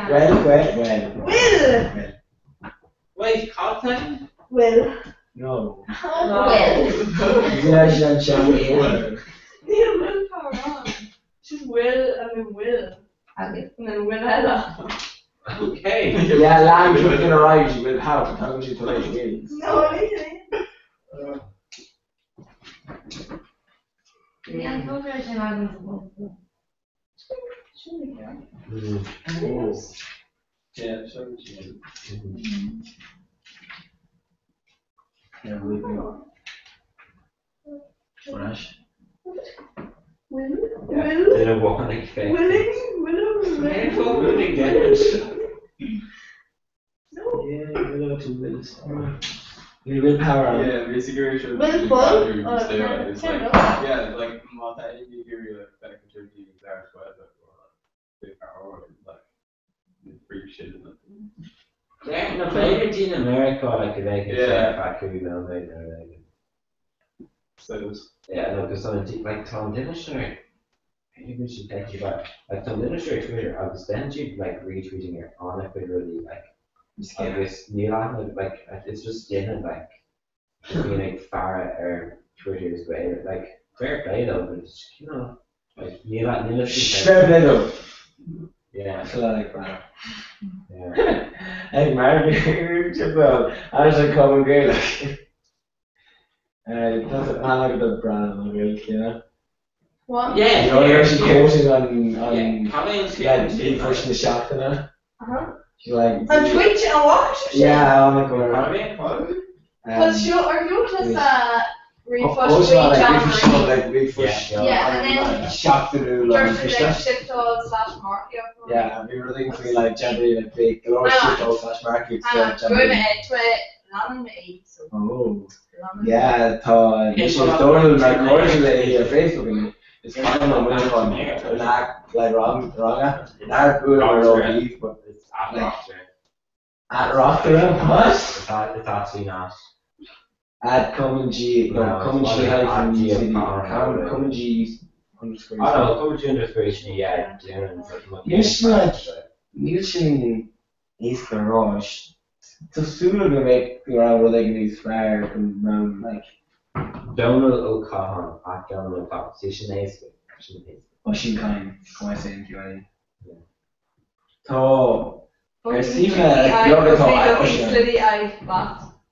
Well. Wait, content? Will. No. Will. Well. Neil willpower on. She's Will and then Will. And then Willella. Okay. Yeah, Lamb took in her eyes, she will have. How would you play the game? No, really. Yeah, I'm not very sure. Yeah, so yeah, we go. Fresh. Didn't want to fake. Willing damage. Yeah, willow to wills. You willpower. Yeah, basically, should Will full? It's like, yeah, like multi-indie back in Turkey, that's why big power, like freak shit in it. Yeah, no, favorite in America, like they can say factory velvet or like. So yeah, no, because like Tom Dinnershire, maybe we should take you back. Like Tom Dinnershire Twitter, I was then like retweeting it on it, but really like. I guess Neil Ahmed, like it's just getting like being like far or Twitter's way, like fair play though, but it's, you know, like Neil Ahmed. Fair play though. Yeah. That's a lot like that. Yeah. Hey, Margaret, well, I was like common girl. That's I like the brand of the milk, you know. What? Yeah. You know, you're actually coating on yeah, being pushing the shot, you know. She's like. On Twitch and what? Yeah, I'm like going. Because you just refresh yeah, and then shot the new just like shift/market. Yeah, we were thinking between like generally like big glory shift/market. Oh. Yeah, this is Donald McCorsley here, Facebook. It's kind of a one not like wrong, not good or wrong, but it's like at Rockdale, what? It's actually not. At Common G, Common G hyphen City, Common G underscore. Oh no, Common G underscore, yeah. Nielsen is the rush. So soon as we make around where they can use fire and around like. Donald O'Cahan at Donald O'Cahan. See, Sinead's good. Oh, she kind. Come on, say anyway. So, Stephen, you're the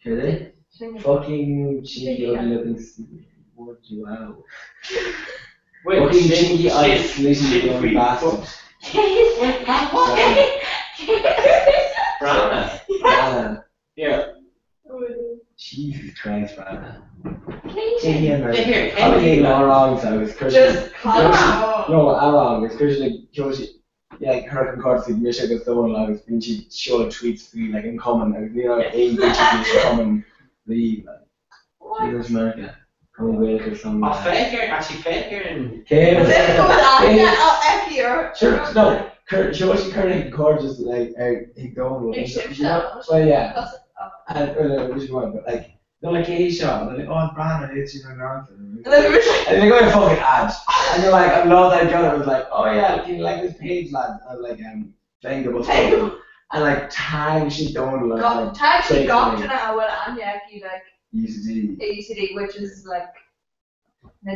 Really? Fucking cheeky, looking. What you out? Fucking cheeky, isolated bastard. Brahma. Yeah. Jesus Christ, man. Here, I'm getting all wrong, so it's Christian. No, I'm wrong. It's Christian. Yeah, like her concordance with Michigan Stone, like when she showed tweets to me, like in common, like you know, a common leave, like Jesus America, come away or something. Oh, Faker, actually Faker and. Sure, no. She was currently gorgeous, like he going. Well, yeah. Which one? But like, they're like a shot. They're like, oh, Brandon, it's your grandfather. And they're going to fucking ads. And you're like, I love that girl. I was like, oh yeah, can you like this page, lad? I was like, playing the bus. And like, tag she don't like. Tag she got to now, well, and Yaki, like. ECD, which is like.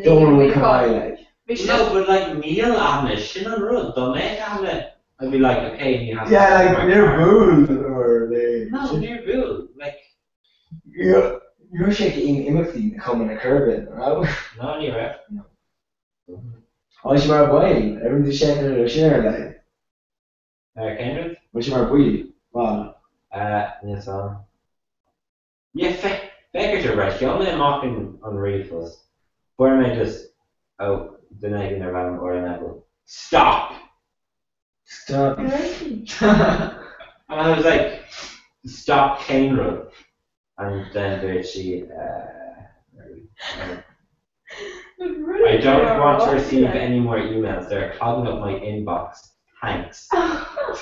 Don't look high, like. No, but like Neil Ahmed, Shannon Rudd, Donate Ahmed. I'd be like, okay, he has. Yeah, like near Bull or they. No, near Bull, like. Yeah. You're shaking Imothy coming a curve, right? No, anyway. Oh, she might buy. Everyone's shaking her share, like. Kendrick? What she might buy? Wow. Yes, yeah, figures are right. She only mocking on refills. Where am I just denying their value or level? Stop! Stop. And I was like, stop Kenra. And then there she, I don't want to receive any more emails. They're clogging up my inbox. Thanks.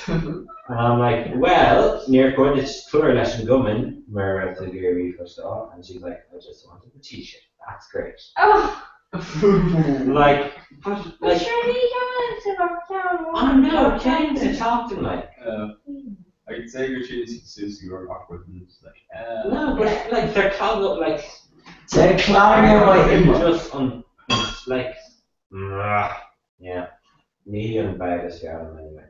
And I'm like, well, near going to tour lesson goman, where to get a refresh off, and she's like, I just wanted the t-shirt. That's great. Oh. Like, like, I know, James to talk to him like. I could say you're choosing Susie or awkward and it's like, no, but like they're clogging up like. They're clogging up my inbox. Just on, like, yeah. Me and bad as hell anyway.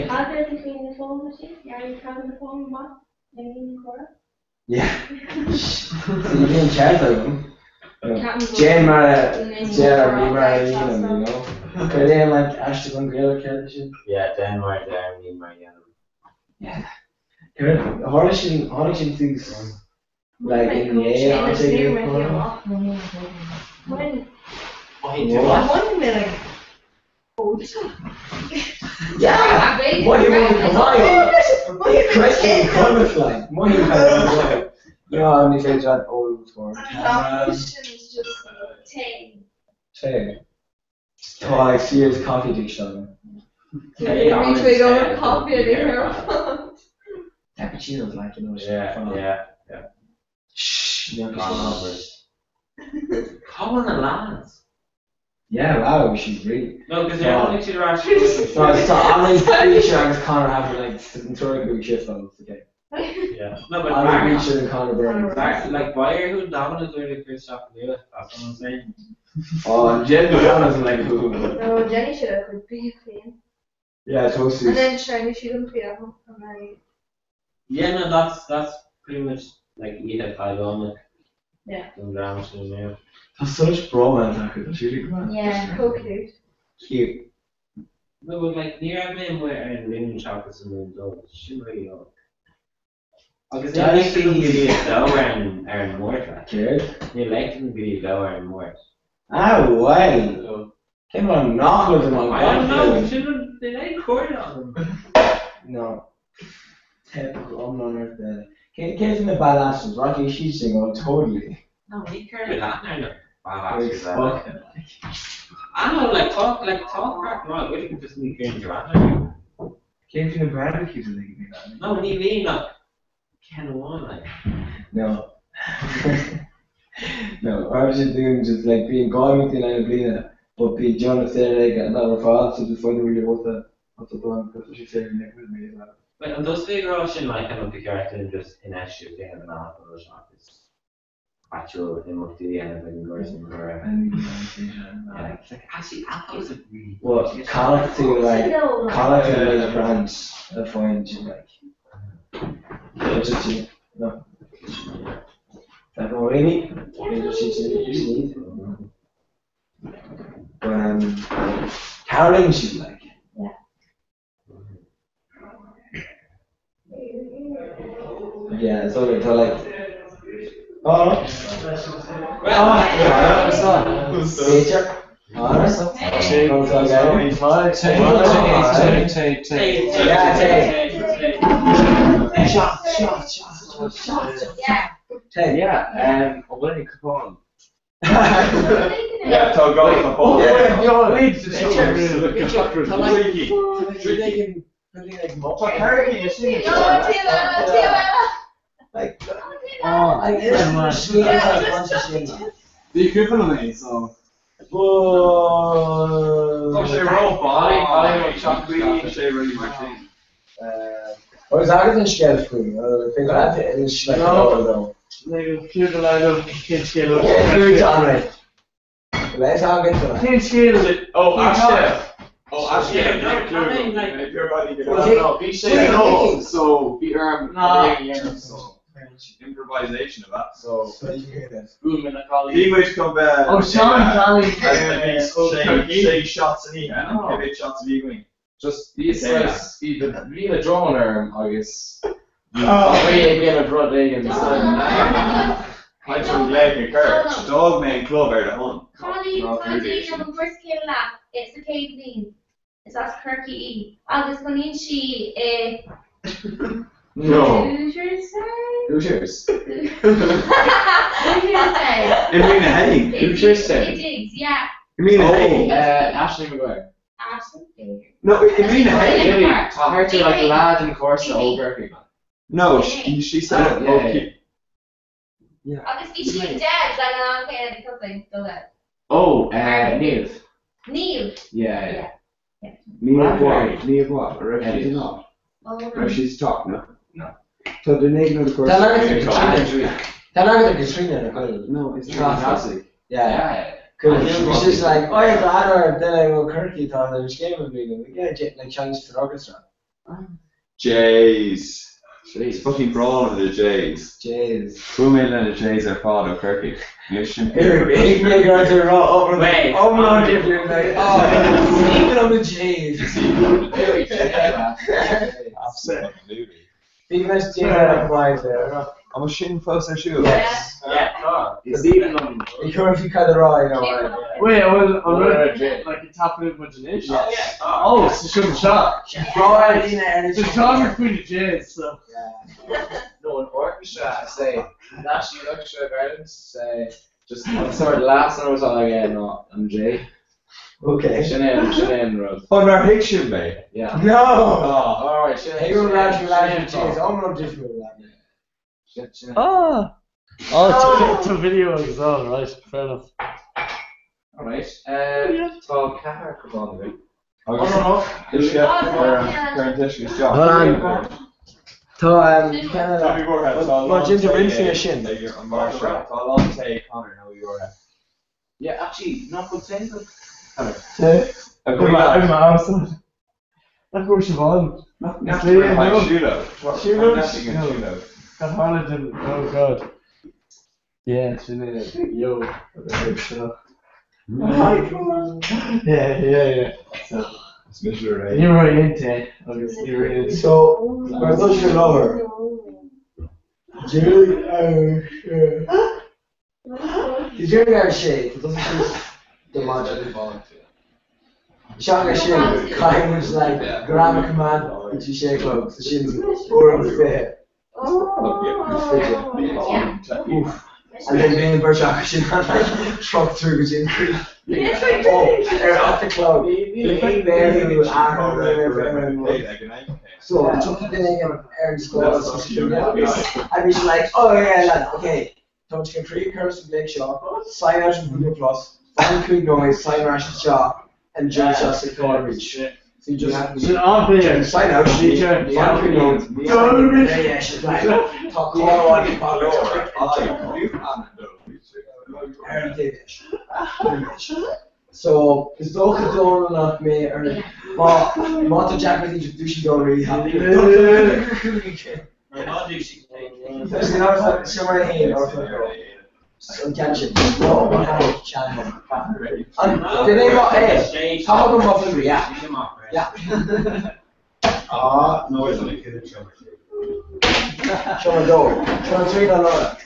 How did you clean the phone machine? Are you having the phone what? In Cora? Yeah. So you didn't chat to them. Jane Mara, you know. But then like Ashton and Gail cat shit. Yeah, Denmark there, me, Marianne. Yeah. Harlingen thinks like in the air, I take it. When? What? Minute. Yeah! What do you want to come on? What are you questioning comments like? What do you have? You know how many things that old for? Is just 10. 10. Oh, like serious coffee dictionary. Coffee in here. Cappuccino's like, you know, yeah. Shh, Colin and Lance. Yeah, wow, she's great. No, because they're only two actually. No, it's not. I'm pretty sure I was Connor having like throwing a big shift on us again. Yeah. No, but I'm pretty sure Connor Burns. Like, why are who dominant really Christoph Lewis? That's what I'm saying. Oh, Jen Dominant's like who? No, Jenny should have could be clean. Yeah, totally. And then Shiny she didn't feel at home. And then. Yeah, no, that's pretty much like either Tylonic. Yeah. That's such bromance, actually. That's really good. Yeah, so cute. Cute. No, but like, near I've been wearing linen chocolates and moon dogs. She really look. Because they like to be lower and more. They like to be lower and more. Ah, why? Come on, knock with them on. I don't know. Shouldn't they like cord on them? No. Typical. I'm not earth there. Kids in the badasses, Rocky, she's singing totally. No, he cared about that now. Badasses. I know, like talk crack right. We can just leave here in Joanna. Came from the barbecues, I think. No, he really not. Can't want like. No. No, I was just doing just like being gone with the Blina, but being John was there like another fault, so just wondering really what's the plan, because what she's saying like with me as well. But on those figure option like kind of the character and just in issue they have an art for those office. Actual in what the end of the person or yeah, it's like actually Apple is a really well Collecting like brands I find like just no. That one really? Caroline she's like. Yeah. Yeah, so like Yeah, when you come on. Yeah, so go for ball. Yeah, you're leads to like, the equivalent, so. So she roll body, chocolate, she really machine. Was that in Skelfree? I think that is like no. Like, feudal idol, kid scale. Yeah, good on right. Let's all get to that. Kid scale. Oh, actually. Oh, actually, like, your body can no, be saying no. So, be No. improvisation of that. So, you hear that. Boom in a collie. he would come back. Oh, Sean Collie. Say shots and maybe shots of evening. Just these Okay, guys, even being a drone arm, I guess. Way again a drug and I told Leg a dog man club out of hunt. Collie, Collie, and the worst kill that. It's the Caitlin. It's that's Kirky. Agus Colleen, she, No. Hoosiers say? Hoosiers. Hoosiers say? You mean a heading? Hoosiers say. It digs, yeah. You mean a heading? Ashley McGuire. Absolutely. No, you mean a heading? I heard you like lad in course the old Berkeley. No, she said okay. Yeah. Obviously, she's dead, like an uncanny something, so that. Oh, Neil. Neil. Yeah. Neil what? Neil what? Or if she's not? Or she's top, no? No. So the name of the course. Tell her the Katrina. No, it's not. classic. Yeah. It's just like, oh yeah, the other, then I go Kirky thought there was game of me. Yeah, like Chinese for orchestra. Jays. It's fucking brawling with the Jays. Jays. Who made the Jays are Father Kirky? Mission. Here, big guys are all over the over different like, oh, even on the Jays. Absolutely. Big nice Jay like wise there. I'm a shin close and shoe. Yes. Yeah. It's even on. If you kind of raw, you know. Right? Wait, I was like a top of imagination. Oh, it's a sugar shot. It's a shot between the Jays, so. No, in orchestra, say, National Orchestra of Ireland, say, just, sorry, the last one was on again, no, I'm Jay. Okay. Sinead Road. Oh, no, Hicksham, mate. Yeah. No! Oh, alright, Hey, you're allowed to Jays. I'm not different with that. Oh, to video as well, right? Fair enough. Alright, so, Cahar, come on, right? Oh, no. Hold on. To Canada. Much into rinsing a shin. I'll take Connor now you're at. Yeah, actually, not good saying that. I'm awesome. Of course you won. Shootout. Got Holland and oh god. Yeah, yo. Yeah. So, you're right into it. Obviously, you're right into. So, where's your lover? Julie, the Julie are shade. It doesn't choose the logic. Shanga shade, kind was like grammar command, which is shake club. So she's or fair. And then being in Berkshire, she had like truck through the gym. They're at the club. So I took the thing and Aaron scores. And he's like, oh yeah, lad, okay. Touch can 3 curves to Blake Shaw, sign out and Blue Plus, find quick noise, sign Rashid Shaw, and John Shaw's the corner reach. So you just sign out, find quick noise. Yeah, she's like, talk corner on the power. Aaron Davies. So, is Doka Donald not me, or Monta Jack with introduction don't really happy. There's the other summer here, or some catching. No, one hour channel. And the name of A, talk about Muffin, yeah. No, it's only kidding, Show me go. Show me 3 on order.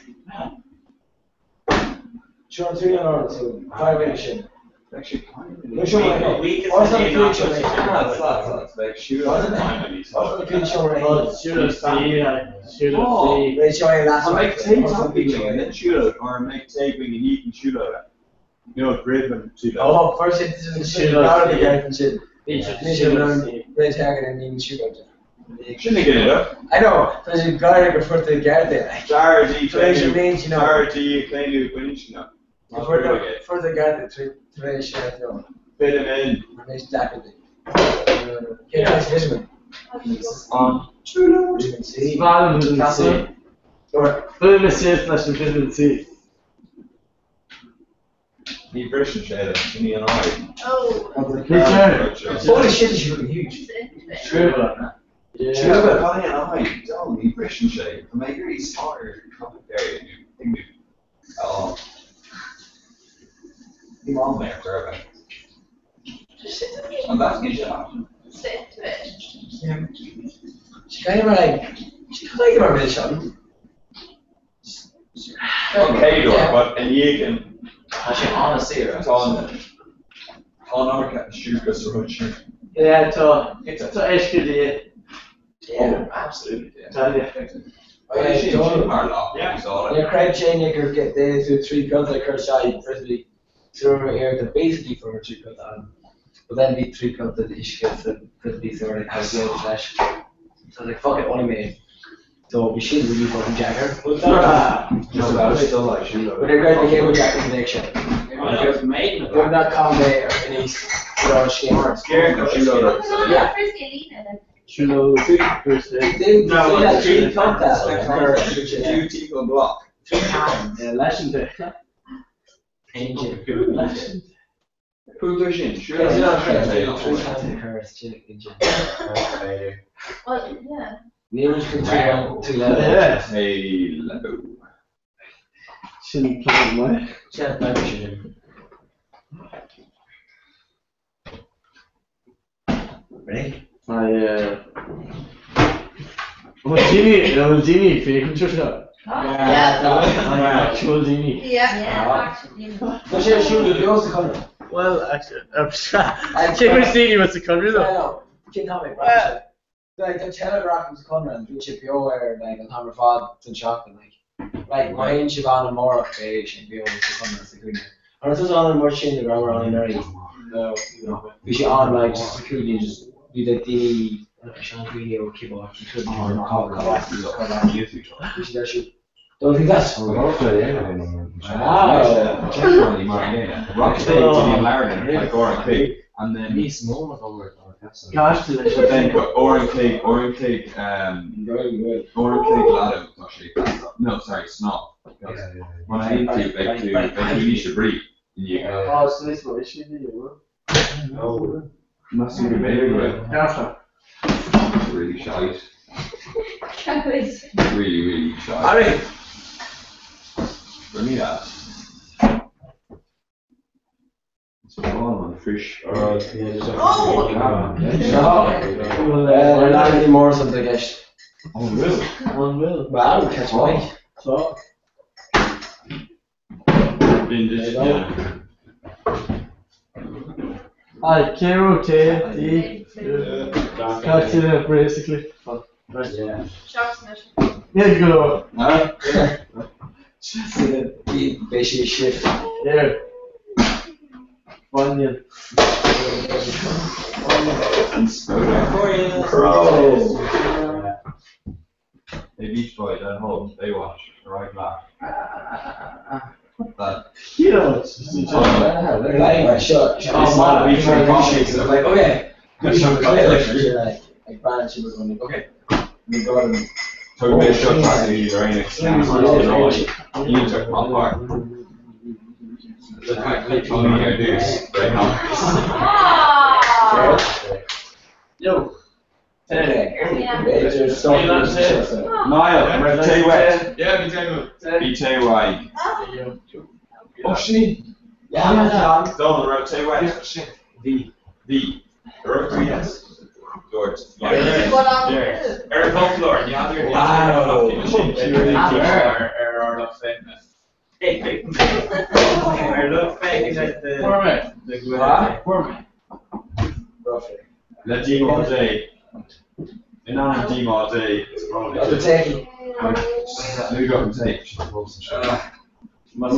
Show me 3 on order, so 5 edition. Actually, no, show me. What's the future? That's like shoot on What's the future? Shoot I make tape something and then shoot out, or make tape when you need and shoot out. You know, Gridman shoot out. Oh, first it is shoot out of the guy and shit. Red target and even shoot out. Shouldn't get it up. I know, there's a guy that referred to the guard there. Charity, means, you know. Charity, claim you finish, you know. For the guard that to share it, no. Fit him in. Nice jacket. Okay, nice fisherman. On. Svalin. Full mistake leis an fiddle sí. Ní brisin sé ní an áid. Oh. Holy shit, is really huge. True. True, but I an áid, don't ní brisin sé. The maker is smarter, commentary, thing. Oh. Ní mám mé ar an that's good job. Sit to it. She kind of like, she kind of really shot. Okay, but and you can actually honestly, on our cat shoot us or shoot. Yeah, it's HQD. Yeah, absolutely. Yeah, Craig Chainicker get they do 3 guns like Kershaw, Frisbee, through here to basically for a 3 guns on. But then be 3 guns that each gets the Frisbee through like how the flash. So I was like, fuck it, only made. So we should really fucking Jagger. But they're great to get with Jagger connection. Give that combo in East. Yeah. Chulo, first day. They that 3 contest like 2 teeth on block. Yeah, legendary. Ancient. Who does it? Sure. Well, yeah. Nearest control to level. Yeah. Hey, level. Shouldn't play my. Yeah, never should. Ready? Maldini, fake shot. Yeah. Maldini. Yeah. What's your shoe? You also come. Well, actually, Maldini was the country though. King Tommy, like the Telegraph was coming and GPO where like on Hammer Fod and shocking like Wayne Siobhan and Mora GPO was coming as the good. And it was on and much in the ground around in Mary. No, you know, we should on like just security just do the Shanghai or keyboard. You couldn't don't think that's Rock Cake, and then He's more of over. Gosh, but then Oran Cake, Lado, actually. No, sorry, Snot. When I eat they need to breathe. Oh, so this one is you. Oh, must be very good. Really shite. Really shite. Alright. For me, that. It's a on fish. They're not anymore something, I guess. Unreal. But I would catch mine. So. I can rotate the cuts in it basically. Right. Yeah. Yeah, you go. Just the basically shift. Yeah. 1 year. They beach boy, at home, they watch, right back. That. You know, like, okay. Like, Brian, she was going, okay. We go and talk about shot tracking, you're in a you took my part. Yo. Niall, tell you what. Yeah, BTY. Oh, she. Yeah, Don't rotate west. The. Yes. George. Eric Folklore, yeah. Wow. Let team all day. In on team all day. The taking. You go and take. My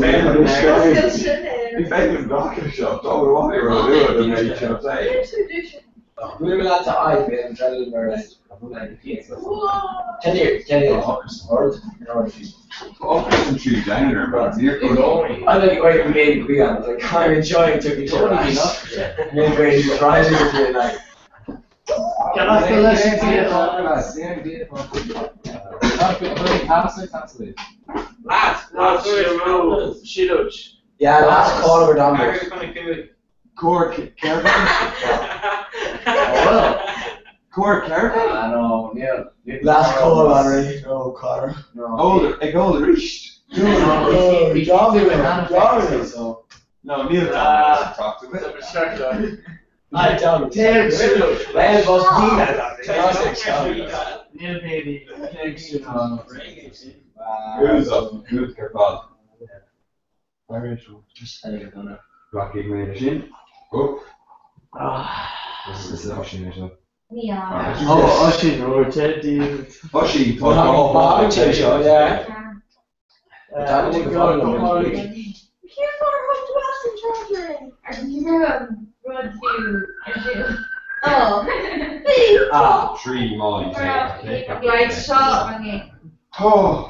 favorite doctor shop. Don't know what they were doing. They should say. We were allowed to eye me and try to learn. 10 years. Office tree diner, but you're going. I think wait, we made it. I was like, I'm enjoying taking to enough. And then great, he's rising with you like. Can I still listen to you? Yeah, last call over Dominic. Cork, Kervin? Cork, Kervin? No, Neil. Last call already. No, Connor. Older, ag older ish. No, No, Neil talk to me. I don't. Well, was Neil baby. Who's up? Who's Kervin? Rocky Machine. Oh. This is Oshie or something. Yeah. Oh, Oshie, Teddy. Oshie, yeah. Oh. Tree Molly. Right, shot. Oh.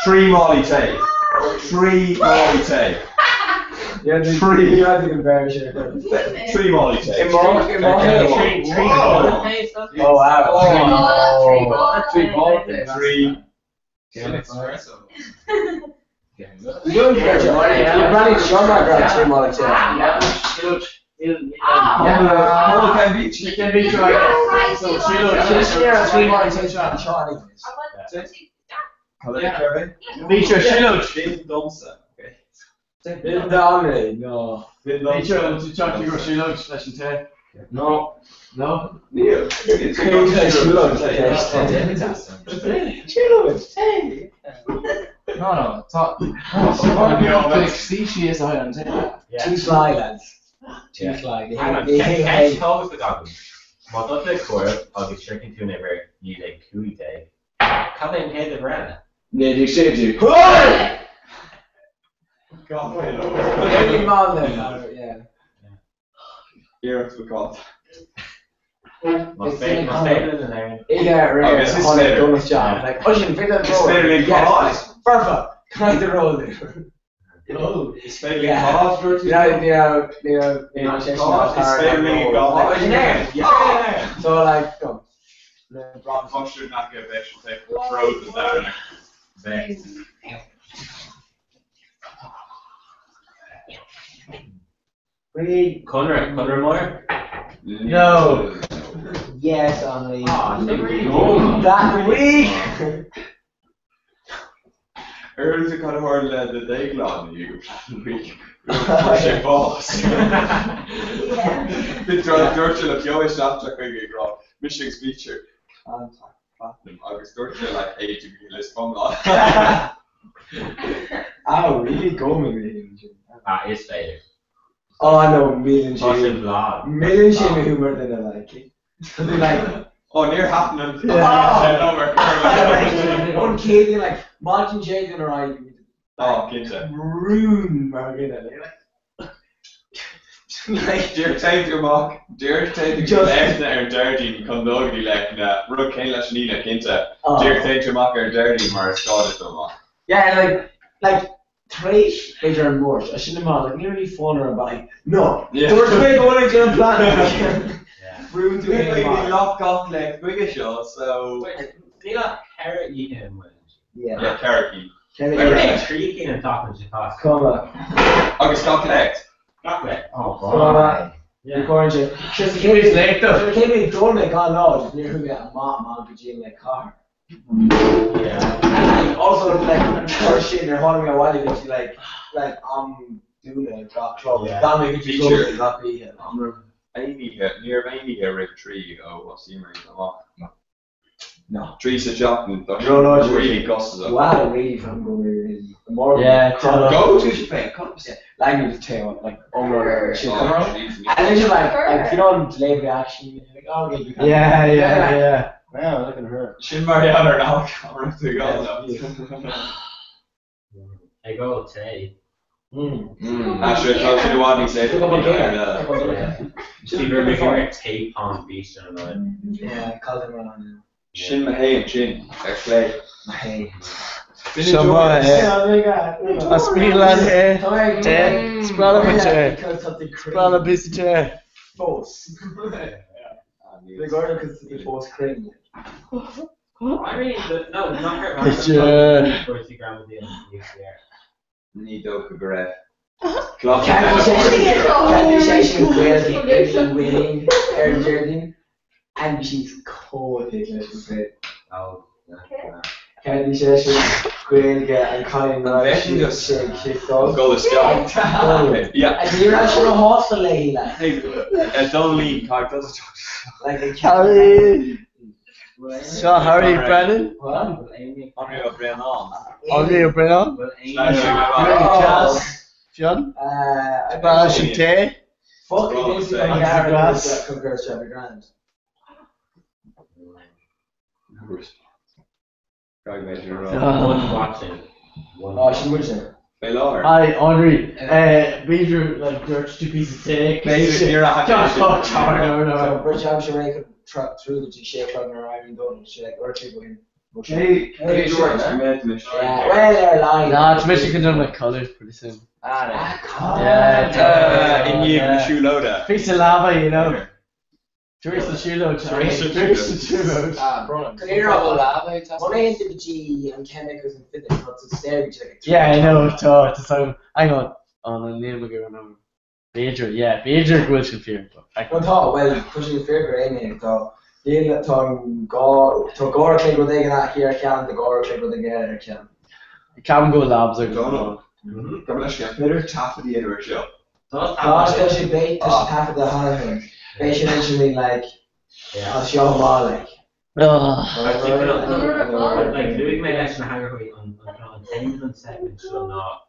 Tree Molly tape. Tree Molly tape. Yeah, Tree. You had the comparison. Tree Molly tape. Oh wow. Tree. You're running Sean McGrath too much. Paul can beat you. Can beat you again. So Beat your Shiloh. Bill Donnelly, no. Beat your Chucky or Shiloh slash and No. No? Neil. No, talk. See, she is high on tape. Too sly, lads. Too Yeah. sly. Hang on, can you tell us the goggles? What does the core of the shrinking to never need a cooey day? Can they pay the brand? Nee, die zit u. God, Every man then, yeah. Here we got. Must be in there. Yeah, right. This is On a later. dumbest job. Like, pushing, pick that It's later in Yes, perfect. Kind of roll there. Oh, it's failing Yeah. golf. So like, go. Fuck should not get extra tape. Frozen down. Conor Moore? No. Yes, only. That week. Earlier to kind of hard led the day glad you week. Pushing balls. The Churchill of Joey Snapchat going to grow. Michigan's feature. Contact platinum. August Churchill like 8 to be list from that. Oh, really? Go me. It's later. Oh, I know, million Fucking vlog. Million shame humor than I like it. They like, oh, near happening. on Katie, like, Martin Jaden or I. Oh, Kinta. Ruin Margina. Like, Dirk take your mock. Dirk take your left or dirty, come doggy like, Rook Kayla Shanina Kinta. Dirk take your mock or dirty, Mar Scottish or mock. Yeah, like, trace Adrian Morse. I shouldn't have like nearly phone her, but like, no. Yeah. There was a big one in plan. Ruined to Yeah. like lock off like bigger show, so. They got carrot eating with. Yeah, carrot eat. They're shrieking and talking to cost. Come on. August Scott Connect. Chocolate. Oh, Come on. Yeah. Recording. Just in case later. Came in, don't make on loud. Near me at mom could in my car. Yeah. Also, like, first shit, you're holding me a while ago, she's like, I'm doing a drop club. Yeah. That make it just Feature. go, not be, Amy near Amy here, Rick Tree. Oh, what's the name of No. Trees are chopping. No, really gusses up. Wow, really from going more. Yeah, go to Japan. Language tail, like, shit. Oh, And then you're like, you know, delayed reaction, you're like, oh, okay, you can. Yeah. Wow, look at her. Shin Mariana now. I'm ready to go. I go today. Actually, I thought you wanted to say Steve, we're making a tape on beach and all. Yeah, call them on. Shin Mahay and Shin. Play. Mahay. Spela te. Spela busy te. Boss. The girl because the boss crazy. I mean, no, not her. Picture. First you grab the UCR. Nido Kagarev. Can't session with winning Aaron Jordan, and she's cold. Oh, Can't session with and Colin Rice. She's Go with Scott. Yeah. And you're not sure hostel like Hey, don't lean, Cog does it. like a Harry. So Harry Brennan. Andre O'Brien. Andre O'Brien. John. Sebastian Tay. Fucking Lucy McGarrett compared to Shelby Grant. One watching. Oh, she was there. Hi, Henri. Beaver, like, there's 2 pieces of steak. So, British Hampshire could truck through the shake on her iron done. She like, where people in. Hey, George, yeah, well, they're lying. Nah, it's Michigan done with colours pretty soon. In you, the shoe loader. Piece of lava, you know. Teresa shoe load. Teresa shoe load. Clear up a lava. One into the G and chemicals and fitness nuts and stage like. Yeah, I know. So, hang on. Oh, the name of your number. Beidre, yeah. Beidre Wilson Fear. I thought, well, pushing the figure, I mean, so. Dile to Gora click what they get here can, the Gora click what they get here can. Cam go labs are going. Come on, Chef. Better tap of the inner show. Gosh, they should bait, they should half of the hard thing. They should actually like, I'll show them all like. Like, Louis made mention of Hanger on Tendon segment, so not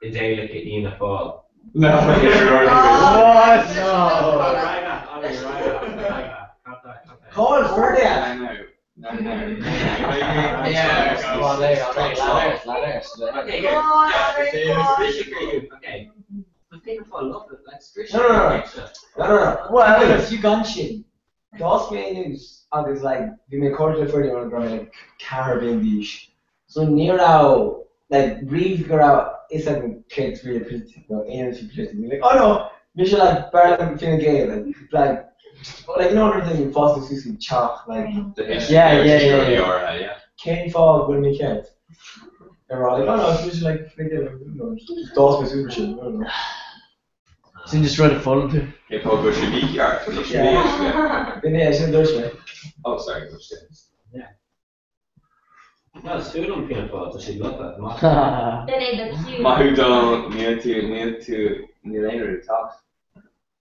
the day like it in the fall. No, what? No. Call for that. No. Yeah, come on there. Okay. But people fall off it, like Scrish. No. Well, if you gun shit, those menus are just like, you may call it for the one like carabin dish. So near now, like, read go out, it's like kids really pretty, energy pretty. Like, oh no, you should like barely feeling gay, like, you know another thing in Foster Susie chalk, like yeah. Kane Fogg when we can't. And we're all like, oh no, it's usually like those my super shit, I don't know. So you just write a phone to. Hey, Paul, go to League Yard. Yeah, it's in Dutchman. Oh, sorry, go to Yeah. No, it's food on peanut butter, so she'd love that. Then they look cute. Mahu don't need to later to talk.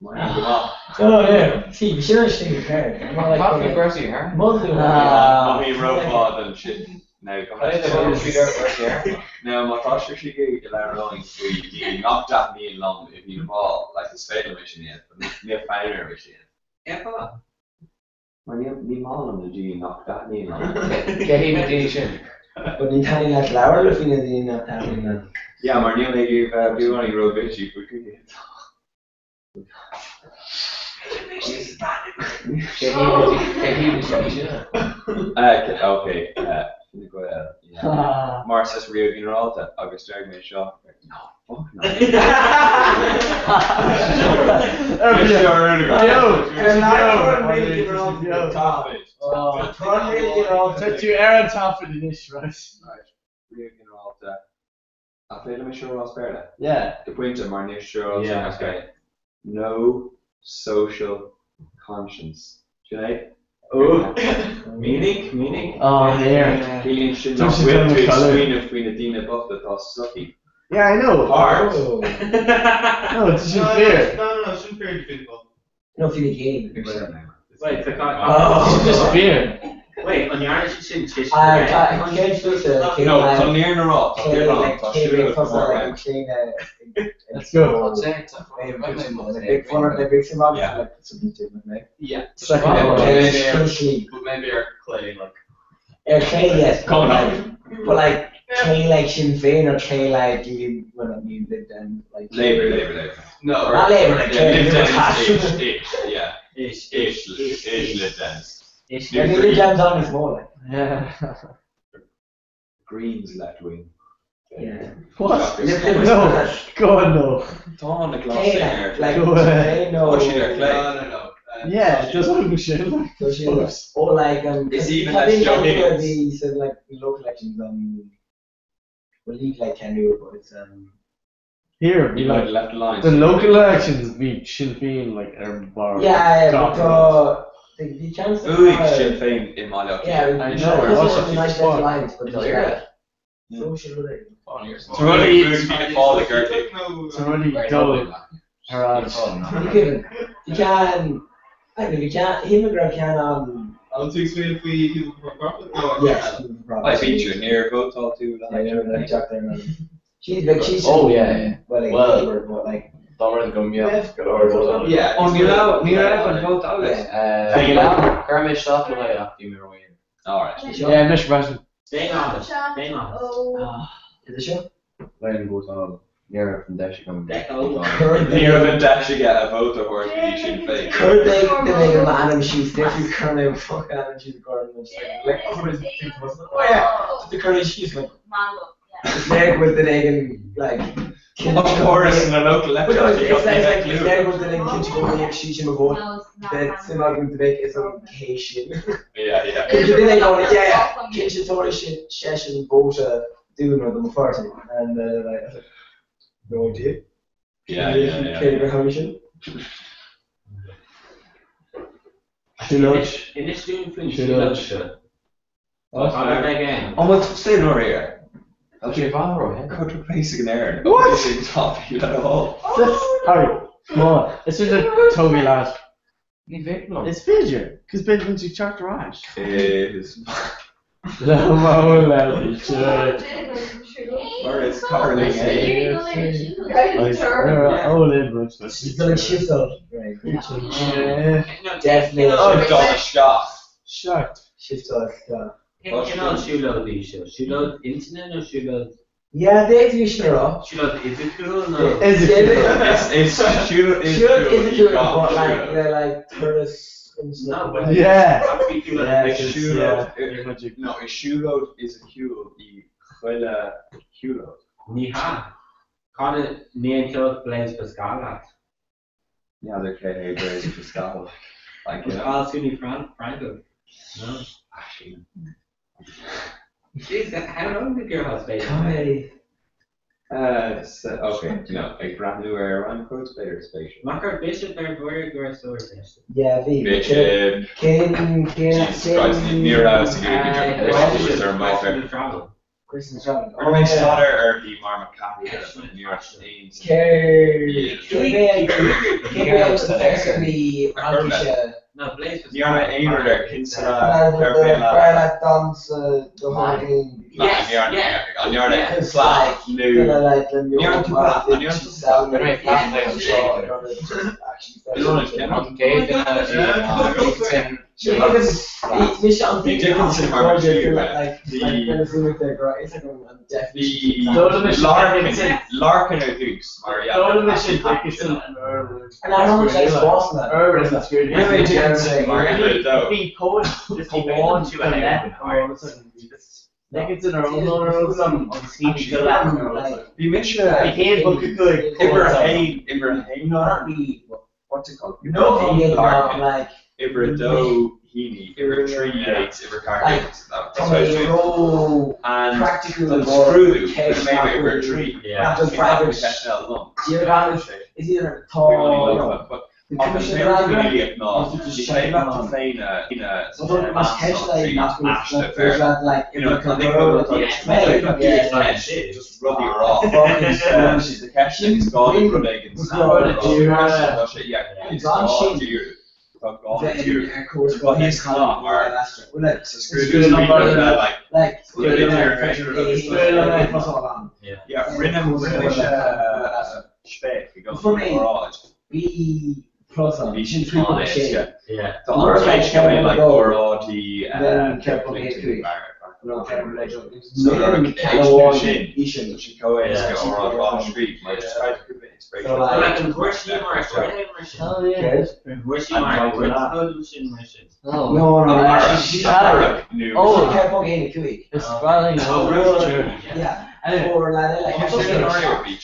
Oh yeah. See, we should have seen the card. Coffee first year. Mommy robot and shit. Now come on. Now my foster she gave a lot of so you knock that me long if you involve like his fatal mission yet, but near final mission. Yeah, come on. When you mall on the G knock that me long. Get him a decent. But in time like Laura if you didn't not having yeah, maar nu like you do only road bitch you could get it. Okay. Mars says Rio Generalta, August Dragon Shaw. No, fuck no. To Aaron top of the dish, right? Rio Generalta. I played him sure Ross Berta. Yeah. The point of my niche sure. Yeah, okay. No social conscience. Should I? Oh, meaning? Oh, there. Killian should not whip to explain if we Nadina buff the toss sucky. Yeah, I know. Hard. No, it's just fair. No, it shouldn't fair to people. No, for the game. Wait, the it's just fair. Wait, on your Irish you shouldn't fish. No, come near the rock. Let's go. Yeah. But maybe our clay, like. Clay, yes. Coming up. But like, Clay like Sinn Féin or Clay like you, well, you lived in like. Labour. No, not Labour, like Clay. Yeah. Ish lived dance. Yeah, New Jam's on is more like. Yeah. Green's left wing. Yeah. What? No. Go on, no. Dawn the glass there. Like, no. No. Yeah, it does look shit. So she looks, or like, It's even I less think joking. the sort of like low collections will leave like 10 euro, but it's Here, You might have left the lines. the local elections be Sinn Féin, like bar. yeah, but the chance to Sinn Féin in my look. yeah, I know, it's also a nice it's fun. little lines, but It's it's weird. like social living. So really, It's fall the curtain. so really go around. You can, I think you can, immigrant can I'll take me if we do for profit. yes, I beat you in here, go talk to she's Oh, yeah. well, but like Dámar go mbeadh go leor. Yeah. Oh, ní raibh vote agus. Kermit stuff no I have to mirror. Alright. Yeah, Mr. President. Staying on it. Staying on it. is it show? When goes on near from Dash come Near the dash you get a vote or you Sinn Féin. Could they make a man and she's different kind of fuck out and she's a girl and like oh yeah, the curly she's like leg with the egg and like Of course, in a local but election, no, you got it's like the leg with the egg and she go in she's in a vote that's not going to make it some Haitian Yeah. because you think going yeah Haitian Tory shit session vote doing with them first and like no idea Yeah. How we should In this doing thing, she loves it. Again. Almost stay over here. Okay, Valro. Go to basic there. What? This is top you at all. Harry, come on. It's just a Toby lad. Ní bheith It's Fidger, because Benjamin's you chucked rash. It is. No, no, no. Where is Carly? Oh, Edwards. she's gonna shift out right Definitely. Oh, got a shot. Shut. Shift out You know, she loves these shows. She loves internet or she loves. yeah the exhibition are She loves is it cool? No. Is It's shoot is cool, but like they're like tourists and stuff. No, but Yeah. A it's shoeload. No, a shoeload is a cule. The chuile shoeload. Ní ha. Conna ní an clog blames Pascal. Yeah, they're K. Grace Pascal. Like you know. All Sunni Franco. No. Actually. Jeez, how long did your house face? Comedy. Okay, no, a brand new airline quotes later station. Macar Bishop or source. Yeah, Bitch, Jesus Christ, near us, you are my favorite. Travel. Christmas travel. Or Slaughter or the Marmot Cafe from New York State. No, Blaze was. You're not aimer there, Kinsella, Where dance the whole thing. On your neck, it's like new. You're too bad. You're too Larkin or Dukes. And I don't know what's that. Urban, that's good. Be cold, just keep on to an end. They consider on Stevie You mentioned Ibrahim, what's it called? Like Ibrado Heaney, Ibra Gates, Ibra Cargates. That's what it's doing. And practical screw maybe Ibra Tree. Yeah. Just private. Is either tall. The commission really not. You say that to say in a just rub your off. The question is gone in Rudigan. But he's not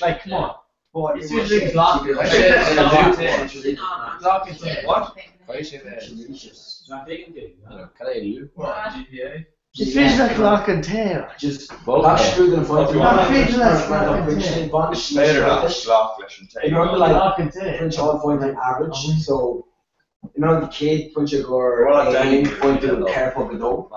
Like, come on. It's usually blocked. What? Can I do? GPA? It's fish like lock and tail. Just that's true than fight. Not fish like lock and tail. You remember like French all point on average, so you know the kid French or point to careful the dough.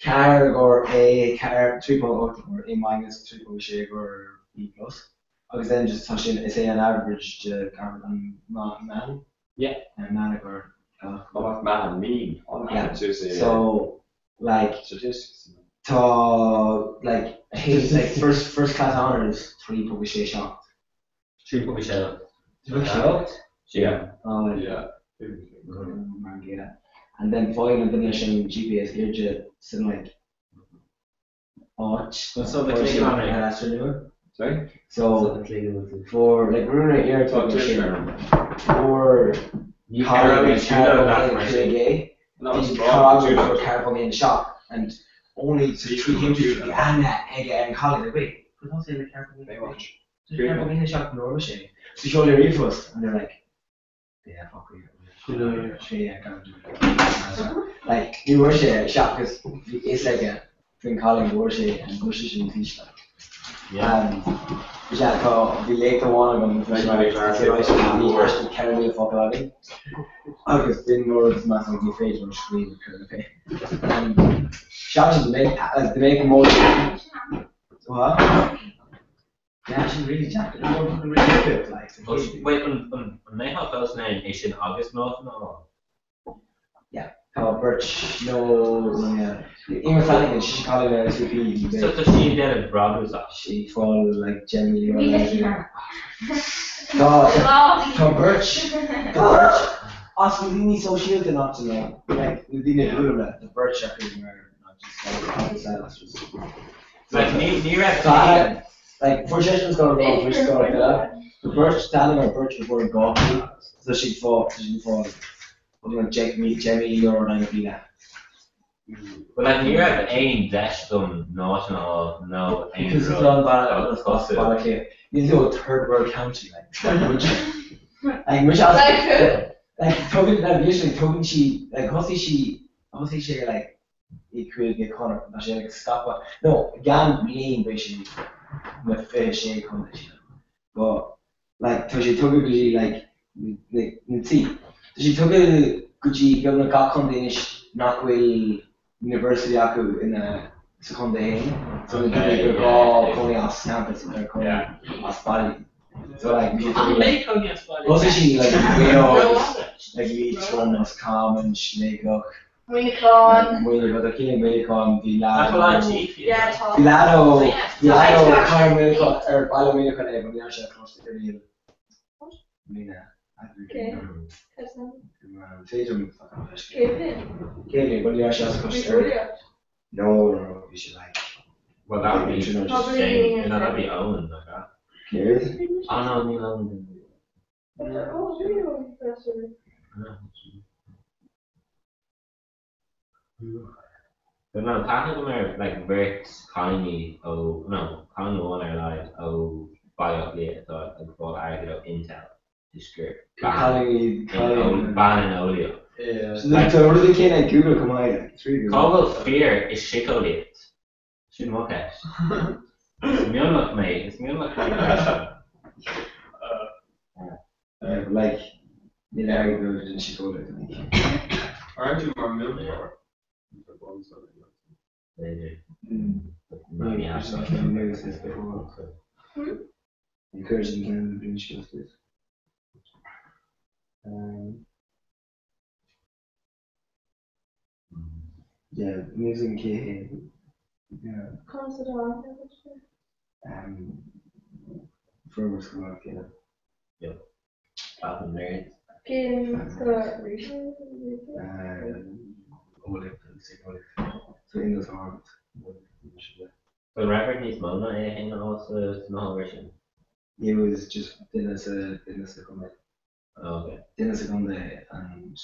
Car or A, car 3.0 or A minus 3.0 or B plus. I was then just touching say an average car and man. Yeah. And man or man mean. Yeah. So like to like first class honors 3 published shots. 3 published shots. Yeah. Yeah. And then final definition GPS here something like so the click on it. Sorry? So for like we're right here for for careful in the shop and only to treat him to and Colin like wait, but don't say the careful in the shop normal shit. So show their refus and they're like, yeah, fuck you. Yeah, I can't do it. Like you worship shop because it's like a between Colin worship and bushes and fish like. So we later one of them actually carry me a fuck out of it. I just didn't know it's massively face on screen and shots to make a more what? Yeah, she's really jacked. It's really good. Like wait, when they have those names, is it August Norton or? Yeah. Oh, Birch, no, yeah. Even Flanagan, she's calling her SVP. So does she get a brothers up? She fall like generally or No, Birch. Oscar, we need social to not to know. Like, we didn't do that. The Birch records were not just like, like, for sessions going wrong, which go like that. The Birch standing on Birch before it got so she fought. Jamie or anything. But like you have aim dash them not no aim. Because it's on Balaclava. You do a third world county which like talking that usually talking she like how's she like it could get Connor but she like stop no again blame basically with fish condition. But like so she took it like you see. She took a Gucci governor got Condinish Knockwell University Aku in a second day. So they go calling us campus and they're calling us body. So like we also she like we know like each one was common Schneeguk. Winnicon, the King Winnicon, Vilado, Carl Winnicon, or Balo Winnicon, everyone else across the area. Okay. When you actually ask no, you should like. Well, that would be shame. You know, that'd be Owen like that. Yes. Oh no, Neil Owen. But no, half of them are like very tiny. Oh no, tiny one are like BioClear. So I thought I argued out Intel. Ban and Olio. Yeah. So what do they can't like Google come on? Cobalt Fear is Shikolit. Shouldn't look at. It's Munich mate. It's Munich like you know in Shikolit. Aren't you more Munich or? They do. Maybe I saw them maybe since before. Encouraging them to do justice. Yeah, music here. Yeah. Former school, yeah. Yep. Falcon Married. So in those arms. So Robert needs Mona and also small version. It was just Dennis comment. Okay. Dennis Seconde and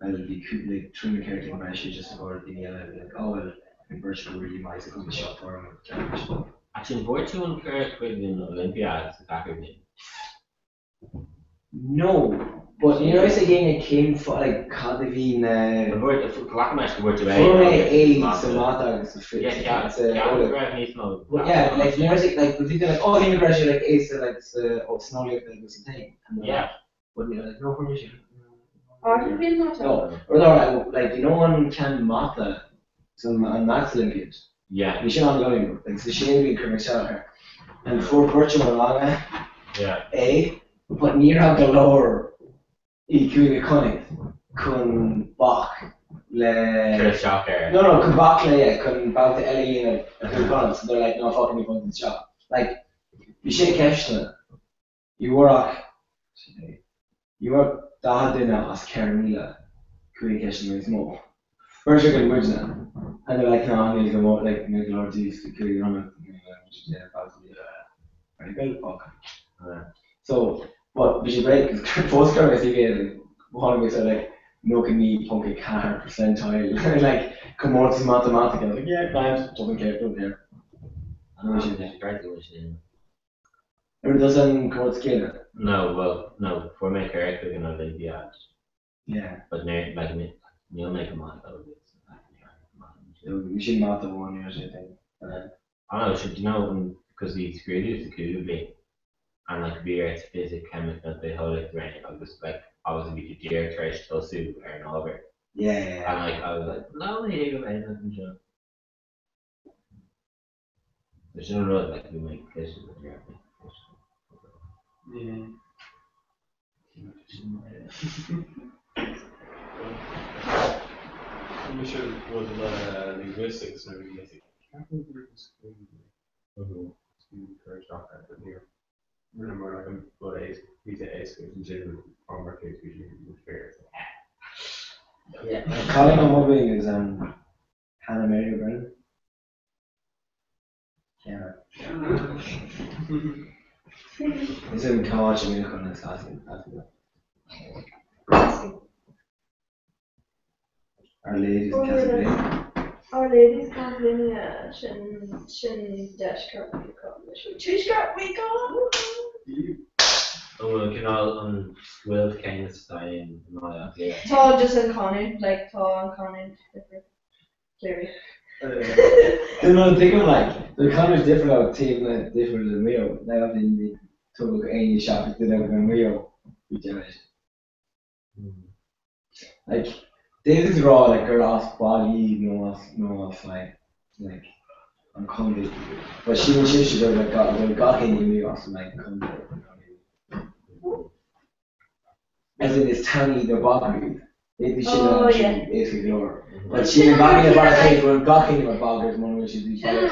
I'll be like trying to carry on actually just about the like oh well in virtual really might come to shop for him. Actually virtual and Kurt with in Olympiads back in. No. But you know, it's again a came for like Cadavine. The word, the Clackamas, the word to Samata, yeah, yeah, like you know, it's like we think like, oh, immigration like is like snow like that was a thing. Yeah. But like no permission. No, or no, like you know, one can mata some maths linkage. Yeah. We should not go anymore. Like the shame we can her. And for virtual along but near a galore. Equally cunning, kun bach le. No, kun bach le, kun bout the LA and kun guns. So they're like, no, fucking me from the job. Like, you shake Keshna, you work Dahadina as Karamila, Kuni Keshna is more. First, you're going to merge them. And they're like, no, I need to go, like, make a lot of these to carry on. Very good, fuck. So, but we should break because post curve is again one of us are like no can me punk car percentile like come on to mathematics like yeah client doesn't care. I wish you graduation. Or doesn't come out scale. No, for my character we're gonna leave the ads. Yeah. But like you'll make a math out of it. We should math the 1 year I think. I don't know, should you know because these creators the could and like beer, physics, chemical, they hold it right. I was like, obviously we could dear trash till soup and over. Yeah. And like I was like, no, they go ahead and jump. There's no road like we make kisses with your We should go to linguistics and everything. Remember, like I'm good at these ace in general from our case, we should fair. Yeah. Calling on mobbing is Hannah Mary Brennan. Yeah. It's in college and we're going to Our Ladies in Casablanca. Our Ladies Casablanca, Shin Dash Cup week on. Oh, you can all Will Keynes dying and all that. Yeah. Tall just in Conan, like tall and Conan, different. Clearly. No, think of like they're kind of different out team like different than Rio. Now in the total any shop did out in Rio regeneration. Like David's raw like girl off body, no off like I'm comedy. But she go like got in Rio also like comedy. As in this tiny the boggery. Maybe she basically ignore. But she been back in the barricade when got in the boggers one way she'd be So like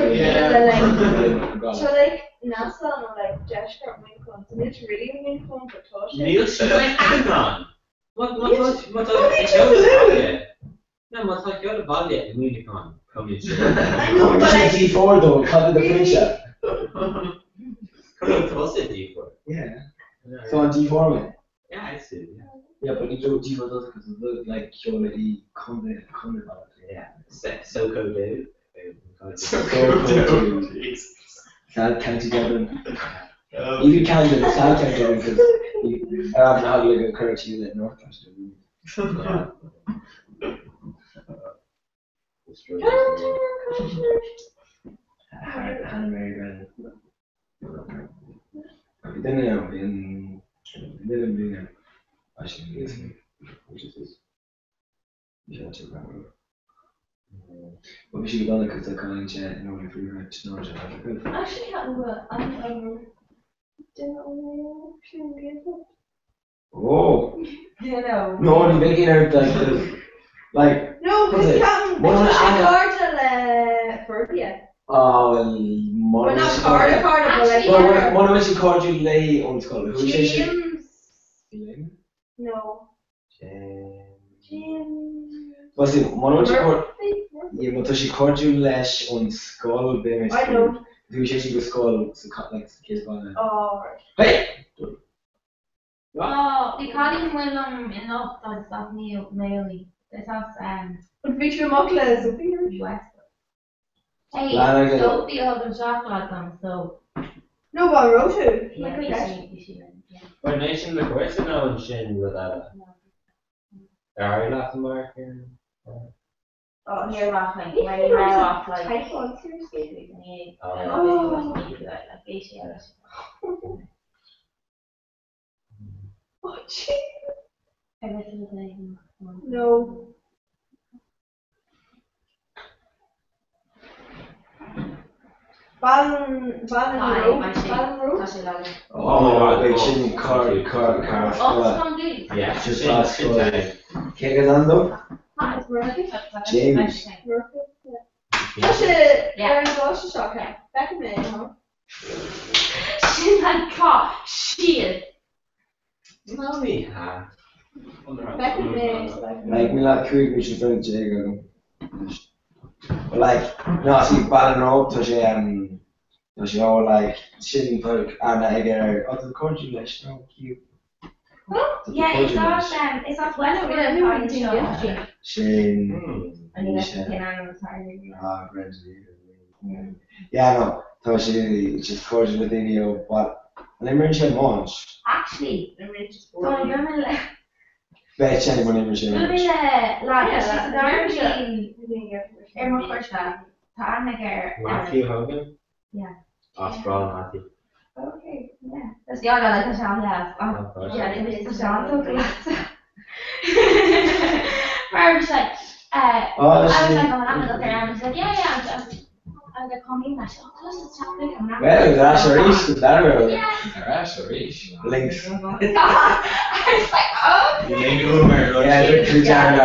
NASA and like Dash Cup main cons and it's really main cons for Tosh. Neil should I hang on. What No, what's like you're the body at the Unicon coming to D4 though, cut the print shop. Come to D4. Yeah. So on D4 man. Yeah, I see. Yeah, but you do D4 does it because it looks like quality content about it. Yeah. So cool, dude. So cool, dude. Sad County Dublin. Even Camden, Sad County Dublin because I haven't had like a courage to that North County. Hannah Mary Brennan. We didn't know didn't do that. I should be listening, which is this. Yeah, check that out. But we should have done it because I can't chat in order for you to know it. Actually, I'm Oh! You know. No, you're making out like. No, because you haven't Serbia. Oh, We're not Cardiff, but like. One of which you called you lay on school. James. No. James. Was it one of which you called? Yeah, but she called you lash on skull, baby. I know. Do you say you skull? So cut like kids by Oh. Hey. Oh, vi kan ikke mellom en oppdragsdag med det er Und wie viel Mokles? US. Hey, Sophie had a chocolate on, so. No, but Rotu. Yeah, you see. But nation the question now and Shin with that. Are you laughing Mark here? Oh, here off like when you ran off like. Seriously. Oh, jeez. No. Balin Road. Oh my god, big shitty car. Yeah, just last Friday. Can't get on though? James. Back in May, huh? She's like caught. Shit. No, me, huh? Back in May. Like, me like quick, we should find Jago. But like, no, see, Balin Road, there's all like, shitting folk, and I get out of the country, like, so cute. Yeah, it's off Western Show. Shane. And you left the pin on the side. Ah, great. Yeah, no, so she's just gorgeous with video, but I never seen much. Actually, so remember Bet you anyone never seen much. Matthew Hogan? Yeah. Osprey Matthew. Okay, yeah. That's the other like a shot laugh. Oh, yeah, it was a shot of laugh. I was like, I was like, I'm gonna look around and said, yeah, I'm gonna come in. I said, oh, tell us the chocolate. Well, that's a reach, that road. That's a reach. Links. I was like, oh. You made me remember. Yeah, the Jack I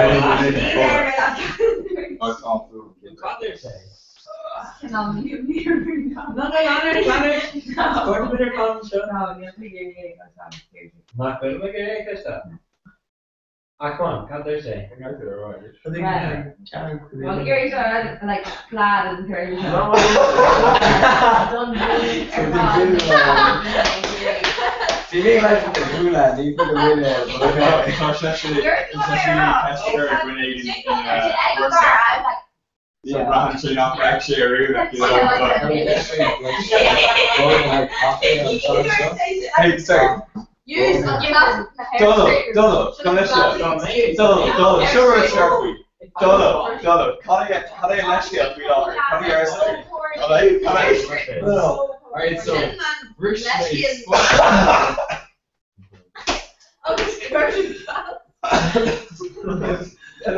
can't prove it. What they're saying? No, Not good with your stuff. Ah, come on, can't they say? Well, Gary's like flat and very. Do you mean like the Hula? Do you put the Hula? It's actually Casper Grenade in so actually not actually a real Hey, sorry. Donald, come let's go. Donald, show her a sharpie. Donald, how do you actually have $3? How do you arrested? Alright. No. Alright, so Rich makes I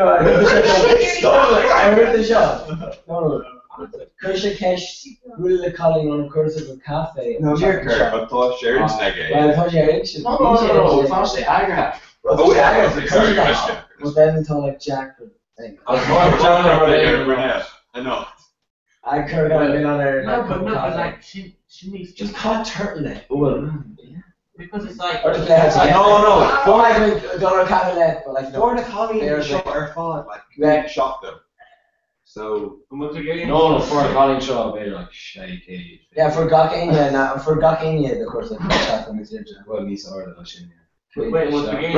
heard the shot. No. Kirsha Kesh, Rula Colin on course of a cafe. No, I thought Sharon's negative. Well, I thought you had No, it's actually Agra. Oh, yeah, it's the but then until like Jack would think. I know. I could have been on there. No, but like she needs just call it turtleneck. Because it's like or the players. No. Don't like Donald Cadillac, but like or the Colleen shot or fought like shocked them. So no, for a Colleen shot, they're like shaky. Yeah, for Gakania, of course, like shot from his engine. Well, me sorry that I shouldn't. Wait, was the game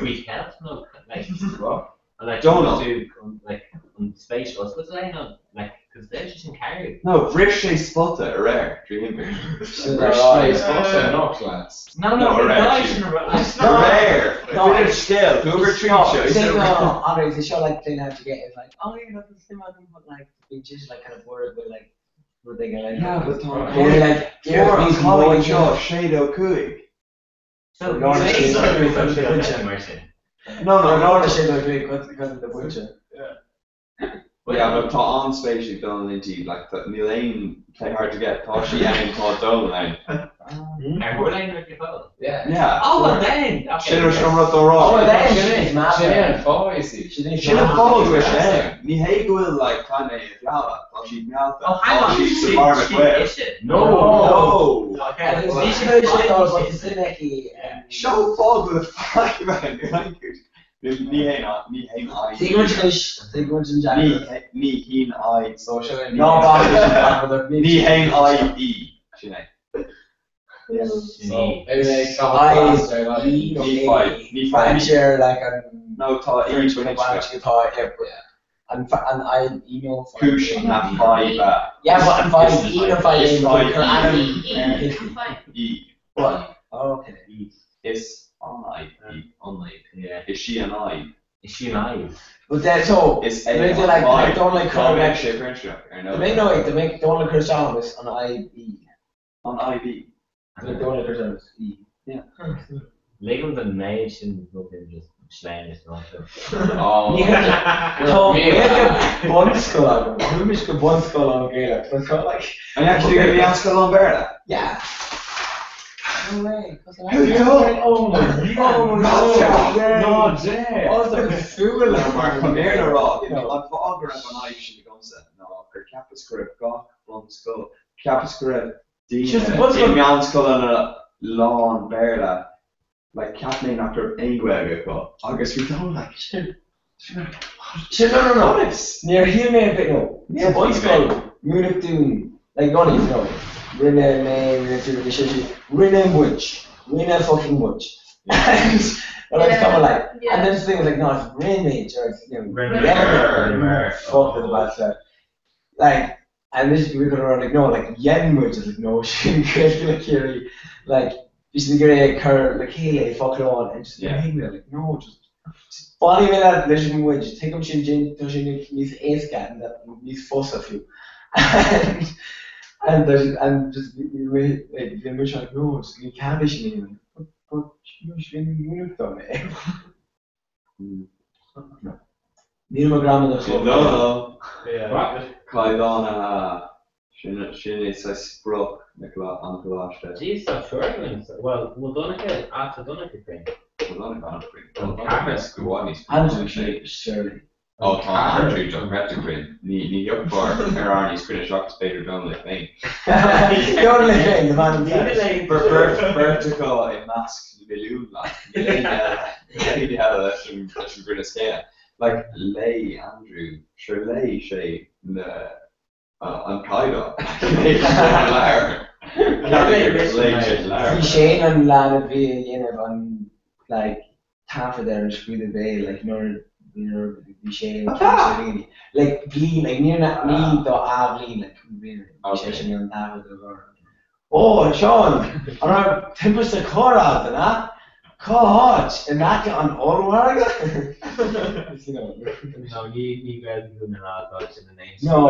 weekend? No, like what? Like Donald do like on space was they not like because they're just in Kerry. No, British spotter a rare dream. British spotter no class. No, it's not rare. British still. Whoever treats you. No, Andre, they show like playing how to get it like you're not the same album, but like being just like kind of bored with like what they get like. Yeah, but they're like more on Colin Shaw, Shade O'Cooey. So No, the shit like because of the butcher. Yeah, but on space you've done into like the Elaine play hard to get. Thought she ain't thought down line. And we're laying with your phone. Yeah. Oh, but then. She was from the wrong. Oh, then she's mad. She didn't follow you see. She didn't follow with Shane. Ni hey will like kind of yalla. Thought she'd melt. Oh, hang on. She's the market way. No. Okay. Show fall with a flag man. Ni hein I. Ni hin I social. No, ni hein I e. Shine. Ni five share like no thought each one and I email push not five. Yeah, but I'm five. Even if I E. what? Okay. Is I unlike. Yeah. Is she an I? Is she an I? But then so Is they make like don't like her make like shit French I know. they make no they make don't like her service on IB. On IB. They don't like her service E. Yeah. Legal the nation fucking just slang is not Oh. So we have one school. Who miss the one school on Gaelic? But so like And you actually gonna be on school on Berta? yeah. No way. Who told? Oh my god. No, Jay. Oh, the fool. Mark Conner rock. You know, I'm fogger up on I she becomes that. No, for Capiscript, Gawk, Blum Skull, Capiscript, Just Dina, Damian Skull on a lawn Berta. Like Kathleen after Engweg, but August we don't like shit. No. Near here, near bit no. Near boys called Munich Doom. Like none of you know. Rinne name, Rinne Witch. Rinne fucking Witch. And it's kind of like, and then the thing is like, no, it's Rinne, or it's, you know, Rinne. Fuck with the bad stuff. Like, and this we could around like, no, like, Yen Witch is like, no, she can't kill like, just the grey cur, like, hey, fuck it on, and just, yeah, like, no, just follow me that legend Witch, take up Shin, touch in these ace cat, and that these fuss of you. And just like the mission like no, you can't be shin. But you should move them. Neil McGrath No. Yeah. Kaidana Shin says Brook Nicola on Colossus. Jeez, I'm sure I'm well, Donica after Donica thing. Camas Guanis. Andrew Shirley. Oh, Andrew John Rettigrin. Ní Yukbar Arnie's British Shock Spader Donnelly Fane. Donnelly Fane, the man in Vertical in Mask Balloon like. He had a lesson British scale. Like Lay Andrew, sure Lay Shay on Kaido. Shane and Lana V on like half of their screw the bay, like you know, the Shane like Glee, like near that me the Avli, like really Shane on half of the oh, Sean, around 10% Korad and that. Coach, and not on all work. No, you guys doing a lot of in the name. No,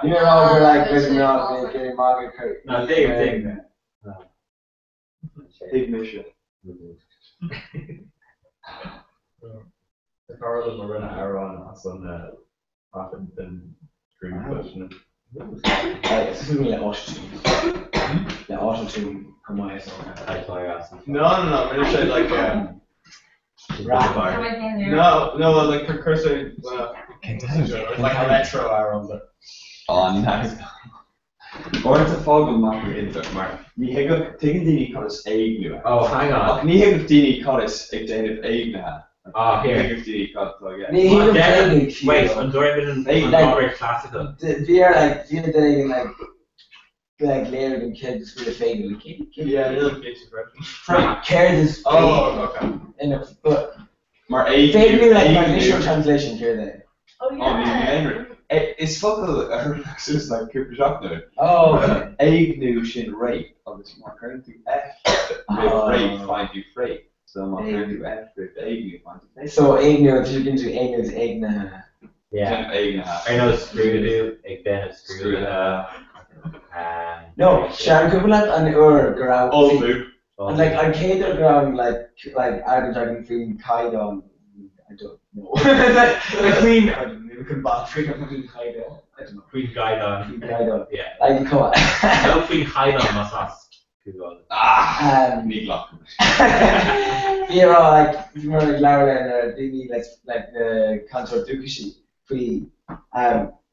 you're all like getting out getting market credit. No, take that. Ignition. The car that we're running Aaron us on the often been screen question. Excuse the auto-tune come on, No, we're just like No, like precursor like a retro Aaron but oh nice. Or it's a fogel marker in the mark. Ni hegel taking the cause egg nu. Oh, hang on. Ni hegel the cause egg David egg na. Ah, here. Hegel the cause again. Ni hegel wait, I'm doing it in classical. They're like the like later than kids with a fake kid. Yeah, little kids Care this. Oh, okay. In a but. Maar egg. Vaguely like my initial translation here then. Oh yeah. It's fucking it's like Cooper Shock now. Oh, okay. Egg new shin rate of this more current to F rate find you freight. So my current to F rate egg new find you. So egg new if you can do egg new is egg na. Yeah. Egg na. I know screw to do, egg then it's screw no, Sharon Kubelat and ground. Oh, loop. And like arcade ground like Argon Dragon Queen Kaido. I don't know. The Queen. I don't know. Queen Kaido. I don't know. Queen Gaidon. Queen Kaido. Yeah. Like come on. No Queen Gaidon must ask. Need luck. You're all like you remember like Laura and Dini like the Consort Dukishi free.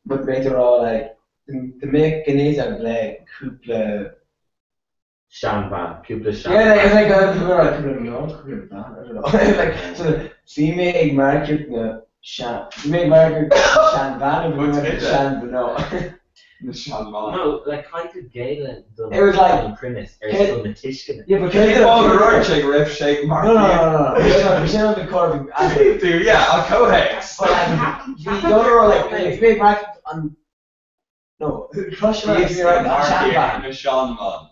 But later all like to make Ganesa like Kupla. Shanban, Kupla Shanban. Yeah, like it's like I don't know. Like so see me egg market the Shan. You make market Shanban and we went to Shanban no. The Shanban. No, like I could Galen. It was like Primus or some Matishkin. Yeah, but can you call the road shake riff shake mark? No. We should have the carving. Dude, yeah, I'll co-hex. But the other like if you make market on no crush market if you're right on Shanban. The Shanban.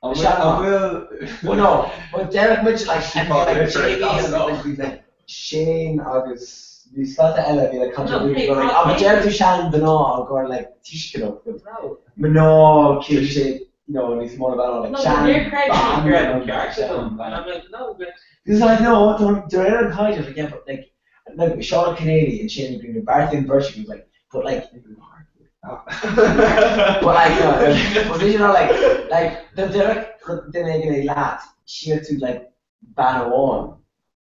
Well, no, but Derek Mitchell, like, Shane, August, we spelled the L, I'd be like, contributing, but like, I'm Derek to Shannon Benoit, or like, Tishkin, Benoit, Kilshay, no, it's more about like, Shannon, because like, no, they're Aaron Hyde, again, but like Sean Kennedy and Shane Green, Barthy and Birchie was like, but like, but like, but you know, like, they're making a lad, she had to like ban a one.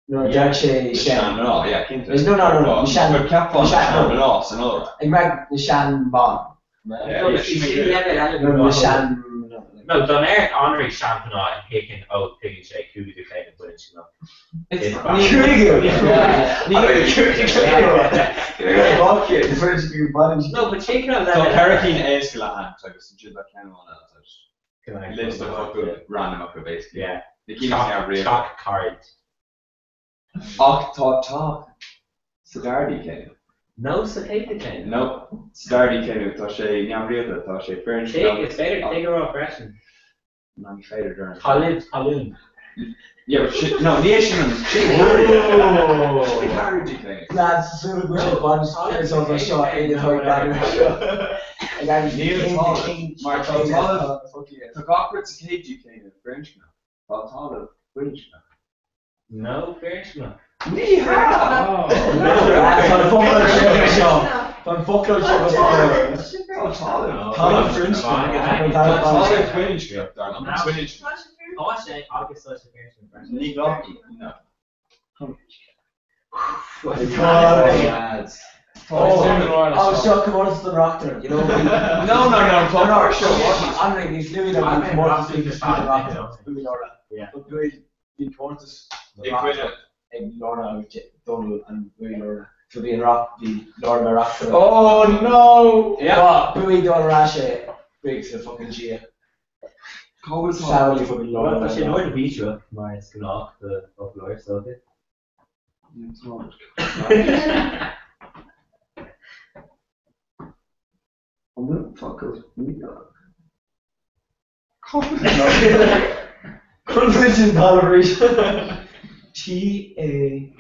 No, Jack Shay, Shan, no, yeah, There's no, Shan, Cap on Shan, no, another. In fact, the Shan Bond. No, Shan. No, Donaire Henri Championat and picking out Piggy Shake, who did you play in British Club? It's pretty good. No, but check out that. So Hurricane Aescalahan, so I was just about kind of one else. List of fucking random up basically. Yeah. The keep real. Chalk card. Top. Sidardi came. No, Sakata came. No, Sidardi came out. Thought she Nyam Real, thought she French. It's better. Take her off Russian. Man, fader during. Khalid. Yeah, but shit. No, Nation. Oh. Lads, so good. One is on the shot. In the whole bag. Mark Tall. The Cockroach KG came in French now. Tall French now. No French now. Van Foklo Oh, so come on to the Rockter, you know? No, Andre, he's doing that with more to speak to the Rockter. Yeah. But we Cortes, Lorna, Donald, and Bowie Lorna. To be in Rock, the Lorna Rockter. Oh no! Yeah. But Bowie Donald Rasha, big to fucking Gia. Family fucking Lorna. Well, she know the beach up, Marius Gnock, the fuck lawyer, so good. I'm gonna fuck us. Convention toleration. T-A-L,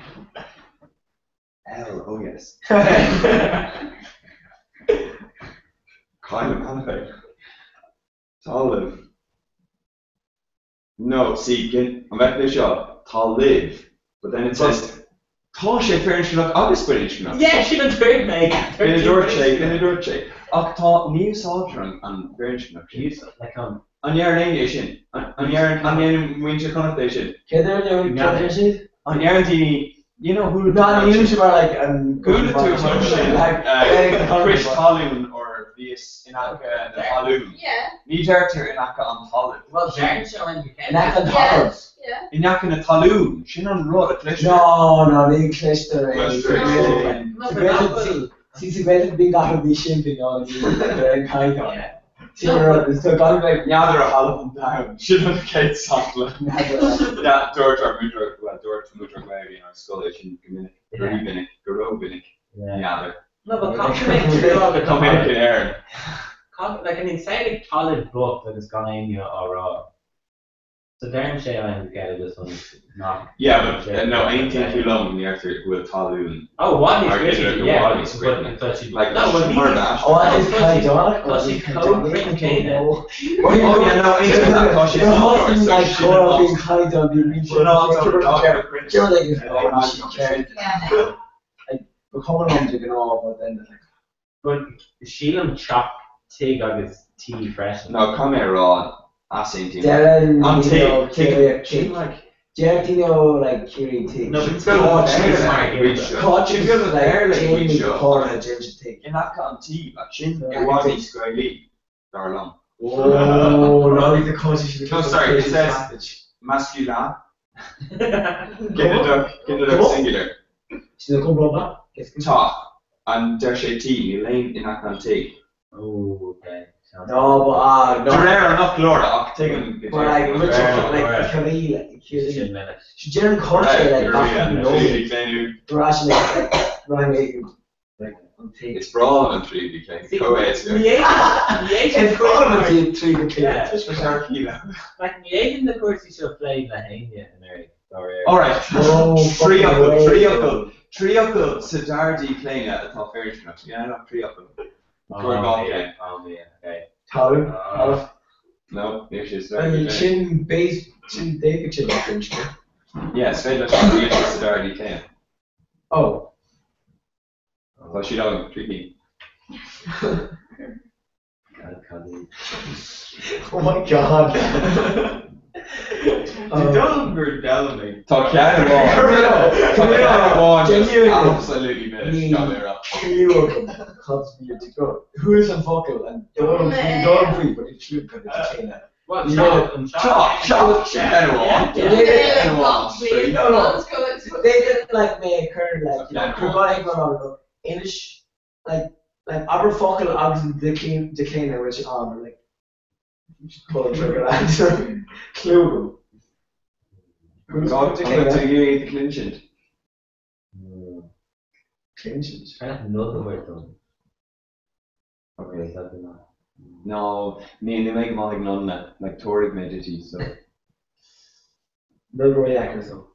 oh yes. Kind of Hannafay. Taliv. No, see, I'm at the shop. Taliv. But then it says Tasha French look August British enough. Yeah, she done third mate. In a door check. Octa new Saltron and French enough. Like on your English on your winter connotation. On your you know who not usually like who the two like Chris Colloon or Vias in Aka the Colloon. Yeah. Need Arthur in Aka on Holland. Well, Jared showing you in Aka Holland. Yeah. In Aka the Talloon. She non road a clister. No, they clister. See, when big out of the shipping on they're in kind of. So gone like now they're a Holland down. Should have kept Scotland. Yeah, George or Mudrug, well, George Mudrug maybe in our Scottish and Grovinic. Yeah, no, but compliment Dominican Aaron. Like an insane solid book that has gone in you or so Darren Shay and get this one not. Yeah, but no, anything too long in the answer will Talloon. Oh, one is really, yeah, it's like no, but what is kind of because he co-printed oh yeah, no, it's your husband like girl being kind of being we're coming on to get off, but then but Sheelan chop tig agus tea fresh. No, come here raw. I seen him. Darren, I'm taking like Gertino, like Kiri Tig. No, but it's got a watch. Caught you good like Jamie Corner, Ginger Tig. In that on tea, but Shin, it wasn't Skyly. Darlong. Oh, no, the coach is. No, sorry, it says masculine. Get the duck singular. She's a couple Talk. And there's a tea, Elaine in that on tea. Oh, okay. No, but no. Rare enough, Laura. I'm taking. But like Richard, like Camille, she's Jaron Country, like that. No, rationally, like It's brawling and 3D clean. It's brawling and 3D clean. It's for sure kilo. Like me, in the course you should have played Lahania in there. Alright, Triuckle, Siddhardi playing at the top finish. Yeah, not Triuckle. Okay. Talon. No, there's just Chin David Chin finish. Yeah, Svedla Siddhardi playing. Oh. So she don't tricky. Oh my god. Don't go down me. Talk Canada absolutely missed. To go. Who is a vocal and don't free, but it should put it to China. What? They didn't like make her like English like Aberfocal Ogden Decliner which on like pull trigger answer clue. God to you the clinchant. Clinchant. I have another word though. Okay, that's not. No, they make them all like none that, like Toric medity, so. No Royaker so.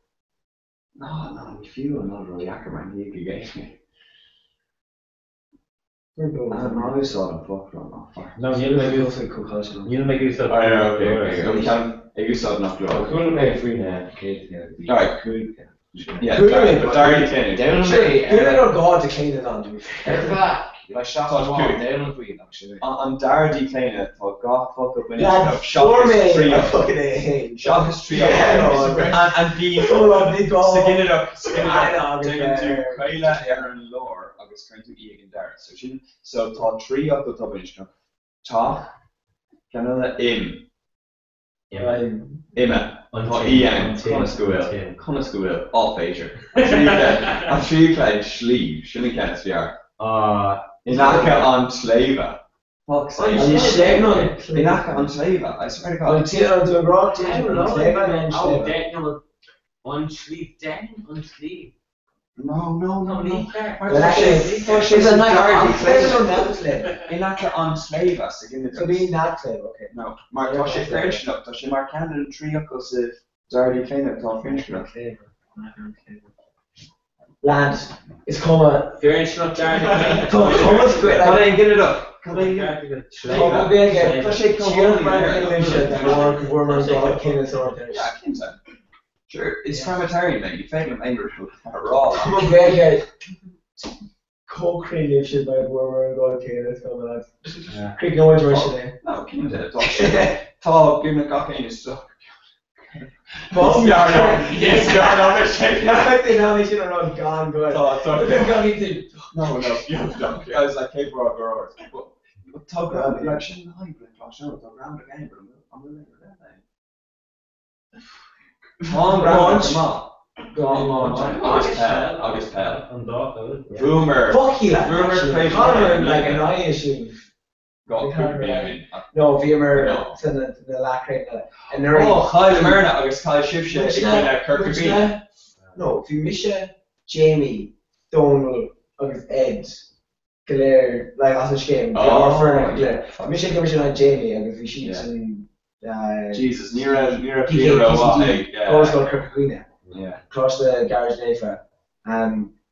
No, if you not Royaker man, he could get me. I saw them fuck from No, you'll make use of concussion. You'll make use of. Oh yeah, okay. We can use of enough blood. We'll play free now. Alright, good. Yeah, but Darry Kennedy. Who don't go out to clean it on to be fair. Like shot on one, down for you actually. On Dardy playing it, fuck up when it's shot his tree up. Shot his tree up. And be sticking it up, down to Quayla, Aaron, Lore, agus trying to Egan Dara. So thought tree up the top of each talk, Canada Emma. Ian, Coniscoil, all Fager. I'm sure playing Schlieve, shouldn't get Sviar. Inaka on Slava. Fuck's sake. Inaka on Slava, I swear to God. Daniel on sleeve, Daniel on sleeve. No. Inaka on Slava, so give me the. So be not Slava, okay. No, Mark, does she French up? Does she Mark Canada and Triuckles of Dardy Kleiner, Tom French up? Lads, it's coming. French up, Dardy Kleiner. Come on, get it up. Come on, get it up. Sure, it's Framatarian, mate. You fake him angry raw. Come on, get co-creative shit by Warmer and going to let's go, lads. Quick, no intervention there. No, keep it. Talk, give me a cocaine is stuck. Bomb yard. Yes, God, I'm a shake. I think now they should have run gone good. No, you don't. I was like, hey, bro, girls. But talk around the election, I talk around again, but I'm willing to that thing. August Pell. Boomer. Fuck you, Boomer played like an eye issue. No, Viemer to the lacquer and there. Oh, Kyle Merna, August Kyle Shifshay, Kirkby. No, Vimisha, Jamie, Donald, August Ed, Claire, like Oscar game. Claire. Misha Commission on Jamie, August Vishis and. Jesus, Nira Always got Kirkby. Yeah. Across the garage Nefa.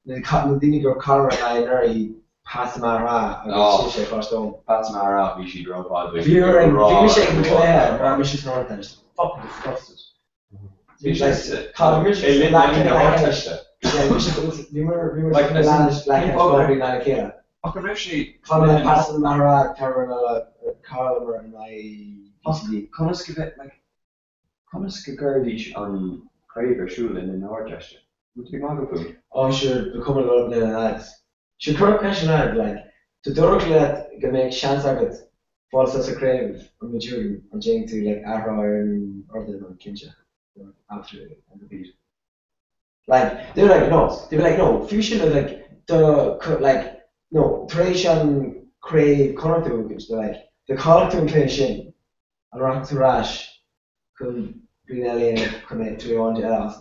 The Dini go Color and I Nuri past Mara across the home. Past Mara, we should drop all the way. If you're shaking the Claire, or Mrs. Northern, it's fucking disgusted. Colin Richards is like in the like the land like it's going to be like here. Okay, actually, Colin past Mara, Carl and my Conisca Gurdish on Craver Shul in the Northchester. Would be my food. Oh, sure, becoming a lot of lads. Should correct question out, like, to directly that can make chance of it, false as a crave, or mature, or Jane to like Arrow and Order or Kinja, after the beat. Like, they're like, no, fusion is like, tradition crave, connect to they're like, the call to inclination. A rock to rash could be an alien connect to one else.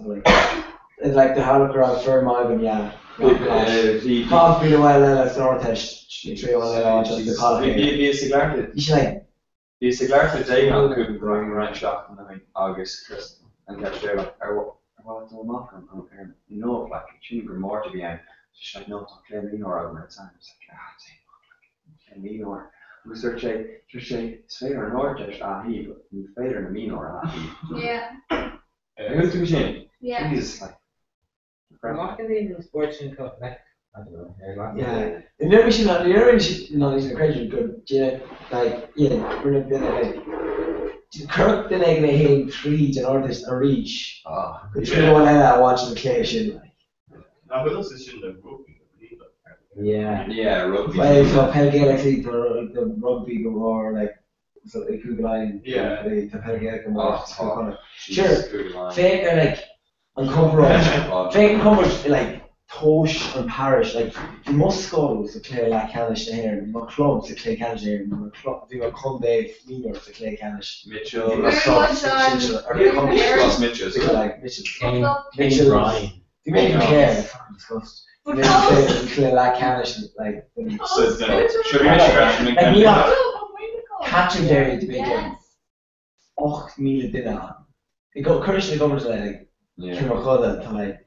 It's like the Holocaust for Marvin, yeah. Can't be the way that's not test. She try on just the color. Bí is gláir. You should like. Bí is gláir for day on cúpla growing around shop and then August Chris and get there like well it's all not on parent. You know like she were more to be on. She's like no don't play me nor over at time. It's like me nor. We search Sfeir Nordish he Sfeir and me nor he. Yeah. Who's the machine? Yeah. Jesus like. What can they do sports and cup like? I don't know. Yeah. The never seen that. The never seen. No, these are crazy good. Yeah. Like yeah. We're like. Kirk the leg they hit 3 to Northeast a reach. Oh. Which we don't let that watch the occasion. No, but also shouldn't have rugby. Yeah, rugby. Well, so Pelgaelic the rugby or like so the Google line. Yeah. The Pelgaelic more. Sure. Fake are like uncomfortable. Fake encumbered like Tosh and Parish like the most schools to play like Canish here, the clubs to play Canish here, the club they were Conde Meaner to play Canish. Mitchell. Mitchell. Like Mitchell. Ryan. They make him care. Disgust. They play like Canish like. Should we make catching there the big game. Och, Mila dinner. They got courage to go to like. Kimmercoda to like.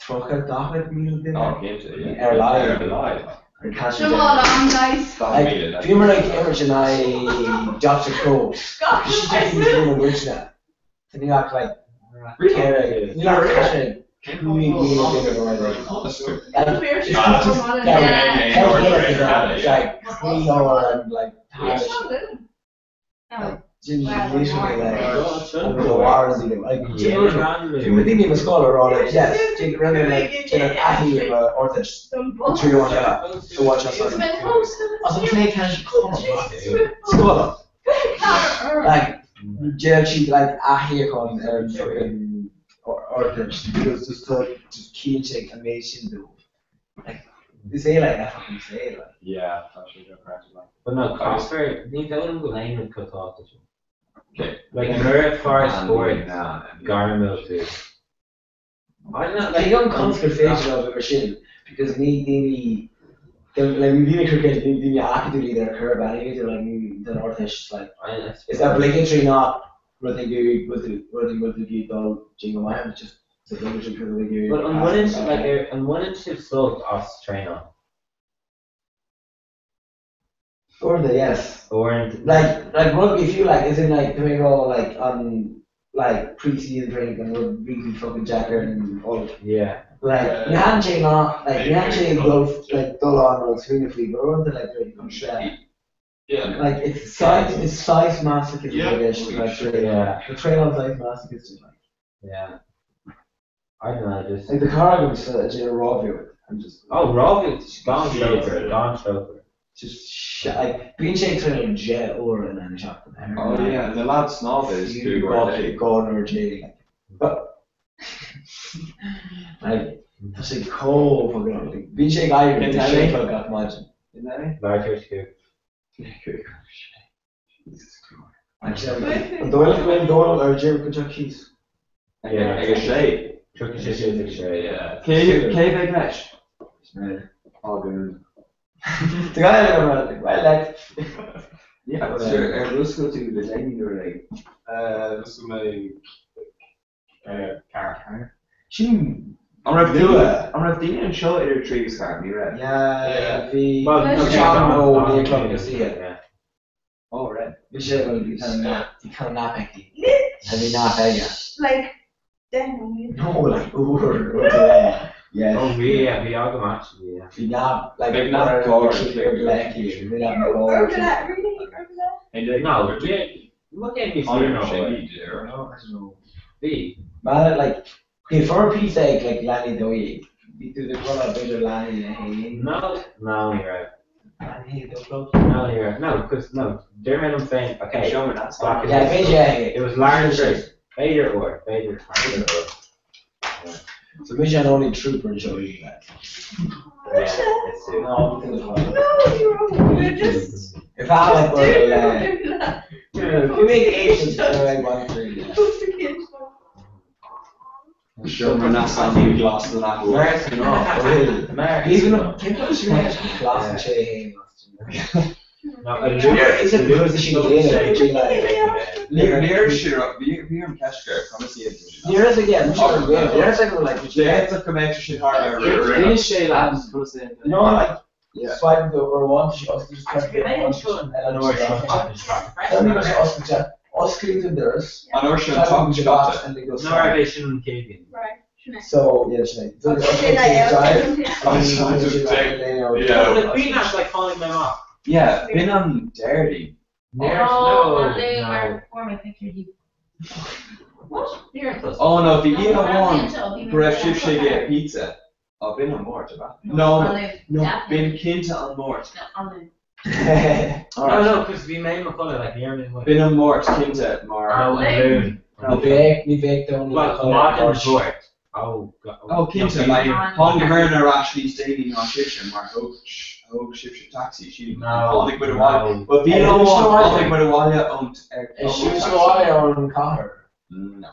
Trocha David Mila dinner. Oh, yeah. Airline. And catching Come on, guys. Like, if you remember like Emerson I Dr. Crow. She just used to be a that. And you act like. Really? You know, catching. Jimmy literally like wars Jimmy think of scholar or like yes, Jimmy rather like athlete Orthish to watch us also play cash scholar like Jimmy like here on fucking Orthish because just key check amazing though like they say like I fucking say like yeah that's like but no Cosper they don't go lane and cut off the okay. Like Murray Forest Sport, Garnamil too. I don't know, like young conservation of the machine because they like we cricket they actively their curve anyway they're like the Northish like is that obligatory not what they do with the geek all jingle my hand just it's obligatory because they do but on one inch like on one inch of salt us train on. Or the yes. Or like rugby if you like isn't like doing all like like pre-season drink and we're beating fucking Jacker and all yeah. Like you hadn't changed on like you hadn't changed golf like dull on or swing free but we're like yeah. Like it's size masochist like the train on size masochist is like yeah. I don't know just like the car was a raw view and just raw gone chauffeur. Just like being shaped in a jet or and then shot them. Oh yeah, the lad snob is Gordon or Jay. But like that's a cold fucking like being shaped I can tell you I got imagine. Isn't that it? Large cook. Jesus Christ. Actually Doyle or Jerry could chuck keys. Yeah, like a shade. Chuck is a shade, yeah. K Clash. All good. The guy like well yeah, but sure Rusko to the lane or like this is my car. She I'm Ravdina and show it a trees car, me right? Yeah, the well the club to see it. Yeah. Oh right. Michelle will be kind of not picky. And we not like then no like over yes. Oh, we are the match. Yeah. We not like maybe not guard. We not guard. No, yeah. Look at me. No, I don't know. B. Man, like okay, for a piece like Lanny Doy, we do the call out better Lanny. No, you're right. Lanny, don't close. No, you're right. No, because no. Dermot, I'm saying okay. Show me that. Yeah, it was Larry Vader or. So Michigan only trooper and show you that. No, you're just. If I like you make Asians so I want to. Sure, we're not standing glass than that. American off, really. American. Even if she has glass and shade. No, Is it because she Near Shira, we're in Kashgar, come see it. Near again, there's like the heads of Comanche shit hard. Finish shade lands, no, like swipe the or one, she also just press us clean theirs. I know she'll talk about it. And they go no relation in Canadian. Right. So, yeah, Sinead. So, But being that's like calling them off. Yeah, been on Dirty. No. For my picture, you. What? Oh no, if you eat one, Bref Chip Shake get pizza. I've been on Mort, about. No, been Kinta on Mort. No, because we made McCullough like near me. Been on Mort, Kinta, Mar. Oh, and Loon. We baked only. Well, Martin Resort. Oh, God. Oh, Kinta, like, Paul Gamerner actually staying on Shipshire, Mark Shipshire Taxi. She, only with a while. But we don't want only with a while owned. She was a while on Connor. No.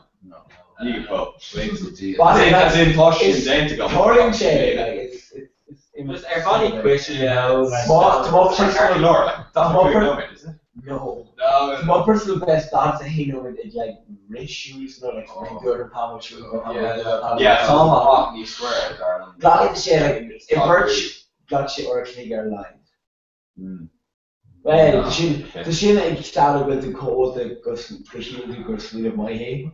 You go. That's in Posh and then to go. Touring shade, like, it's. It was our body question, you know. No. My personal best thoughts, you know, it's like rich shoes, you know, like good power shoes. Yeah, Tomahawk, you swear, darling. Got shit, like, if Birch got shit or a Kniger line. Well, the shit like started with the code that goes to my head.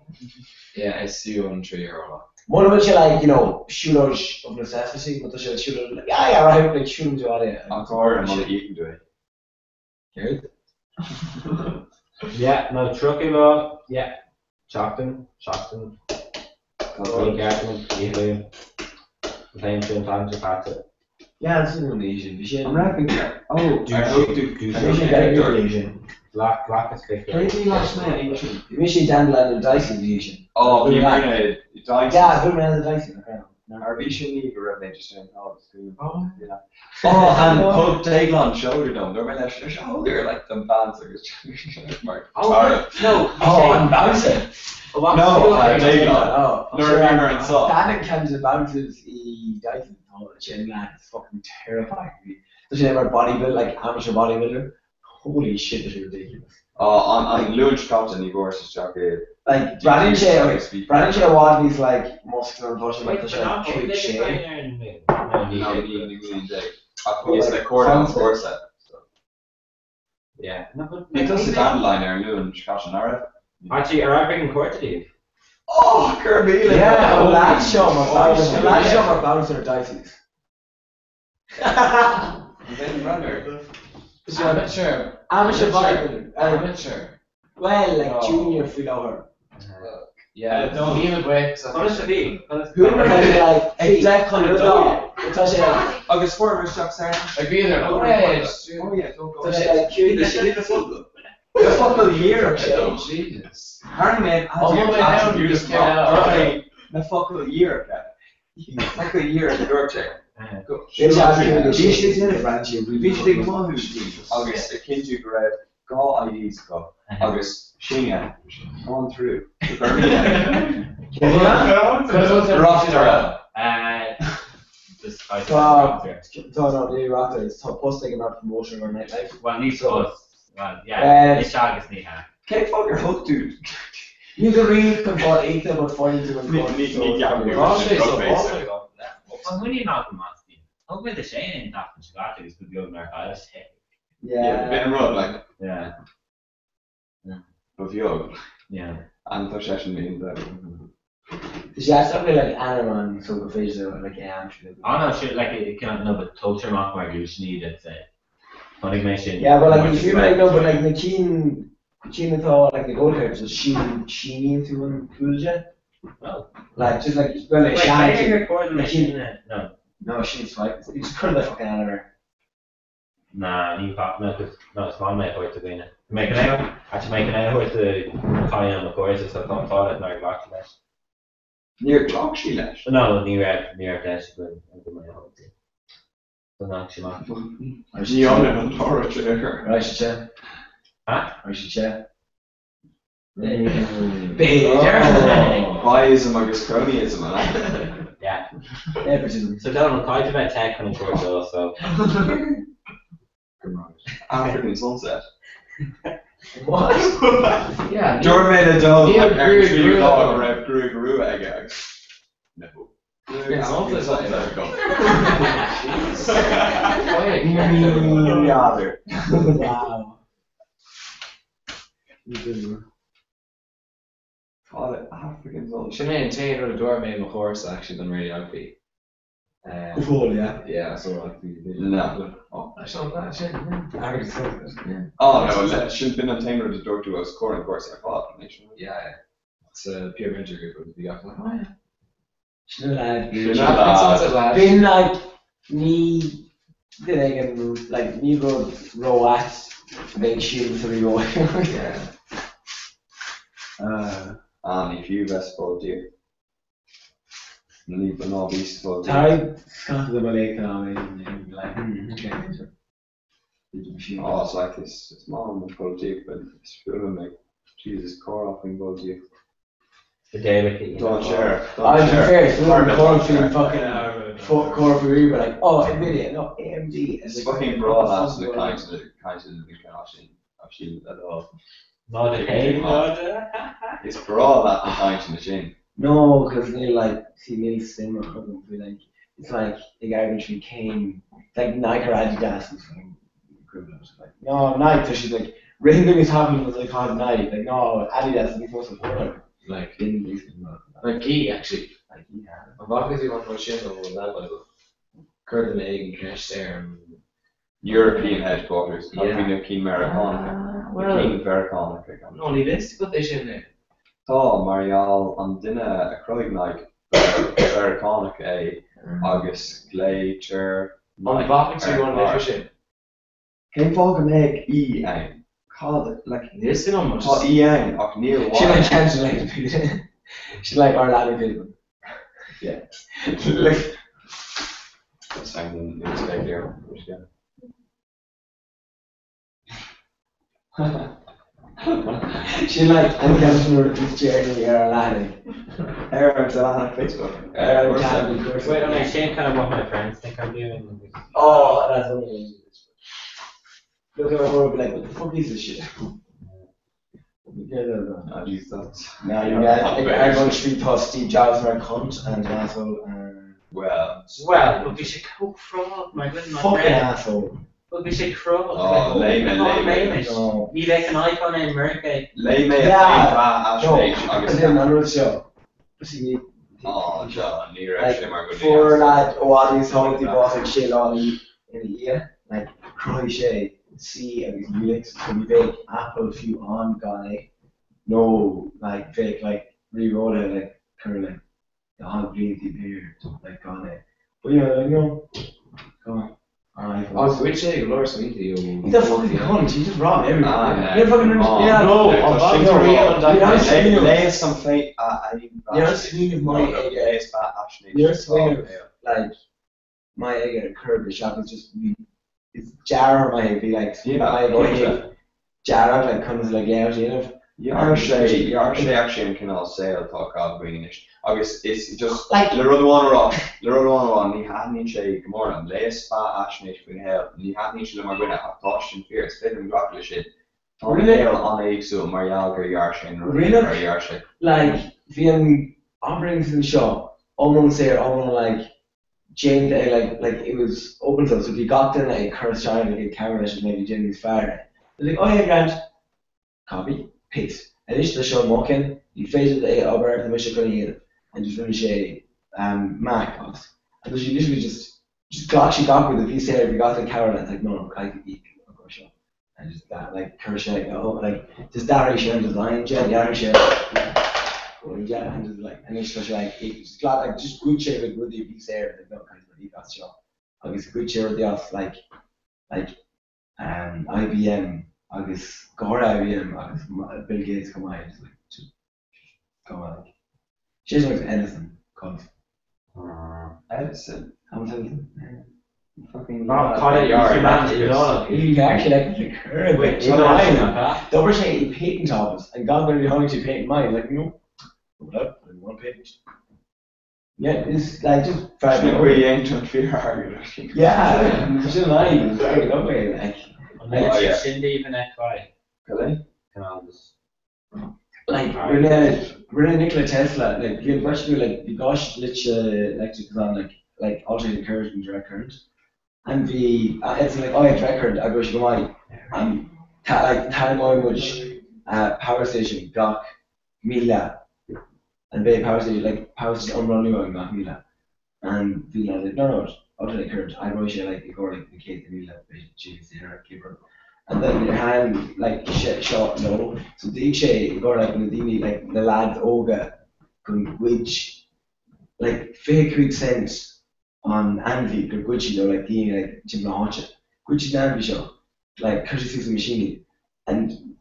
Yeah, I see you on 3 euro. One of which, like, you know, shooters of necessity, but the shooter, like, yeah, right, like, shooters are there. I'm sorry, I'm not eating to it. Good. Yeah, no, trucking law, yeah. Shockton. Garden, Evelyn. Playing 2 times a pattern. Yeah, it's Indonesian. I'm rapping that. Oh, Indonesian. Black is big. You wish you dandelion and dice Indonesian. Oh, you're gonna dice. Yeah, who ran the dice? Our vision need to revenue just in all the school. Oh, yeah. Oh, and Pub Daglon showed them. They're my shoulder like them bands are just Mark. Oh, no. Oh, I'm bouncing. No, Daglon. Oh, They're and soft. That comes about is he died in it's fucking terrifying. Does he have a bodybuilder, like amateur bodybuilder? Holy shit, this is ridiculous. On Lunch Compton, he goes to jockey. Like, Brandon Shea Wadley's like muscular and pushing like the quick Shea. No, he's the core on the score set. Yeah. He does the dandelion there, Lunch Compton, alright? Actually, are I bringing court to you? Oh, Kirby! Yeah, last show my bouncer dices. Amateur bodybuilder. Well, like junior freeloader. Yeah, don't leave it with. How much should be? Who like exact kind of dog? It's like August 4 Shop Sarah. Like be there. Oh yeah, don't go. Like the fucking year of change. Jesus. Harry man, you just get out. The fucking year, like a year of your check. August, a Kinju grad, go IDs go. August, Shinya, on through. Just it's posting about promotion or nightlife. Well, needs us. Well, yeah, it's August need her. Can't fuck your hook, dude. You can read about 8 about 42 and 42. Well, when you not come on, Steve, how about the Shane in that from Chicago? This could be over there. I was Yeah, been run like. Yeah. Of you. Yeah. And the session being there. Yeah, something like Anaman, so the face of like oh no, shit, like it can't know, but culture mock where you just need it, say. Funny mention. Yeah, but like if you like no, but like the Keen thought like the goalkeepers was she into him Coolja. Oh. Like just like well like No. No, she's like it's kind of the fucking animal. Nah, you pop no, cause no, it's my mate for it to win it. Make an hour. Actually, make an hour with the tie on the course. So don't thought it near Glock Lash. Near Glock she Lash. No, near Lash. Good. So not she not. She on it on Torah checker. Right, she check. Huh? Right, she check. Biasm agus cronyism, Yeah. Nepotism. So Donald, quite about tech when it's worked also. African sunset. What? Yeah. Dormade a dog. I'm sure you thought of Rev Guru egg. No. Yeah, sunset. Wow. Call it African sunset. Sinead and Tate wrote a door made of horse actually done really ugly. Oh, yeah. Yeah, so ugly. No. Oh, I saw that shit. African sunset. Yeah. Oh no, it shouldn't have been untamed with the door to us core and course I call it nation. Yeah. It's a peer venture group with the guy like, oh yeah. Been like me, then I can like me go row at make shield to go. Yeah. If you best ball dear. Leave an all beast ball dear. I can't do the lake now, and like, Oh, it's like this small and ball dear, but it's feeling like Jesus core off in ball dear. The day with Don't share. I'm fair, it's not core feeling fucking core for you, but like, oh, NVIDIA, no, AMD. It's fucking broad as the kind of at all. Not a game. It's broad at the kind of machine. No, because they like see Neil Simmer or be like it's like the guy eventually came like Nike or Adidas is equivalent. Like no Nike, so she's like everything is happening because they call it Nike. Like no Adidas is the most important. Like in these like he actually. Like he had. I'm obviously going to push in on that level. Curd and egg and cash there. European headquarters. Yeah. Not being a keen American. Well, King Vericon. only this to put this in there. Tá Marial an duine a croignaig Vericonic agus Glacier. On the bottom to one there shit. Came fog meg E ein. Called it like this in almost. Tá E ein ach Neil. She like cancelled She like Orlando Goodman. Yeah. Like that's fine. It's like there. She like I'm cancelled this journey Orlando. Eric's on Facebook. Wait, I'm saying kind of what my friends think I'm doing. Oh, that's only. Look at my work like, what the fuck is this shit? I use that. Now you got everyone street post Steve Jobs for a cunt and an asshole. Well, but we should go fraud, my goodness. Fucking asshole. But we should fraud. Oh, lame. We like an icon in America. Lame. Yeah. No, another show. Oh, John, you're actually my good. For like, all these whole boss like shit all in the year, like crochet. See and these lyrics can be fake Apple few on guy no like fake like rewrote it like kind of like the whole greasy beard like on it but come on alright oh which day Laura Sweetie he's a fucking cunt he just robbed everything you're fucking no lay some fake you're swinging of my egg you're swinging like my egg at a curb the shop is just it's jar might be like my boy jar out like comes like out you're actually actually can all sale talk of greenish August it's just like the road one ni hadn't say morning less ashnish we have ni hadn't should my winner have touched in fear split and rock shit really on a so Marial Yarshin really like the offerings in the shop almost say almost like Jane, like it was open source. So if you got in like curse shine like a camera that should maybe Jamie's fire. They're like, oh yeah, Grant, copy, paste. And this is the show mocking. You face it the over the mission going in and just finish a Mac box. And then she literally just got with the piece there. If you got the camera, it's like no, I could eat of course. And just that like curse shine, like just that ratio design, Jen, yeah, ratio. Yeah, and just like, and it's just like, it's got like just good share with the piece there, like no kind of that's shop. Like it's good share with the off like IBM, I guess Gore IBM, I guess Bill Gates come on, just like come on like. She's like Edison, called. Edison. I'm telling you. Fucking Connor, yard. You can actually like the curve. Wait, You know, I double shade patent office, and God knows how much you patent mine. Like, no, I didn't want patent. Yeah, it's like just Like where you ain't trying to figure out. Yeah, it's just not even very lovely. Like, Cindy even at five. really? Come on, just. Like Rene Nikola Tesla, like you virtually like the gosh lich electric on like alternating current and direct current. And the it's like direct current, I wish you might like Talamoi much power station, Gok, Mila, and they power station like power station unrunning on Gok Mila. And the like no alternating current, I wish you like according to the case the Mila she's there keeper. And then your hand like shot low. So DJ go like Nadini like the lads Oga which like fake quick sense on Anvi or Gucci though like the like Jim Lahancha. Gucci Anvi show like 36 machine and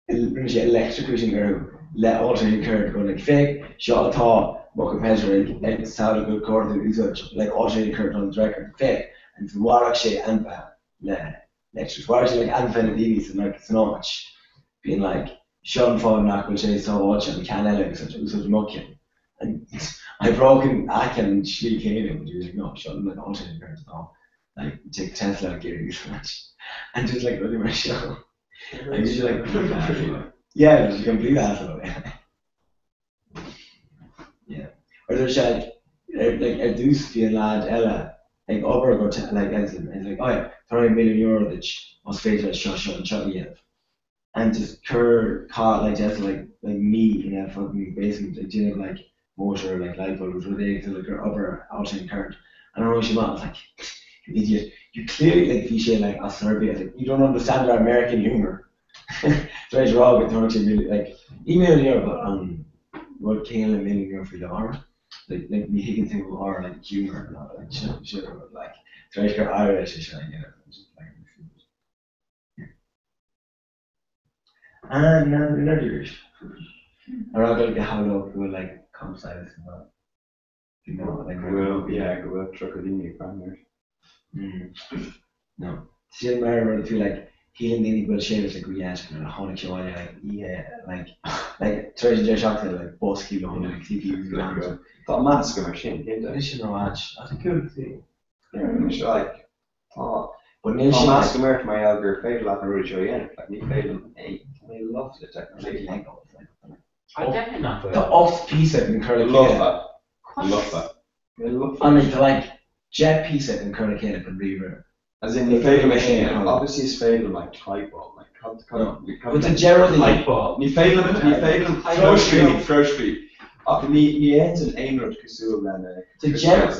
electric cruising girl let alternate current go like fake shot thought what competitor like sound a good chord research like alternate current on the record fake and the Warwick and lectures. Why is like Anfanadini and like it's not much being like Sean Fon Knuckle Chase so watch and Can Alex such mucking. And I broken Akin and she came in and he was like, no, Sean like alternating current now. Like take Tesla getting this much. And just like really my show. Like just like complete asshole. Yeah, just a complete asshole. Yeah. Or there's like a deuce being lad Ella like over go to like Edson and like, oh yeah, €30 million that was faced with shot and shot again. And just caught like just like me in a fucking basement, like you know, like motor, like light bulbs with eggs and like her upper alternating current. And I know she was like, you idiot, you clearly like cliche like a Serbia, like you don't understand our American humor. So it's wrong with 30 million like email here but what came $1 million for the armor. Like me Higgins thing or like humor and all like shit but like try to get Irish and shit, you know. Just like and another Irish. Or I'm gonna get how low to like comp size and all. You know, like go Truckadini primary. No. See I remember feel like healing any bullshit is like we ask and 100 kilo like yeah like Treasure J Shock like boss kilo like CPU Tá mask of machine, I should know much. I think cool thing. Yeah, it's like but Tá mask of America my algorithm failed like Rudy Joyen, like me failed I love the technology. I definitely not the off piece of incredible. Love that. I mean the like jet piece of incredible could be rare. As in the failed machine, obviously it's failed like type ball, like but the general type ball. Ni failed throw street. Och ni ends an Einrod Kasul and the general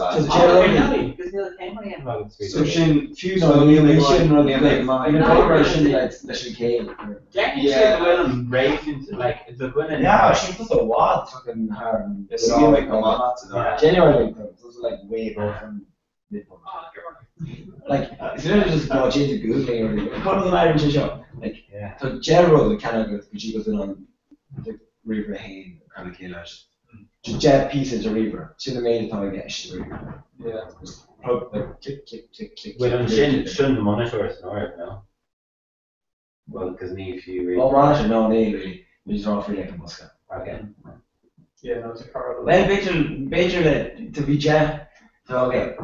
so shin fuse no you shouldn't run like mine that she came yeah well raised into like it's a good yeah she was a wild fucking hard it's all like genuinely it was like way more from like it's not just about changing Googling or anything one of them Irish show like so general the Canada because she goes in on the River Hain kind of killers just jet pieces of Reaper. Should have made it how I get shit Reaper. Yeah. Like click. Well, on shouldn't monitor it no. Well, because if you really. Oh, monitor no, really. We just all free like a musket. Okay. Yeah, no, it's a car. Well, Beijing to be jet. So okay.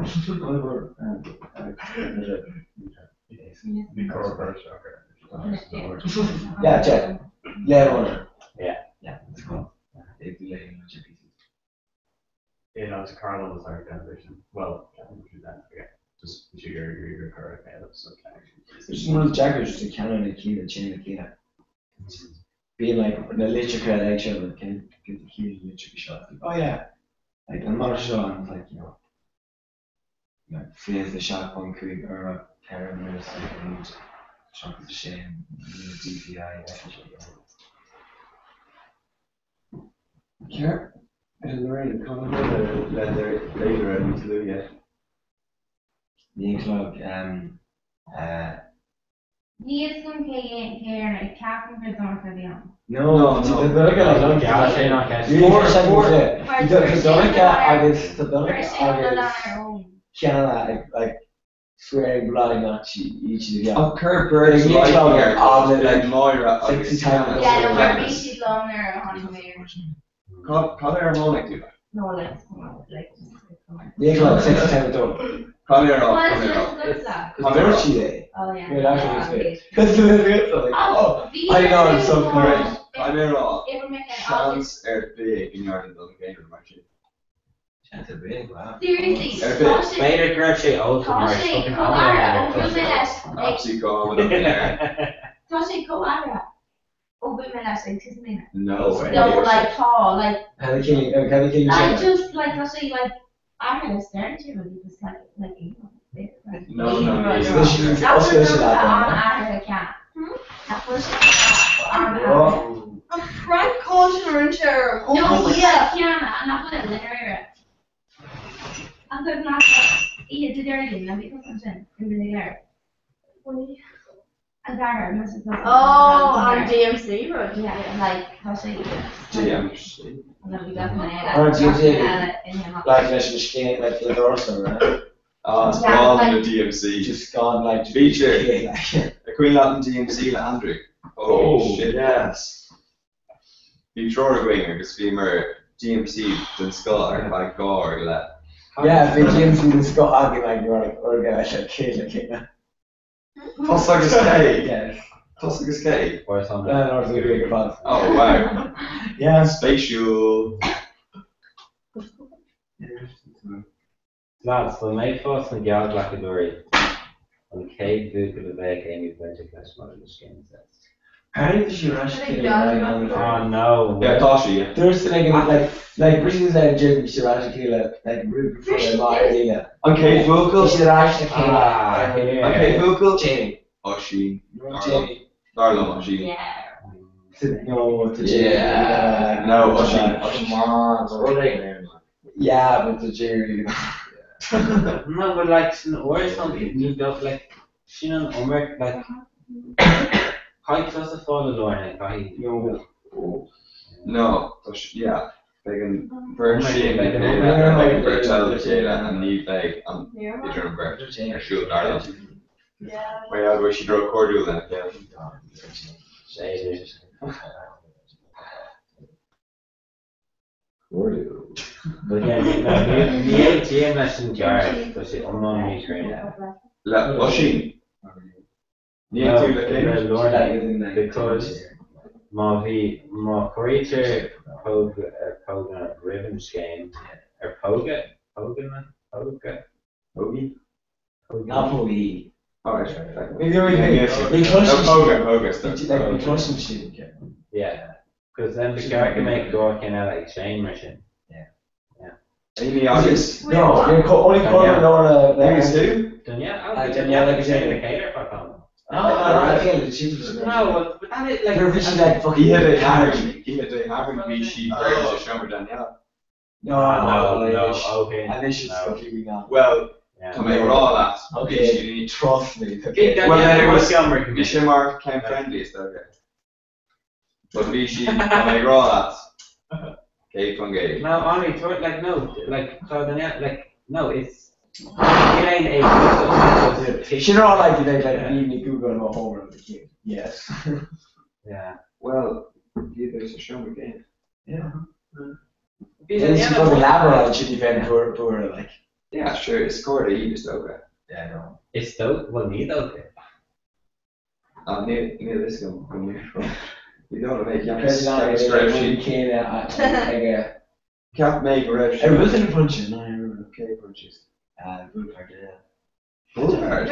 Yeah, jet. Level. Yeah. That's cool. If you let him jet pieces. Yeah, no, it's a Carlo was our transition. Well, just your car kind of so just one of those jackers just a cannon and a key that chain the key that. Being like an electric action that can get the key and electric shot. Like, oh yeah. Like I'm not sure I'm like, you know, freeze the shotgun quick or a Karen or something shock is a shame. DPI Sure. And Lorraine, comment on the later and to yet. The club, Días con que Karen, Catherine Grisón se vio. No, the burger I don't get. Four seconds. The burger I guess the burger I guess Canada like swearing blind not each of the Oh, Kurt Bird's Like, like Nicola here, Arlen, like Moira, 60 times. Yeah, no, maybe she's long there on there. Call her harmonic, do that. No, like, Nicola 60 times done. Call her off, Why call is her off. it that? Call her off. Oh, yeah. Yeah, that's what it's Because it's a little bit like, oh, I know I'm so correct. Call her off. It would make an Chance big in your game, actually. Chance big, wow. Seriously, Made a correct shit old for March. Toshi, Fucking Koara, hell. Absolutely go with them there. Toshi, Koara. Oh, women are sexist, man. No way. No, like tall, like. How they kill each I other. just like Toshi, like I had a stereotype because like No. That was the I had a cat. That was. Frank Culture and Sheriff. Oh, No, yeah. Kiana, I'm not gonna let her. I'm gonna not. Yeah, the dirty, let me come in. I'm in the air. I got her, Mrs. Oh, on DMC, right? Yeah, like how say DMC. And then we got my Or DMC. Like National Skin, like the Dorso, right? Oh, it's gone in the DMC. Just gone like Feature. A Queen Latin DMC to Andrew. Oh, shit. Yes. Bhí Troir Gwinger agus bhí mar DMC den scoil ar bhaid gá le. Yeah, bhí DMC den scoil agin like or guys like kid like Tos agus cé. Tos agus cé. Oh wow. Yeah. Spatial. Lads, the made first and Gal Blackadori on Cade Book of the Beck Amy Budget Class Modern Skin Sets. How did you rush Oh no. Yeah, Toshi. There's like Britain's Jim Shiraj Kila, like root for the Marina. Okay, vocal. Shiraj Okay, Kila. vocal. Jamie. Oshi. Jamie. Darla Oshi. No, to Yeah. No, Oshi. Oshi. Yeah, but to Jerry. No, but like or something you got like she an Omer like how close to fall the Lorna like No, yeah. Began Bertie and Began Bertel and Neve Beg and Adrian Bert. Or shoot Darla. Yeah. Where where she drove cordial then, yeah. But yeah, the ATM lesson jar was it unknown me train. La Oshi. Because my creature Poga Ribbons game or Poga Napoli. Alright. Yeah. Because then the guy can make Gork in a like chain machine. Amy August. No, you're only calling on August who? Danielle, Danielle like a indicator for them. I feel the cheapest. No, but that is like. They're fishing like fucking. He had a Harvard B sheet to show Danielle. No, okay. And then she's fucking now. Well, to make all that. Okay, trust me. Well, then it was Mishimar came friendly, is that okay? But Vichy, to make all that. Kate from Gay. No, only like no, like so Danielle, like no, it's. It ain't a. She's not like they like even Google and homework of the kid. Yes. Yeah. Well, there's a show again. Yeah. And she's going to elaborate. She defend her like. Yeah, sure. It's scored a just okay. Yeah, I know. It's though. Well, need okay. Near this one. You don't want to make spreadsheet. Can't make a rev sheet. I wasn't punching. No, I remember. Okay, punches. Bullcard, yeah. Bullcard?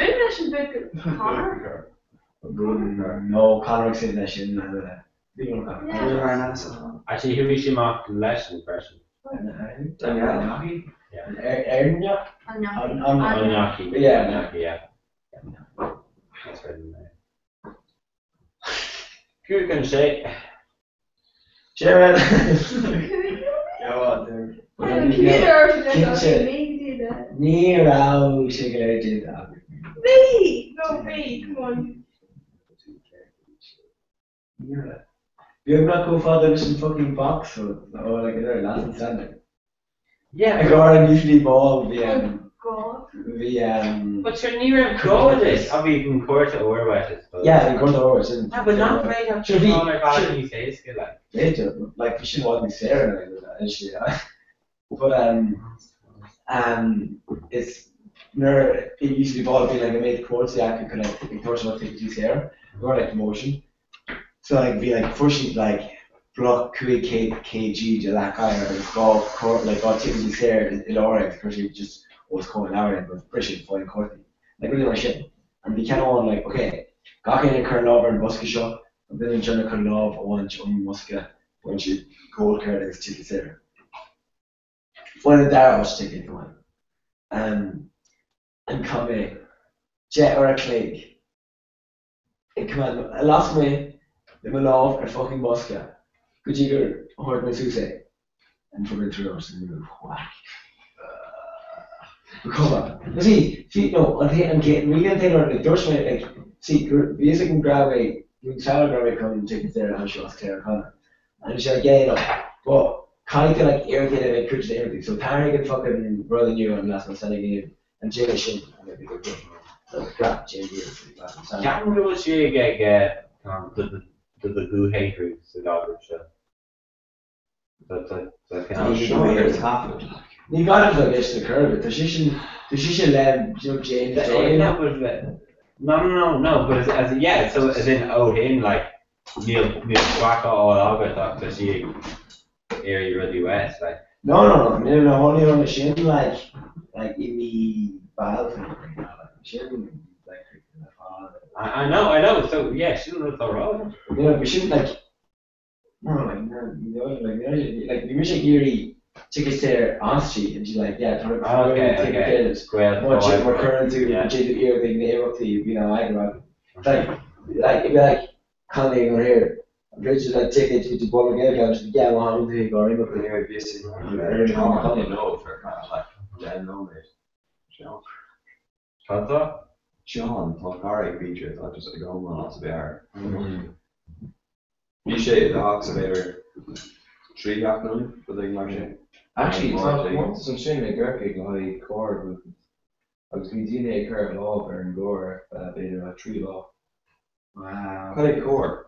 No, Conor McSinn, Actually, who we should mark less in person? Danielle. Yeah. Anya? Anyaki. Yeah. That's right in there. Who can say? Jared. Nero, shake Me! No, me, come on. You have not go father in some fucking box or like a last standing. Yeah. I got a usually ball with the God. But you're near go with it. I'll be in court to over with it. Yeah, in court to over it. Yeah, but not great. I'm sure all our body say skill like. They do, like, we shouldn't want to be fair and that, actually. But, it's, it usually involved being like a made court, so I could like, in court, not take it here, or like promotion. So, like, be like, firstly, like, block quick kg to that guy, or go court, like, go take it here in Oregon, because you just was calling Aaron, but pretty fighting court. Like, really, my shit. And we kind of want, like, okay, got in a curl over in Buska shop. And then in China curl over one Muska, when you gold card against tickets there. One of the was ticket one. And come in, Jet or a click. And come on, I lost me, they will love a fucking Muska. Could you heard my Susie? And from the 3 hours, and we were whack. Come on. See, no, I'm getting really antenna, like, George, like, see, music and Gravity. When Charlotte Gravity come and take it there and she was Claire Connor. And she's like, yeah, you know, but kind of like irritated and encouraged everything. So Tara can fucking brother new and last one standing in and Jay Shin and maybe good. So crap, Jay is Can't remember what she get the who hatred the dog show. That's like kind of it's happening. You got to like the curve, but she should let James No, but as so as in him like Neil Swaka all over that because she area of the West like. No, only on the shin like in the balcony, like shin like. I know. So yeah, she doesn't look so wrong. Yeah, we shouldn't like. No, like we wish Geary. Tickets there on street, and she's like, yeah, okay. We're current to Jaded Ear, they name up to you know, I know. Like, it'd be like, Connie over here, I'm going to like take it to Ball again, I'm just, yeah, well, I'm going to go in with the area, basically. Connie knows her, kind of like, yeah, no, mate. Sean. What's Sean, Tolkari features, I just go home and lots of air. You shade the Hawks of Air. 3 afternoon for the marché. Actually, once I'm showing a Gerke, I cord with I was going to DNA curve law or Gore, they did a 3 law. Wow. Cut a core.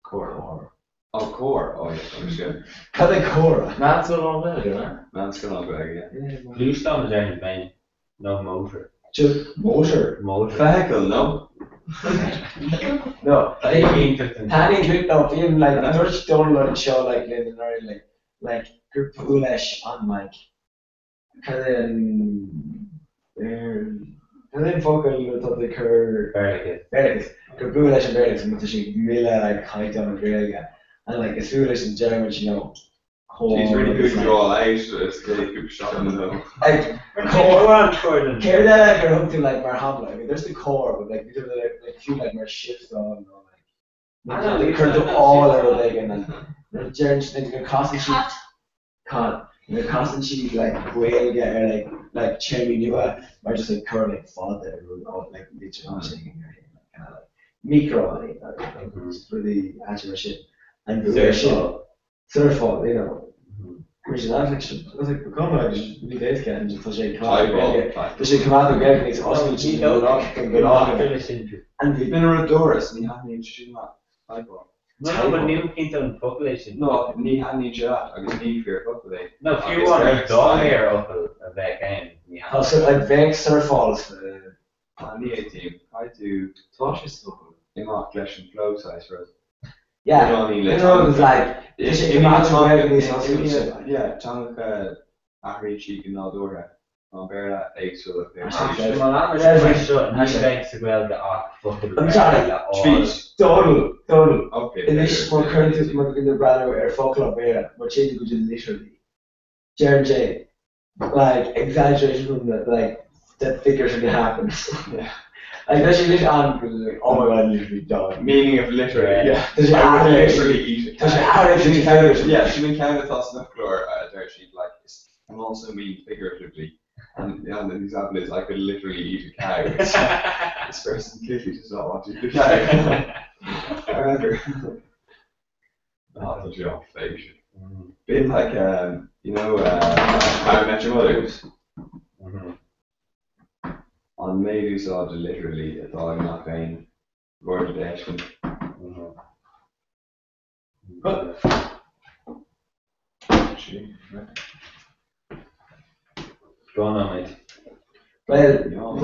Core. Oh, core. Oh, yeah, I'm just good. Cut a core. Man's got all that, yeah. Man's got all that, yeah. Bluestone is there in Spain. No motor. Just motor. Vehicle, no. No, Tanning Vic now, feeling like the first download show like Leonardo, like group foolish on like kind of focal with the curve Berlix, group foolish and Berlix, and with the Mila like high down and Berlix, and like it's foolish in German, you know. She's really good to draw out, it's really good shot in the middle. Like, core, care that I hooked to like Marhamla. I mean, there's the core, but like, these are like few like more shifts on, like, they curve to all over like, and then Jaren's thinking of constant sheet, like, whale getter, like, Cherry Nua, or just like curve, like, fall there, like, literally shaking your head, like, kind of like, micro, like, for the actual shit. And the surfall, you know. Which is actually, I was like, become like, really days can just such a class. Just come out of the game, it's awesome. And we've been around Doris, and he hadn't introduced that. No, but Neil Quinto and population. No, he hadn't introduced that. I was need for your population. No, if you want to dog here up a back end. Oh, so like vague surfalls. On the 18th, I do touch this stuff in my flesh and flow size for us. Yeah, it's like, yeah, Tanaka, Ahri, Cheek, and Aldora. I'll bear that eggs for the I'm sorry, total. Okay. In this, we're currently in the brand where fuck club where we're changing to literally. J, like, exaggeration from that, like, that figures really happens. Yeah. Like, does she literally on, like, oh my god, literally dog. Meaning of literally, yeah. Does she literally eat it? Does she actually counted? Yeah, she been counted us enough floor there, she'd like, and also mean figuratively. And the example is, I could literally eat a cow. This person clearly does not want to eat a cow. However, that's a job facial. Bit like, you know, How I Met Your Mother. On maybe so literally it's all not going word to Ashton. Go on, mate. Well, she will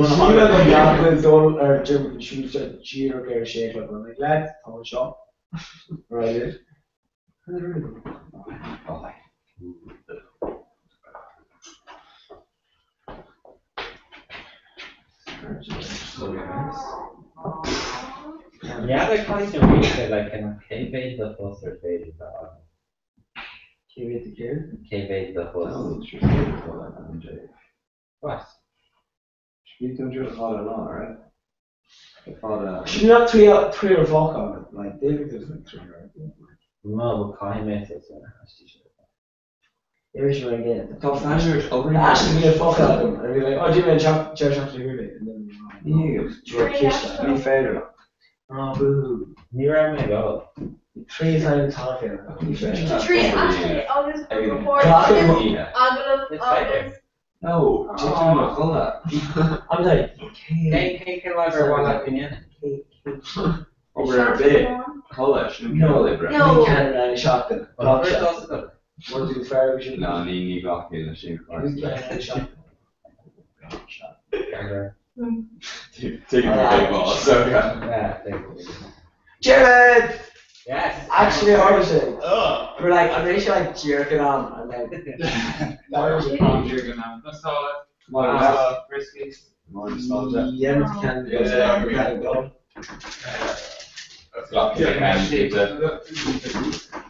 come with Donald or Jim, she was a cheer or get a shake like I'm like, lad, I'm a shot. Right. Yeah, they're kind of weird. Like, K-bait the fuss or faded the other. K-bait the care? K-bait the fuss. What? She's going to do it all along, right? She's not three or four on it. Like, David does like 3 right? No, but Kai-mate is Maybe she might get it. Top Asher's over. Asher's gonna fuck out of him and be like, oh, do you mean chair chocolate here? And then Be fair. Oh, boo. You're having a go. 3 times toffee. Tree actually August before August. No, just do not call that. I'm like, Can like one opinion? Over a bit. Call that, shouldn't call it, bro. No, you can't really shotgun. Where's the Want to do fair vision? No, Nini block in the shape. Taking the big ball, so Jared! Yes. Actually, honestly, we're like, I'm really sure like jerking on, and then I'm jerking on. That's all it. Briskets. yeah, we can go. Floppy and pizza.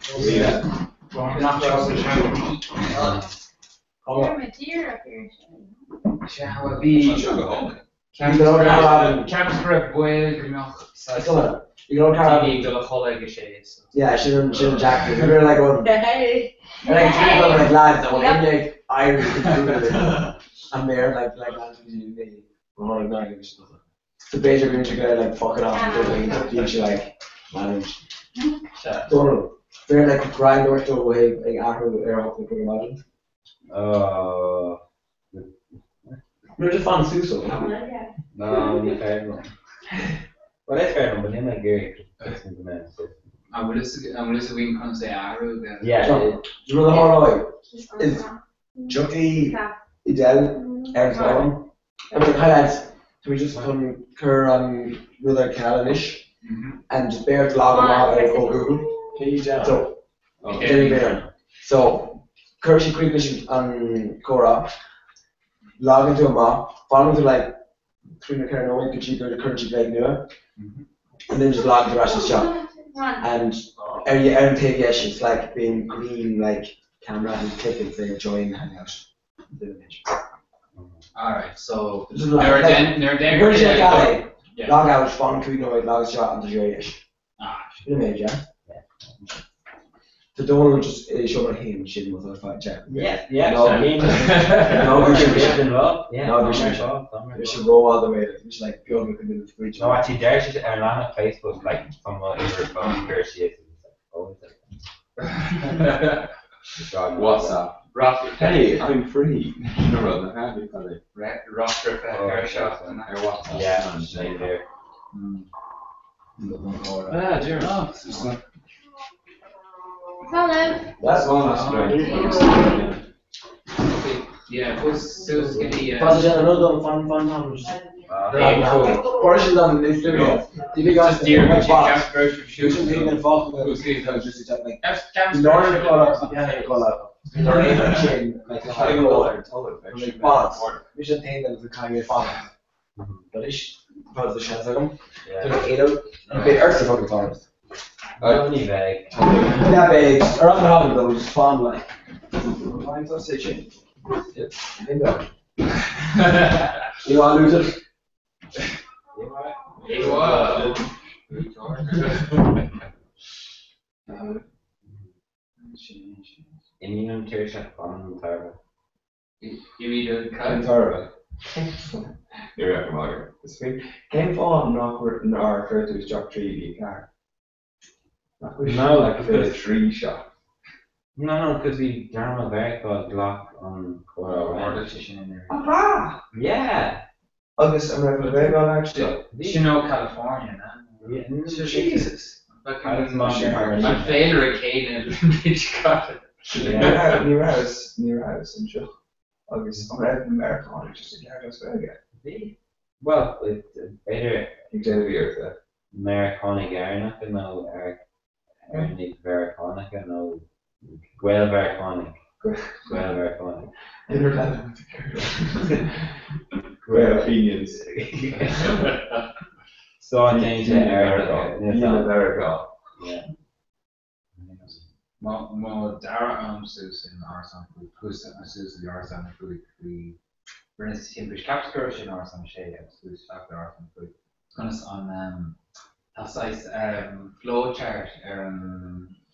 See that? You're a deer up here. Shall we Camp's grip well, you know. You know, Carl. Yeah, she didn't jack it. We were like, Hey. like 3 of them like lads that were in like Irish and they're like lads who do me. We're like not English stuff. So basically, we gotta like fuck it off and do it, like manage. Don't know. They're like grind or still away like after air hope they could imagine. We're just fun Suso. No, you're fair. Well, that's fair, but then I Gary. I'm gonna say we can say Arrow then. Yeah. Do you know the whole way? Is Chucky, Idel, Eric Simon? I mean, hi lads. So we just come here with our Calanish and just bear to log them all and go Google. So, Jenny Bairn. So, Kirsty Creepish and Cora log into a map, follow to like 300 Carano, Kirsty Blake Nua, and then just log the rest of the shop. And every take it's like being green, like camera and clicking, saying join, hang out. Alright, so Log out, spawn, tweet, log shot, and the J-ish. You made, yeah? So don't want to just show my hand shit with a fight chat. Yeah. No, we should roll all the way. We should like go and do the bridge. No, actually, there's just on Facebook, like, from what you were going to see it. What's up? Hey, I'm free. No, I'm happy for it. Roster air shot. Yeah, I'm staying there. Jeremy. Hello. That's one that's Yeah, Sue's getting another fun times. Portions on this video. Did you guys deer like box? shoes and fuck with just like Lauren call up, Lauren chin like the high roller, like bots. We should think that the kind of fun. But it's part of the chance like them. They're 8 out. They are the fucking farmers. Only bag. Yeah, big. Around the house though, it's fun like. Mine's not stitching. Bingo. You wanna lose it? Immunization on Tarva. You mean the Tarva. You're out of water. This week. Came from awkward in our first to drop 3 car. No, like a 3 shot. No, because we down a very called Glock on Cora. in there. Aha! Yeah. August, I'm going to very well actually. You know California, man. Jesus. My favorite Caden Beach Cottage. Near house and sure. August, I'm going to American, just to get us again. Well, it's better. Exactly. Americana Garnock, no, Ernie Vericonic, no, Gwel Vericonic. Gwel Vericonic. Great opinions. So I changed to America. America. Yeah. Well, Dara Sus in Arson, who's Sus the Arson, we Brennus Timpish Capscursh in Arson Shea, Sus after Arson, Gunnus on Tassais flowchart,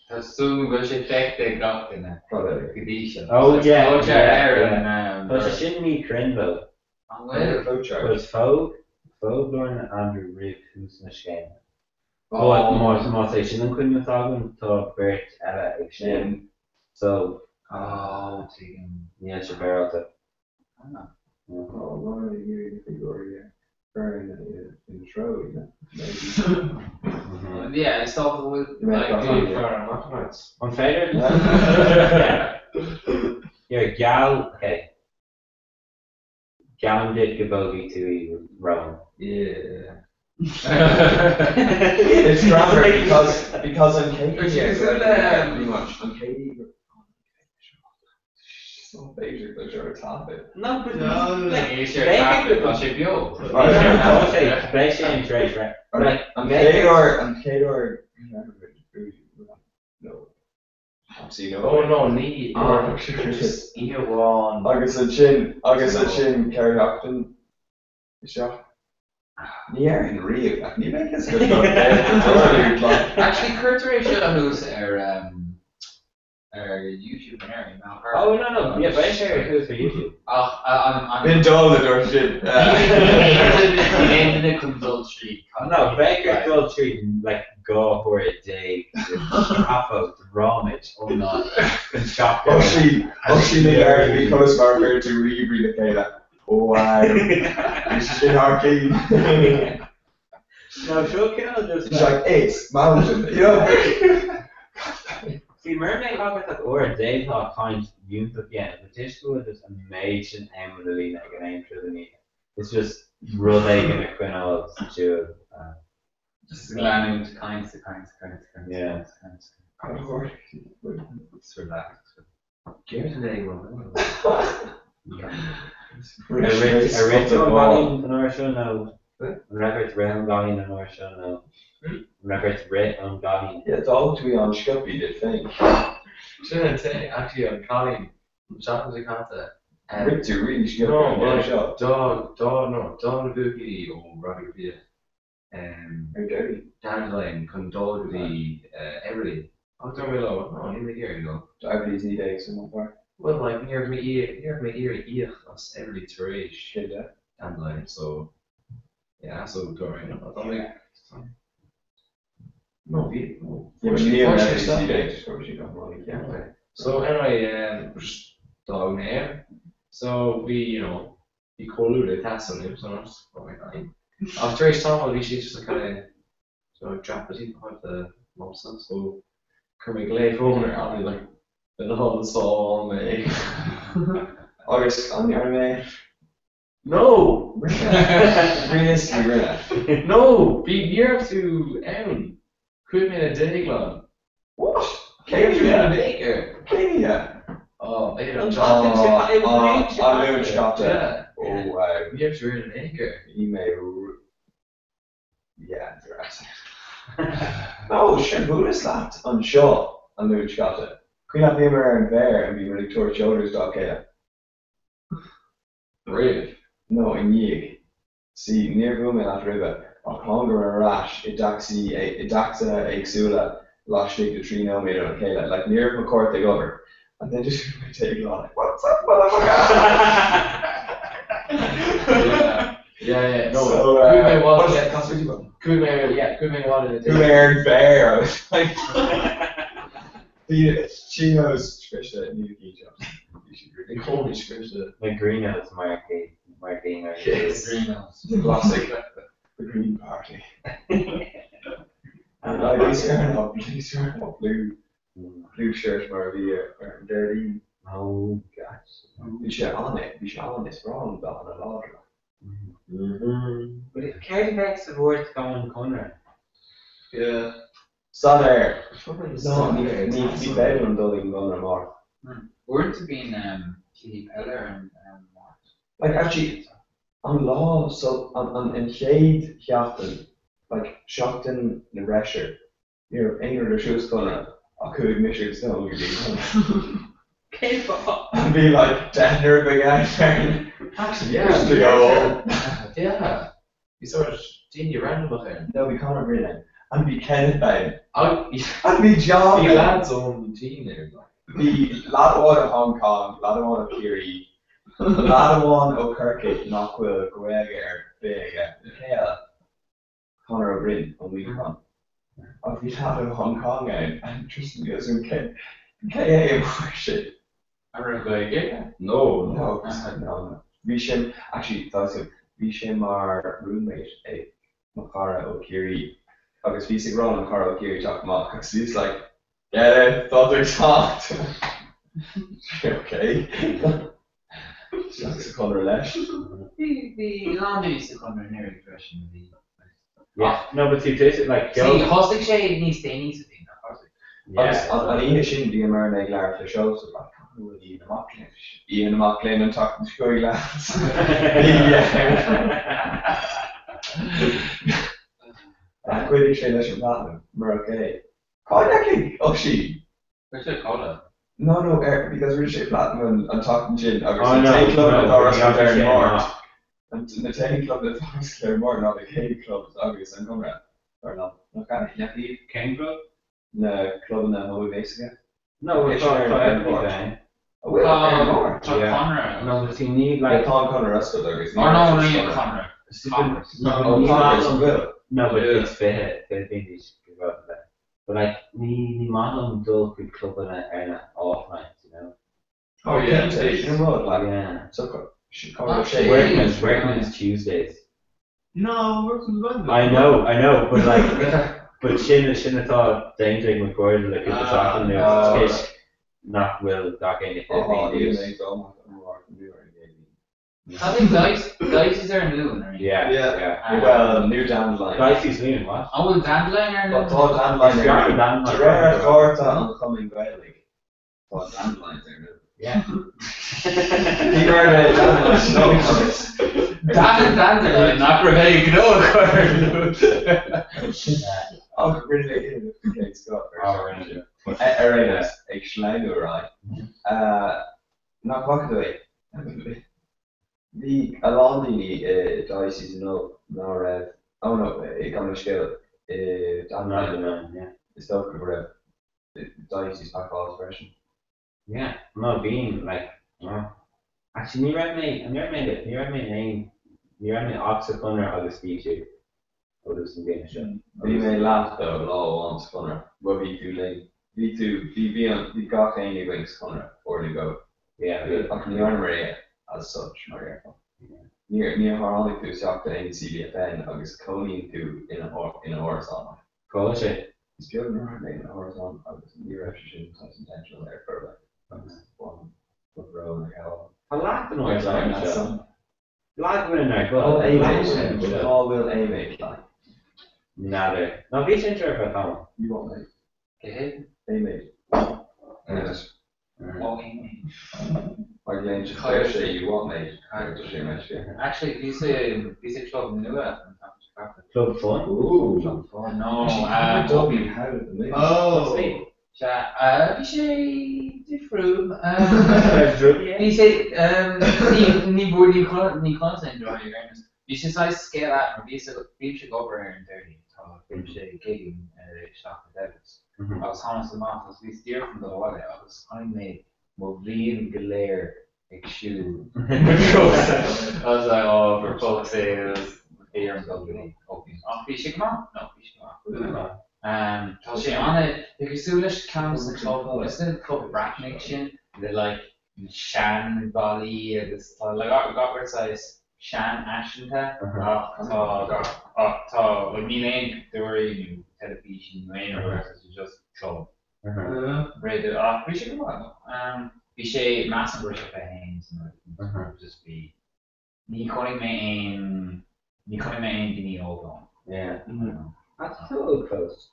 Tasum goes effective got in a condition. Oh, yeah. Flowchart, But it shouldn't be Crinville. Flowchart. It's Fogg Lorne Andrew Reeve, who's in the game. Oh, more say, she didn't couldn't talk to Bert Ella Exchange. So, yeah, she barreled it. Oh, Laura, you figure burn in the throat, maybe. Yeah, it's all with like on fader? Yeah. You're a gal, okay. Gal did Gabogi to Rowan. Yeah. It's grammar because I'm Katie. Pretty much. I'm Katie. So basic, but you're a topic. No, but you should I should be old. I'm Kador. No. Oh no, need. Agus a chin, Kerry Hopton. Shot. Yeah, in Rio. You make this good. Actually, Kurt Ratio, who's our YouTube area now. Oh no, yeah, but I share it too for YouTube. I'm been told that or shit. In the consultry. No, Baker Consultry like go for a day. Half of the ramage, oh no, shop. She made her because marker to relocate. Oh wow, this is in arcade. No, she'll kill just. It's like it's mountain, you know. See, Mermaid Hawk at or Dave Hawk kind used at the end, but this was just amazing Emily like an aim through the knee. It's just rolling in a quinol to just learning to kinds. Yeah. It's relaxed. Give it an egg yeah. I read on Norshon now. Records Realm Gani and Norshon now. Records Red on Gani. Yeah, it's all to be on Scuppy, they think. Shouldn't say actually on Colin. Shot the concept. Rick to really should no, well, Dog Boogie or Robbie Via. Dandelion, Condolly, everything. I'll tell me low. Oh, in the year ago. Everybody's need eggs in one part. Well, like near me ear, that's every terrace. Dandelion, so yeah, so Dorian. I don't think. No, yeah, but you don't So anyway, dog name. So we colluded that's on him, so that's probably fine. After each time, we just kind of drop it in quite the most stuff. So Kermit Glade over on like the whole song, August on the anime. No, realistically, no, be near to Quit me a day club. What? Baker. Kenya. Oh, I don't know. Yeah. Oh wow. You have to read an acre. Email. Yeah, no, sure. Who is that? On Shaw. On the Chata. Queen of him around there and be really towards shoulders. Okay. Brave. No, in Yig. See, near Guma at River. Hunger and Rash, Idaxa, Exula, Lashig, the tree no meter, okay, like near McCourt they go over. And then just take it on like, what's up, motherfucker? Yeah. No, so, Kume wanted to Kume Bear. I was like, she knows Trisha and you job. They call me Trisha. The green is my arcade. Martina. Yes. Classic. The Green Party. And he's wearing a blue shirt where we are dirty. Oh gosh. We should on it. It's wrong, but on a lot. But if Kerry makes the word going Conrad. Yeah. So there. No, need to be better on building on more. Weren't to be in Kitty Peller and Like actually, on law, so on shade Shafton, like Shafton the Resher, you're anger the shoes gonna I could measure stone with and be like, damn, you're a big guy. Actually, Yeah. You sort of Gene random with him. No, we can't agree then. And be Kenneth Bain. I'd be John. The lad's own Gene there. The Ladawan of Hong Kong, Ladawan of Kiri, Ladawan of Kirkit, Knockwill, Gregor, Big, Kale, Connor O'Brien, and we come. I'll be out of Hong Kong and Tristan goes in KA worship. I'm going to No. No. Vishim, actually, that's it. Vishim, our roommate, Makara O'Kiri. Agus Visig Ron Makara O'Kiri talking about, because he's like, yeah, thought they talked. Okay. That's a colour less. The land used to come in near the question of the. Yeah, no, but see, this is like. See, Hostic Shade needs to think that. Yeah. And Ian shouldn't be a mermaid lair for shows, so like, who would Ian McLean and talking to Scoy lads. Yeah. Quidditch Shane Leisure Platinum, Murray. Kayaking, she. Where's your cola? No, because Richard Platinum and talking Gin, obviously, the club that Doris Clare Moore. Mark. And the Tay club that Doris Clare Moore, not the Katie club, is obvious, and come around. Or no? Okay. The Kane Club? The club in the whole base again? No, we're talking about Conrad. No, but you need like. Tom Conrad, that's what there is. Oh, no, Conrad. No, but it's Philippines give out that. But like, we model do good club and off nights, you know. Oh yeah, you know what? Like yeah. So Workman's Tuesdays. No, Workman's Wednesday. I know, but like, but Shin thought Dane McCoy like it was talking there. Not will dock anything. I think Dice is there in Luton, right? Yeah. Well, new Dandelion. Dice is Luton, what? Oh, well, Dandelion are in Luton. Thought Dandelion. Rare Gorta on coming Gaelic. Thought Dandelion's there. Yeah. You heard it, Dandelion, not Rebecca, no, Oh, really? Okay, Scott. Arena, Schlango, right? Not quite away. The Alani Dice is no Rev. Oh no, it can scale. I'm not the man, yeah. It's not Rev. Dice is back all version. Yeah, no, being like, actually, you read me name, you read me Oxford Connor August B2. Or there's some game show. We may laugh though, law once Connor. But V2 lane. V2, we got any wings Connor, or you go. Yeah, I can learn Maria as such, Maria. Near Haronic to shop to any CBFN, August Coney to in a horizontal. Call it. It's building around in a horizontal, August near Extraction, some intentional there for like one row and a hell. I like the noise on that song. Like when they're good. All will aim like. Nada. No, be intro for that. You want me? Okay. Aim. Yes. Or you just say you want me? Actually, these club new Club Fun? Ooh, Club Fun. No, Dublin had it. Oh. Vi sé diffrúm. Vi sé ní búr ní content drawing awareness. Vi sé size scale at or vi sé go over here in 30. Vi sé gigging shop at Davis. I was honest enough as we steer from the water. I was kind made Moblin Galere shoe. I was like, oh, for fuck's sake, it was here in Dublin. Oh, vi sé come on? No, vi sé come on. She on it, you can see this comes the club, it's the club Bracknick, they like Shan Bali, this like I got where size Shan Ashenta, tá like ní lein dúirí television lein versus just club. Right, bhí sé go bhí sé mass an brisio hains just bhí ní chunig mé ein duine ógán. Yeah. That's so close.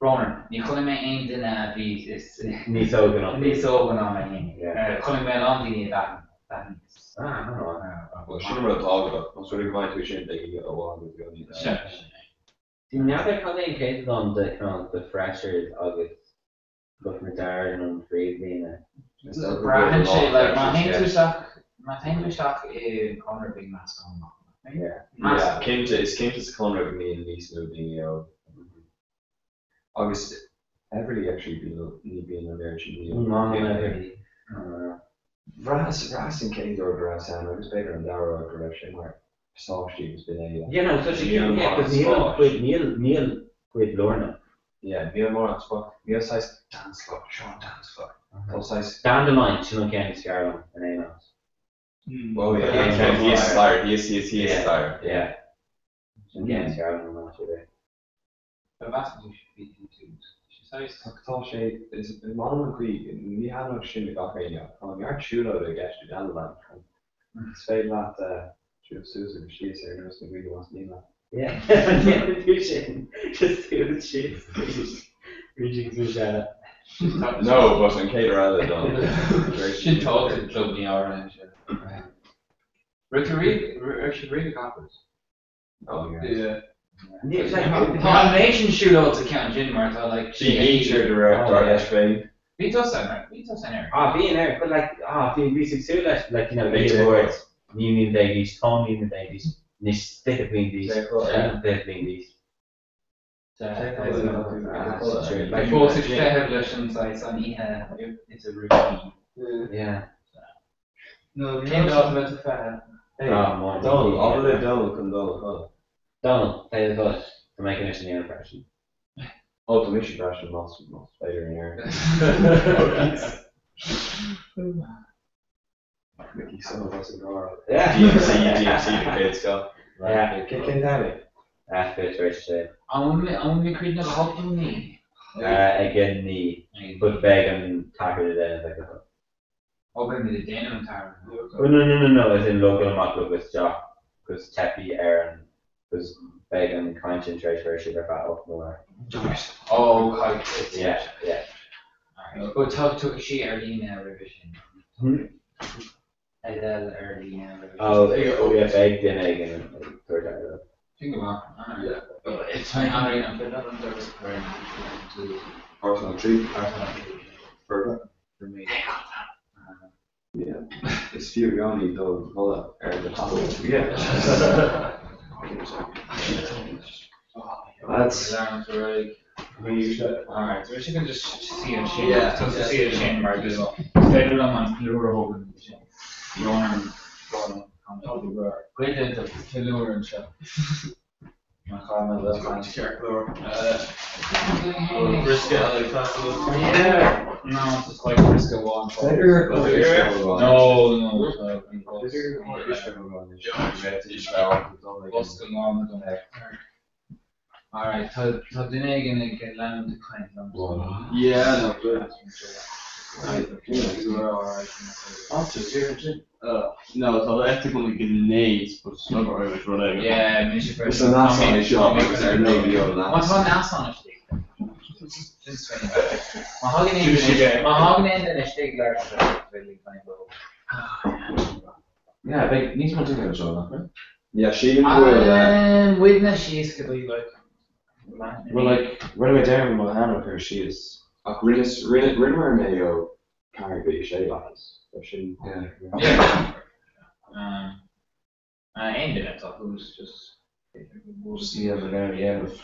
Bronner, ní chunig mé ein duine bhí is Níos ógán á mé chunig mé an duine that I don't know. Well, she never thought about it. I was really going to shit they could get a while to go need that. Die nader kan ik kijken dan de freshers August. Look met daar en dan freezing. Brahan shit like my thing shock in corner big mask on. Yeah, came to corner of me and Lisa moving August every actually being American. Ras and Kate or Ras and I was better in Dara direction where saw she was been You know, so she came because Neil quit Lorna. Yeah, Neil more on spot. Neil size dance floor, Sean dance floor. Full size. Dandelion, she don't get Scarlett and anyone else. Oh yeah, he is tired. He is tired. Yeah. She don't get Scarlett and not today. But that's what you should be into. Tá sé is man chuí ní an sin ga féine an ar siúla a gceistú an le fé leat siú Susan si sé nus na bhí was ní le. Yeah, sin just do shit. Reaching through that. No, but in Kate rather done. She talked to Club the Orange. Ricky Reed coppers. Oh yeah. It's like combination shootouts account Jim Martha like she hates her director Spain. Beat us on her. Being there, but like we succeed like you know the words. Union babies, Tom Union babies, this stick between these, between these. Like both lessons like on it's a routine. Yeah. No, came out with a fan. Hey, Donald come Donald, play the voice to make an mission impression. Oh, the mission impression must later in here. Mickey, some of us ignore it. Yeah. DMC, the kids go. Yeah. Kick Danny. That's good, very straight. Only creating a hop in me. Again, the put bag and tackle it in like that. Open the denim tackle. Oh, no, as in local mock with Jock, because Teppy, Aaron, because bag and concentrate where she got up more. Oh, okay. Yeah. Alright. But talk to she early now revision. Adele early now revision. Oh, yeah, bag, then egg, and third out. Think about it. Yeah. It's fine. I'm put that on service to Arsenal 3. For me. Yeah. It's Furioni though, Vola, the top. Yeah. That's right. Alright, so she can just see a shame. Yeah. See a shame mark as well. Stay with them on Lure Hogan. You want to great into Lure and stuff. My comment that's fine. Check Lure. Brisket yeah. No, it's just like Brisket one. Alright, so Dine gonna get land to kind yeah, no good. You were alright. No, so I think only get nades, but it's not very much running. Yeah, mission first. So that's on the shop, because they're maybe on that. What's on that's on it? Mahogany and a Stigler really kind of. Yeah, big needs more to go so that. Yeah, she and witness she is could be like. Well, like right away down with Hannah, where she is. Rinmer Mayo can't be shade lines. Yeah. I ended it up. Who's just. See over there, yeah, with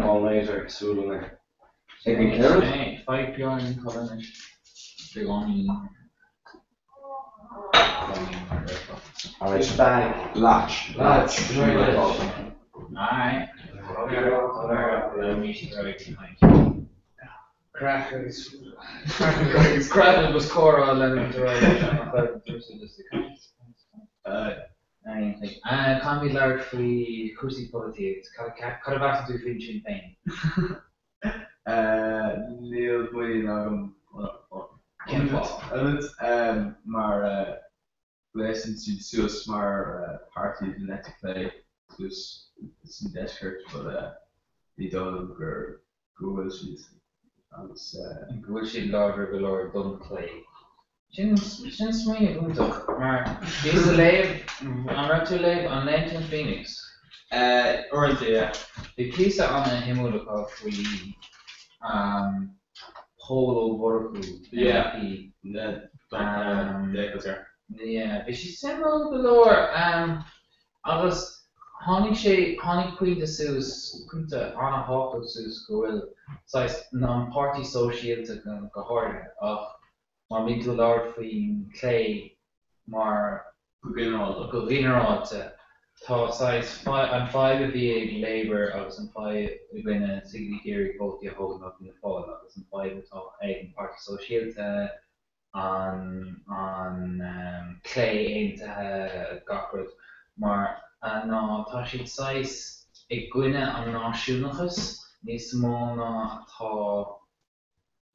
all laser soothing there. Taking care of it. 5 beyond color. Big on. Alright, bag, latch. Alright. Crackers was core all let him to write. Can be large free cruisy politics. Cut about to do Sinn Féin. Neil Boyd maar lezen to zoals maar party de net play dus het is een desktop maar die dan Google sheet als Google sheet larger below don't play. Sinds mij goed toch, maar deze leef aan to leef aan Lenten Phoenix. Oriënteer. De kiezen aan een hemel of free polo worku. Ja. Yeah, but she's several below. Agus honey queen the sus kunta Anna Hawk sus goel. So non-party social to go hard. Maar me to Lord Queen Clay, maar Guginrod. Tá size 5 of the Labour agus an 5 gine significant vote hold up in the fall agus an 5 atá ag Party Socialta an Clay aimta gacrod mar ná tá siad size ag gine an náisiúnachas níos mó ná tá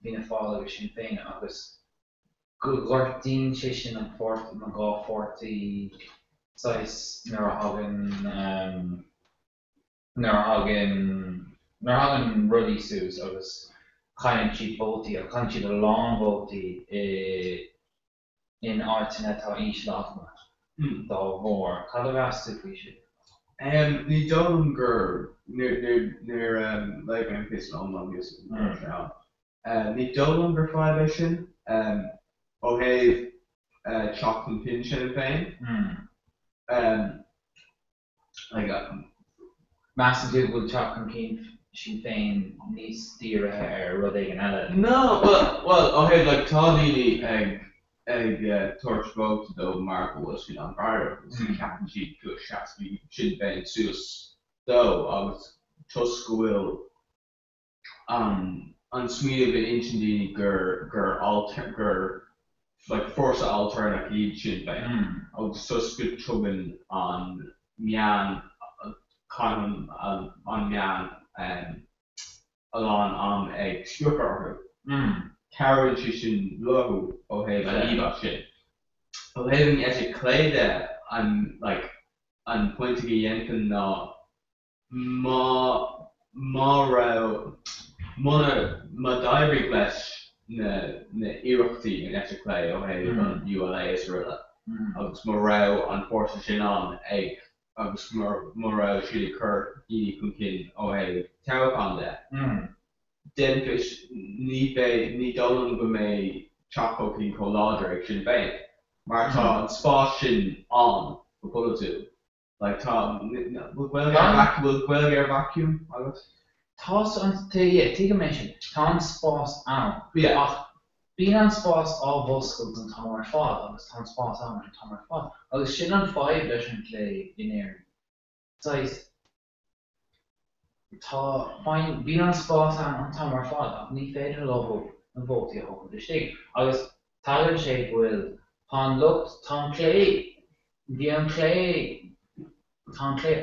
bhína fáil agus Sinn Féin agus Gortin sin an fort na gá forty size nar hagan ruddy sus agus chaim si volti a kan si a long volti in artnet tá íslátma dá mór Cadastu fi si. Ní dom gur near like an pis on agus now. Ní dom gur 5 sin ó héh chocolate pin Sinn Féin. Massive good chocolate pin Sinn Féin níos tíre rud ag an eile. No, well, okay, like Tálíní ag torch vote do Mark was fin an bar Captain G go Shasby Sinn Féin sus do agus tuscoil an smíad an inchindíní gur alter gur like force alternative Sinn Féin. Agus sus go tugan an mean con an mean along ag sciúpar Carol sin logo ó héh an íbá sin. Ó héh as cléide an pointí dhéantain ná má daibrig leis na iireachtaí in as clé ó héh an ULA is rila. Agus mar ra an forsa sin an ag agus mar ra siad chur í chun cin ó héh teáán de. Denfish ní dolan go mé chapo cín choláidir ag Sinn Féin. Mar tá an spás sin an go pull tú. Like tá bhfuil ar vacuum agus? Tá an tí mé sin tá an spás an. Bí an spás á bhoscail an tamar fád agus tá spás an tamar fád. Agus sin an 5 leis an lé inéir. Tá fáin bí an spás an tamar fád ní féidir le an bhótaí a thugann de stig. Agus talann sé bhfuil tá lucht tá clé bhí an clé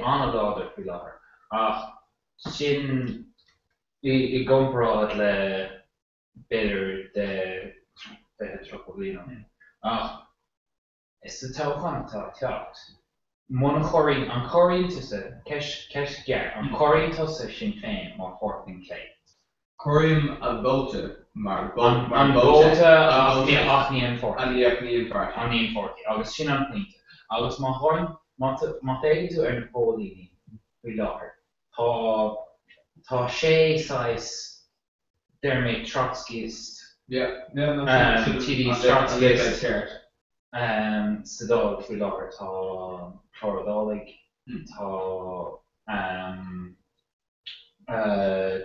anna láidir fi láthair. Ach sin I gomráid le beidir de tropolin. Ach is the táchan tá teacht. Muna choirín an choirínta ceis gear an choirínta Sinn Féin má fortin clé. Choirim a bóta mar an bóta ach níon forti. An níon forti agus sin an plinta. Agus má choirn má féidir tú ar na pólíní fi láthair. Tá sé sais Dermot Trotskyist. TD Trotskyist. Sadal fi láthair tá chláradálaigh tá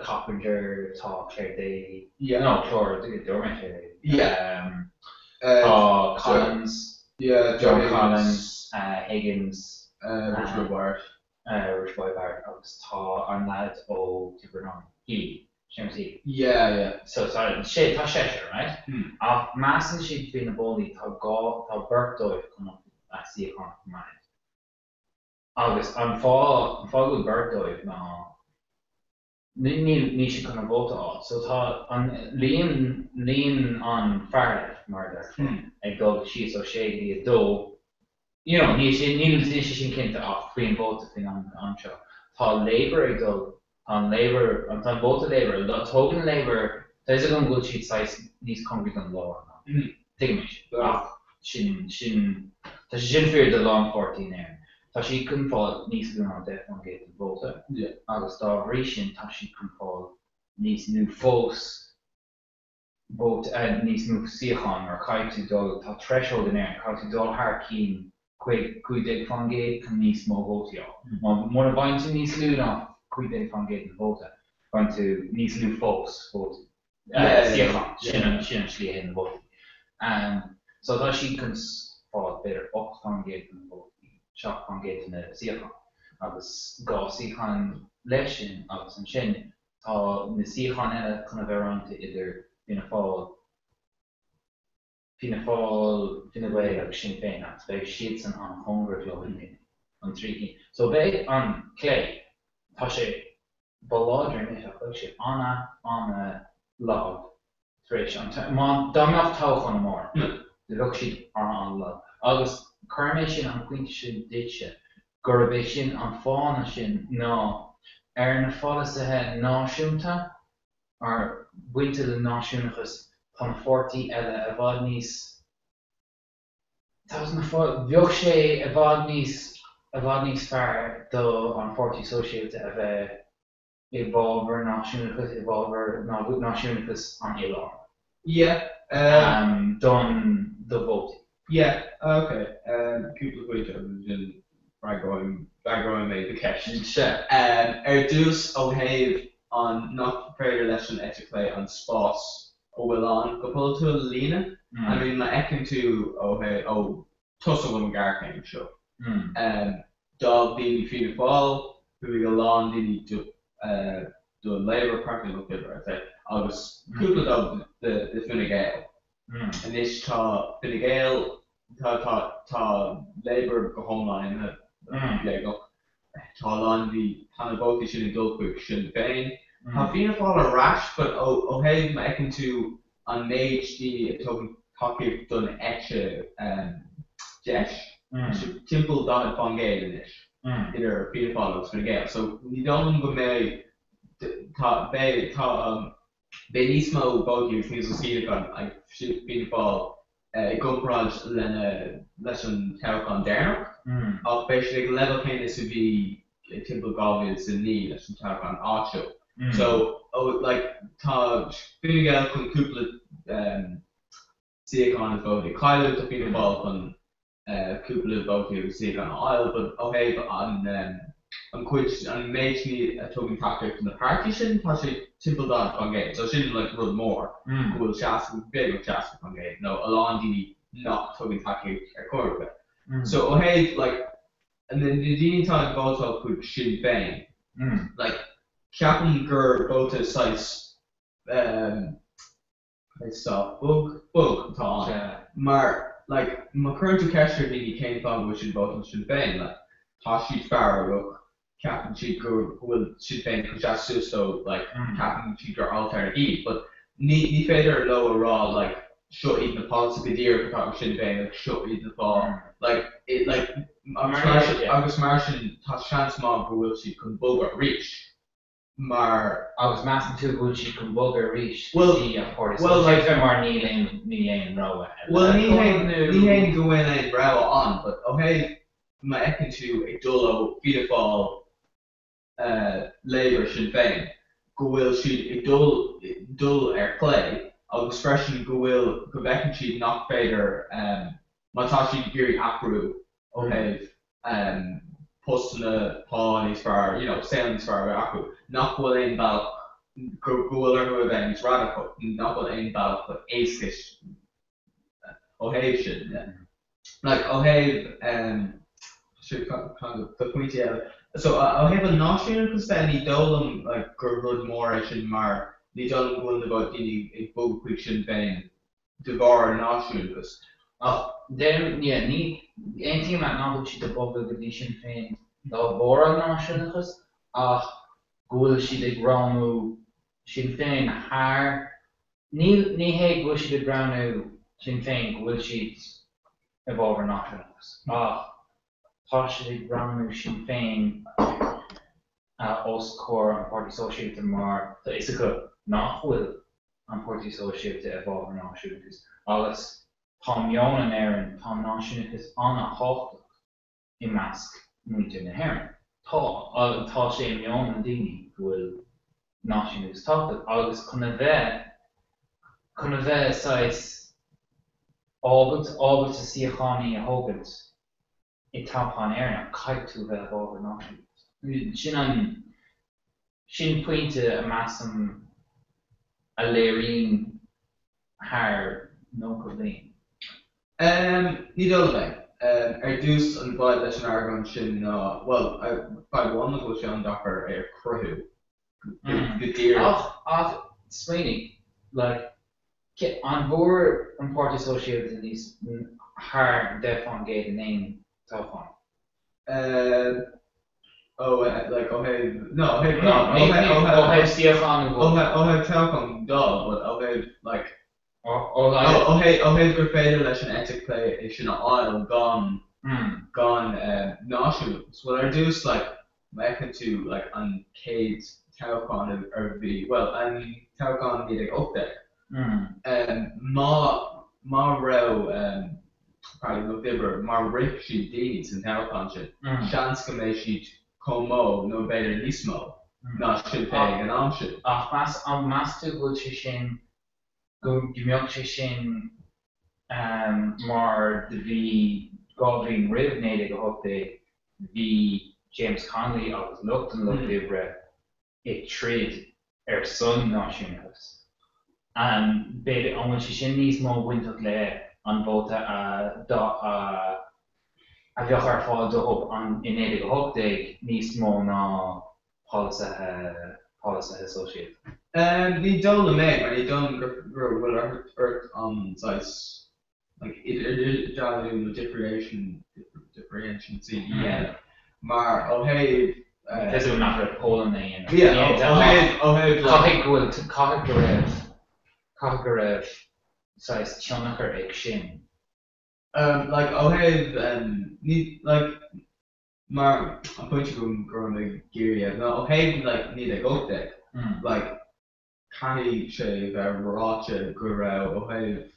Coppinger tá Claire Daly. No, Clór Dormant. Tá Collins. John Collins. Higgins. Richard Bart. Rich Boybart agus tá an lad ó Tiburnon Healy. Shamsi. So sorry, tá sé, right? Ach masan siad bhí na bólaí tá Bert Doyle chun a Síocháin mar. Agus an fágil birthday ná ní sé chuna bóta á, so tá an líon an fearr mar ag dul síos ó sé í dó. Ní sé sin cinnte ach faoin bóta fin an seo. Tá Labour ag dul an Labour an tan bóta Labour, tógan Labour tá is an gúil siad sais níos concrete an lá ná. Tuigh ach sin tá sé sin fear de lá 14 air. Tá sí chun fáil níos gún an deith an géad an bóta. Agus dá bhrí sin tá sí chun fáil níos nú fós níos nú Síocháin ar caiith tú dul tá threshold in air, caiith tú dul thar cín chuig fan géad chun níos mó bótaí á. Mar a bhain tú níos lú ná chuig fan géad an bóta, bhain tú níos lú fós bóta. Síocháin sin an slí an bóta. So tá sí chun fáil beidir 8 fan géad an bóta. Seach fan géad in Síocháin. Agus gá Síocháin leis sin agus an sin tá na Síocháin eile chuna bheith idir fina bhéh agus sin féin agus bheith siad san an hongra glóin an tríhí. So bheith an clé tá sé baláidir is a chuig sé anna lág tréis an dámach táchan an mór. De bheoh siad an lág. Agus chuirméid sin an cuinte sin ditse, gur bheith sin an fána sin ná ar na fálasathe náisiúnta ar buinte le náisiúnachas chun fortaí eile a bhád níos bheoh sé a bhád níos fearr do an fortaí sóisiúta a bheith evolver náisiúnachas náisiúnachas an éileán. Don do vótaí. Yeah, okay. Cúpla goite an background made the question. Dús ó thaobh an nach féidir leis an eiticlé an spás ó bhfuil an go bhfuil tú lína. I mean, ma ecinn tú ó tusa bhfuil an garcéim seo. Dá bhí Fianna Fáil, bhí go lán daoine do Labour Party go fibre, agus cúpla dó de Fine Gael. And is tá Fine Gael tá Labour go homláin tá lán bhí tána bótaí sin i dulcuig sin féin. Tá Fianna Fáil a rais, but ó thaobh ma ecinn tú an méid daoine a tugann takeíocht don eite deis. Timpeall dá fan Gael inis. Idir Fianna Fáil agus Fine Gael. So ní dom go mé tá níos mó bótaí agus níos ó Síocháin ag Fianna Fáil gomráid leis an teachán déarnach. Ach béis ag level céine sa bhí timpeall gábhail sa ní leis an teachán áitseó. So tá Fine Gael chun cúpla Síocháin is bótaí caiile tá Fianna Fáil chun cúpla bótaí agus Síocháin áil, but ó thaobh an cuid an méid ní a tugann takeíocht na party sin tá sé timpeall dá fan Gael. So sin rud mór bhfuil seasamh big ó seasamh fan Gael. No, a lán daoine nach tugann takeíocht ar cuireadh. So ó thaobh and then the daoine tá ag bótáil chuig Sinn Féin. Ceapan gur bóta sais bug tá mar má chuirtú ceistir daoine céim fáil bhfuil sin bóta Sinn Féin. Tá siad fearr ceapan siad gur bhfuil Sinn Féin chu deas suasó ceapan siad gur alternatív, but ní féidir le a rá seo iad na policy go dtír go Sinn Féin seo iad na fá. Agus mar sin tá seans má go bhfuil siad chun bógar ríis. Mar agus measc tú bhfuil siad chun bógar ríis í a chóir. Mar ní léon rá. Well, ní héin go bhfuil éon rá an, but ó thaobh ma ecinn tú ag dul ó Fianna Fáil Labour Sinn Féin go bhfuil siad ag dul ar clé agus freisin go bhfeicinn siad nach féidir má tá siad gurí acrú ó thaobh postanna pá níos fearr, saoil níos fearr acrú nach bhfuil éon bailach go bhfuil ar bheith níos radical, nach bhfuil éon bailach go éascais ó thaobh sin. Ó thaobh so I have a national consent ní dólam gur rud mór sin mar ní dólam bhfuil about daoine ag bóg chuig Sinn Féin de bhar national agus Then, yeah, anything like now which is the public edition thing, the Bora Nationals, Gul she the ground Sinn Féin haar ní hé go si de ground Sinn Féin Gul she evolve Nationals. Tá si de ground Sinn Féin os core an Party Associated mar is a go nachhfuil an Party Associated evolve Nationals. Alles Tom Yon and Aaron, Tom National is on a hawk in mask, much in the herring. Tá sé Yon and Dini will National is talked. August Conave size all to see a Khani a Hogans. It top on Aaron, kite to the over National. Shin point a massum a Lérine haar no Colleen. Ní dul dús an bhaid leis an argan sin well bháin go sé an dachar cruthú go dtír. Sweeney, like on board an Party Associated in these haar defon gave the name telephone. Telephone dog, but like gur féidir leis an etic play is sin áil gone náisiú. Well dús like mechan tú like an céad teáán ar bhí well an teáán bhí ag update. Má ra probably no fibber mar rip si daoine san teáán sin. Seans go méid siad comó nó beidir níos mó ná sin pe an amsin. An master go sin go gimioch sin mar de bhí Godwin Rivnade go update bhí James Connolly agus Lupton libre it trade son nationals. And beidir an sin níos mó winter le an bóta a bheoch ar fáil do hop an inéide go update níos mó ná policy associated. Ní dul méid mar ní dul gur bhfuil earth an size like it no differentiation CDN mar ó héh Teú nach ra Poland na go raibh size tionachar ag sin. Like ó héh ní like mar an pointse go na géirí ó héh like ní ag update like Cani sé bheith ráte go raibh ó héh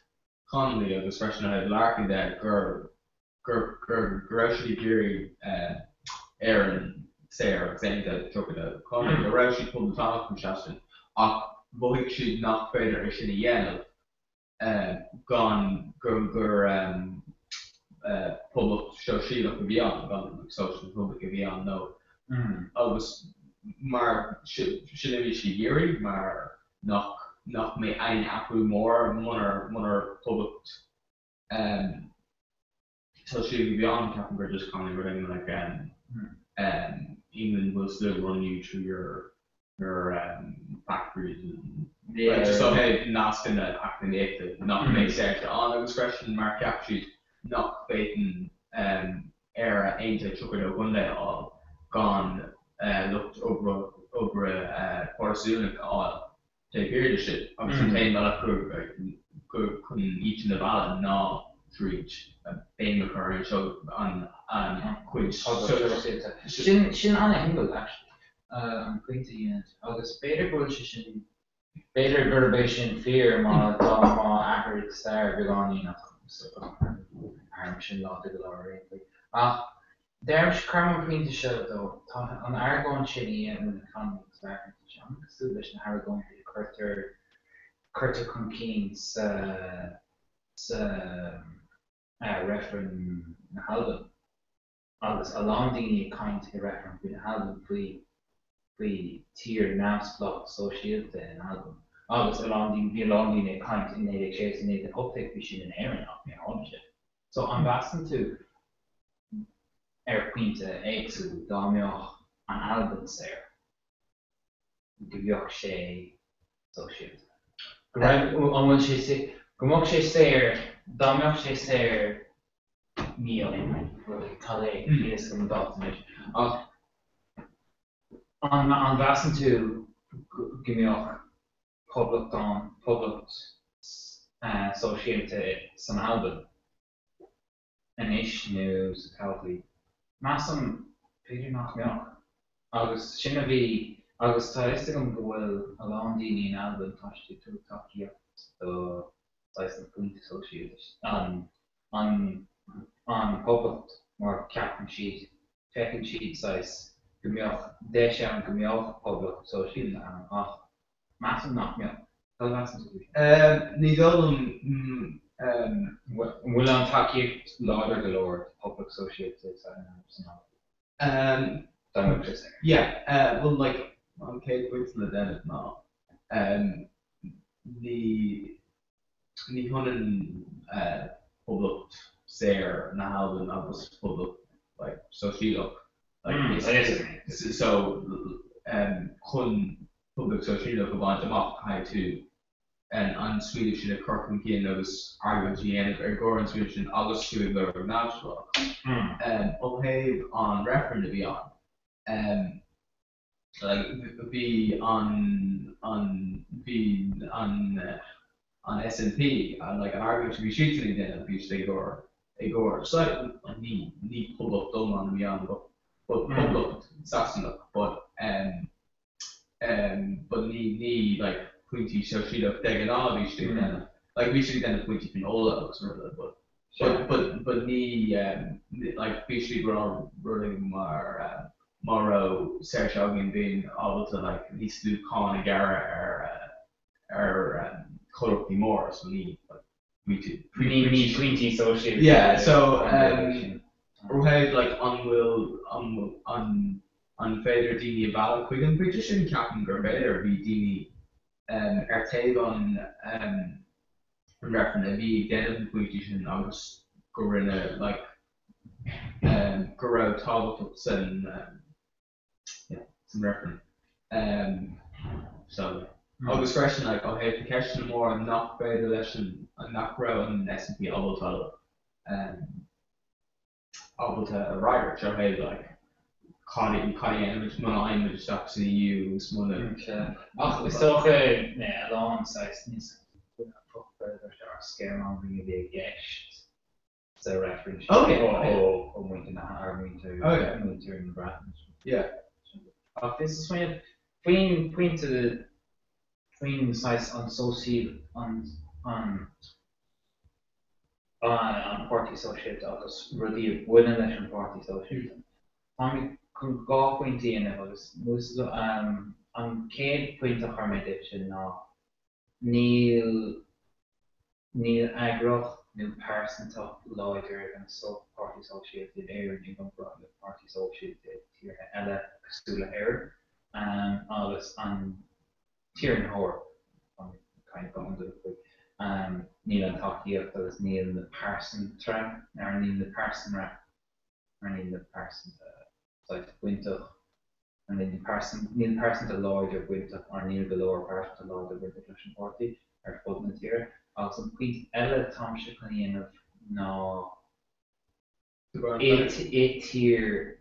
Connolly agus freisin ó héh larkin de gur raibh si géirí Aaron Sarah saying that Jupiter Connolly go raibh si pul táach an seasin ach bhuaigh siad nach féidir sin a dhéanamh gan gur public show síach go bhíán gan social public go bhíán nó agus mar sin si géirí mar nach mé ein acu mór munar public so she beyond Captain Bridges Conley running like England will still run you through your factories and just so hey naskin that acting active not make sense on discretion mark actually not baiting era ain't I took it one day all gone looked over Porcelain all take period of shit I'm saying that couldn't each in the ballot no reach being occurring so on which sin anna hingle actually I'm going to unit agus beidir go sin beidir gurbation fear má accurate star beganí nach arm sin lá de lá There's Carmen Queen to show though an Aragon Chini and the economy starting to jump Sulish and Aragon the Curter Conkeens reference album. Agus along the kind of reference with album we tier naps block associated an album. Agus along the kind in the chase in the uptake vision and airing up in all shit. So I'm basing to Quinta Exu Damioch an album there. Givioch she associated. On when she say Gumok she say Dámiocht sé séir níl cad é is go dáis. An bheasan tú gimbeoch public associated san Alban inis nó sa Calgary. Massam féidir nach meoch. Agus sin a bhí agus tá is go bhfuil a lán daoine in Alban táistí tú taíocht do sais na puinte associated an public mar ceapan siad fecinn siad sais go mbeoch déis an go mbeoch public associated an ach massam nach meoch. Ní dóm bhfuil an takeíocht láidir go leor public associated well like an céad buint le déanamh ná ní chunan public séir na Alban agus public like socialach so chun public socialach go bhaint amach caiith tú an Swedish in a Kirkland Kien agus argument go an Swedish agus tú go national O'Have on reference to be on be on SNP like an argument to be shooting then a beach they go so need pull up done on beyond but pull up sassing but need like pointy so she look diagonal then like we should then pointy in all of but need like basically we're running Morrow Serge Ogden being able to like at least do Colin Agara or Color more so we need pointy associated so Rohead like on Fader Dini about Quigan British Captain Gerbetter be Dini Tave on reference be denim position August Gorilla like Goro Talbot and some reference so August question like okay the question more not Fader lesson not grow and S&P able to writer so hey like Connie image my image stuff to use one ach is toch long size niet scare on being a guest so reference oh moet je naar haar moet je in yeah this is when point to the size on social on party associate agus rudí bhuiin leis an party associate. Tá chun gá pointí in agus an céad pointe chuirméid sin ná níl agroch nó percentach láidir an sub party associated éir ní go bra le party associated tír eile cosúla éir agus an tír an hór kind of going to Neil and Takiak as Neil the Parson track, or Neil the Parson rap, or Neil the Parson side winter, and then Neil Parson to Lord of winter, or Neil the lower Parson to Lord of the Russian party, or Fulton here. Also, Queen Ella Tom Shikanian of no 8 tier,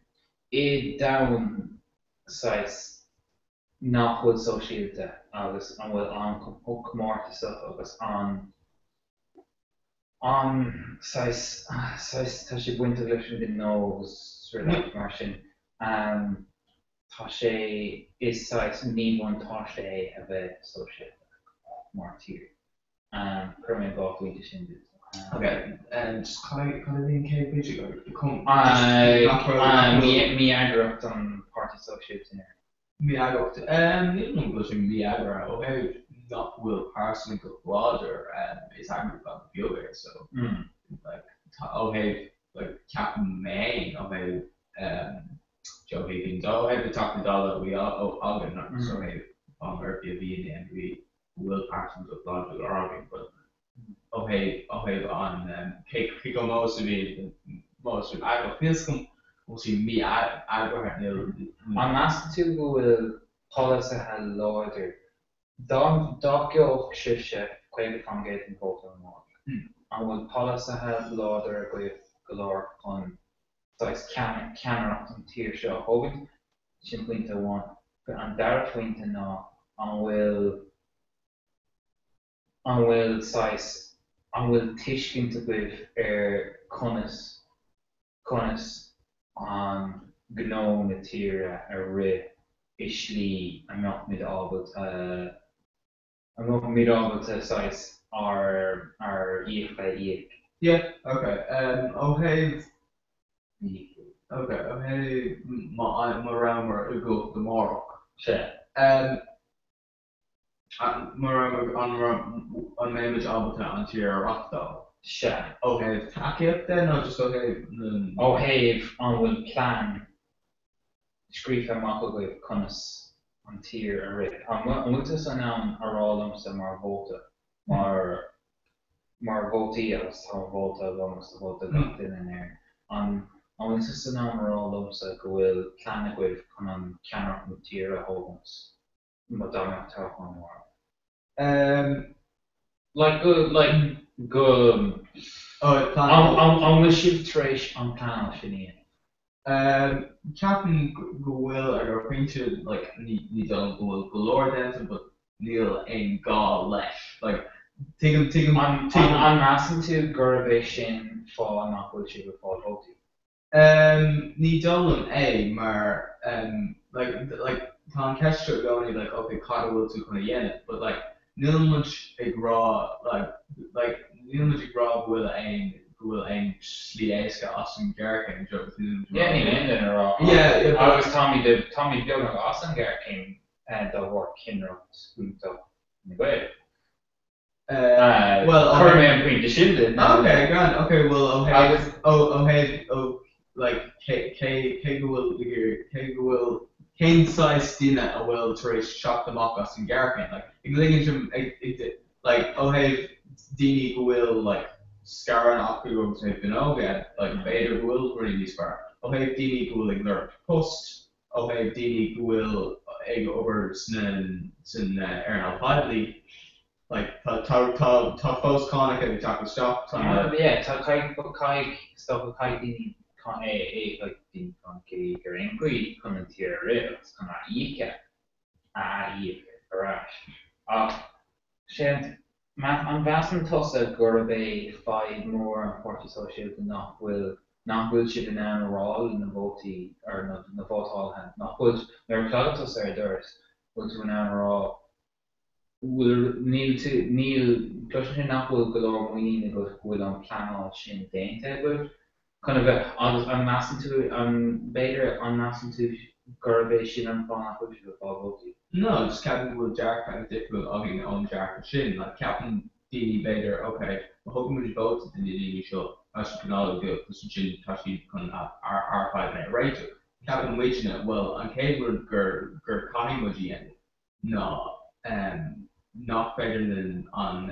8 down size. Not with associated agus an bhfuil an cumórta stuff agus an sais tá sé buinte leis an nós mar sin tá sé is sais ní bhain tá sé a bheith associated mar tír chu mé gá buinte sin okay and just kind of being KPG go come me agracht an party associated in there. Miagocht English in Miagra okay not will personally go broader it's angry about the viewer so like okay like Captain May okay Joe Higgins oh I have to talk to dollar we all get not so maybe on Airbnb and we will personally go broader arguing but okay on Kiko most of I go feels see me I go ahead an as tú bhfuil policy ha láidir dá ceol sibse chuige fangéid an bóta an an bhfuil polasathe láidir agaibh go leor chun ceannacht an tír seo thugann sin pointe amháin. An dara pointe ná an bhfuil tuiscint agaibh conas an gnó na tíre ri is slí an meach míad ábhailte sais ar íoc le íoc. Yeah, okay. Okay, my rammer go tomorrow. Sure. My rammer on my image album on tier rock though. Sure. Okay, tack it then or just okay. Óhéamh an bhfuil plán scríofa amach agaibh conas an tír a ri. An bhfuiltas an am arrálamsa mar bhóta mar bhótaí agus tá bhóta agus tá bhóta gach duine in air. An bhfuiltas an am arrálamsa go bhfuil plán agaibh chun an ceannacht na tír a thugann má dáireadh tá chun mór. An bhfuil siad tar éis an plán sin íon. Captain go bhfuil ar painted like ní dal go bhfuil galore dancing but níl ein gá leis like take him an masan tú gurbéis sin fá nach bhfuil si go fáil hótaí. Ní dulm mar like tá an ceiste gcónaí like okay cad bhfuil tú chuna dhéanamh but like níl much ag rá like níl much ag rá bhfuil ein slí éasca as an Gherkin job. Yeah, ní London ará. Yeah, agus Tommy Dillon as an Gherkin do bhór cinreacht scúnta na Gael. Well, chuir mé an puinte sin den. Okay, grand. Okay, well, like cé go bhfuil cén size duine a bhfuil tar éis seacht amach as an Gherkin. Like ag líonn sim like daoine go bhfuil like scaran acu agus mé binóga like beidir go bhfuil ruí níos fearr. Daoine go bhfuil ag leir post, daoine go bhfuil ag obair san ar an alpáidlí. Like tá fós cánacha ag teach isteach tá caiig stop daoine chun é like daoine chun gur incuí chun an tír a rih agus chun íocha arás. Sin an bheasan tosa gur é fáid mór an portasóisiúil nach bhfuil siad in an ráil na bhótaí ar na bhótáilthe nach bhfuil ar chlagatas ar dúirs bhfuil tú in an rá níl plusin nach bhfuil go leor muoine go bhfuil an plánáil sin déanta bhfuil chuna bheith agus an measan tú an beidir an measan tú gurbéis sin an fána chuid go fábhótaí. No, just Captain will Jack kind of difficult again on Jack Shin. Like Captain Dini Vader, okay, we're hoping with both in the Dini show. I should all do it because Shin Tashi can our 5 minute right. Captain Witchnet, well, on cable Gur Connie Muji and no, not better than on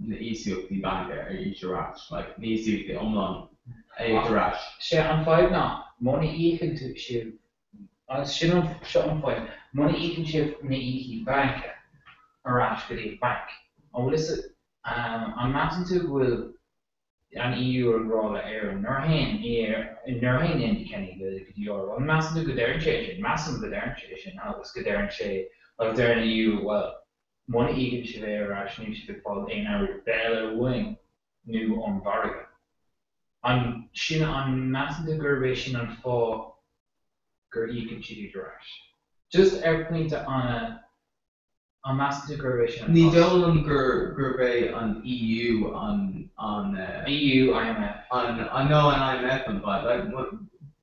the easy of the bank or Isharash, like the easy of the Omlon Rash. Share on 5 now, money even to shoot. Sin an 5 muna ícinn sibh na íochaí banca arás go dtí banc. An bhfuil is an measan tú bhfuil an EU ar grála ar nuair hain indi cenny go dtí orthu. An measan tú go deireann sé sin, measan go deireann sé sin agus go deireann sé agus deireann EU well muna ícinn sibh arás ní sibh fáil aon áir béile uing nó an bharga. An sin an measan tú gurbéis sin an fá gur ícinn siad arás. Just pointe an measan tú gurbéis sin. Ní dólam gur bé an EU on EU IMF. I know an IMF but like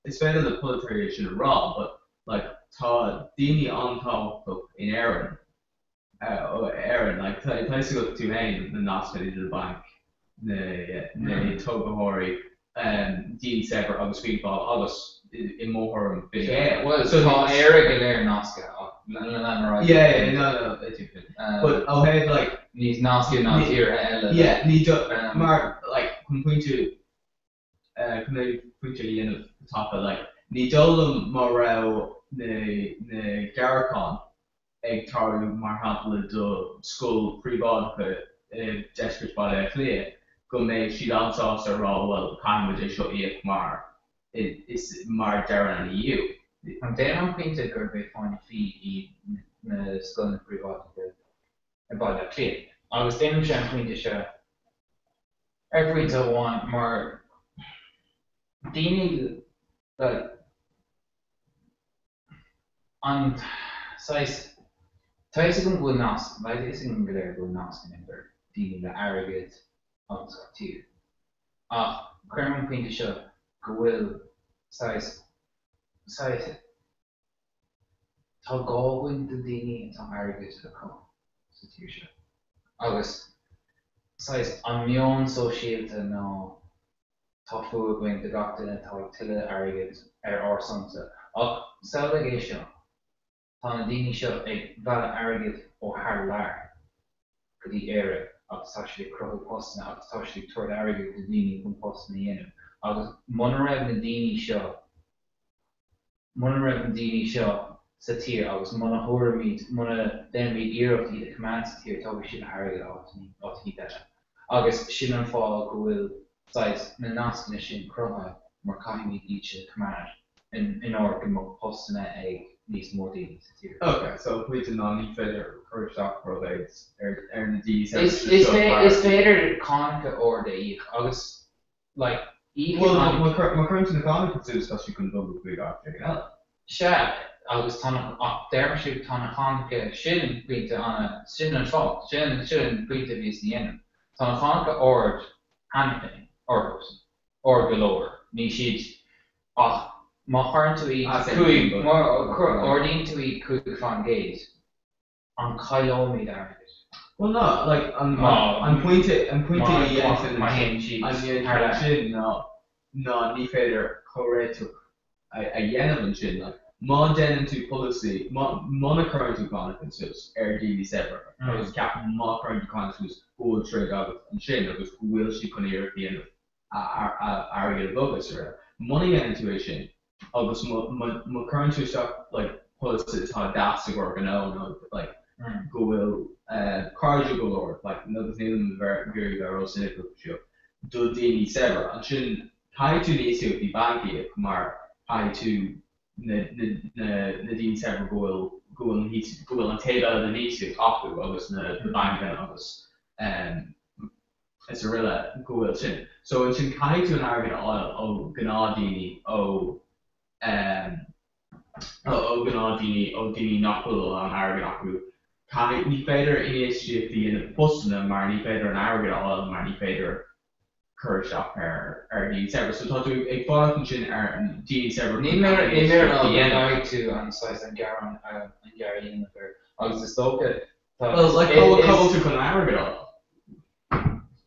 it's better the military sin raw, but like tá daoine antá in Éireann like tá go tú hain na náspéidir the bank na tógaitheoirí daoine separate agus fíbal agus in more big well so tá Éire go léir nasca yeah no that's it but I'll have like níos nasca ná tír eile yeah ní mar like chun pointe dhéanamh tapa like ní dólam mar rá na Garacán ag tarú mar hapla do school príválacha deisceart baile a chléir go méid siad ansásta rá bhfuil caiimiid é seo íoc is mar dearan an EU. An déan pointe gur bheith fáin fí í na scoilna príváta I baile clé. Agus déanam sé an pointe seo every one mar daoine an sais tais go bhfuil nás, bhaid is an go léir bhfuil nás in idir daoine le airgid agus go tíú. Ach chuir an pointe seo go bhfuil sais tá gáhain do daoine atá airgid le có sa tíir seo. Agus an mion sóisialta nó tá fuair going do gach duine tá tuile airgid ársanta. Ach saola é seo tá na daoine seo ag bhealach airgid ó thar lear go dtí éire agus tá sé cruthú postna agus tá sé tuair airgid do daoine chun postna dhéanamh. Agus muna raibh na daoine seo sa tír agus muna thuairimid muna déanamid iarrachtaí de command sa tír tá bhí sin airgid átaí deile. Agus sin an fáil go bhfuil na nascne sin crutha mar caiimid íte command in order go mo postna ag níos mór daoine sa tír. Okay, so chuid an ní féidir chuirteach provéids na daoine Is féidir cánacha or de íoch agus like well current na cánacha tú tá si chun dul chuig áte. Se agus déirmisiú tána chánacha sin buinte anna sin an fáil sin buinte bhís dhéanam. Tána chánacha ord anything or galore. Ní siad ach má chuann tú í chuig ordín tú í chuig fan géid an caiomid airgid. Well no, like an pointe sin no ní féidir choréitú a dhéanamh an sin like má déanann tú policy mána chuann tú cánacha sus daoine separate. Agus ceap má chuann tú cánacha sus bhfuil tríd agus an sin agus bhfuil si chun éar dhéanamh airgid bogus or money dhéanann tú é sin agus má chuann tú seach like policy tá dása go no like go bhfuil cardio galore like no níl very sinnig seo do daoine separate an sin cai tú níos tú bhí banki mar cai tú na daoine separate go bhfuil an taobh eile níos tú acu agus na banki agus is a riile go bhfuil sin. So an sin cai tú an airgid ó gná daoine ó gná daoine ó daoine nachfuil an airgid acu. Ní féidir initiatíochtaí in postna mar ní féidir an airgid áil mar ní féidir chuirteach ar daoine separate. So tá tú ag fáil sin ar daoine separate. Ní mé an tú an sais an garan dhéanamh agus is tócha well like cobal tú chun airgid áil.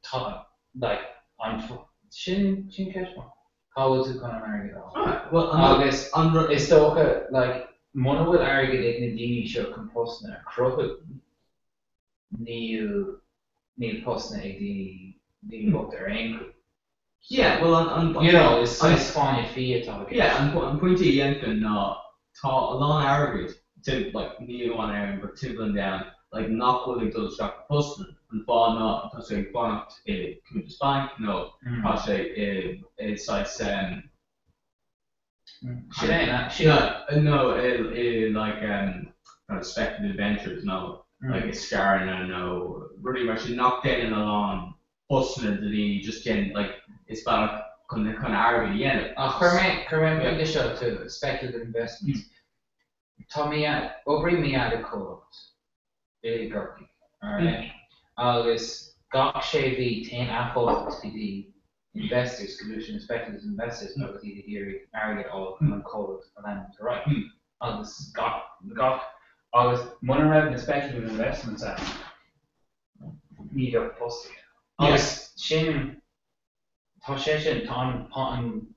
Tá like an sin ceisma cobal tú chun airgid áil. Well agus is tócha like Mona bhfuil airgid ag na daoine seo chun postna cruthú níl postna ag daoine bocht ar aoncu. Yeah, well is fáinne fí atá. Yeah, an pointe dhéanamh ná tá an airgid like níl an airgid but timplan down like nachfuil ag dul seach postna an fá ná tá sé ag fánacht Community Bank nó tá sé no, like speculative ventures, no, like a scarring, no, really much knocked in along, postna the just getting like it's about kind of arrogant, yeah. Current show to speculative investments. Tommy, bring me out of court. Very gurky, alright. August, gach shavy, 10 apples to the investors, solution speculative investors, no, with the theory, arrogant all and call it for them to write. August, August, money revenue speculative investments at need of posting. August, Shin, Toshin, Tom,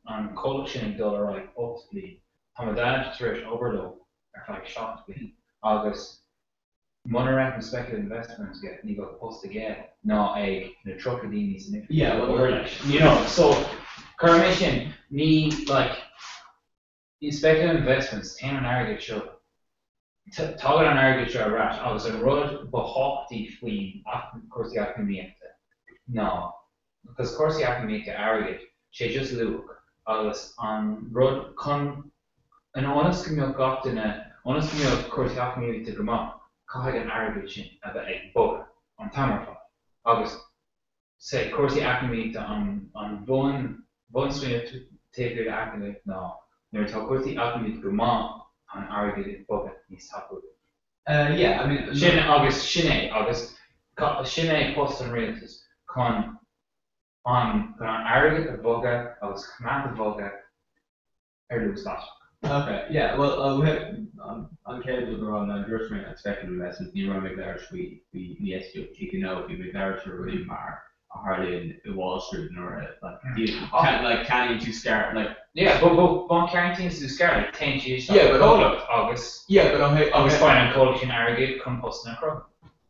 and collection dollar right, possibly, Tom, advantage thresh overload, are like shocked with August. Money revenue speculative investments get need of post again, not a truck of these. Yeah, well, you know, so current mission need like in speculative investments, 10 an aggregate show. Target an aggregate show rash. I was a road, but hawk the fleet, of course, the academy. No, because cuasaí aicmíochta airgid sé just luach agus an rud chun an honest go mbeadh gach duine honest go mbeadh cuasaí aicmíochta go maith caithfidh an airgid sin a bheith ag bogad an tamarfá agus sé cuasaí aicmíochta an bhain swinne taobh aicmíochta ná nuair tá cuasaí aicmíochta go maith an airgid ag bogad níos tapú. Yeah, I mean, Sin agus sinné post an rialtas chun an airgid a bogad agus chumad a bogad luas leis. Okay, yeah, well, we have on cable we're on endorsement and speculative lessons. You run McLaren we yes you know if you McLaren or really mar Harley in Wall Street or like canning to start like but canning to start like 10 years but August August fine and college in Arrogate come post in a crowd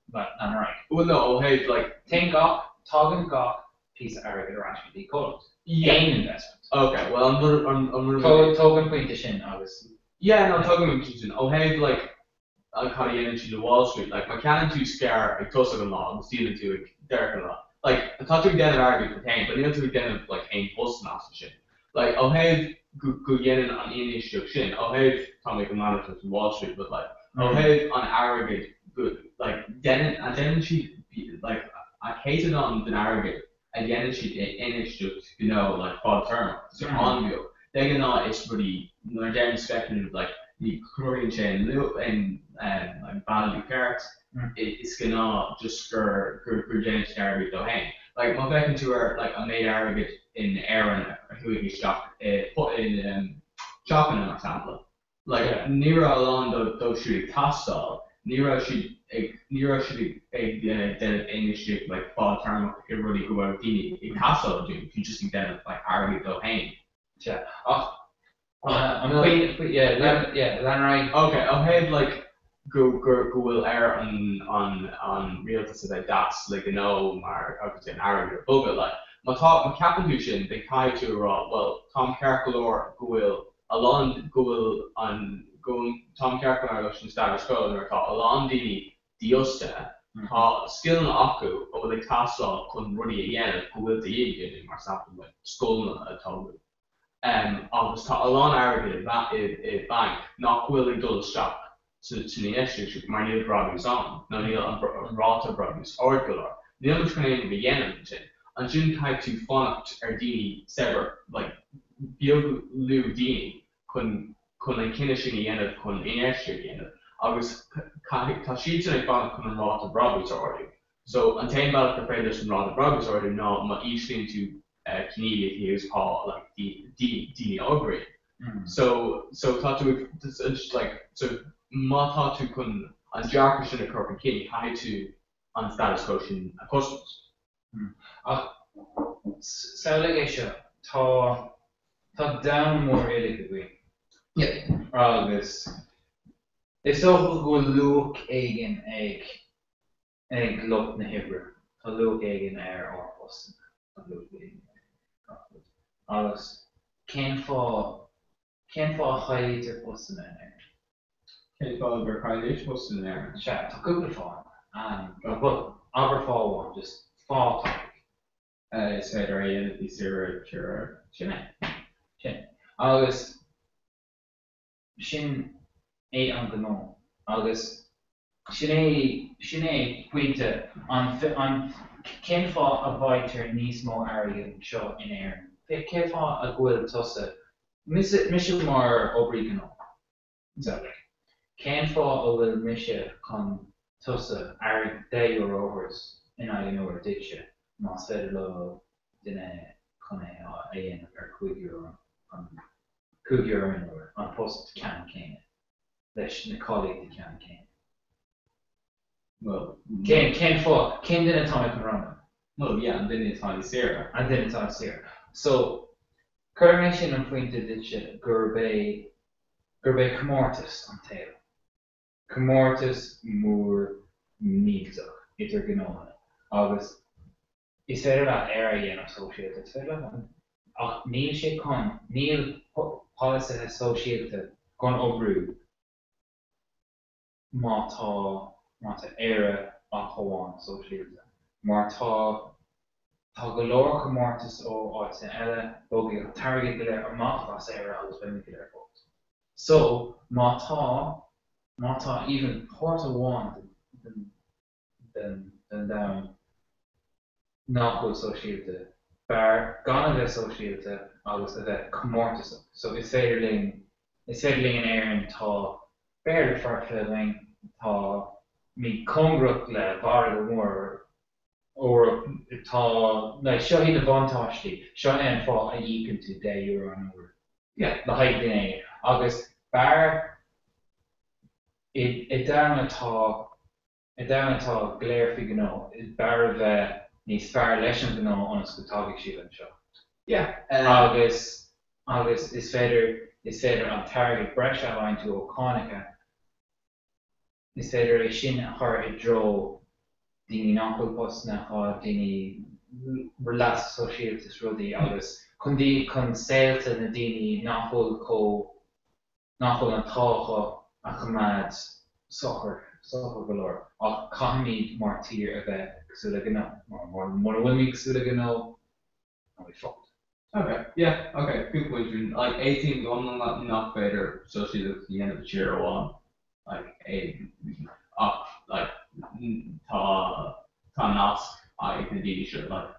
but I'm right well no hey like 10 gok talking gok piece of Arrogate or actually called gain investment. Okay, well, I'm talking competition, obviously. Yeah, no, talking competition. Oh, hey, like, I'll call you into the Wall Street. Like, my cannon to scare, I toss it a lot, I'm stealing to it, Derek a lot. Like, I thought you again at Argue for pain, but you know to again of like pain post and shit. Like, oh, hey, go get in on any instruction. Oh, hey, Tommy can monitor from Wall Street, but like, oh, hey, on Arrogate, good. Like, then she, like, I hated on the Arrogate. Again, she introduced, you know, like fall term, so on view. They know it's really, they're down speculative, like the Korean chain loop and like value carrots. It's gonna just for James Darby to hang. Like my back into her, like I made Arrogate in Aaron, who he shot, put in shopping an example. Like Nero along those should toss all. Nero should then English like fall term really go out dini in castle do you just think that like Arrogate to hang. Yeah. I'm then right. Okay, I'll have like go will air on real to say that's like you know my obviously an Arrogate but like my captain they tie to well Tom Kerkelor go will along go will on going Tom Kerkelor goes from status quo and called along Diosta skill na aku o the castle kun rudi again go will the in mar something like skull na told agus tá along Arrogate that is bank not willing to stop to the issue mar níl brothers on no níl an ráta brothers orgular níl train begin an jun type to font dini sever like biog lu dini kun an kinishing the end of kun inertia the end agus tá sheets and font kun an ráta brothers already so untain about the failures from ráta brothers already no ma each thing to Canadian he was called like the upgrade. So thought to like so ma thought to kun on Jarkish and a Cork and Kitty high to on status quotient customs. So like tá down more really could we. Yeah. This it's all go look again egg look na Hebrew. A look again air or post. Agus cén fá chaítear post in air. Cén fá gur chaítear post in air. Se tá cúpla fá but aber fáháin just fá topic. Is féidir a dhéanamh tí siar sin agus sin é an gó agus sin é puinte an cén fá a bhaidtear níos mó airgid seo in air. Cén fá a ghfuil tusa mise mar obair gó. Cén fá a bhfuil mise chun tusa ar 10 hours in aigh ditse más féidir le duine chun é a dhéanamh ar 5 euro an post ceann céine leis na cálaigh de ceann céine. Well, cén duine tá an run. Well, yeah, and then it's on Sarah. And then it's on Sarah. So, coronation and pointed it Gurbe Comortis on tail. Comortis more nilta. It's gnome. August. Is there that area and associated? Neil she con Neil policy associated con obru. Mata era on Hawan associated. Marta tá go leor comórtas ó áit san eile bógaí an target go leir amach as éire agus bimimi go leir fót. So má tá even port amháin den down nachhfuil sosialte bar gan a bheith sosialte agus a bheith comórtas. So is féidir ling an éireann tá beir farfling tá mí congrach le bhar go mór ó tá na seo hí na bhaintáistí seo an fá a dhéann tú €10 an uair. Le haid duine agus bar i dana tá gléir fi gó is bar a bheith níos fearr leis an gó anas go tábhaigh siad an seo. Agus is féidir an target breis a bhain tú ó cánacha is féidir é sin a chur I dro daoine nachfuil postna chá daoine relas associates rudaí agus chun saolta na daoine nachfuil an tácha a chumad sochar go leor ach caithimid mar tír a bheith cosúla gnó mar bhfuil mí cosúla gnó an bhí fucht. Okay, yeah, okay, good point. Like 18 going on not better associated with the end of the year one. Like ta nas I can do sure like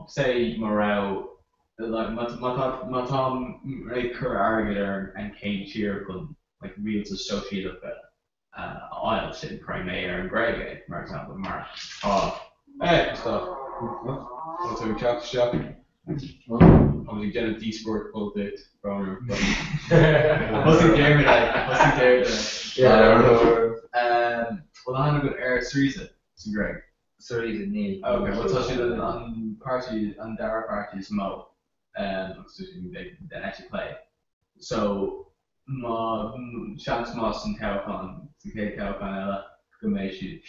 say morale like matam recur arguer and Kane cheer could like reels associated with Isles in Crimea and Greg for example Mark hey stuff. What's our chat shop? Obviously, get a D-Sport full date from. Wasn't there today? Yeah. Well, I'm going to air Syriza. It's Greg. Syriza, Neil. Okay. We'll touch it on Dara parties mo. They actually play. So, ma chance mas and Telcon, CK Telcon Ella, Gumeshi.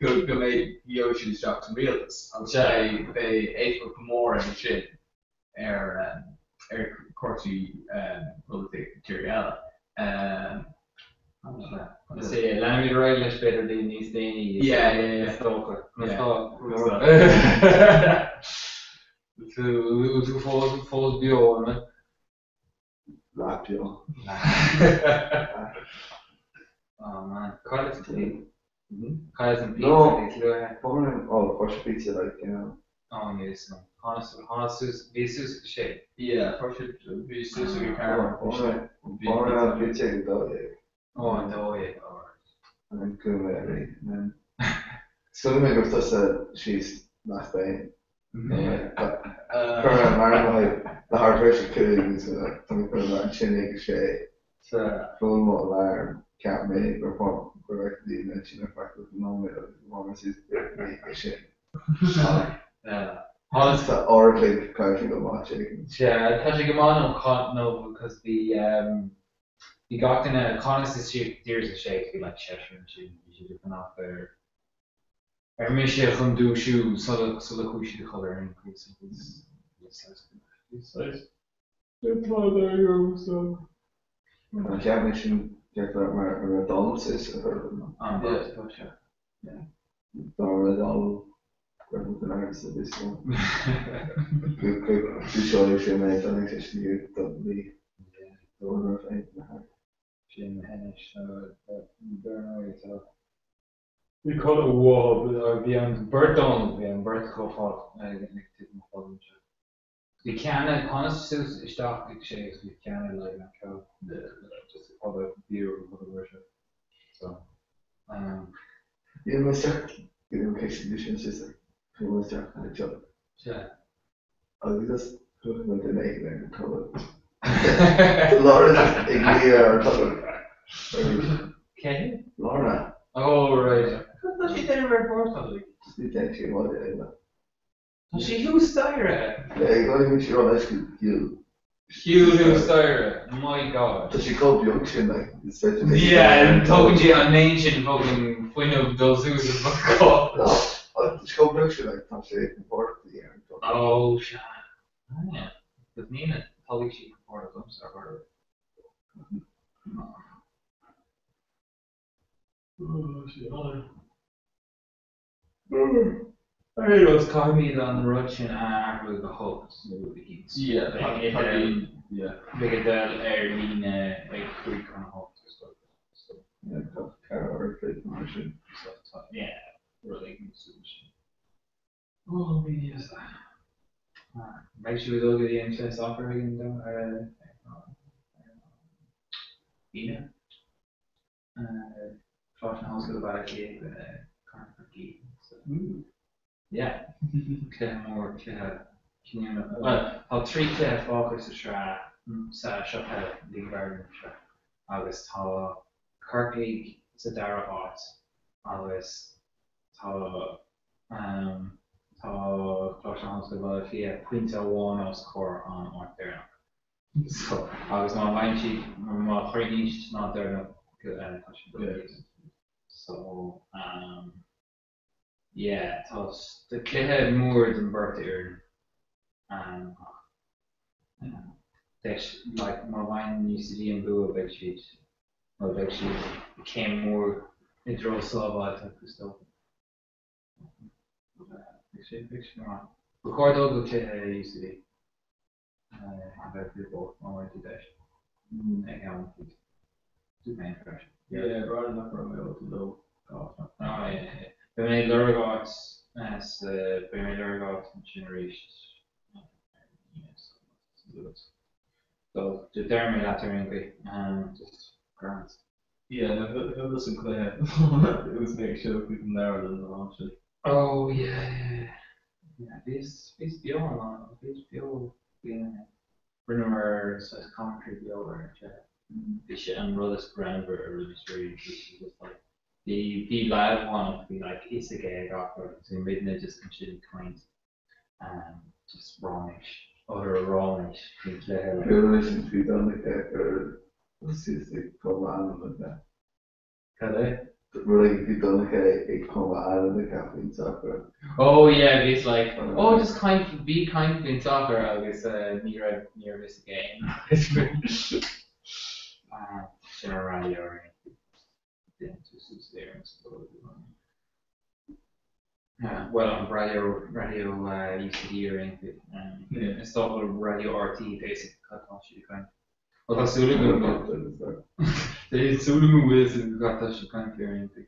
Go make Yoshi Jackson Reels. I'll say they 8 for more and shit. Air Corti political material. Say language right is better than these days. Yeah. Stalker. To falls beyond. Lapio. Oh man, Kyle's clean. Kyle's in pizza. No, probably all the first pizza, like, you know. Oh, yes, no. Honest, Jesus, shit. Yeah, first be Susan Carol. Born pizza in Dolly. Oh, and Dolly, alright. And then Kumari. And then. So, maybe if that's she's not bad. The hard version could use something for that chinny shade. So, full more alarm. Can't make perform correctly mention the fact that the moment of performance is make a shit. Yeah. Honest that orally kind of feel watching. Yeah, touching him on no because the got in a honest there's a shake like Cheshire and she looking off there. I mean she can do shoes so the cushy color and increase this size. That's why there you go so. I can't mention check that my Donald says I've heard of them. Yeah. Donald with an artist of this one. Good show you should make. I think it's you don't be the owner of anything. Jim Hennish, so we call it a wall, but beyond Bert Donald, beyond Bert Kofod, I get nicked we can honest is stock exchange we can like just other beer or other worship. So you must start getting vacation edition sister. You must start on a job. Yeah. I'll just put them with the naked and color. Laura Iglia or color. Okay. Laura. Oh right. I thought she did a report on it. She did she was it. She who's Styra? Yeah, you got to make sure that's you. Who's Styra? My god. Does she call Junction like it's such a yeah, and talking to you on ancient fucking window of those who's a fuck off. No, she called Junction like I'm saying before the year. Oh shit. Oh yeah. With Nina, probably she reported them, so I heard of it. I was coming on the road and I the hopes it would be Yeah, probably, yeah. Bigger than Erling like Creek on hopes or stuff. Yeah, car or trade promotion. So yeah, really good solution. Oh, we use that. Make sure we look at the internet software again though. Ina. Klart han skulle vara till Carnegie. Yeah. More well, how three clear focus to try shop at the garden try. August how Kirkleague Sadara Hot. August how Klart han skulle vara till Quinta Warnos core on Mark there. So August my mind sheet my 3 inch not there no good so yeah, it's the kid more than birthday that's like my wine used to be in blue a big sheet. My big sheet became more intro slava type of stuff. Big sheet more. Record all the kid used to be. About people on way to dash. I can't do main impression. Yeah, rather not from able to do. Oh yeah. Bij Lurgots as bij Lurgots generations. So determine that term just grants. Yeah, no, who doesn't clear? It was make sure we can narrow them the launch. Oh yeah. Yeah, this beyond being Brunner says commentary over this and Rudis Granver really just like the live one would be like Isekai offer so maybe just consider coins just wrongish or wrongish Relation to be done like that or this is the come on like that. Can they? Really be done like a come on the caffeine soccer. Oh yeah, it's like just be kind in soccer I guess near this game. It's really generally well, on radio used to hear anything. It's all radio RT basic cut off you kind. Well, that's really good. It's really good ways to cut off you kind of hear anything.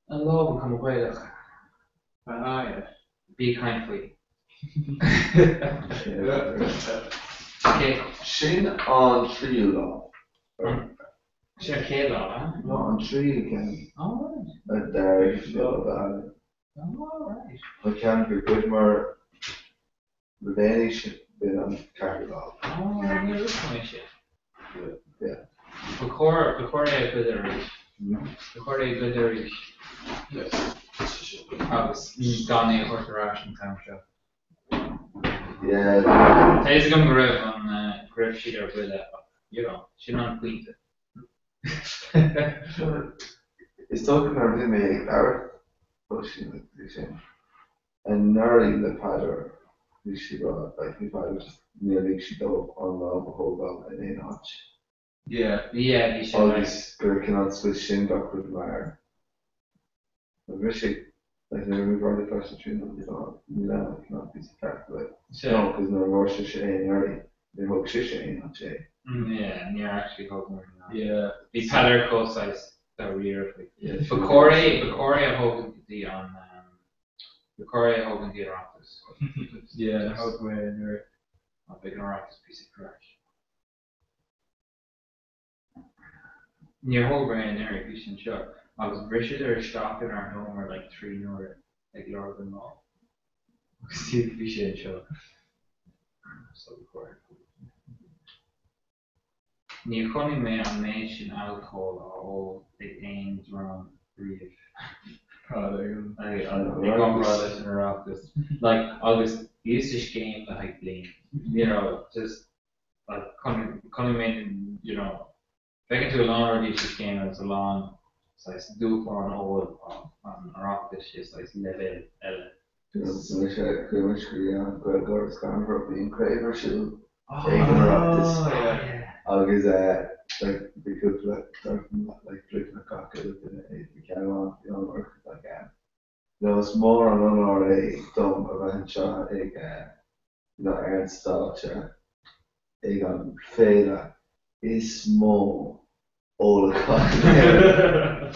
I love come away. Be kindly. Okay. Shin on tree law. Shin law, no, on tree again. Oh, there you feel about it. Oh, right. I can't be good more relation been on carry law. Oh, yeah, this kind of shit. Yeah. Before I could reach. Before I could reach. Yes. I was Donny Horse Ration Town Show. Yeah. Today's going to grab on grab sheet or with that. You know, she don't tweet it. It's talking about him a carrot, pushing the thing. And nearly the pattern, she got like if I was nearly she go on the whole ball and a notch. Yeah, you should. All these working on switch in back with wire. I wish it like never we brought the first tune on Milan, it's not this fact, but no, because no more shit ain't early. They hope shit ain't not Jay. Yeah, and you're actually hoping. Yeah. The pattern code size that weird. Yeah. Victoria hoping to be on. Victoria hoping to get off this. Yeah, hope we're in there. I'll pick her off this piece of trash. Your whole brain there, if you should show. I was Richard or Stock in our home or like 3 or like Lord and all. See if you should show. So recorded. New calling me on nation alcohol are all the aims around brief. I come brothers and rock this. Like I was used to game like playing. You know, just like coming in, you know, back into a long release game and it's a long so I do for an old on rock this shit so it's level So I should pretty much agree on Gregor's Convert being Craver shoe. Taking her up this. I was like because like flicking a cocktail in it, you can't want work like it's more an another dom a bheith seo ag ar stáilte ag an féile is mó óla cocktail.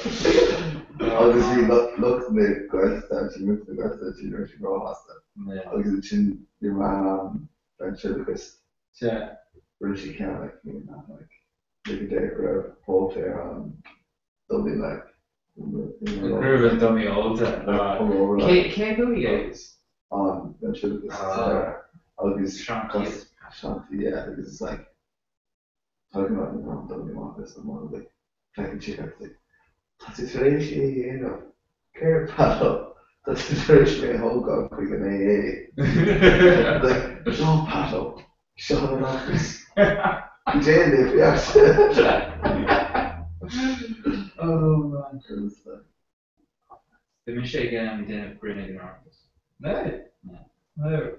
Agus bhí lucht mé goilta tí mu goilta tí nuair sin ráhasta. Agus sin bhí man ventriloquist. Really she can't like maybe they grab Paul fair they'll be like Groove dummy older. Can't believe guys. On ventriloquist. August Shanti, yeah, because it's like talking about don't be want this and more like fucking chick I think that's a tradition, care paddle. That's the tradition whole god quick an AA. Like no paddle. Shut it off this. Jail if yes. Oh man. The mistake again didn't bring it in arms. No.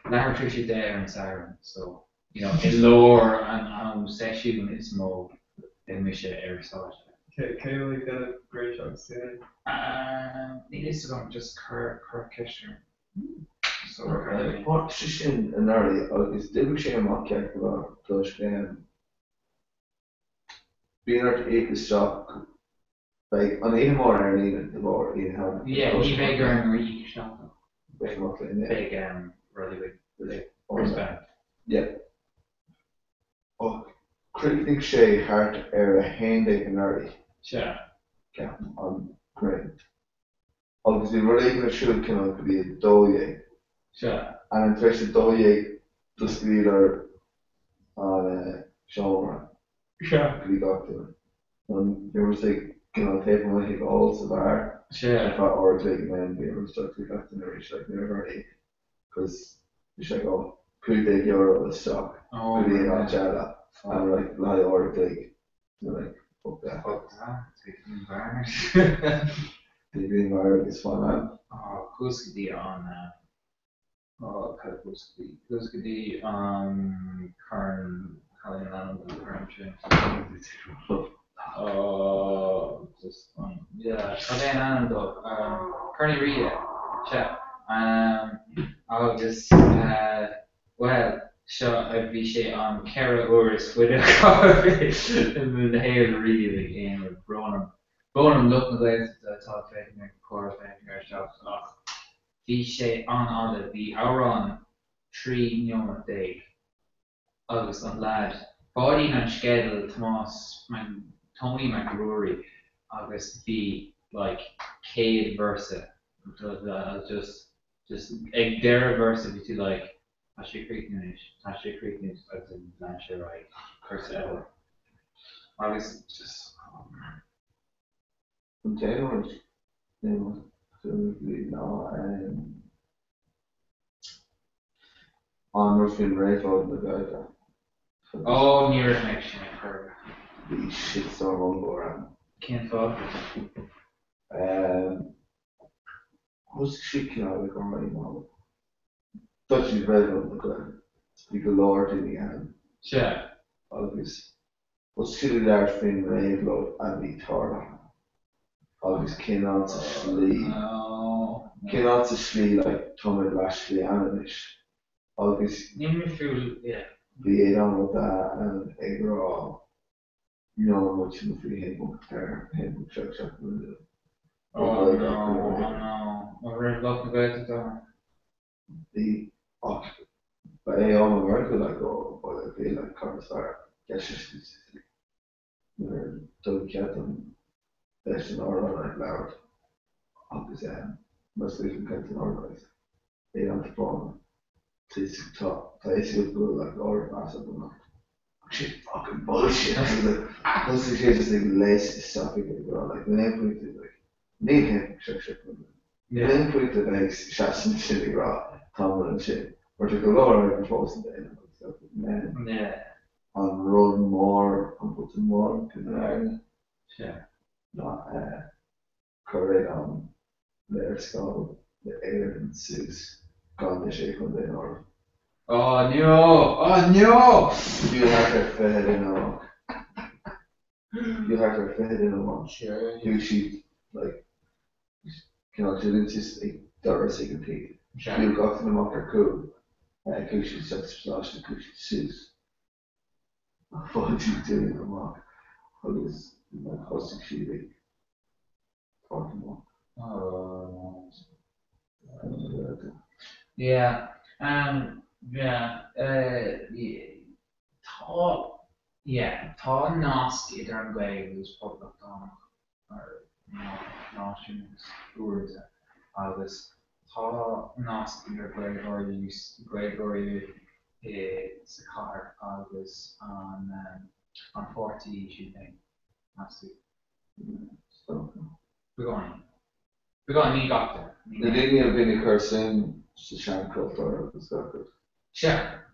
Now Tricia there and Siren, so in lore and session it's more than Misha Aristotle. Can you get a great shot today? It is about just Kirk Kishner. So what sin an early agus dibh sé amach ceart go plus bíonart éisteach like an éimeór ar líon de bhór éon yeah, ní bheith an rí seach. Bheith amach le big really big horseback. Yeah. Críochnaigh sé thart ar a héindigh an early. Sure. Yeah, an great. Agus bhí rud éigean siúd cinál go bhí dóigh. Sure. And in fact, the dóigh just leader on genre. Sure. We got to. And there was like paper when he also there. Sure. I thought or taking then we were stuck to got to reach like never really because it's like could take euro stock. Oh. Could be on Jada. And like lie or take like fuck that. Taking environment. The environment is fun man. Oh, who's the on who's the Karen just yeah, Karen Kearney Reid, chat. I'll just well, sure I'd be shit on Cara Urs with a coffee and the hair really game of Bronham looking like the top making a core shop. Bhí sé an bhí árán trí neomh déag agus an lad bádaí an skedal Tony McRory agus bhí like céad versa just ag deire versa bhí tú like tá sé críochnúis agus an bhán sé right curse ever agus just on Russian radio the guy. Oh, near connection occurred. The shitstorm on go around. Can't fuck. What's shaking out like on right now? Touching red on the ground. Speak a Lord in the hand. Sure. Always. What's shitty there fin radio and the Torah. Always cannot sleep. Cannot sleep like Tommy Lashley Anish. Always. Yeah. Be on with that and a raw. Much in the free head book there, head book check. Oh no. We're looking about it though. The but all America like but I feel like cars are don't get them. There's an order like loud. Obviously, most of them can't organize. They don't perform. Please talk. Place with blue like order massive enough. Shit, fucking bullshit. Most of the shit is like lazy stuff. Like the name point is like need him. The name point is like shots and shit. Tomlin and shit. Or to go lower, I propose to them. Man. Yeah. On road more, on putting more to the area. Sure. Not correct on their skull, the air and suits, gone the shape of the north. Oh no! Oh no! You have to fed in You have to fit in a month. Sure. You should, like, you know, she didn't just like, Doris a complete. Sure. You got to the marker cool. Kushi such and Kushi suits. What did you do in the mark? How was my hosting she like talking about? Oh. Yeah. Yeah. Tá nasc idir an gaibhús poblach ar náisiúnas úrda agus tá nasc idir Gregory sa car agus an forty siúd nasc. Begáin ní gachtar. The lady of any person, Shan Culture, the circuit. Sure.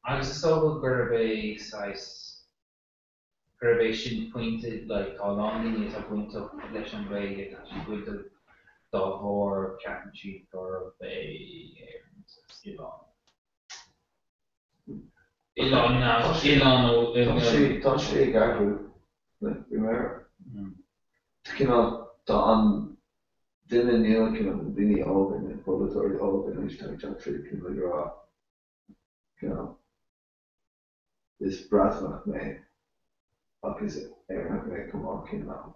Agus is so gur bheith sin pointed like tá lángin is a pointed leis an bheith tá sin pointed dá bhór ceapan siad gur bheith Ilan Tá sé gahrú, remember? Kinna tá an duine níl kinna duine ágan in polytory ágan is tá teachtarí kinna rá. Kinna is brasnach mé agus mé cumá kinna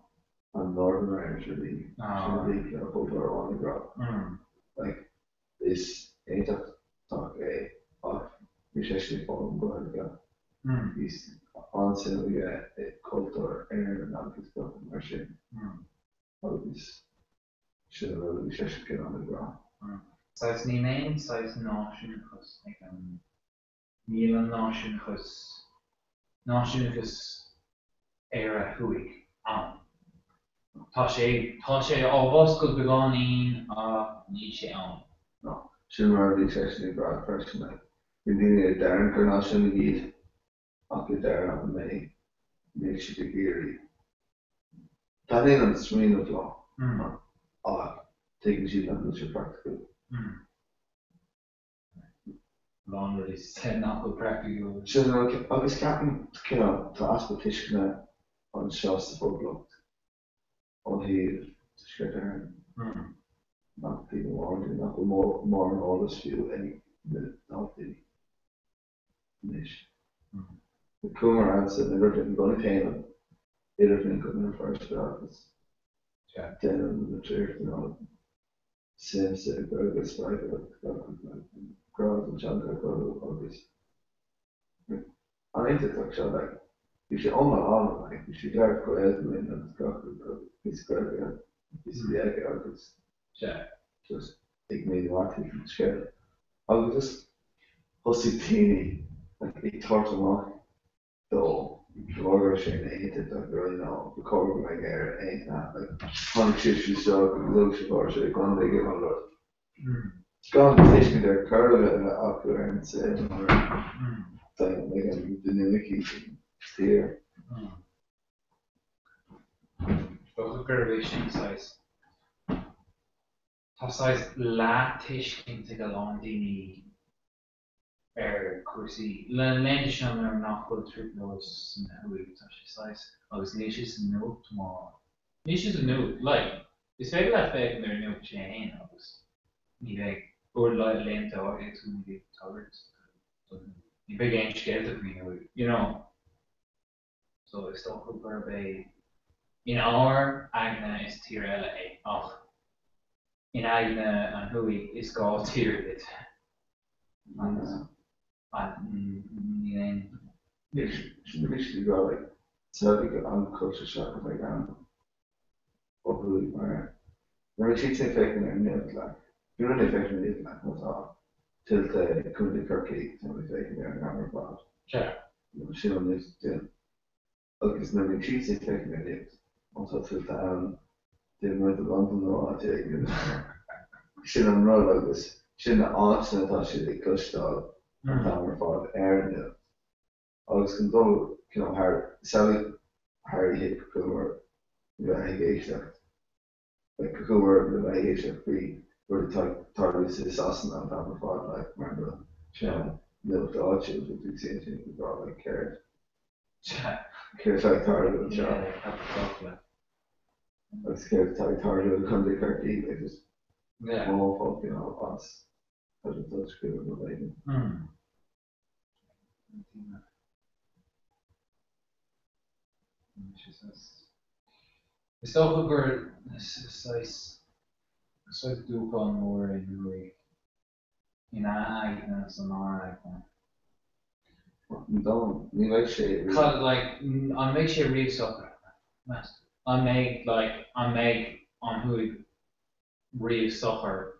an Northern Irish really kinna polytory on the ground. Like is éintach tá ach mi sé fáin gohar is ansin cultúr an agus go mar sin agus sin bhfuil sé cin an gra. Sais ní mé sais náisiún chus níl an náisiún chus a thuig an. Tá sé ábhas go beánín a ní sé an. No, sin mar bhí sé gra person. We need a darn carnation lead. I'll get there on May. Make sure to gear. That ain't on the screen of law. Taking sheet on those practical. Long really said not go practical. So I was captain, you know, to ask the Tishkana on shots the full blocked. On here to shred there. Not people warned, not more and all this view any minute, not the niche. The Coomer answered never been going to him. It had been good in the first office. Then in the church, you know, same said, Burgess, Grove and John Burgess. I think it's like, like, you should own all of it, you should have go ahead and he's great, he's the egg artist. Just take me the art from scale. I was just husky teeny, like, he talked along. So, the order shame hated that really now recover my hair ain't that like 100 issues so looks for so gone they give a lot. Gone position their curl up there and said thing like the new here. But curvation size. Tá size látish into the Londini cuasí le sin ar nachfuil trip nós san huaig tá sé size agus níos is nó má. Níos is nó like is féidir le féidir ar nó chéin agus ní bheith búr le lenta ágad tú ní bheith tagart. Ní bheith géin scéalta faoin you know. So it's still gur bé in our agna is tír eile é ach in agna an huaig is gá tír it. Basically got like Celtic and culture shock of like probably where she's affecting her nails like you know affecting it like what's all till the couldn't Kirky so affecting her camera box. Sure. She on this still. Okay, so then she's affecting her nails. Also till the went to London or I take it. She don't know like this. She didn't answer that she did cussed out. Camera for air I was control, you know, Harry hit Coomer, the Higation. Like Coomer, the Higation free, where the target is assassin on camera for like, remember, little dodges with the same thing we brought like carrot. Scared to tired of the job. Yeah, that's tough, I'm scared to tired of the country carty. I just yeah. all folk, you know, us. I just don't screw with the lady. Is dat ook weer soort doe kan worden in eigen zo'n eigen. Dan, niet weet je. Like I make sure read soccer. I make on who read soccer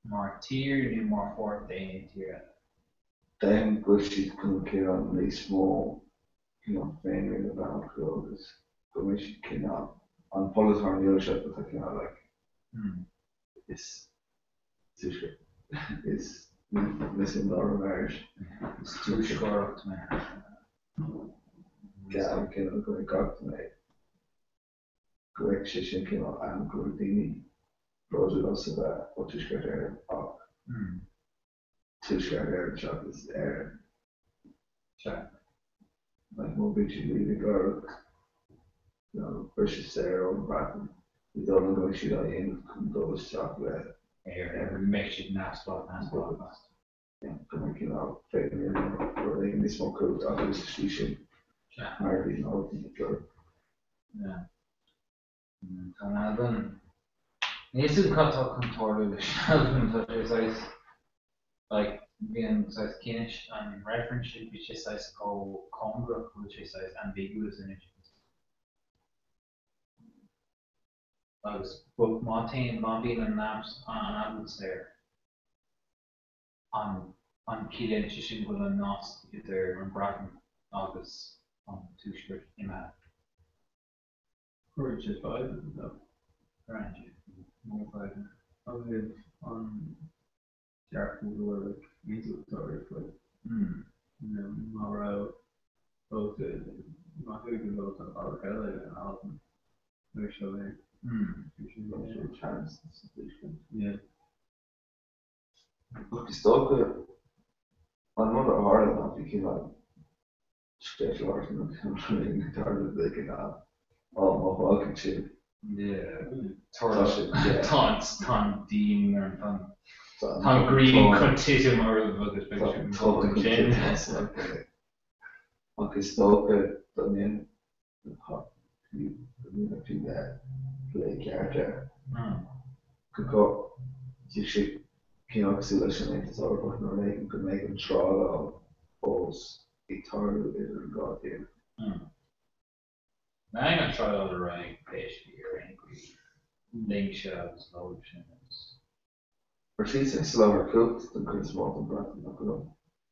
more tier nu more for the tier. Dan gwrs kan keer aan die small, you know, fan in the back row. Dus gwrs kan aan Paulus van de shot dat ik like is is missing dollar marriage. It's too short, man. Yeah, I'm kind of going to tonight. Correct session came out. I'm going to need Roger also that what to get there up. To share there, shot is there. Sure. Like more bitchy leaving girl. You know, precious there on Bratton. We don't know she got in, those chocolate. Yeah, makes it nice. Yeah, come you know, fading in, or they this one coat, obviously she should. Marry, you know, in the club. Yeah. And then, it's a cut off contour, the like being size Kinish and reference should be just size called Congra, which is size ambiguous in it. I was both Montaigne, Bombine, and Naps on Adams there. On Killian Chishin with a Nos, there on Bratton, August, on two short in that. Courage 5, isn't that? Right. More 5. I live on Jarford or like into the target, like, Morrow, both not even those on our Kelly and Alton. They're showing. Yeah. Look, it's still good. I'm not hard enough to keep on special arts and I'm tired they can have all my welcome to. Yeah. Ton Dean or Ton Green continue more of this picture. Okay, still good, but then the hot you do that. Play character. Could go. You should, you know, see what she makes all about no making could make them try out balls. Guitar and got here. I'm gonna try out the right page here and link shows, load shows. Or she's a slower cooked than Chris Walton Bratton, not good.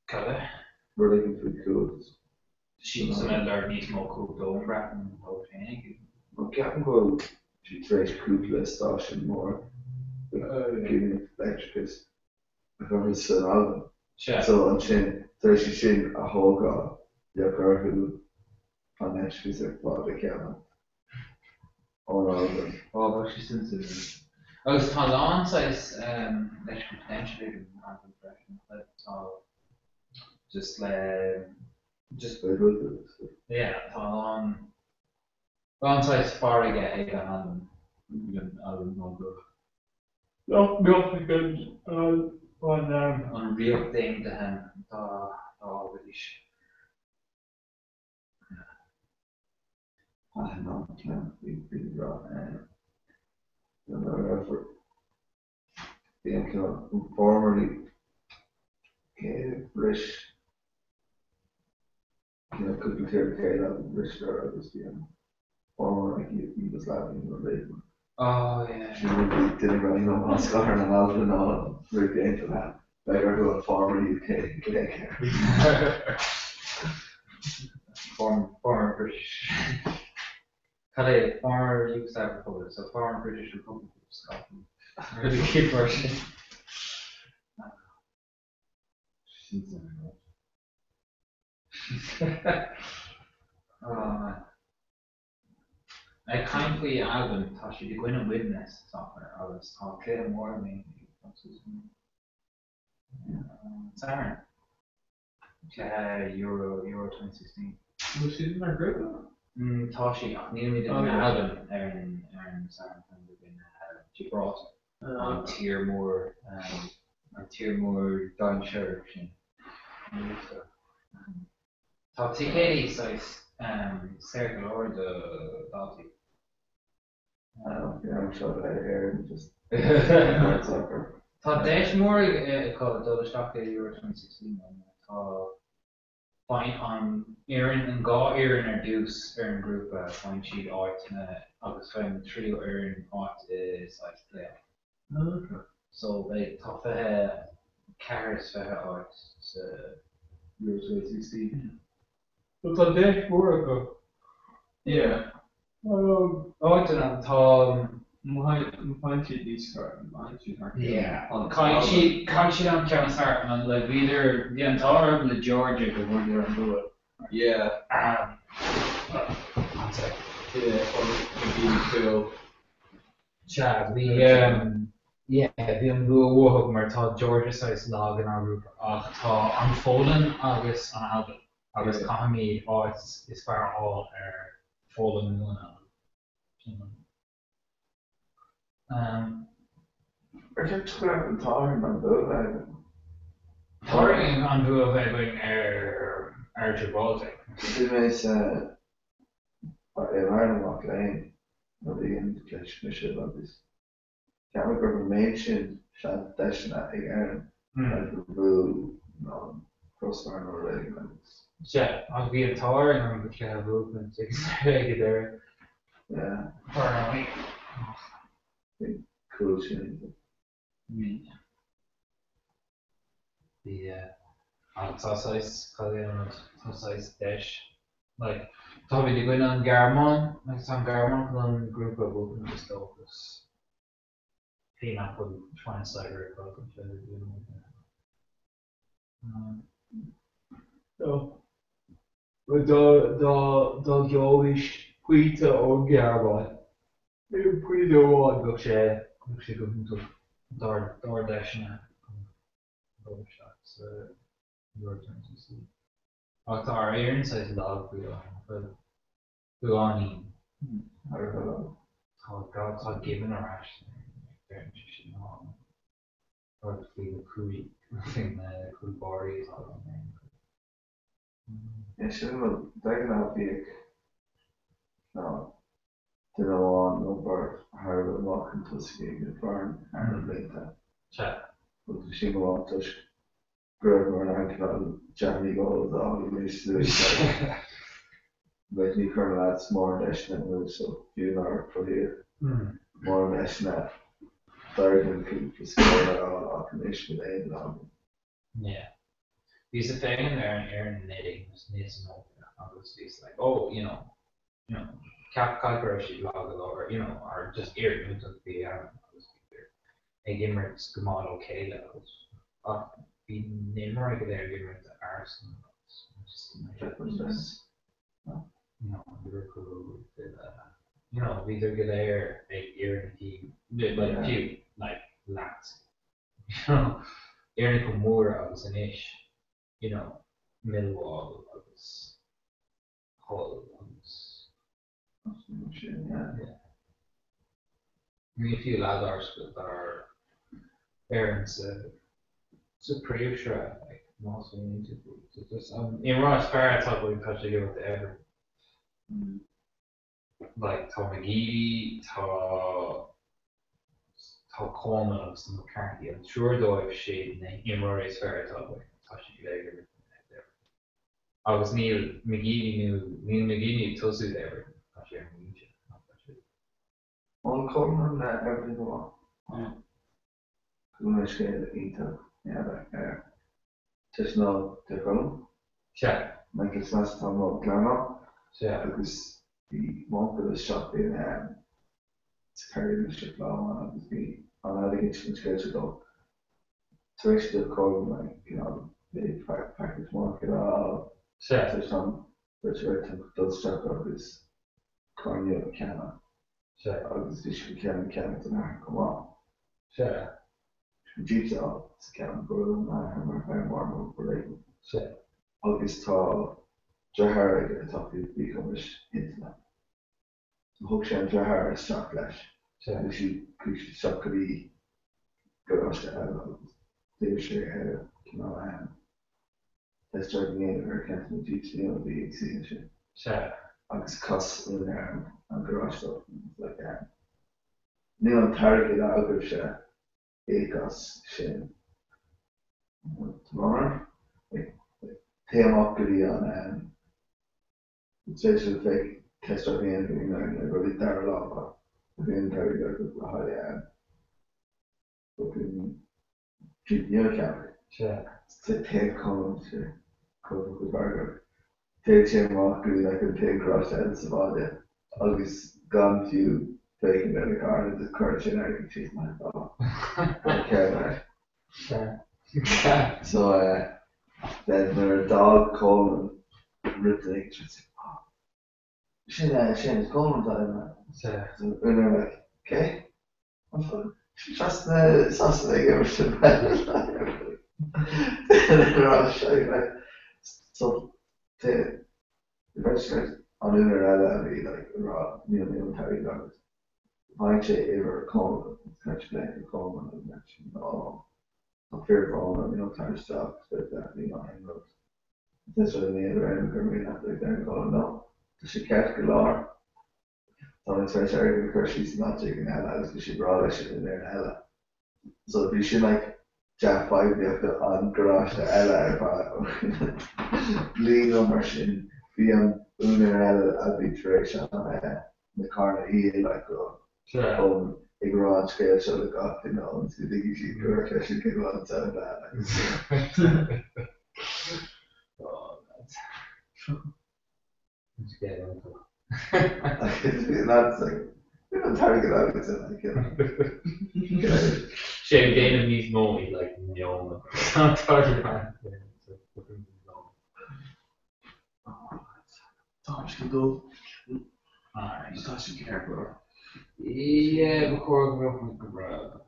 Color? We're looking for cooked. She's another needs more cooked over Bratton, okay. Okay, I'm going to trace cooked station more. Giving electricus. If I'm just an album. So I'm saying, there's a whole guy, yeah, who financially said, well, they can't. Oh, but she's sensitive. I was told on size, electrical potentially in my impression, but just yeah, told on size far again, I don't know. No, good. On real thing to him, really. I don't know, we've been brought another effort. The formerly British, could be clear out of British or others, former like Yugoslavian related. Oh, yeah. She didn't really know Oscar and Alvin or Rick into that. Better go a former UK former British. Hello, former Yugoslav Republic, so former British Republic of Scotland. Really cute version. I kindly Alvin thought she'd go in and witness software. I was talking more maybe. Saturn. Euro 2016. Was she in our group? Tá sí ach níl míid an album an San bin she brought an Tiermore Dunshire sin. Tá tí chéí sais circle or the Dalty. Yeah, I'm sure that Aaron just. Tá deis mór called the stock Euro 2016 tá fine on Aaron and Gá Aaron dús an group fine sheet art agus fine trio Aaron art is like play. Okay. So they tá carrots art Euro 2016. But tá deis mór go. Yeah. Art an tá Mine sheet these card. yeah. Kind sheet on Kevin Start and like either the entire the Georgia the one you're do it. Yeah. One sec. Yeah, or maybe Phil. Chad, yeah, the blue walk mar tá Georgia size log in our group tá unfolding agus an album agus Kahami is far all folding one album. I kept trying and talking about that. Talking on who of having Gibraltar. This is in Ireland walk lane. No the English about this. Can't remember mention shot dash that again. Like the blue crossbar or anything like this. Yeah, I'll be a tower and I'm the kind of movement there. Yeah. Or Cool shit. The tá size dash like tá we going on Garmon like some Garmon on group of open just focus clean up with translator So the Jewish Peter or Garmon. Pretty old book share door dash now. Shots your turn to see. Our Aaron says love we on oh God it's not given a rash or the cool thing the cool body is all on there. Yeah, sure, that can be no. Did I want number how walking to see the farm and later. Chat. But the she want to grab and I can Johnny goes all the way to but you can add more national so you know for here. More national third and people score nation with aid on. Yeah. He's a thing in there and Aaron knitting needs to know obviously it's like you know calculation log or or just Aaron to be a gamer it's Gamal okay levels. The name right there gamer the Arsenal. Liverpool either get there a year and team like a few like lads. Aaron Komura was an ish, Millwall was Hull was yeah. I mean a few lads are parents it's a pretty sure like most we need to just in Ross Fair I thought we touched it with ever like Tá McGeady, Tá Coleman of some McCarthy. I'm sure though I've shaded in Rory's Fair I thought like touching it everything there. I was Neil McGeady Tulsi there. On Coleman that everything along. Cool scale either. Yeah, like just no the column. Yeah. Like it's last time about Glenmore. Yeah. Because the monk of the shop in it's carried the strip law and the on allegation scales ago. To actually call like the package market all there's some which right to those strap of this cornea canna. Agus this can to come on. Detail it's can go and I'm more related. August tall Drahar I thought you'd become into that. Hook Shan Drahar is chocolate. And she chocolate garage they share that's driving in her can't teach the exhibition. Sure. I was cuss in there and garage stuff like that. Neil target out of share. Gas shin. Tomorrow, team up on especially fake test of the ending and really there a lot of the entire good fucking keep the other camera. Sure. To take columns to cover the burger. Take him off good like a take cross and about it. I'll be gone to you taking in the car and the car and I can cheese my dog. Okay, right. Sure. So then their dog called and ripped the eggs. Shane's going time, man. Sure. And they're like, okay, I'm fine. Trust the sauce they give us to bed. And they're all shy, like, so the vegetables on in there, I'll be like raw, entire dogs. If I actually ever call it, it's actually like a call and mention, oh, I'm fearful of, trying to stop, like that, hang up. That's what the other end of the not like that, call no. She kept galore. So it's very sorry because she's not taking Ella because she brought that shit in there and Ella. So if you should like Jack 5 you have to on garage to Ella lean on her shin, be on Una Ella arbitration the corner heel like sure. A garage scale should have got and see the easy work I should get one sound that. Oh that's that's like target out it's like Shane Dana needs Moe like no not target man. Tom should go. Alright. That's your character. Yeah, before we go from the grab.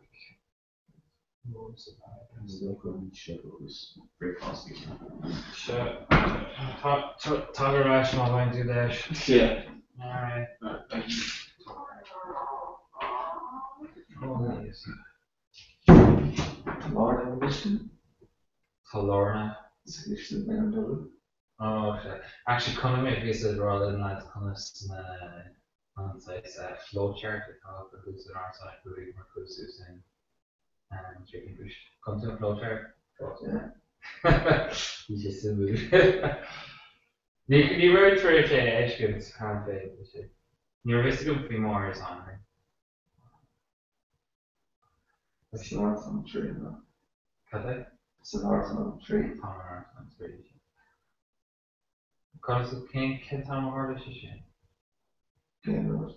Very costly. Sure. Talk rational going to do that. Yeah. Alright. Thank you. Oh, yes. Lorna Mission. Lorna. Oh, okay. Actually, kind of make this rather than that kind of on site flow chart to talk about who's on our side, who we who's in chicken fish. Come to a flow chart. Yeah. You just move. You were through to edge goods, can't they? You're risking to be more is on her. It's an arts on the tree, though. Cut it? It's an arts on the tree. Tom arts on the tree. Because of King Tom Hardis is she? King was.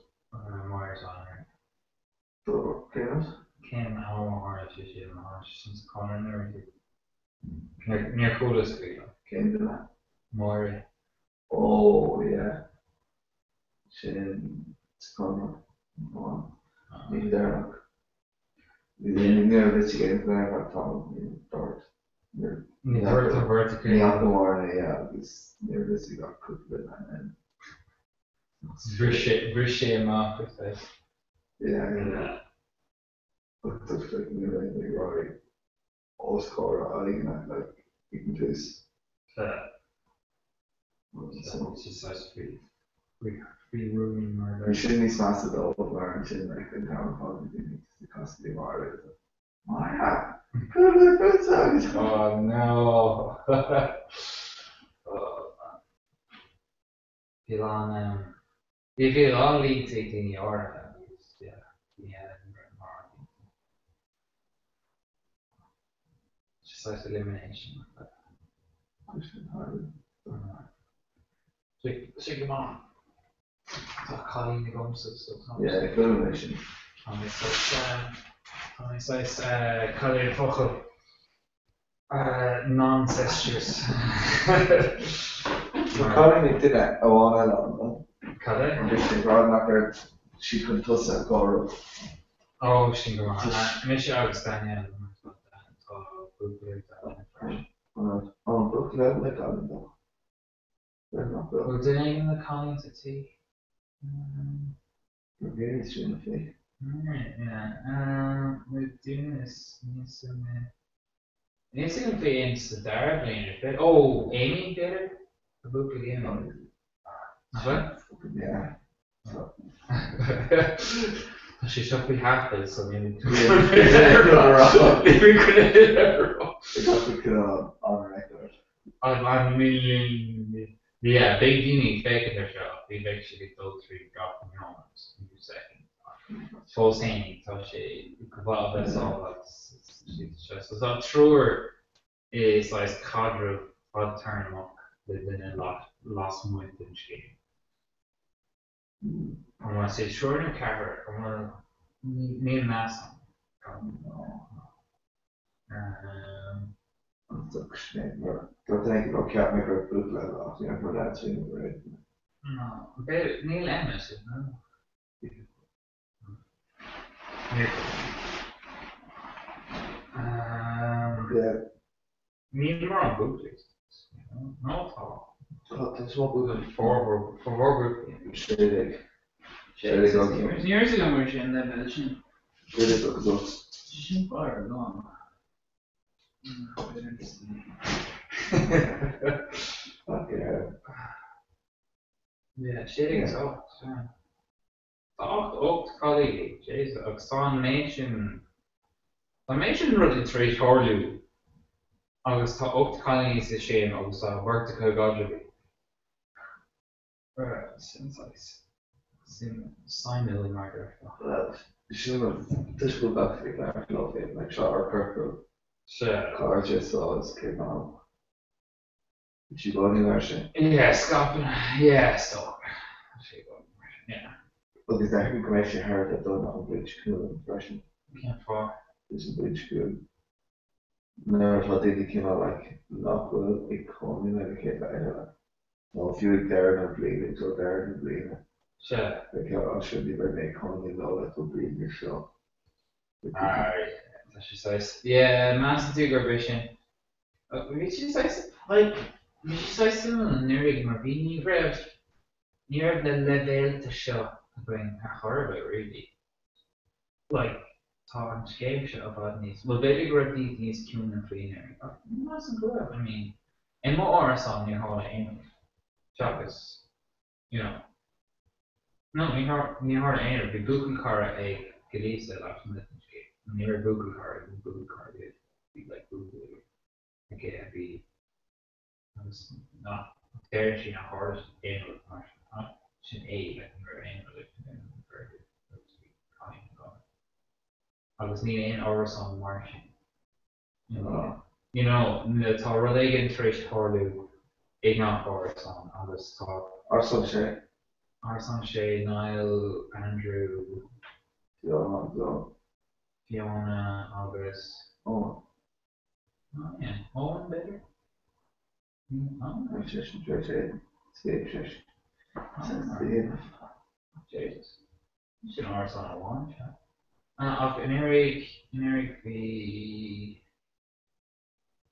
More is on her. King was? King Hardis is she? Since the corner there. Near coolest video. King did that. Maury. Oh, yeah. It's corner. Go on. Maybe there, look. Near investigating there, I thought, Dort. Near vertical. Yeah, because near this, you got cooked with and Brishay Mark, yeah. But just like, right. All score, I think, like, you can just. It's just such free room or you shouldn't be smashed at all, or you shouldn't like the town probably the cost of the more. Oh no. If you all lead taking your just like elimination. Sigma. Colleen the Gums of yeah, elimination. Colleen Fochel. Non-cestures. Colleen did that a while along. Colleen? She could toss that goal. Oh, she go on. Mish Augustine, Oh, Brooklyn, like Colleen though. We're doing the Collins at tea. Really soon, Alright, yeah. We're doing this. It's going to be into the Dara playing a bit. Oh, Amy did it? The book of Amy. What? Yeah. She should be happy, so maybe. On record. I mean, yeah, big unique fake in their show. They actually those three drop from moments in 2 seconds. Full saying, so she well, that's all. It's just so true. Is like cadre for turn up within a lot last month in game. I want to say short and cover. I want to need mass. Don't think about cat maker book level off, for that thing, right? No, but Neil Emmett, no. Yeah. Neil more on book list. No talk. That's what we were for group. Shady. Years ago, we were in that position. Really good results. She's fire long. Okay. Yeah, shitting is out. Talk colleague, Jesus, Oxon Nation. The Nation really three Torlu. I was talk colleague is a shame. I was work to Kogodleby. Right, since I sign Millie Margaret. This will back to the Clark Love it, like Shar Purple. Sure. Car just always came out. Did you go anywhere, Shane? Yeah, stop. Yeah, stop. Yeah. Look, is that information heard that done on Bridge Cool impression? Can't far. This is Bridge Cool. Never thought they came out like not well, big coming like a kid like anyway. No, if you were there and bleeding, so there and bleeding. Sure. Like I should be very coming low that will bleed your show. Alright, that's just nice. Yeah, massive digger vision. Which is like, which is like similar nearing Marvini Rev. Near the level to show going a horror about really. Like, Tom Scave show about these. Well, very great these tune and free and everything. Mustn't go up. I mean, and more or song near Hall of Fame. Chagas, you know. No, near Hall of Fame, the Google car a Galisa last minute. Near a Google car, it be like Google. Okay, I'd be. I was not there, she not hard, and not should A, like, or A, like, I was needing an hours on Martian. You know, the Torah they get Trish Torlu, Ignat hours on, I was taught. Arson Shay. Arson Shay, Niall, Andrew, Fiona, August. Oh. Oh, yeah. Owen better? Oh, Jesus. You should arse on a one shot. Of Eric the.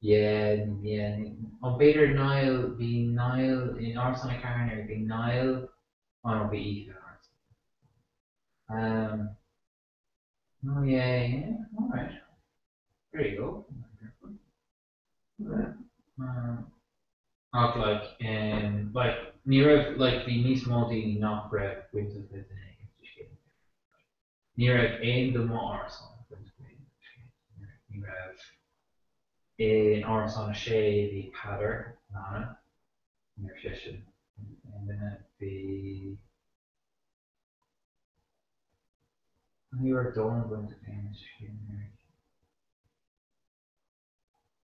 Yeah. On Bader Nile be Nile in Arson a Carner be Nile, or it'll be Ethan Arson. Oh, yeah. Alright. There you go. Of like near like the Nice Multi not bread with the near in the more Arson. You have in Arson Shay the Patter, Nana, near Shishin. And then the you are done going to finish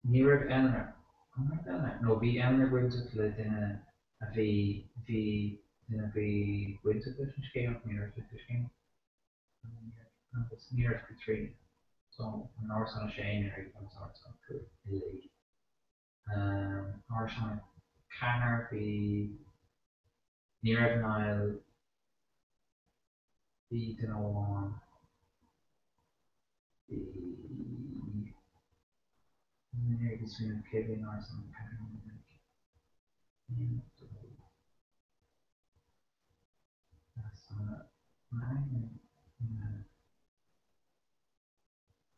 near Elmer. No, be Elmer going to play in a V winter fishing game, near the fishing. It's near Katrina. So an Arson Shane area comes Arson to league. Arson Canner be near Nile be to know on the near between Kevin Arson Canner.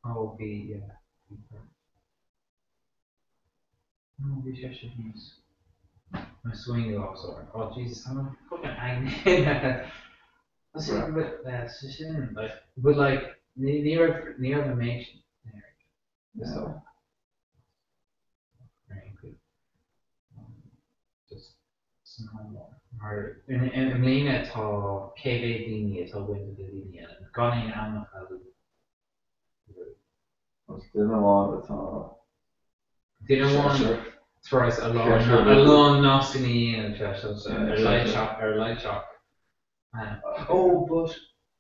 Oh, yeah. Oh, we should use my swing also. Oh, Jesus, I'm fucking angry. That's it, but like, near information. So, very good. Just some more. Or, and Melina to KV Dini to win the Dini and Gunning and Didn't want to didn't want throw us a long Noscany and Cheshire, so a light shock. Oh, but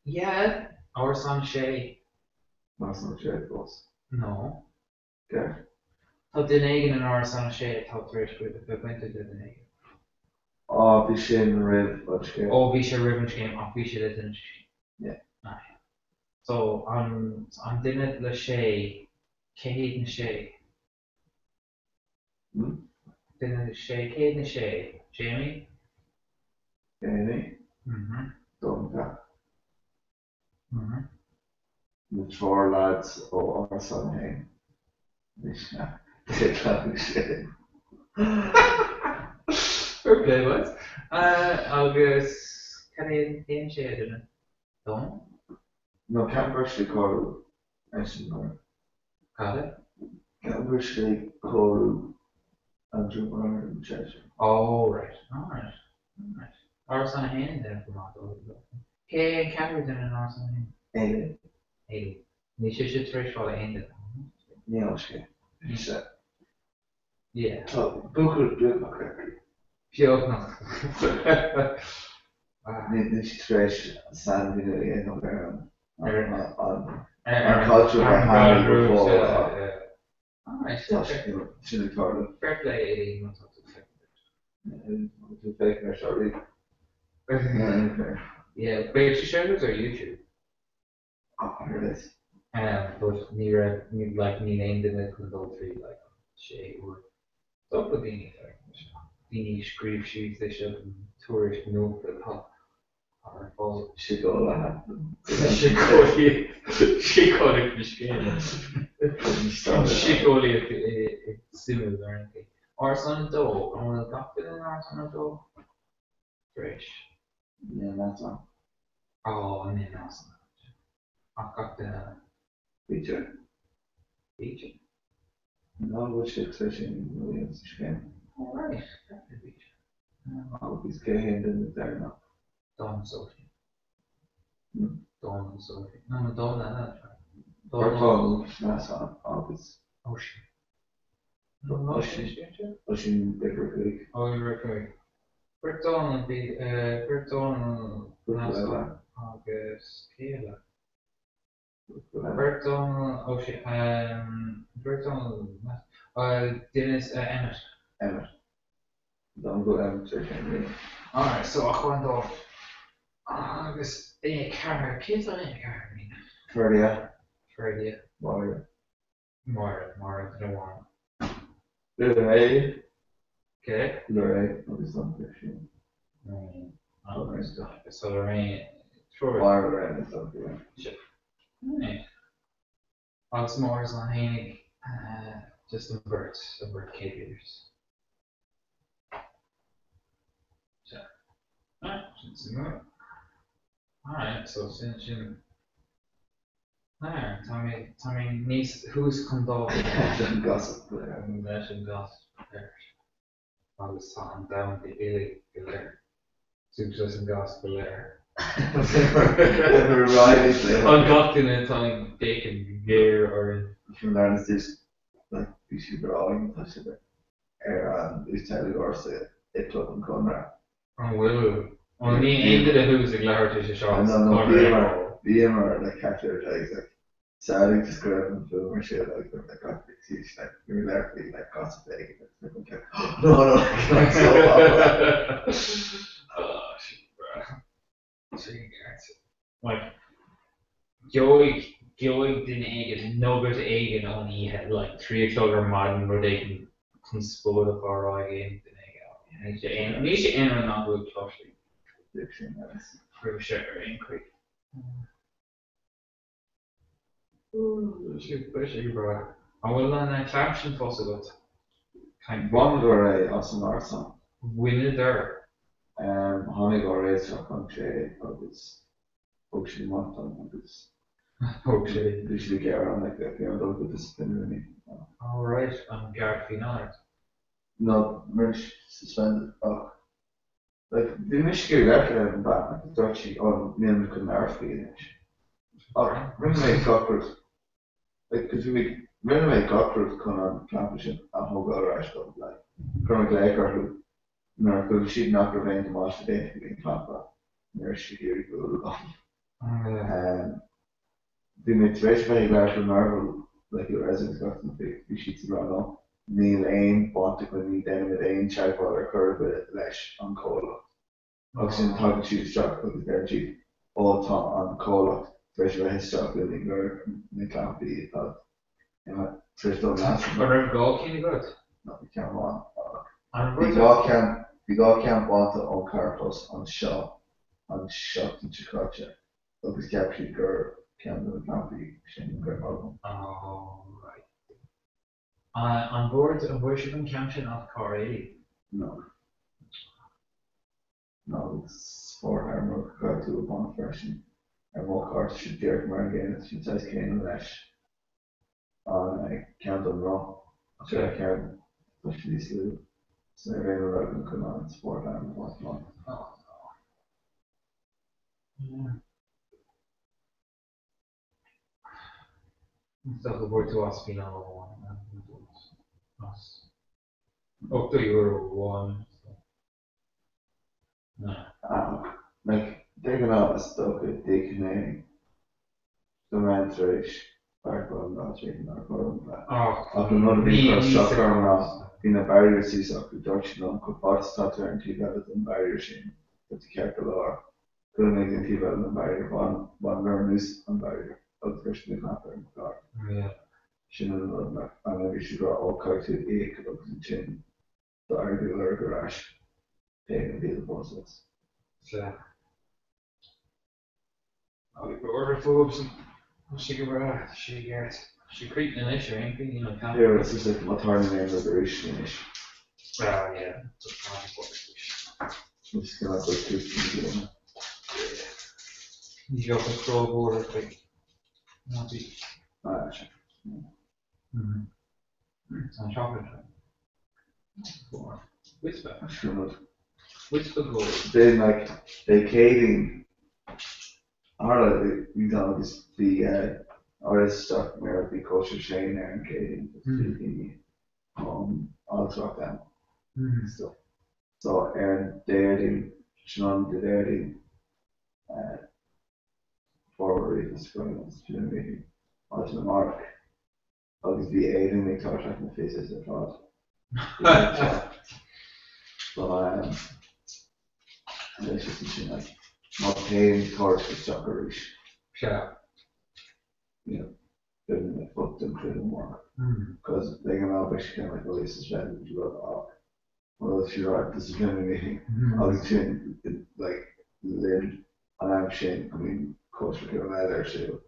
yeah, our son Shay. That's not Shay was. No. Okay. Tá Dinnegan and our son Shay top 3 with the went to Dinnegan. Oh, we should rib, but Shay. Oh, we should ribbon game. Oh, we should it. Yeah. So I'm Dinnet Le Shay, Cade and Shay. Dinnet Shay, Cade and Shay. Jamie. Jamie. Duncan. The 4 lads of our son Hain. Mishna. They can't Shay. Okay, what? August, can I name Shay, didn't it? Don't? No, Cambridge Coral. Got it? Cambridge Coral. Andrew Bernard and Cheshire. Oh, right. Alright. Our son Hain there from all over. Okay, Cambridge in an awesome name. 80. We should thresh all the end. Yeah, okay. He said. Yeah. So, Booker do it correctly. Sure, no. This trash Sandy in on culture I had before. Alright, should have called it. Fair play, not to fake there, sorry. Yeah, wait, you share this or YouTube? Oh, here it is. But near like me named in it because all 3 like Shay or stuff with the grief sheets they should tourist note for the top. She got a lot. She got it Michigan. She got it similar or anything. Arsenal Doe, I want to talk to Arsenal Doe. Fresh. Yeah, that's one. Oh, I mean Arsenal. I've got the feature. No, which expression Williams again. Alright, that's the feature. I'll be scared in the there now. Dawn Sophie. Dawn Sophie. No, Dawn, that's right. Dawn, that's on August. Ocean. Ocean Bigger Creek. Oh, you're okay. Berton would be, Berton, August, Kayla. Berton, Ocean, Berton, Dennis, Emmett. Emmett. Don't go Emmett. Alright, so I went off. August, Cara, kids on it, Cara. Ferdia. Moira, the one. Lorraine. Okay. Lorraine, what is on fishing? Lorraine. So Lorraine, sure. Lorraine is on fishing. Sure. Right. Lots more is on Hanig, just the bird caviars. So, alright, so since you Tommy niece who's condoled gossip there. That should gossip there. I was talking down the Illy there. Success and gospel there. I'm got in a time taken gear or from there is this like we should drawing touch it and it's telling us it took them Conrad. Oh will. On me into the who's the clarity to shots. No, BMR like capture like sadly describing film or shit like that like got fixed like you're literally like gossiping no like so oh shit bro. Like Joey didn't egg no good egg and only had like 3 o'clock or modern where they can spoil the far right game the egg out. And you should enter not good closely. For sure, increase. And will an Clamsham fuss a good? One go as an arson. Winner there. Honey go race for country agus Ocean Mountain agus Okay. Usually get around like that, don't go disciplinary. Alright, and Gareth Finard. No, Mirch suspended. Like, the Michigan record and back at the Dutchy on Neil couldn't finish. Reneway Cockroach. Like, because Reneway Cockroach come on championship and Hogar Rash got like Colonel Glaker who, because she'd not prevent the match today from being clamped up. There she here go. The motivation very well for Marvel, like your residents got some big sheets around up. Neil Ain, Bontic when Neil Denham with Ain, Chagwater curve with Lesh on Cola. Oxygen talking to struck with their Jeep. All time on Cola. Fresh by his struck building where they can't be first done last. But are goal can you good? No, we can't want. The guy can't want to on car plus on shot in Chicago. Because captured girl can't do it, can't be Shane Greg. Oh, right. On board of worshipping Campton off car 80? No, it's for Armour car to a bond version. Armour cars should Derek Margan, it should say Kane and Lesh. I can't do wrong. So I can't push these two. So I ran around and come on, sport Armour, what's wrong. Oh, no. Stel voor te was finaal ook de Euro won. Like taking out a stock at taking the man's race, back on not taking our problem back. After another big cross shot around in a barrier sees up production on Coparts starter and T-Velvet barrier shame, but the Kerkalar couldn't make the T-Velvet barrier one learners on barrier. Especially not very dark. Yeah. She knows that, and maybe she got all kinds of ache of the chin. The regular garage, taking the process. So, I'll be order phobes and she creeping in this, ain't you know? Yeah, it's just like my turn name of the Irish. Oh, yeah. Just kind of like two. You got the crow border thing. Not be. Actually. On chocolate. Whisper. Sure. Whisper gold. Then like vacating. We done this the artist stuff where the culture Shane and Katie all talk down. So Aaron dating, Sean did dating. Forward is going to maybe onto the mark. Obviously, aiding the car track in the face is a fraud. But it's just like not paying cars for soccer reach. Yeah. You know, getting the foot and creating more. Because they can all basically like the least suspended to go well, if you're right, disciplinary, obviously, like, lid, and I'm saying, I mean, coach for giving that there, so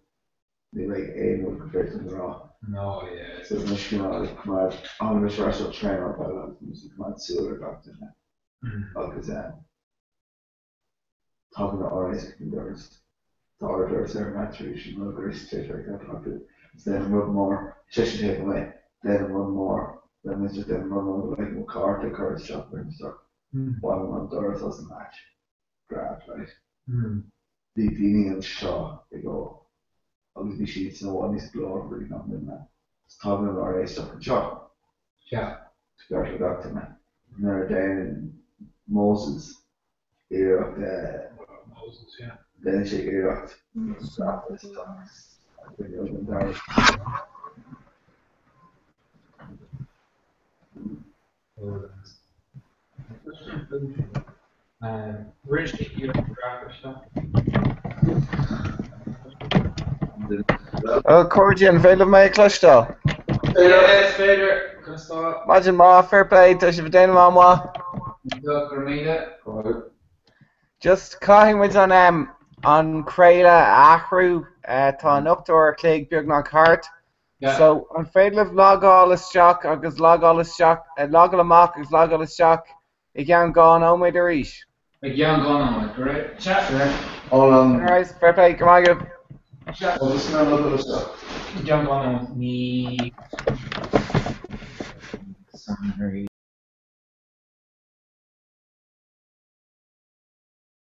they like aim with compared to the raw. No, yeah. So the Michigan like come out on the special trainer by that music come out silver doctor now. Because talking to RS there's the orders there maturation, no very straight like that probably. Then run more, just take away, then run more, then it's just then run over like a car to car shop and stuff. One month doors doesn't match. Grab, right? The Dini and Shaw, they go, obviously sheets no one is blown really not in that. It's talking about RA stuff and Shaw. Yeah. To go to the doctor, man. And they're down in Moses, era of the Moses, yeah. Then she era of stuff and stuff. I've been open down. Originally, you have graphic stuff. Oh, Cordy and Vale of my Cluster. Yes, Vader. Can I start? Imagine more fair play to Shivadane Mama. Look, Ramita. Just calling with on an Creile Ahrú tá an Uptor Clegg Beagna Cart. So an féidir lágáil isteach agus lágáil isteach lágáil amach agus lágáil isteach I gceann gáin óméid arís. I gceann gáin óméid, great. Chat. Alright, fair play, go maith. Agus na lágáil isteach. Gceann gáin óméid ní... Sorry.